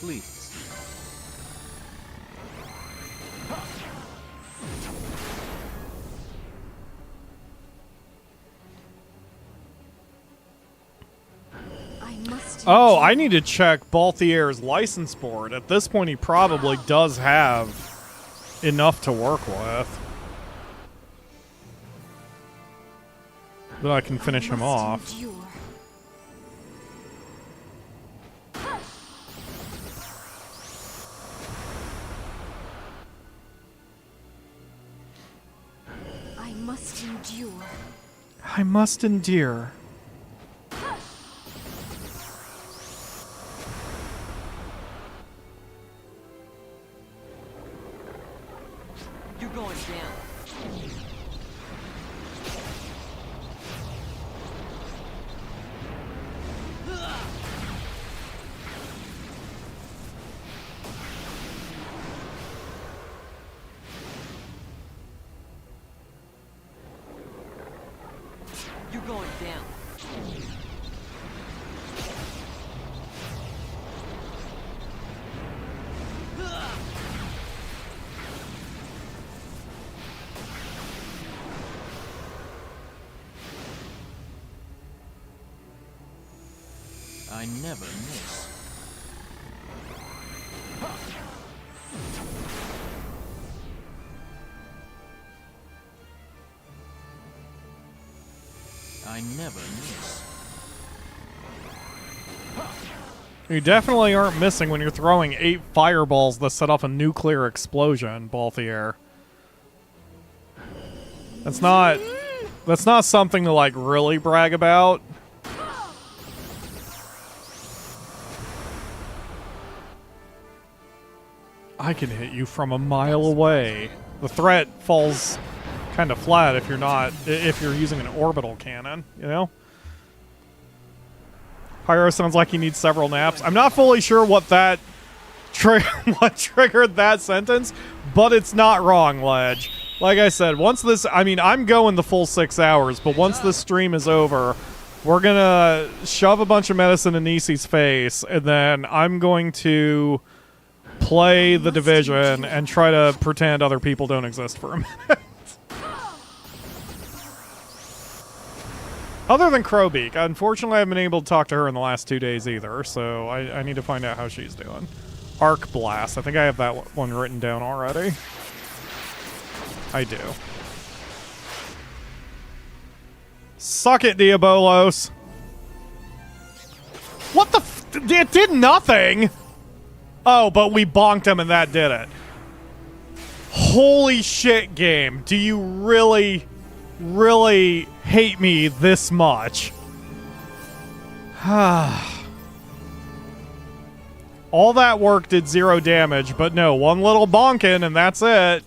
Please. Oh, I need to check Balthier's license board. At this point, he probably does have enough to work with. That I can finish him off. I must endure. I must endure. You're going down. You're going down. I never miss. I never miss. You definitely aren't missing when you're throwing 8 fireballs that set off a nuclear explosion, Balthier. That's not something to, like, really brag about. I can hit you from a mile away. The threat falls kind of flat if you're using an orbital cannon, you know? Pyro sounds like he needs several naps. I'm not fully sure what that what triggered that sentence, but it's not wrong, Ledge. Like I said, once this, I mean, I'm going the full 6 hours, but once this stream is over, we're gonna shove a bunch of medicine in Nisi's face, and then I'm going to play The Division and try to pretend other people don't exist for a minute. Other than Crowbeak, unfortunately I haven't been able to talk to her in the last 2 days either, so I need to find out how she's doing. Arc Blast, I think I have that one written down already. I do. Suck it, Diabolos. What the f- it did nothing! Oh, but we bonked him and that did it. Holy shit, game. Do you really hate me this much? All that work did 0 damage, but no, one little bonkin and that's it.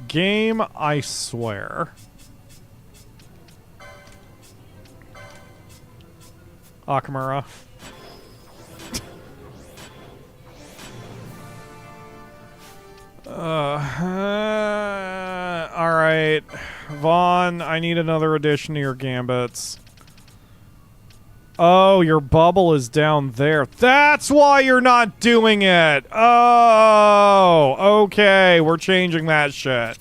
Game, I swear. Akamura. Alright. Vaughn, I need another addition to your gambits. Oh, your bubble is down there. That's why you're not doing it! Oh! Okay, we're changing that shit.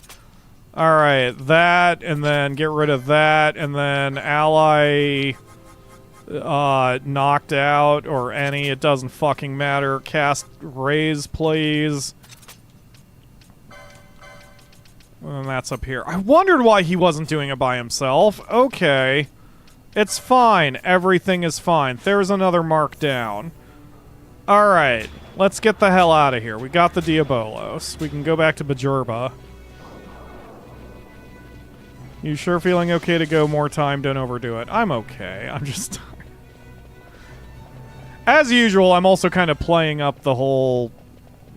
Alright, that, and then get rid of that, and then ally... knocked out, or any, it doesn't fucking matter. Cast Raise, please. And that's up here. I wondered why he wasn't doing it by himself. Okay. It's fine. Everything is fine. There's another mark down. Alright. Let's get the hell out of here. We got the Diabolos. We can go back to Bajurba. You sure feeling okay to go more time? Don't overdo it. I'm okay. I'm just tired. As usual, I'm also kind of playing up the whole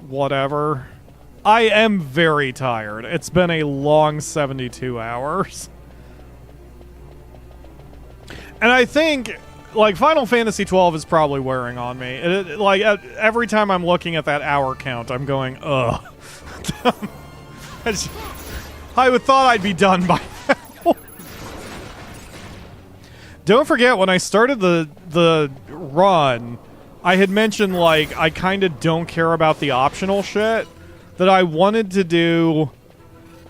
whatever. I am very tired. It's been a long 72 hours. And I think, like, Final Fantasy XII is probably wearing on me. Like, every time I'm looking at that hour count, I'm going, ugh. I would thought I'd be done by now. Don't forget, when I started the run, I had mentioned, like, I kind of don't care about the optional shit. That I wanted to do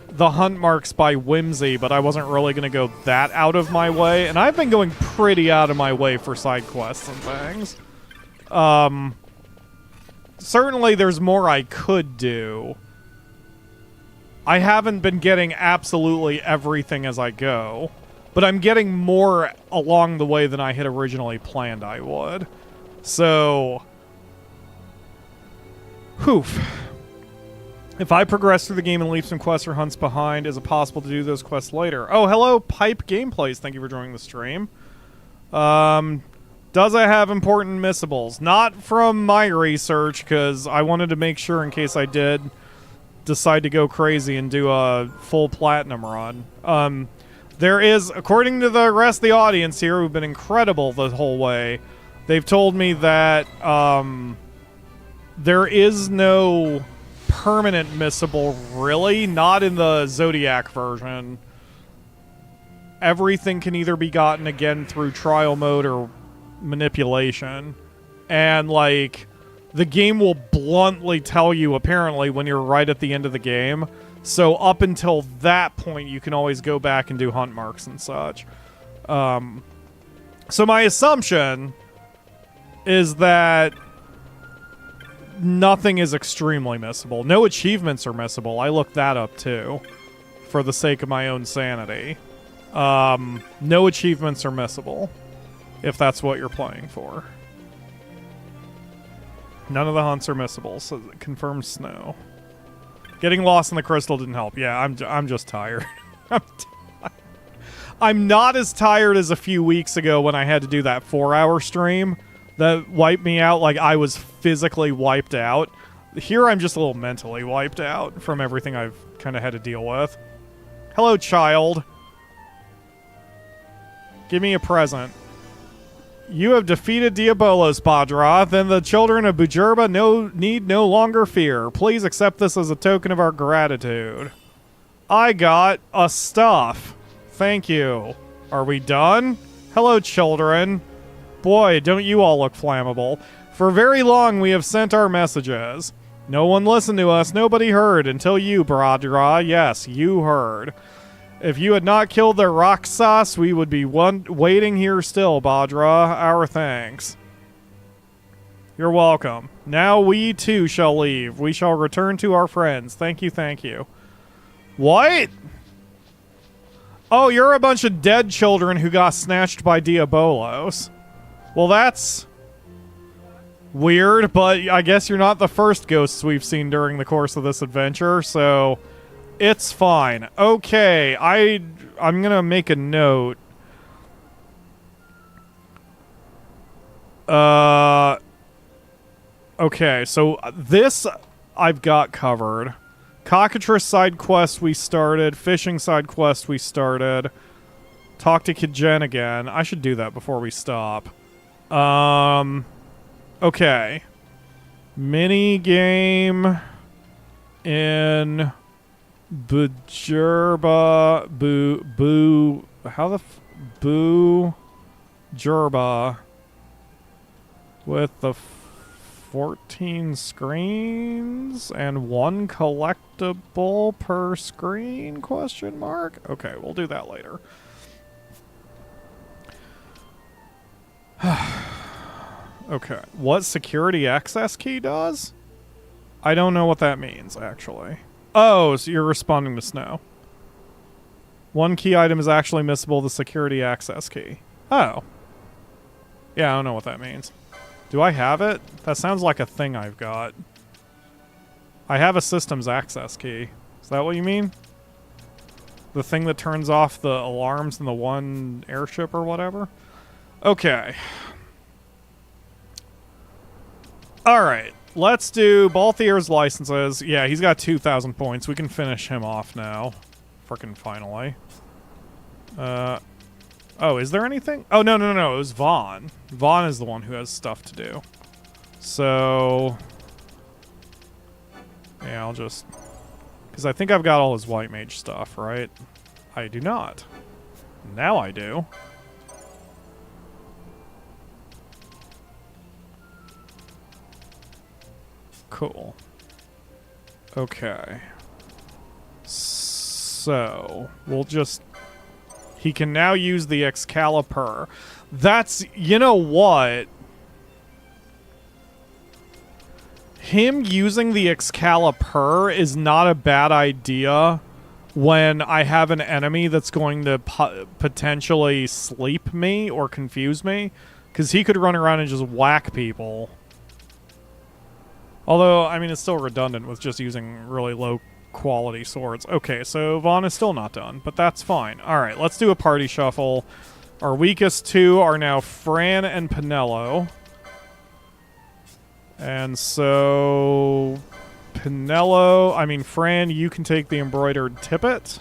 the hunt marks by whimsy, but I wasn't really going to go that out of my way. And I've been going pretty out of my way for side quests and things. Certainly there's more I could do. I haven't been getting absolutely everything as I go. But I'm getting more along the way than I had originally planned I would. So... Oof. If I progress through the game and leave some quests or hunts behind, is it possible to do those quests later? Oh, hello, Pipe Gameplays. Thank you for joining the stream. Does it have important missables? Not from my research, because I wanted to make sure in case I did decide to go crazy and do a full platinum run. There is, according to the rest of the audience here, who've been incredible the whole way, they've told me that there is no permanent missable, really, not in the Zodiac version. Everything can either be gotten again through trial mode or manipulation. And, like, the game will bluntly tell you, apparently, when you're right at the end of the game. So up until that point, you can always go back and do hunt marks and such. So my assumption is that nothing is extremely missable. No achievements are missable. I looked that up too, for the sake of my own sanity. No achievements are missable, if that's what you're playing for. None of the hunts are missable, so it confirms snow. Getting lost in the crystal didn't help. Yeah, I'm just tired. I'm not as tired as a few weeks ago when I had to do that 4-hour stream that wiped me out like I was physically wiped out. Here I'm just a little mentally wiped out from everything I've kind of had to deal with. Hello, child. Give me a present. You have defeated Diabolos, Badra. Then the children of Bujerba need no longer fear. Please accept this as a token of our gratitude. I got a stuff. Thank you. Are we done? Hello, children. Boy, don't you all look flammable. For very long we have sent our messages. No one listened to us. Nobody heard until you, Badra. Yes, you heard. If you had not killed the Raksas, we would be waiting here still, Badra. Our thanks. You're welcome. Now we too shall leave. We shall return to our friends. Thank you, thank you. What? Oh, you're a bunch of dead children who got snatched by Diabolos. Well, that's weird, but I guess you're not the first ghosts we've seen during the course of this adventure, so it's fine. Okay, I'm gonna make a note. Okay, so this I've got covered. Cockatrice side quest we started. Fishing side quest we started. Talk to Ktjn again. I should do that before we stop. Okay. Mini game in Bujerba Bujerba with the 14 screens and 1 collectible per screen, question mark? Okay, we'll do that later. Okay, what security access key does? I don't know what that means, actually. Oh, so you're responding to snow. 1 key item is actually missable, the security access key. Oh. Yeah, I don't know what that means. Do I have it? That sounds like a thing I've got. I have a systems access key. Is that what you mean? The thing that turns off the alarms in the one airship or whatever? Okay. Alright. Let's do Balthier's licenses. Yeah, he's got 2,000 points. We can finish him off now. Frickin' finally. Oh, is there anything? Oh, no. It was Vaughn. Vaughn is the one who has stuff to do. So... yeah, I'll just... because I think I've got all his white mage stuff, right? I do not. Now I do. Cool. Okay. So, we'll just... he can now use the Excalibur. That's... you know what? Him using the Excalibur is not a bad idea when I have an enemy that's going to potentially sleep me or confuse me. Because he could run around and just whack people. Although, I mean, it's still redundant with just using really low quality swords. Okay, so Vaughn is still not done, but that's fine. Alright, let's do a party shuffle. Our weakest two are now Fran and Pinello. And so... Fran, you can take the embroidered tippet.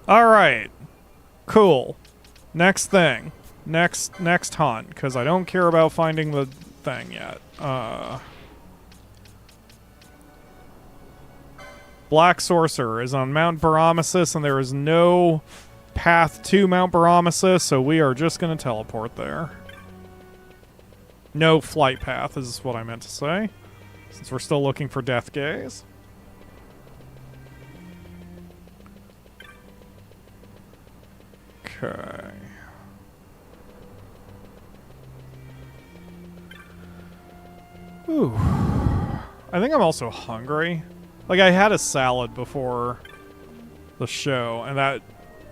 Alright. Cool. Next thing. Next hunt, because I don't care about finding the thing yet. Black Sorcerer is on Mount Baromesis, and there is no path to Mount Baromesis, so we are just going to teleport there. No flight path is what I meant to say, since we're still looking for Deathgaze. Okay. Ooh. I think I'm also hungry. Like, I had a salad before the show, and that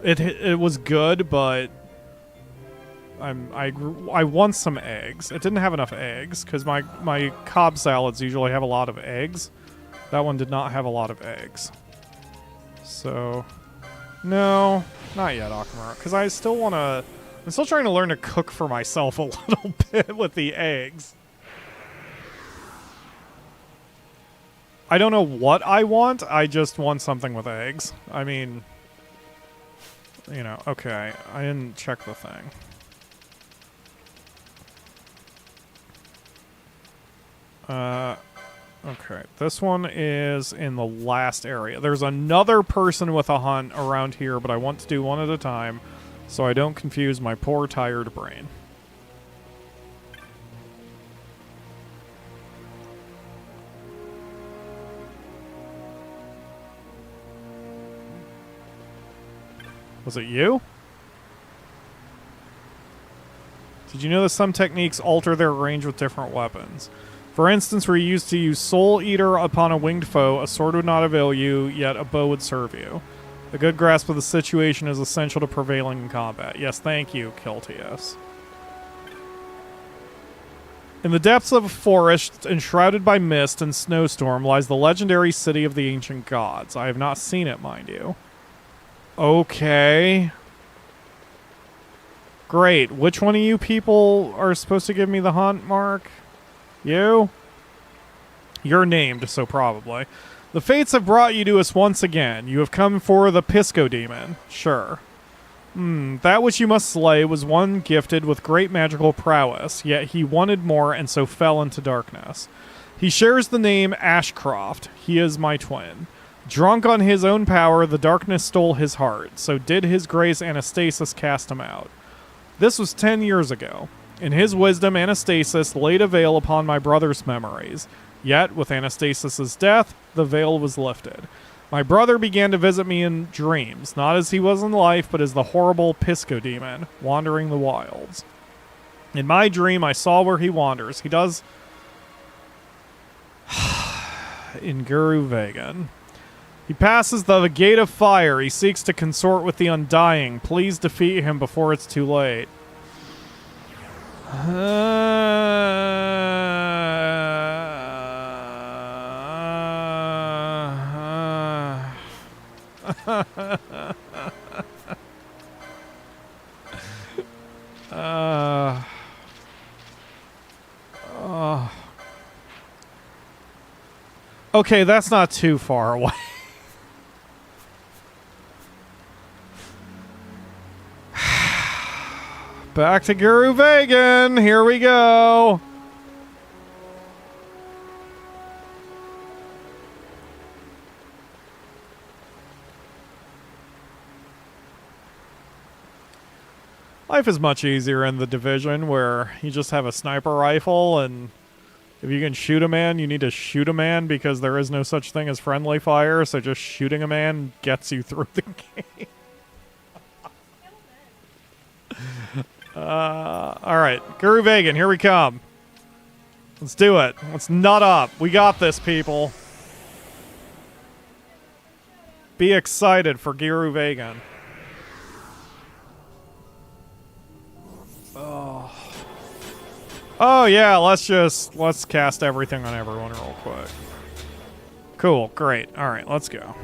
it was good, but I want some eggs. It didn't have enough eggs because my Cobb salads usually have a lot of eggs. That one did not have a lot of eggs. So, no, not yet, Akamura, because I still want to. I'm still trying to learn to cook for myself a little bit with the eggs. I don't know what I want. I just want something with eggs. I mean, you know, okay. I didn't check the thing. Okay. This one is in the last area. There's another person with a hunt around here, but I want to do one at a time so I don't confuse my poor, tired brain. Was it you? Did you know that some techniques alter their range with different weapons? For instance, where you used to use Soul Eater upon a winged foe, a sword would not avail you, yet a bow would serve you. A good grasp of the situation is essential to prevailing in combat. Yes, thank you, Ktjn. In the depths of a forest, enshrouded by mist and snowstorm, lies the legendary city of the ancient gods. I have not seen it, mind you. Okay. Great. Which one of you people are supposed to give me the hunt, Mark? You? You're named, so probably. The fates have brought you to us once again. You have come for the Piscodaemon. Sure. That which you must slay was one gifted with great magical prowess, yet he wanted more and so fell into darkness. He shares the name Ashcroft. He is my twin. Drunk on his own power, the darkness stole his heart, so did his grace Anastasis cast him out. This was 10 years ago. In his wisdom, Anastasis laid a veil upon my brother's memories. Yet, with Anastasis's death, the veil was lifted. My brother began to visit me in dreams, not as he was in life, but as the horrible Piscodaemon, wandering the wilds. In my dream, I saw where he wanders. He does... in Giruvegan. He passes the gate of fire. He seeks to consort with the Undying. Please defeat him before it's too late. Okay, that's not too far away. Back to Giruvegan. Here we go. Life is much easier in the Division, where you just have a sniper rifle, and if you can shoot a man, you need to shoot a man because there is no such thing as friendly fire, so just shooting a man gets you through the game. Alright, Giruvegan, here we come. Let's do it. Let's nut up. We got this, people. Be excited for Giruvegan. Oh. Oh yeah, let's cast everything on everyone real quick. Cool, great. Alright, let's go.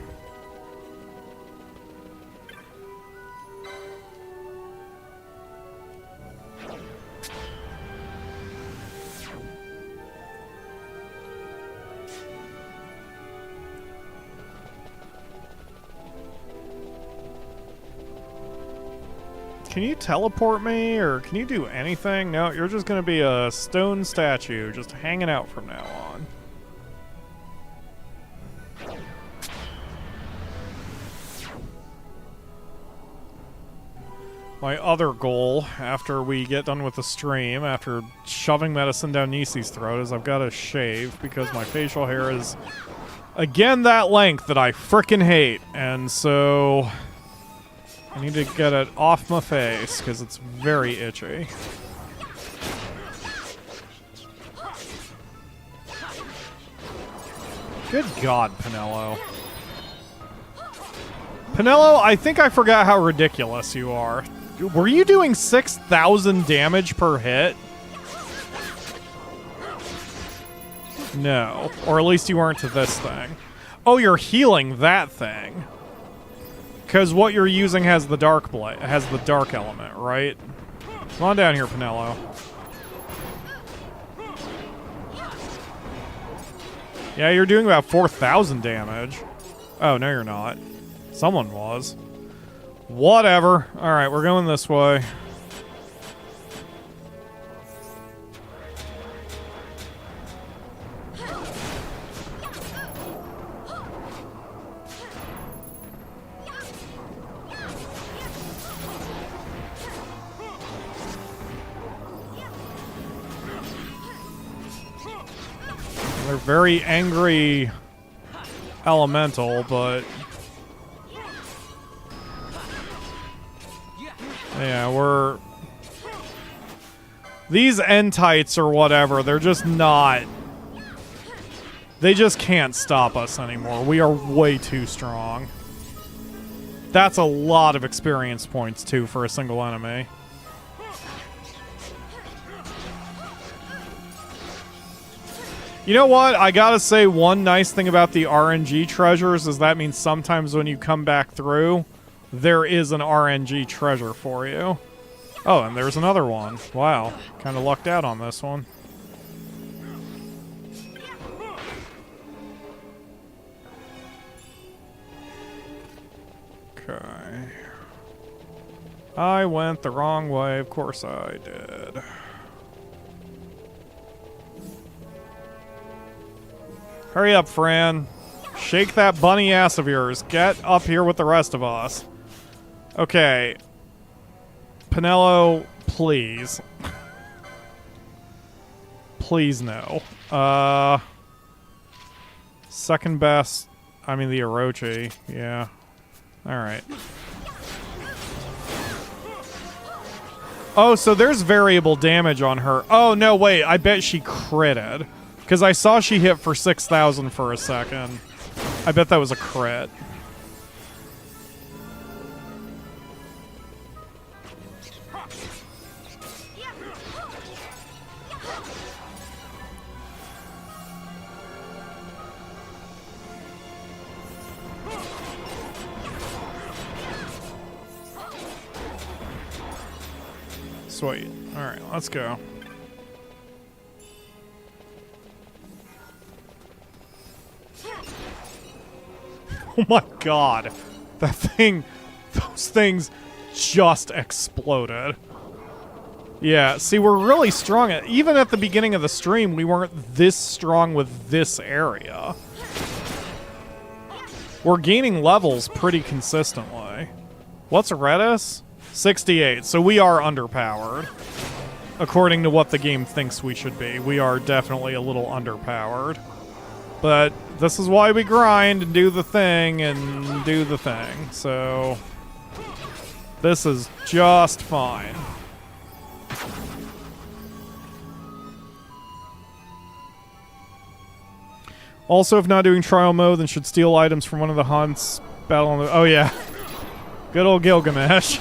Can you teleport me, or can you do anything? No, you're just gonna be a stone statue, just hanging out from now on. My other goal, after we get done with the stream, after shoving medicine down Nisi's throat, is I've got to shave, because my facial hair is, again, that length that I frickin' hate, and so... I need to get it off my face because it's very itchy. Good God, Penelo. Penelo, I think I forgot how ridiculous you are. Were you doing 6,000 damage per hit? No. Or at least you weren't to this thing. Oh, you're healing that thing. Because what you're using has the dark has the dark element, right? Come on down here, Penelo. Yeah, you're doing about 4,000 damage. Oh, no, you're not. Someone was. Whatever. Alright, we're going this way. They're very angry elemental, but yeah, we're these entites or whatever, they're just not, they just can't stop us anymore. We are way too strong. That's a lot of experience points too for a single enemy. You know what? I gotta say, one nice thing about the RNG treasures is that means sometimes when you come back through, there is an RNG treasure for you. Oh, and there's another one. Wow. Kind of lucked out on this one. Okay. I went the wrong way. Of course I did. Hurry up, Fran. Shake that bunny ass of yours. Get up here with the rest of us. Okay. Penelo, please. Please no. Second best. I mean the Orochi. Yeah. Alright. Oh, so there's variable damage on her. Oh, no, wait. I bet she critted. Because I saw she hit for 6,000 for a second. I bet that was a crit. Sweet. Alright, let's go. Oh my god. That thing, those things just exploded. Yeah, see, we're really strong. Even at the beginning of the stream, we weren't this strong with this area. We're gaining levels pretty consistently. What's Reddas? 68, so we are underpowered. According to what the game thinks we should be. We are definitely a little underpowered. But this is why we grind and do the thing and do the thing. So this is just fine. Also, if not doing trial mode, then should steal items from one of the hunts. Battle on the... Oh, yeah. Good old Gilgamesh.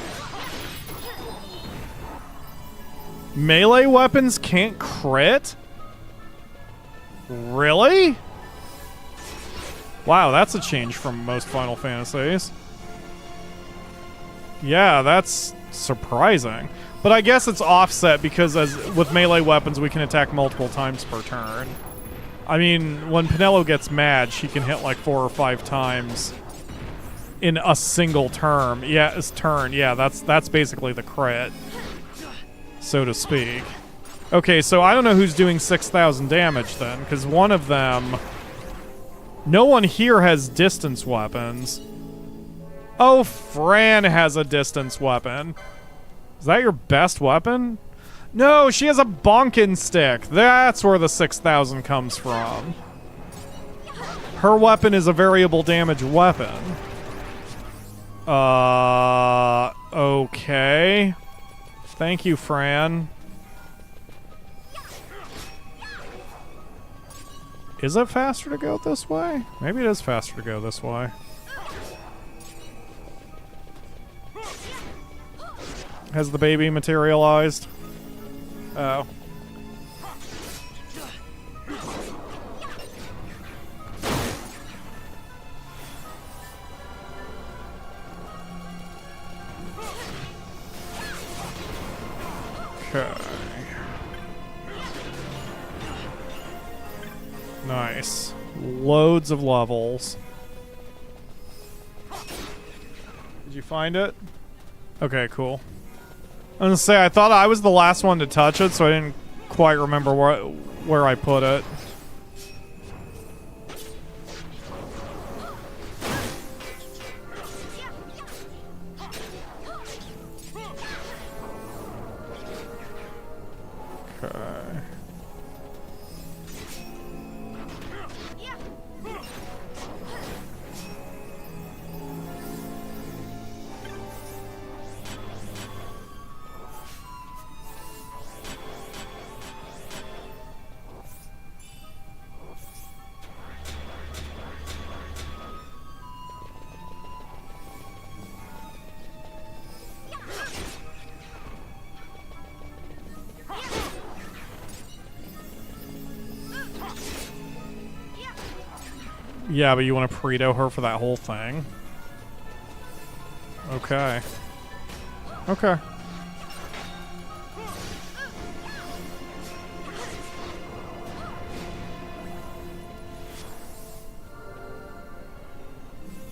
Melee weapons can't crit? Really? Wow, that's a change from most Final Fantasies. Yeah, that's surprising. But I guess it's offset because as with melee weapons, we can attack multiple times per turn. I mean, when Penelo gets mad, she can hit like 4 or 5 times in a single turn. Yeah, that's basically the crit, so to speak. Okay, so I don't know who's doing 6,000 damage then, because one of them... No one here has distance weapons. Oh, Fran has a distance weapon. Is that your best weapon? No, she has a bonkin stick. That's where the 6,000 comes from. Her weapon is a variable damage weapon. Okay. Thank you, Fran. Is it faster to go this way? Maybe it is faster to go this way. Has the baby materialized? Oh. Okay. Nice. Loads of levels. Did you find it? Okay, cool. I was gonna say, I thought I was the last one to touch it, so I didn't quite remember where I put it. Okay. Yeah, but you want to Preto her for that whole thing? Okay. Okay.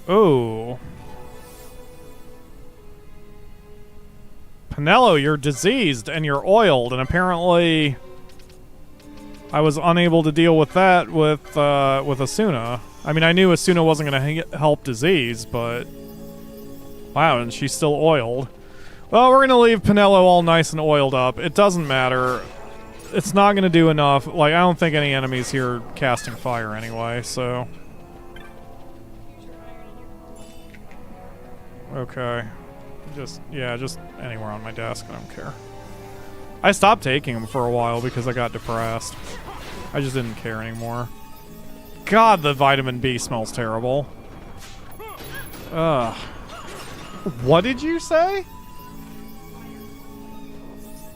Oh. Pinello, you're diseased and you're oiled, and apparently I was unable to deal with that with Asuna. I mean, I knew Asuna wasn't going to help disease, but wow, and she's still oiled. Well, we're going to leave Pinello all nice and oiled up. It doesn't matter. It's not going to do enough. Like, I don't think any enemies here are casting fire anyway, so. Okay. Just anywhere on my desk. I don't care. I stopped taking them for a while because I got depressed. I just didn't care anymore. God, the vitamin B smells terrible. Ugh. What did you say?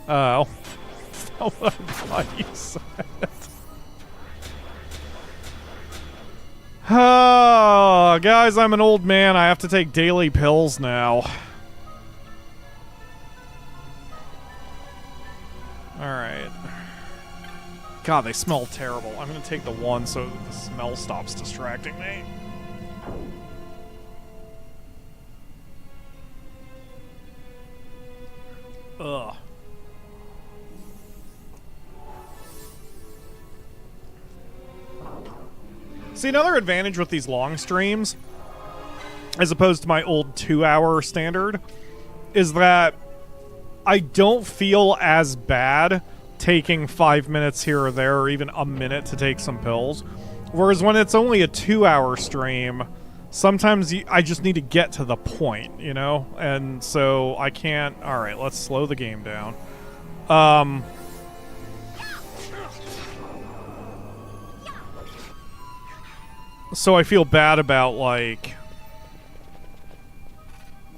Oh. That's not what I thought you said. Oh, guys, I'm an old man. I have to take daily pills now. Alright. God, they smell terrible. I'm gonna take the one so the smell stops distracting me. Ugh. See, another advantage with these long streams, as opposed to my old 2-hour standard, is that I don't feel as bad taking 5 minutes here or there, or even a minute to take some pills. Whereas when it's only a 2-hour stream, sometimes I just need to get to the point, you know? And so I can't... Alright, let's slow the game down. So I feel bad about, like...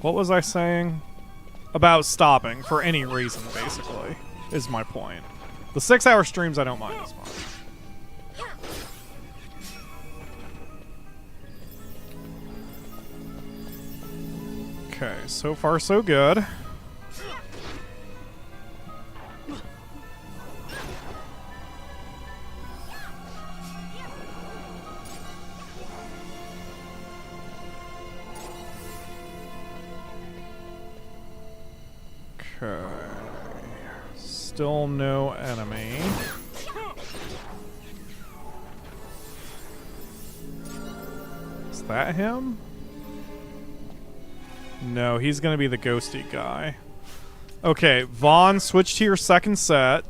What was I saying? About stopping for any reason, basically, is my point. The 6-hour streams I don't mind as much. Okay, so far so good. Okay. Still no enemy. Is that him? No, he's gonna be the ghosty guy. Okay, Vaughn, switch to your second set.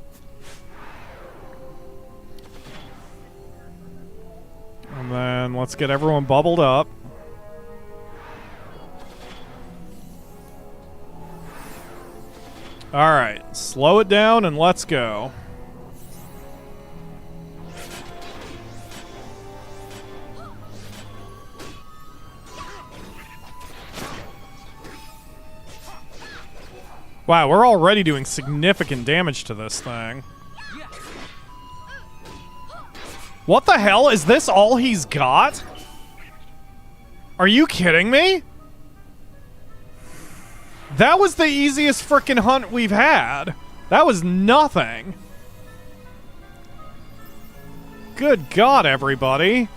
And then let's get everyone bubbled up. Alright, slow it down and let's go. Wow, we're already doing significant damage to this thing. What the hell? Is this all he's got? Are you kidding me? That was the easiest frickin' hunt we've had. That was nothing. Good God, everybody.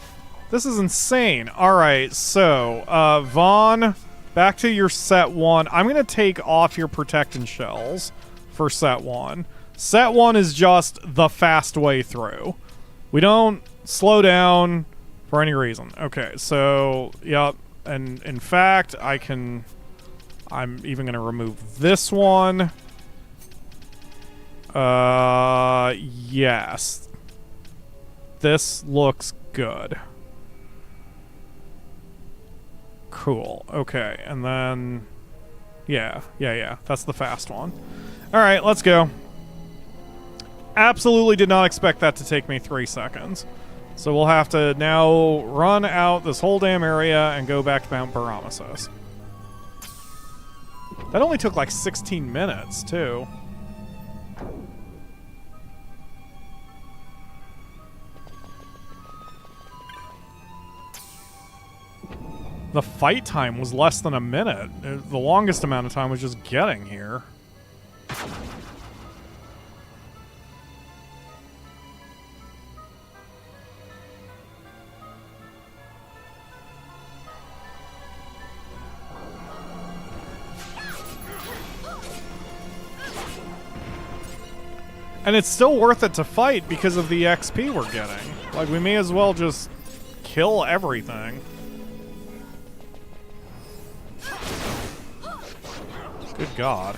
This is insane. Alright, so, Vaughn, back to your set 1. I'm going to take off your protecting shells for set 1. Set 1 is just the fast way through. We don't slow down for any reason. Okay, so, yep. And in fact, I'm even going to remove this one. Yes. This looks good. Cool. Okay, and then... Yeah. That's the fast one. Alright, let's go. Absolutely did not expect that to take me 3 seconds. So we'll have to now run out this whole damn area and go back to Mount Paramesis. That only took like 16 minutes, too. The fight time was less than a minute. The longest amount of time was just getting here. And it's still worth it to fight because of the XP we're getting. Like, we may as well just kill everything. Good God.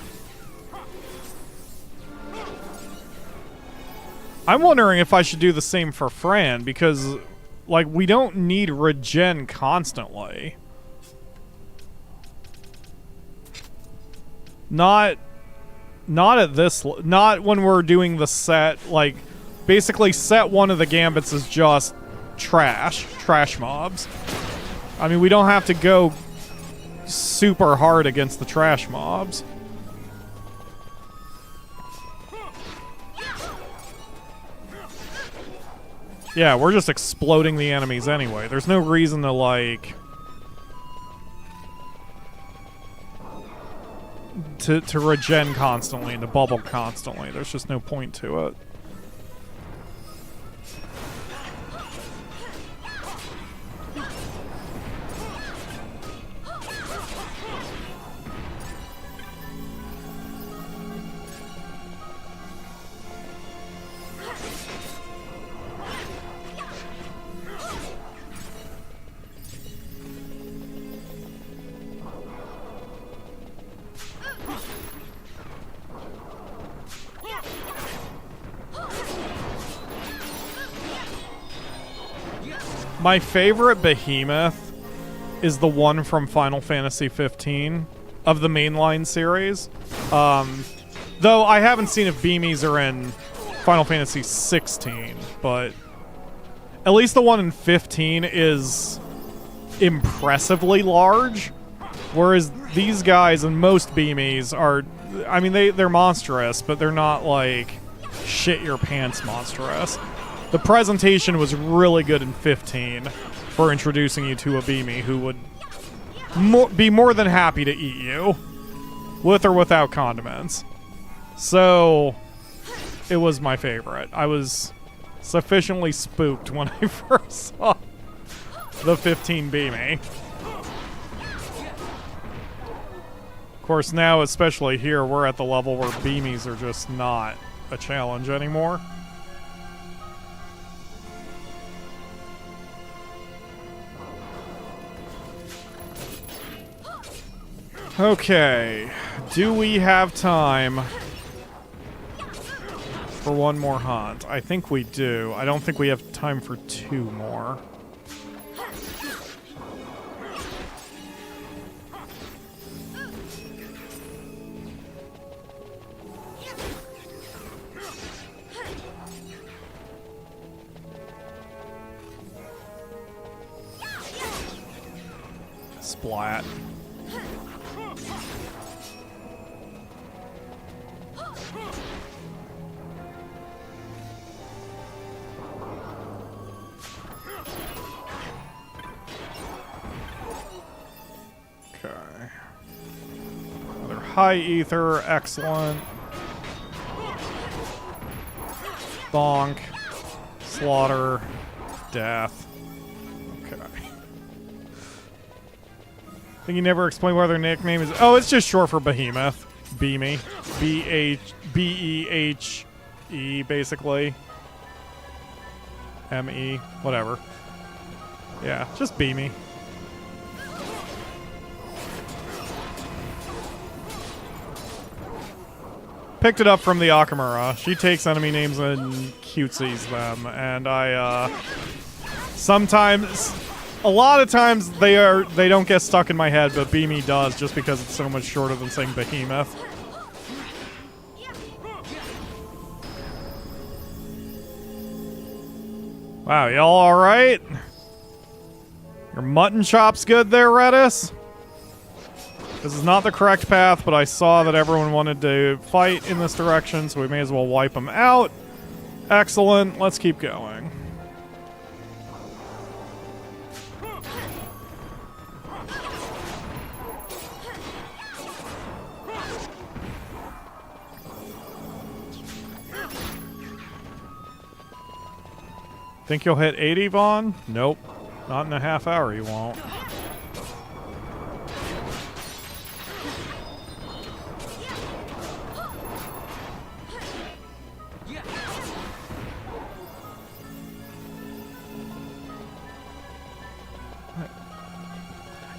I'm wondering if I should do the same for Fran, because, like, we don't need regen constantly. Not at this... Not when we're doing the set, like... Basically, set 1 of the gambits is just trash mobs. I mean, we don't have to go super hard against the trash mobs. Yeah, we're just exploding the enemies anyway. There's no reason to, like... To regen constantly and to bubble constantly. There's just no point to it. My favorite behemoth is the one from Final Fantasy XV of the mainline series. Though I haven't seen if Beamies are in Final Fantasy XVI, but at least the one in 15 is impressively large, whereas these guys and most Beamies are, I mean, they're monstrous, but they're not like shit your pants monstrous. The presentation was really good in 15 for introducing you to a Beamy who would be more than happy to eat you, with or without condiments. So, it was my favorite. I was sufficiently spooked when I first saw the 15 Beamy. Of course, now, especially here, we're at the level where Beamies are just not a challenge anymore. Okay, do we have time for one more hunt? I think we do. I don't think we have time for 2 more. Splat. Okay. Another high ether, excellent. Bonk. Slaughter. Death. Okay. I think you never explained why their nickname is. Oh, it's just short for Behemoth. Beamy. B-E-H-E, basically. M-E. Whatever. Yeah, just Beamy. Picked it up from the Akamura. She takes enemy names and cutesies them, and I sometimes, a lot of times they don't get stuck in my head, but Beamy does just because it's so much shorter than saying Behemoth. Wow, y'all all right? Your mutton chop's good there, Reddas? This is not the correct path, but I saw that everyone wanted to fight in this direction, so we may as well wipe them out. Excellent. Let's keep going. Think you'll hit 80, Vaughn? Nope. Not in a half hour, you won't.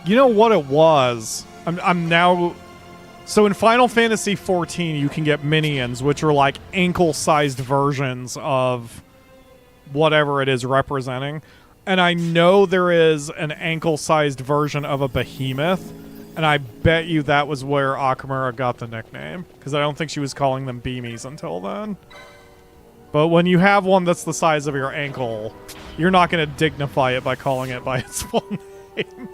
You know what it was? I'm now... So in Final Fantasy XIV, you can get minions, which are like ankle-sized versions of whatever it is representing. And I know there is an ankle-sized version of a behemoth, and I bet you that was where Akamura got the nickname, because I don't think she was calling them beamies until then. But when you have one that's the size of your ankle, you're not going to dignify it by calling it by its full name.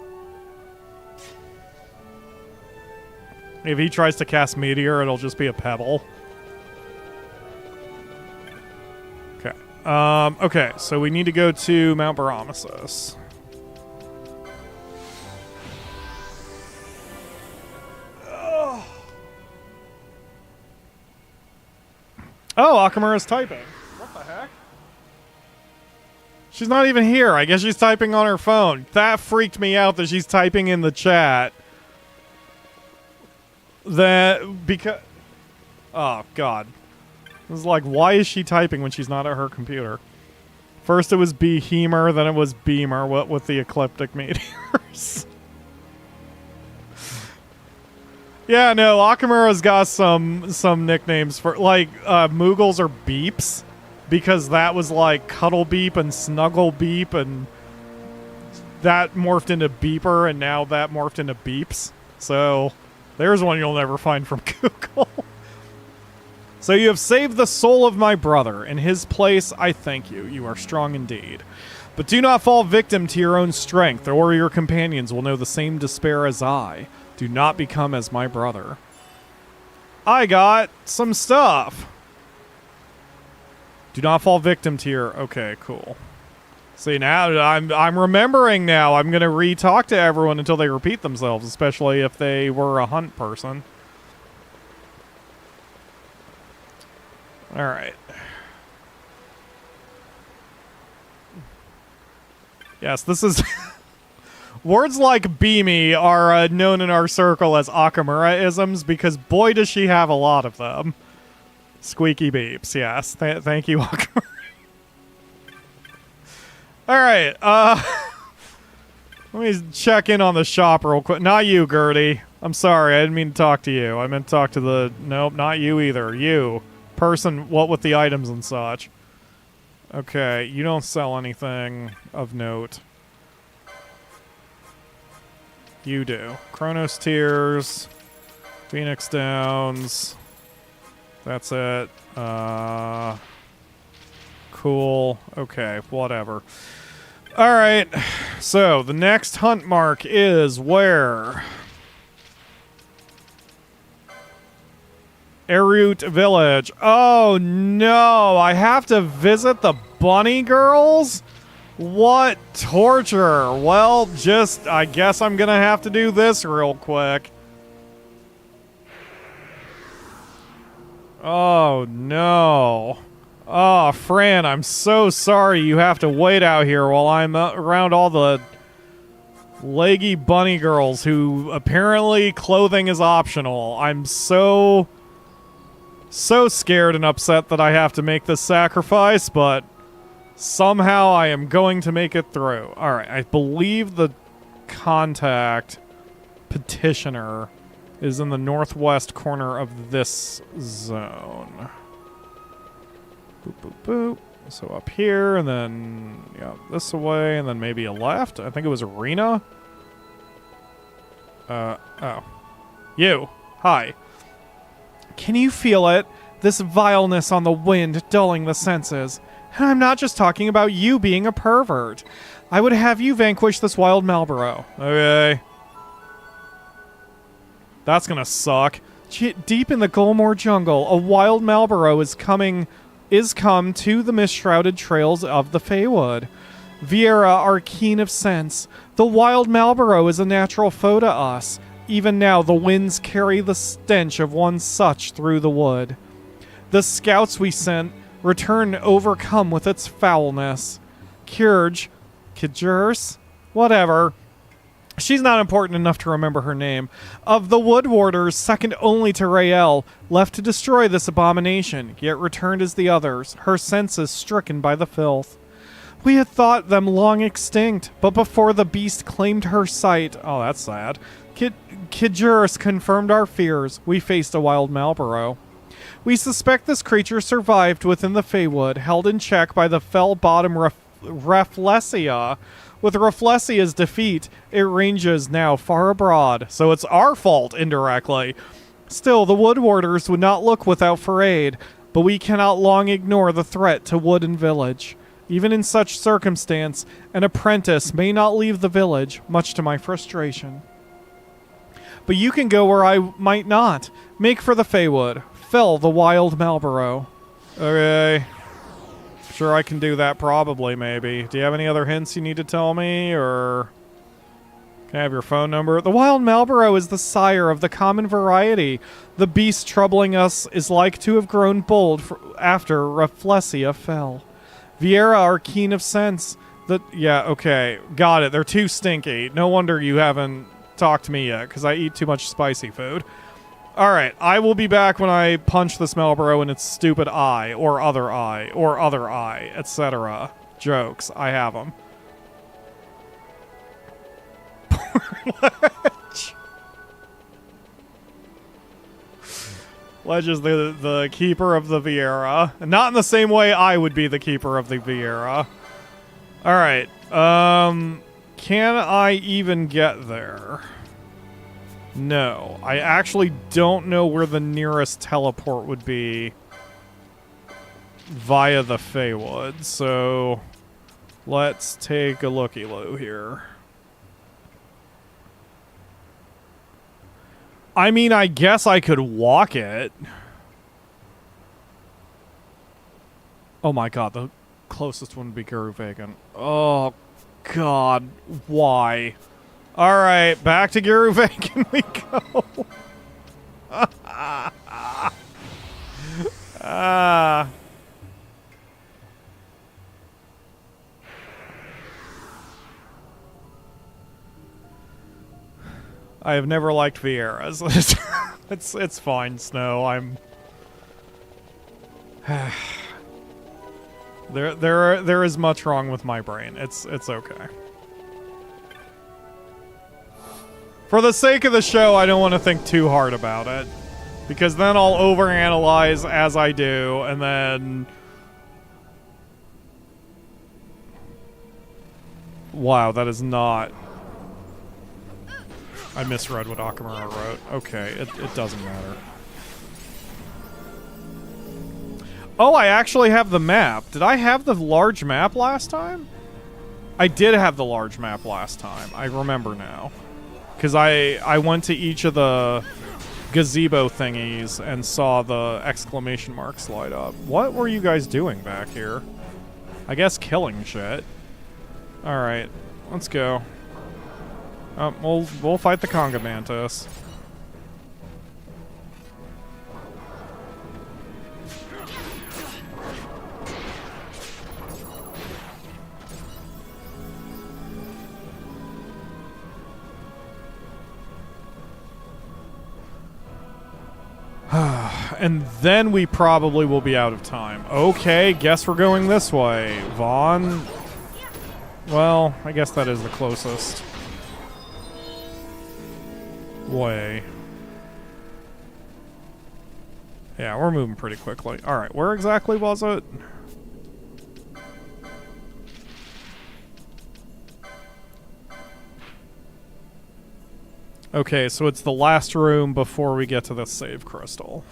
If he tries to cast Meteor, it'll just be a pebble. Okay. Okay, so we need to go to Mount Baromesis. Oh, Akamura's typing. What the heck? She's not even here. I guess she's typing on her phone. That freaked me out that she's typing in the chat. Because... Oh, God. It was like, why is she typing when she's not at her computer? First it was Behemer, then it was Beamer, what with the ecliptic meteors. Yeah, no, Akamura's got some nicknames for, like, Moogles are Beeps, because that was like Cuddle Beep and Snuggle Beep, and that morphed into Beeper, and now that morphed into Beeps. So... There's one you'll never find from Google. So you have saved the soul of my brother. In his place, I thank you. You are strong indeed. But do not fall victim to your own strength, or your companions will know the same despair as I. Do not become as my brother. I got some stuff. Do not fall victim to your... Okay, cool. See, now I'm remembering now. I'm going to re-talk to everyone until they repeat themselves, especially if they were a hunt person. All right. Yes, this is... Words like Beamy are known in our circle as Akamura-isms because boy does she have a lot of them. Squeaky beeps, yes. Thank you, Akamura. Alright, let me check in on the shop real quick. Not you, Gertie. I'm sorry, I didn't mean to talk to you. I meant to talk to the... Nope, not you either. You. Person, what with the items and such. Okay, you don't sell anything of note. You do. Chronos Tears. Phoenix Downs. That's it. Cool. Okay, whatever. Alright, so the next hunt mark is where? Erut Village. Oh no, I have to visit the bunny girls? What torture. Well, I guess I'm gonna have to do this real quick. Oh no. Oh, Fran, I'm so sorry you have to wait out here while I'm around all the leggy bunny girls who apparently clothing is optional. I'm so scared and upset that I have to make this sacrifice, but somehow I am going to make it through. Alright, I believe the contact petitioner is in the northwest corner of this zone. Boop, boop, boop. So up here, and then, yeah, this way, and then maybe a left. I think it was Arena. Oh. You. Hi. Can you feel it? This vileness on the wind dulling the senses. And I'm not just talking about you being a pervert. I would have you vanquish this Wild Malboro. Okay. That's gonna suck. Deep in the Golmore jungle, a Wild Malboro is come to the mist-shrouded trails of the Feywood. Viera are keen of sense. The Wild Malboro is a natural foe to us. Even now, the winds carry the stench of one such through the wood. The scouts we sent return overcome with its foulness. Kjurs? Whatever. She's not important enough to remember her name. Of the Wood Warders, second only to Rael, left to destroy this abomination, yet returned as the others, her senses stricken by the filth. We had thought them long extinct, but before the beast claimed her sight... Oh, that's sad. Kjurs confirmed our fears. We faced a Wild Malboro. We suspect this creature survived within the Feywood, held in check by the fell-bottom Rafflesia. With Rafflesia's defeat, it ranges now far abroad, so it's our fault, indirectly. Still, the Wood Warders would not look without for aid, but we cannot long ignore the threat to wood and village. Even in such circumstance, an apprentice may not leave the village, much to my frustration. But you can go where I might not. Make for the Feywood. Fell the Wild Malboro. Okay. Sure, I can do that probably, maybe. Do you have any other hints you need to tell me, or... Can I have your phone number? The Wild Malboro is the sire of the common variety. The beast troubling us is like to have grown bold after Rafflesia fell. Viera are keen of sense. Yeah, okay. Got it. They're too stinky. No wonder you haven't talked to me yet, because I eat too much spicy food. Alright, I will be back when I punch this Malboro in its stupid eye, or other eye, etc. Jokes. I have them. Ledge is the keeper of the Viera. Not in the same way I would be the keeper of the Viera. Alright, can I even get there? No. I actually don't know where the nearest teleport would be via the Feywood, so let's take a looky-loo here. I mean, I guess I could walk it. Oh my god, the closest one would be Giruvegan. Oh god, why? Alright, back to Giruvegan we go. I have never liked Viera's. It's fine, Snow. I'm there is much wrong with my brain. It's okay. For the sake of the show, I don't want to think too hard about it, because then I'll overanalyze as I do, and then... Wow, that is not... I misread what Akamura wrote. Okay, it doesn't matter. Oh, I actually have the map. Did I have the large map last time? I did have the large map last time. I remember now. Because I went to each of the gazebo thingies and saw the exclamation marks light up. What were you guys doing back here? I guess killing shit. Alright, let's go. We'll fight the Conga Mantis. And then we probably will be out of time. Okay, guess we're going this way. Vaughn. Well, I guess that is the closest way. Yeah, we're moving pretty quickly. Alright, where exactly was it? Okay, so it's the last room before we get to the save crystal.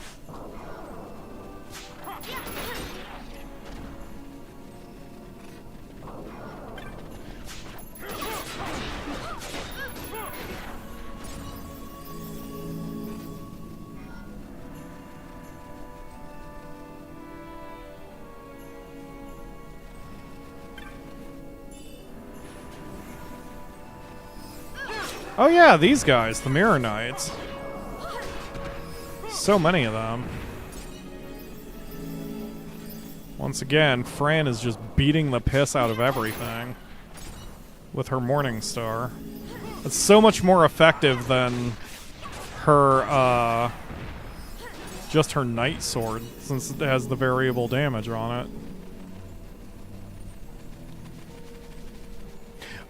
Oh yeah, these guys, the Mirror Knights. So many of them. Once again, Fran is just beating the piss out of everything with her Morning Star. It's so much more effective than her, just her Night Sword, since it has the variable damage on it.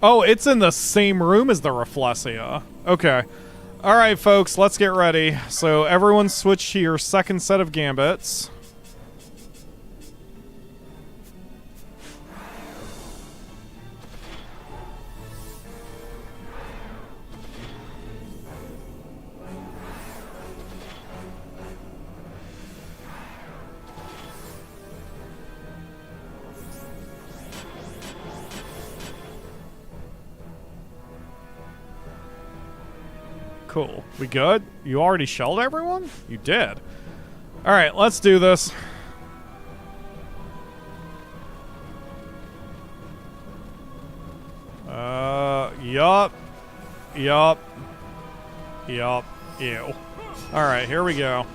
Oh, it's in the same room as the Rafflesia. Okay. Alright, folks, let's get ready. So, everyone switch to your second set of gambits. Cool. We good? You already shelled everyone? You did. Alright, let's do this. Yup. Yup. Yup. Ew. Alright, here we go.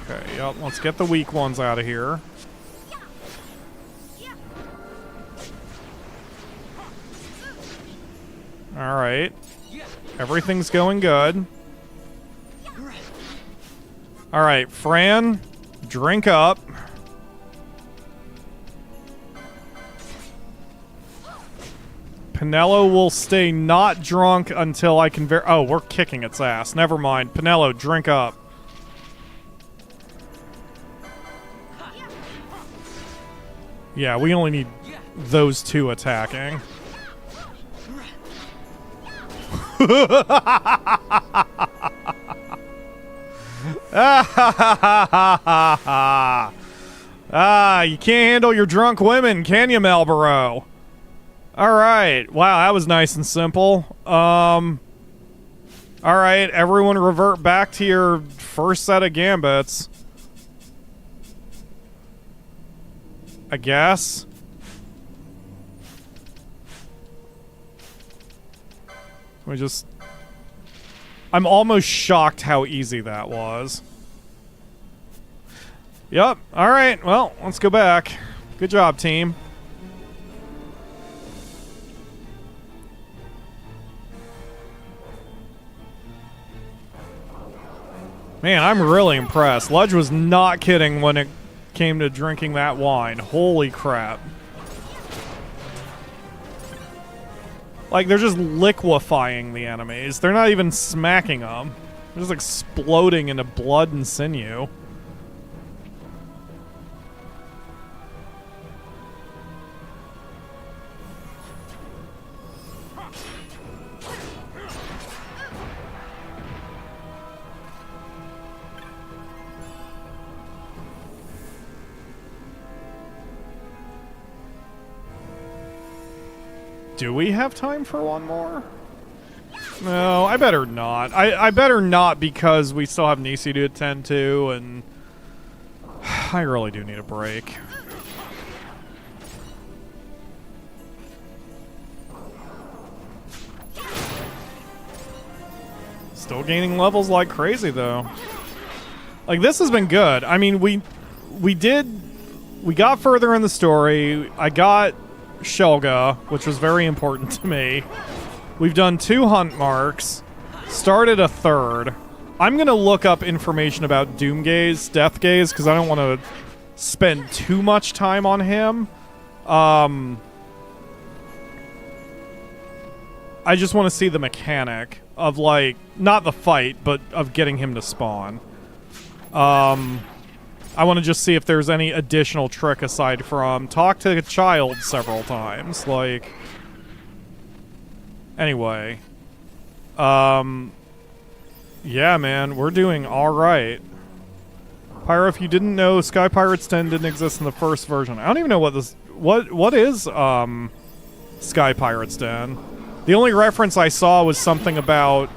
Okay, yup, let's get the weak ones out of here. Alright. Everything's going good. Alright, Fran, drink up. Pinello will stay not drunk until I can oh, we're kicking its ass. Never mind. Pinello, drink up. Yeah, we only need those two attacking. You can't handle your drunk women, can you, Malboro? Alright. Wow, that was nice and simple. Alright, everyone revert back to your first set of gambits. I guess. I'm almost shocked how easy that was. Yep. Alright, well, let's go back. Good job, team. Man, I'm really impressed. Ludge was not kidding when it came to drinking that wine. Holy crap. Like, they're just liquefying the enemies. They're not even smacking them. They're just exploding into blood and sinew. Do we have time for one more? No, I better not. I better not because we still have Nisi to attend to, and I really do need a break. Still gaining levels like crazy, though. Like, this has been good. I mean, we got further in the story. I got Shellga, which was very important to me. We've done 2 hunt marks. Started a 3rd. I'm going to look up information about Deathgaze, because I don't want to spend too much time on him. I just want to see the mechanic of, like, not the fight, but of getting him to spawn. I want to just see if there's any additional trick aside from talk to a child several times. Like, anyway. Yeah, man, we're doing alright. Pyro, if you didn't know, Sky Pirates 10 didn't exist in the first version. I don't even know what this... What is, Sky Pirates 10? The only reference I saw was something about,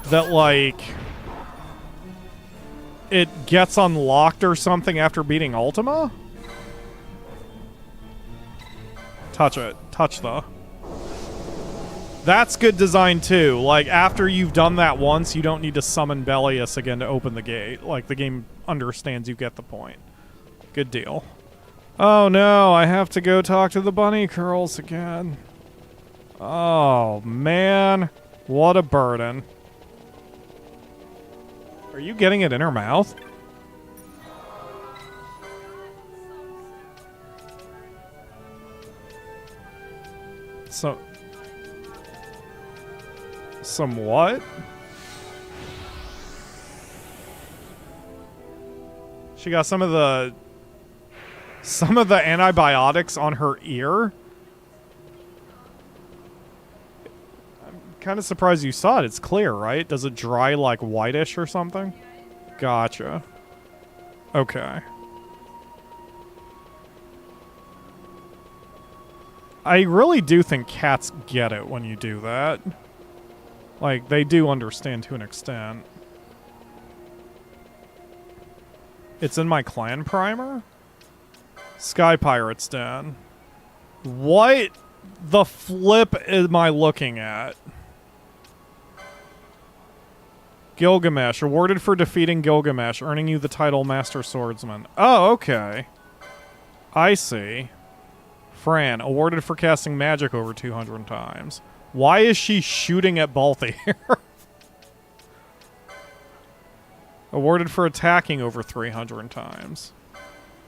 that, like... it gets unlocked or something after beating Ultima? Touch it. Touch the... That's good design, too. Like, after you've done that once, you don't need to summon Belius again to open the gate. Like, the game understands you get the point. Good deal. Oh, no. I have to go talk to the bunny curls again. Oh, man. What a burden. Are you getting it in her mouth? So... Some what? She got some of the antibiotics on her ear? I'm kind of surprised you saw it. It's clear, right? Does it dry like whitish or something? Gotcha. Okay. I really do think cats get it when you do that. Like, they do understand to an extent. It's in my clan primer? Sky Pirates Den. What the flip am I looking at? Gilgamesh. Awarded for defeating Gilgamesh, earning you the title Master Swordsman. Oh, okay. I see. Fran. Awarded for casting magic over 200 times. Why is she shooting at Balthier? Awarded for attacking over 300 times.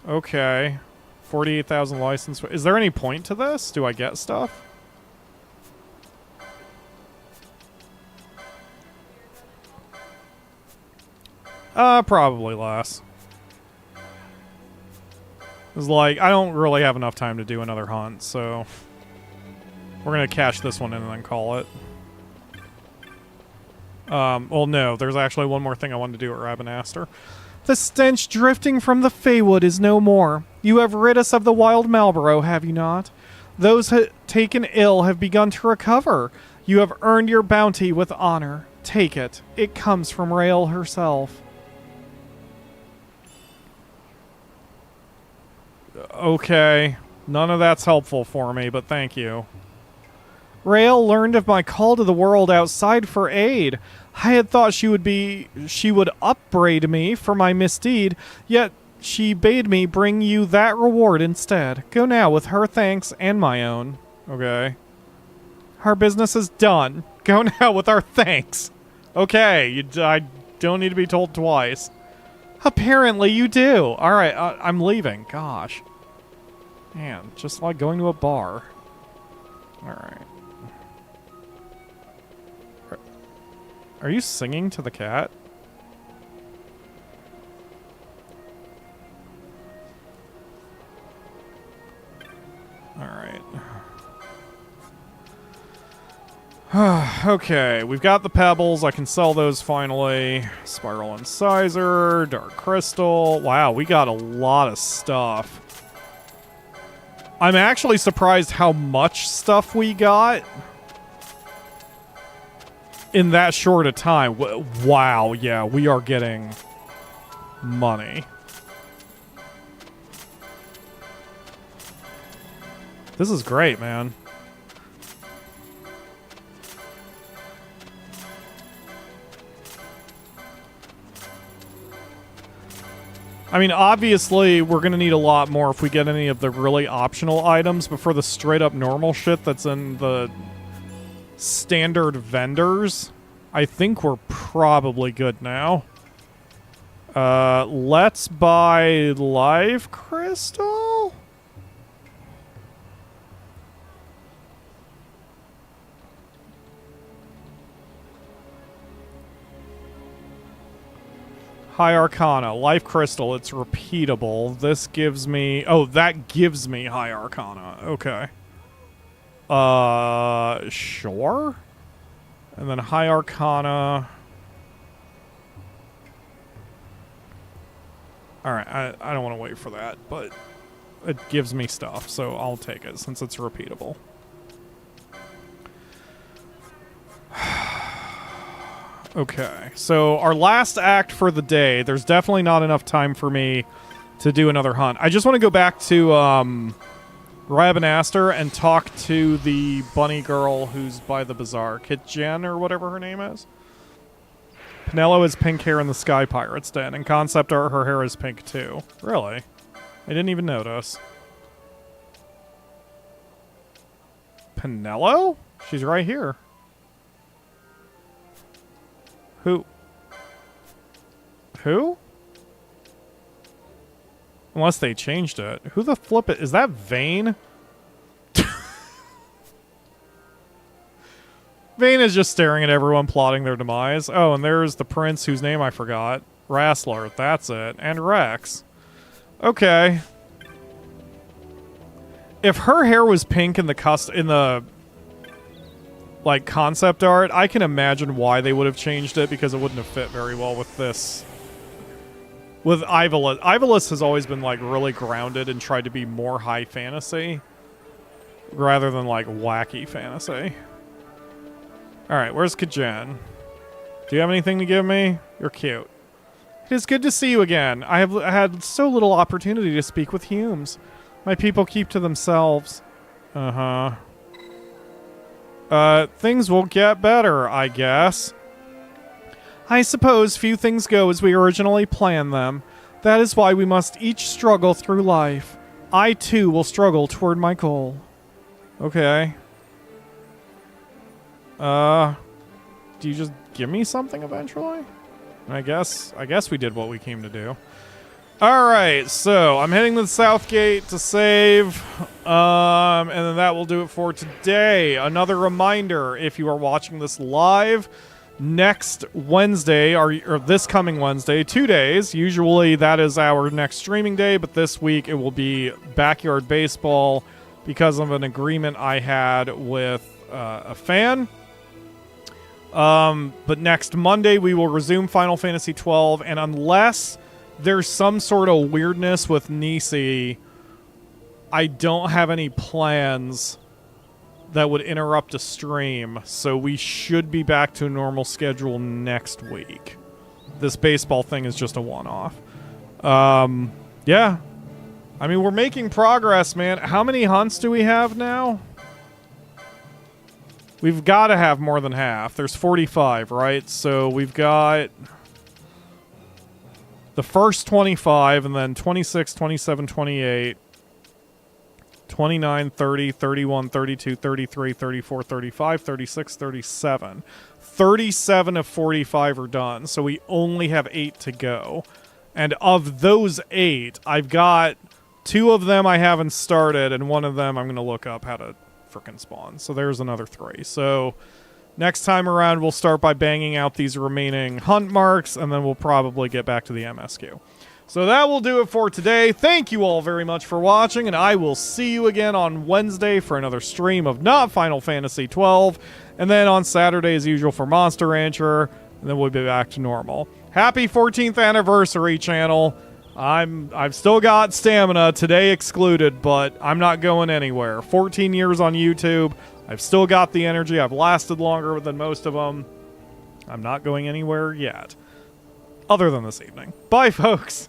Okay. 48,000 license. Is there any point to this? Do I get stuff? Probably less. It's like, I don't really have enough time to do another hunt, so... We're going to cash this one in and then call it. Well, no. There's actually one more thing I wanted to do at Rabanastre. The stench drifting from the Feywood is no more. You have rid us of the Wild Malboro, have you not? Those taken ill have begun to recover. You have earned your bounty with honor. Take it. It comes from Rael herself. Okay. None of that's helpful for me, but thank you. Rael learned of my call to the world outside for aid. I had thought she would upbraid me for my misdeed, yet she bade me bring you that reward instead. Go now with her thanks and my own. Okay. Our business is done. Go now with our thanks. Okay, I don't need to be told twice. Apparently you do. Alright, I'm leaving. Gosh. Man, just like going to a bar. Alright. Are you singing to the cat? Alright. Okay, we've got the pebbles. I can sell those finally. Spiral Incisor, Dark Crystal. Wow, we got a lot of stuff. I'm actually surprised how much stuff we got in that short a time. Wow, yeah, we are getting money. This is great, man. I mean, obviously, we're going to need a lot more if we get any of the really optional items, but for the straight-up normal shit that's in the standard vendors, I think we're probably good now. Let's buy Life Crystal? High Arcana, Life Crystal, it's repeatable. This gives me... Oh, that gives me High Arcana. Okay. Sure? And then High Arcana... Alright, I don't want to wait for that, but it gives me stuff, so I'll take it since it's repeatable. Okay, so our last act for the day, there's definitely not enough time for me to do another hunt. I just want to go back to Rabanaster and talk to the bunny girl who's by the bazaar. Ktjn or whatever her name is. Penelo has pink hair in the Sky Pirates Den. In concept art, her hair is pink too. Really? I didn't even notice. Penelo? She's right here. Who? Unless they changed it. Who the flip it? Is that Vayne? Vayne is just staring at everyone plotting their demise. Oh, and there's the prince whose name I forgot. Wrastler, that's it. And Rex. Okay. If her hair was pink in the like concept art, I can imagine why they would have changed it, because it wouldn't have fit very well with this. With Ivalis. Ivalis has always been like really grounded and tried to be more high fantasy rather than like wacky fantasy. Alright, where's Ktjn? Do you have anything to give me? You're cute. It is good to see you again. I have had so little opportunity to speak with Humes. My people keep to themselves. Things will get better, I guess. I suppose few things go as we originally planned them. That is why we must each struggle through life. I, too, will struggle toward my goal. Okay. Do you just give me something eventually? I guess we did what we came to do. Alright, so I'm heading to the South Gate to save. And then that will do it for today. Another reminder, if you are watching this live, next Wednesday, or this coming Wednesday, 2 days. Usually that is our next streaming day, but this week it will be Backyard Baseball because of an agreement I had with a fan. But next Monday we will resume Final Fantasy XII, and unless there's some sort of weirdness with Nisi, I don't have any plans that would interrupt a stream, so we should be back to a normal schedule next week. This baseball thing is just a one-off. Yeah. I mean, we're making progress, man. How many hunts do we have now? We've got to have more than half. There's 45, right? So we've got the first 25, and then 26, 27, 28, 29, 30, 31, 32, 33, 34, 35, 36, 37. 37 of 45 are done, so we only have 8 to go. And of those 8, I've got 2 of them I haven't started, and 1 of them I'm going to look up how to frickin' spawn. So there's another 3. So next time around, we'll start by banging out these remaining hunt marks, and then we'll probably get back to the MSQ. So that will do it for today. Thank you all very much for watching, and I will see you again on Wednesday for another stream of not Final Fantasy XII, and then on Saturday, as usual, for Monster Rancher, and then we'll be back to normal. Happy 14th anniversary, channel. I've still got stamina, today excluded, but I'm not going anywhere. 14 years on YouTube. I've still got the energy. I've lasted longer than most of them. I'm not going anywhere yet. Other than this evening. Bye, folks!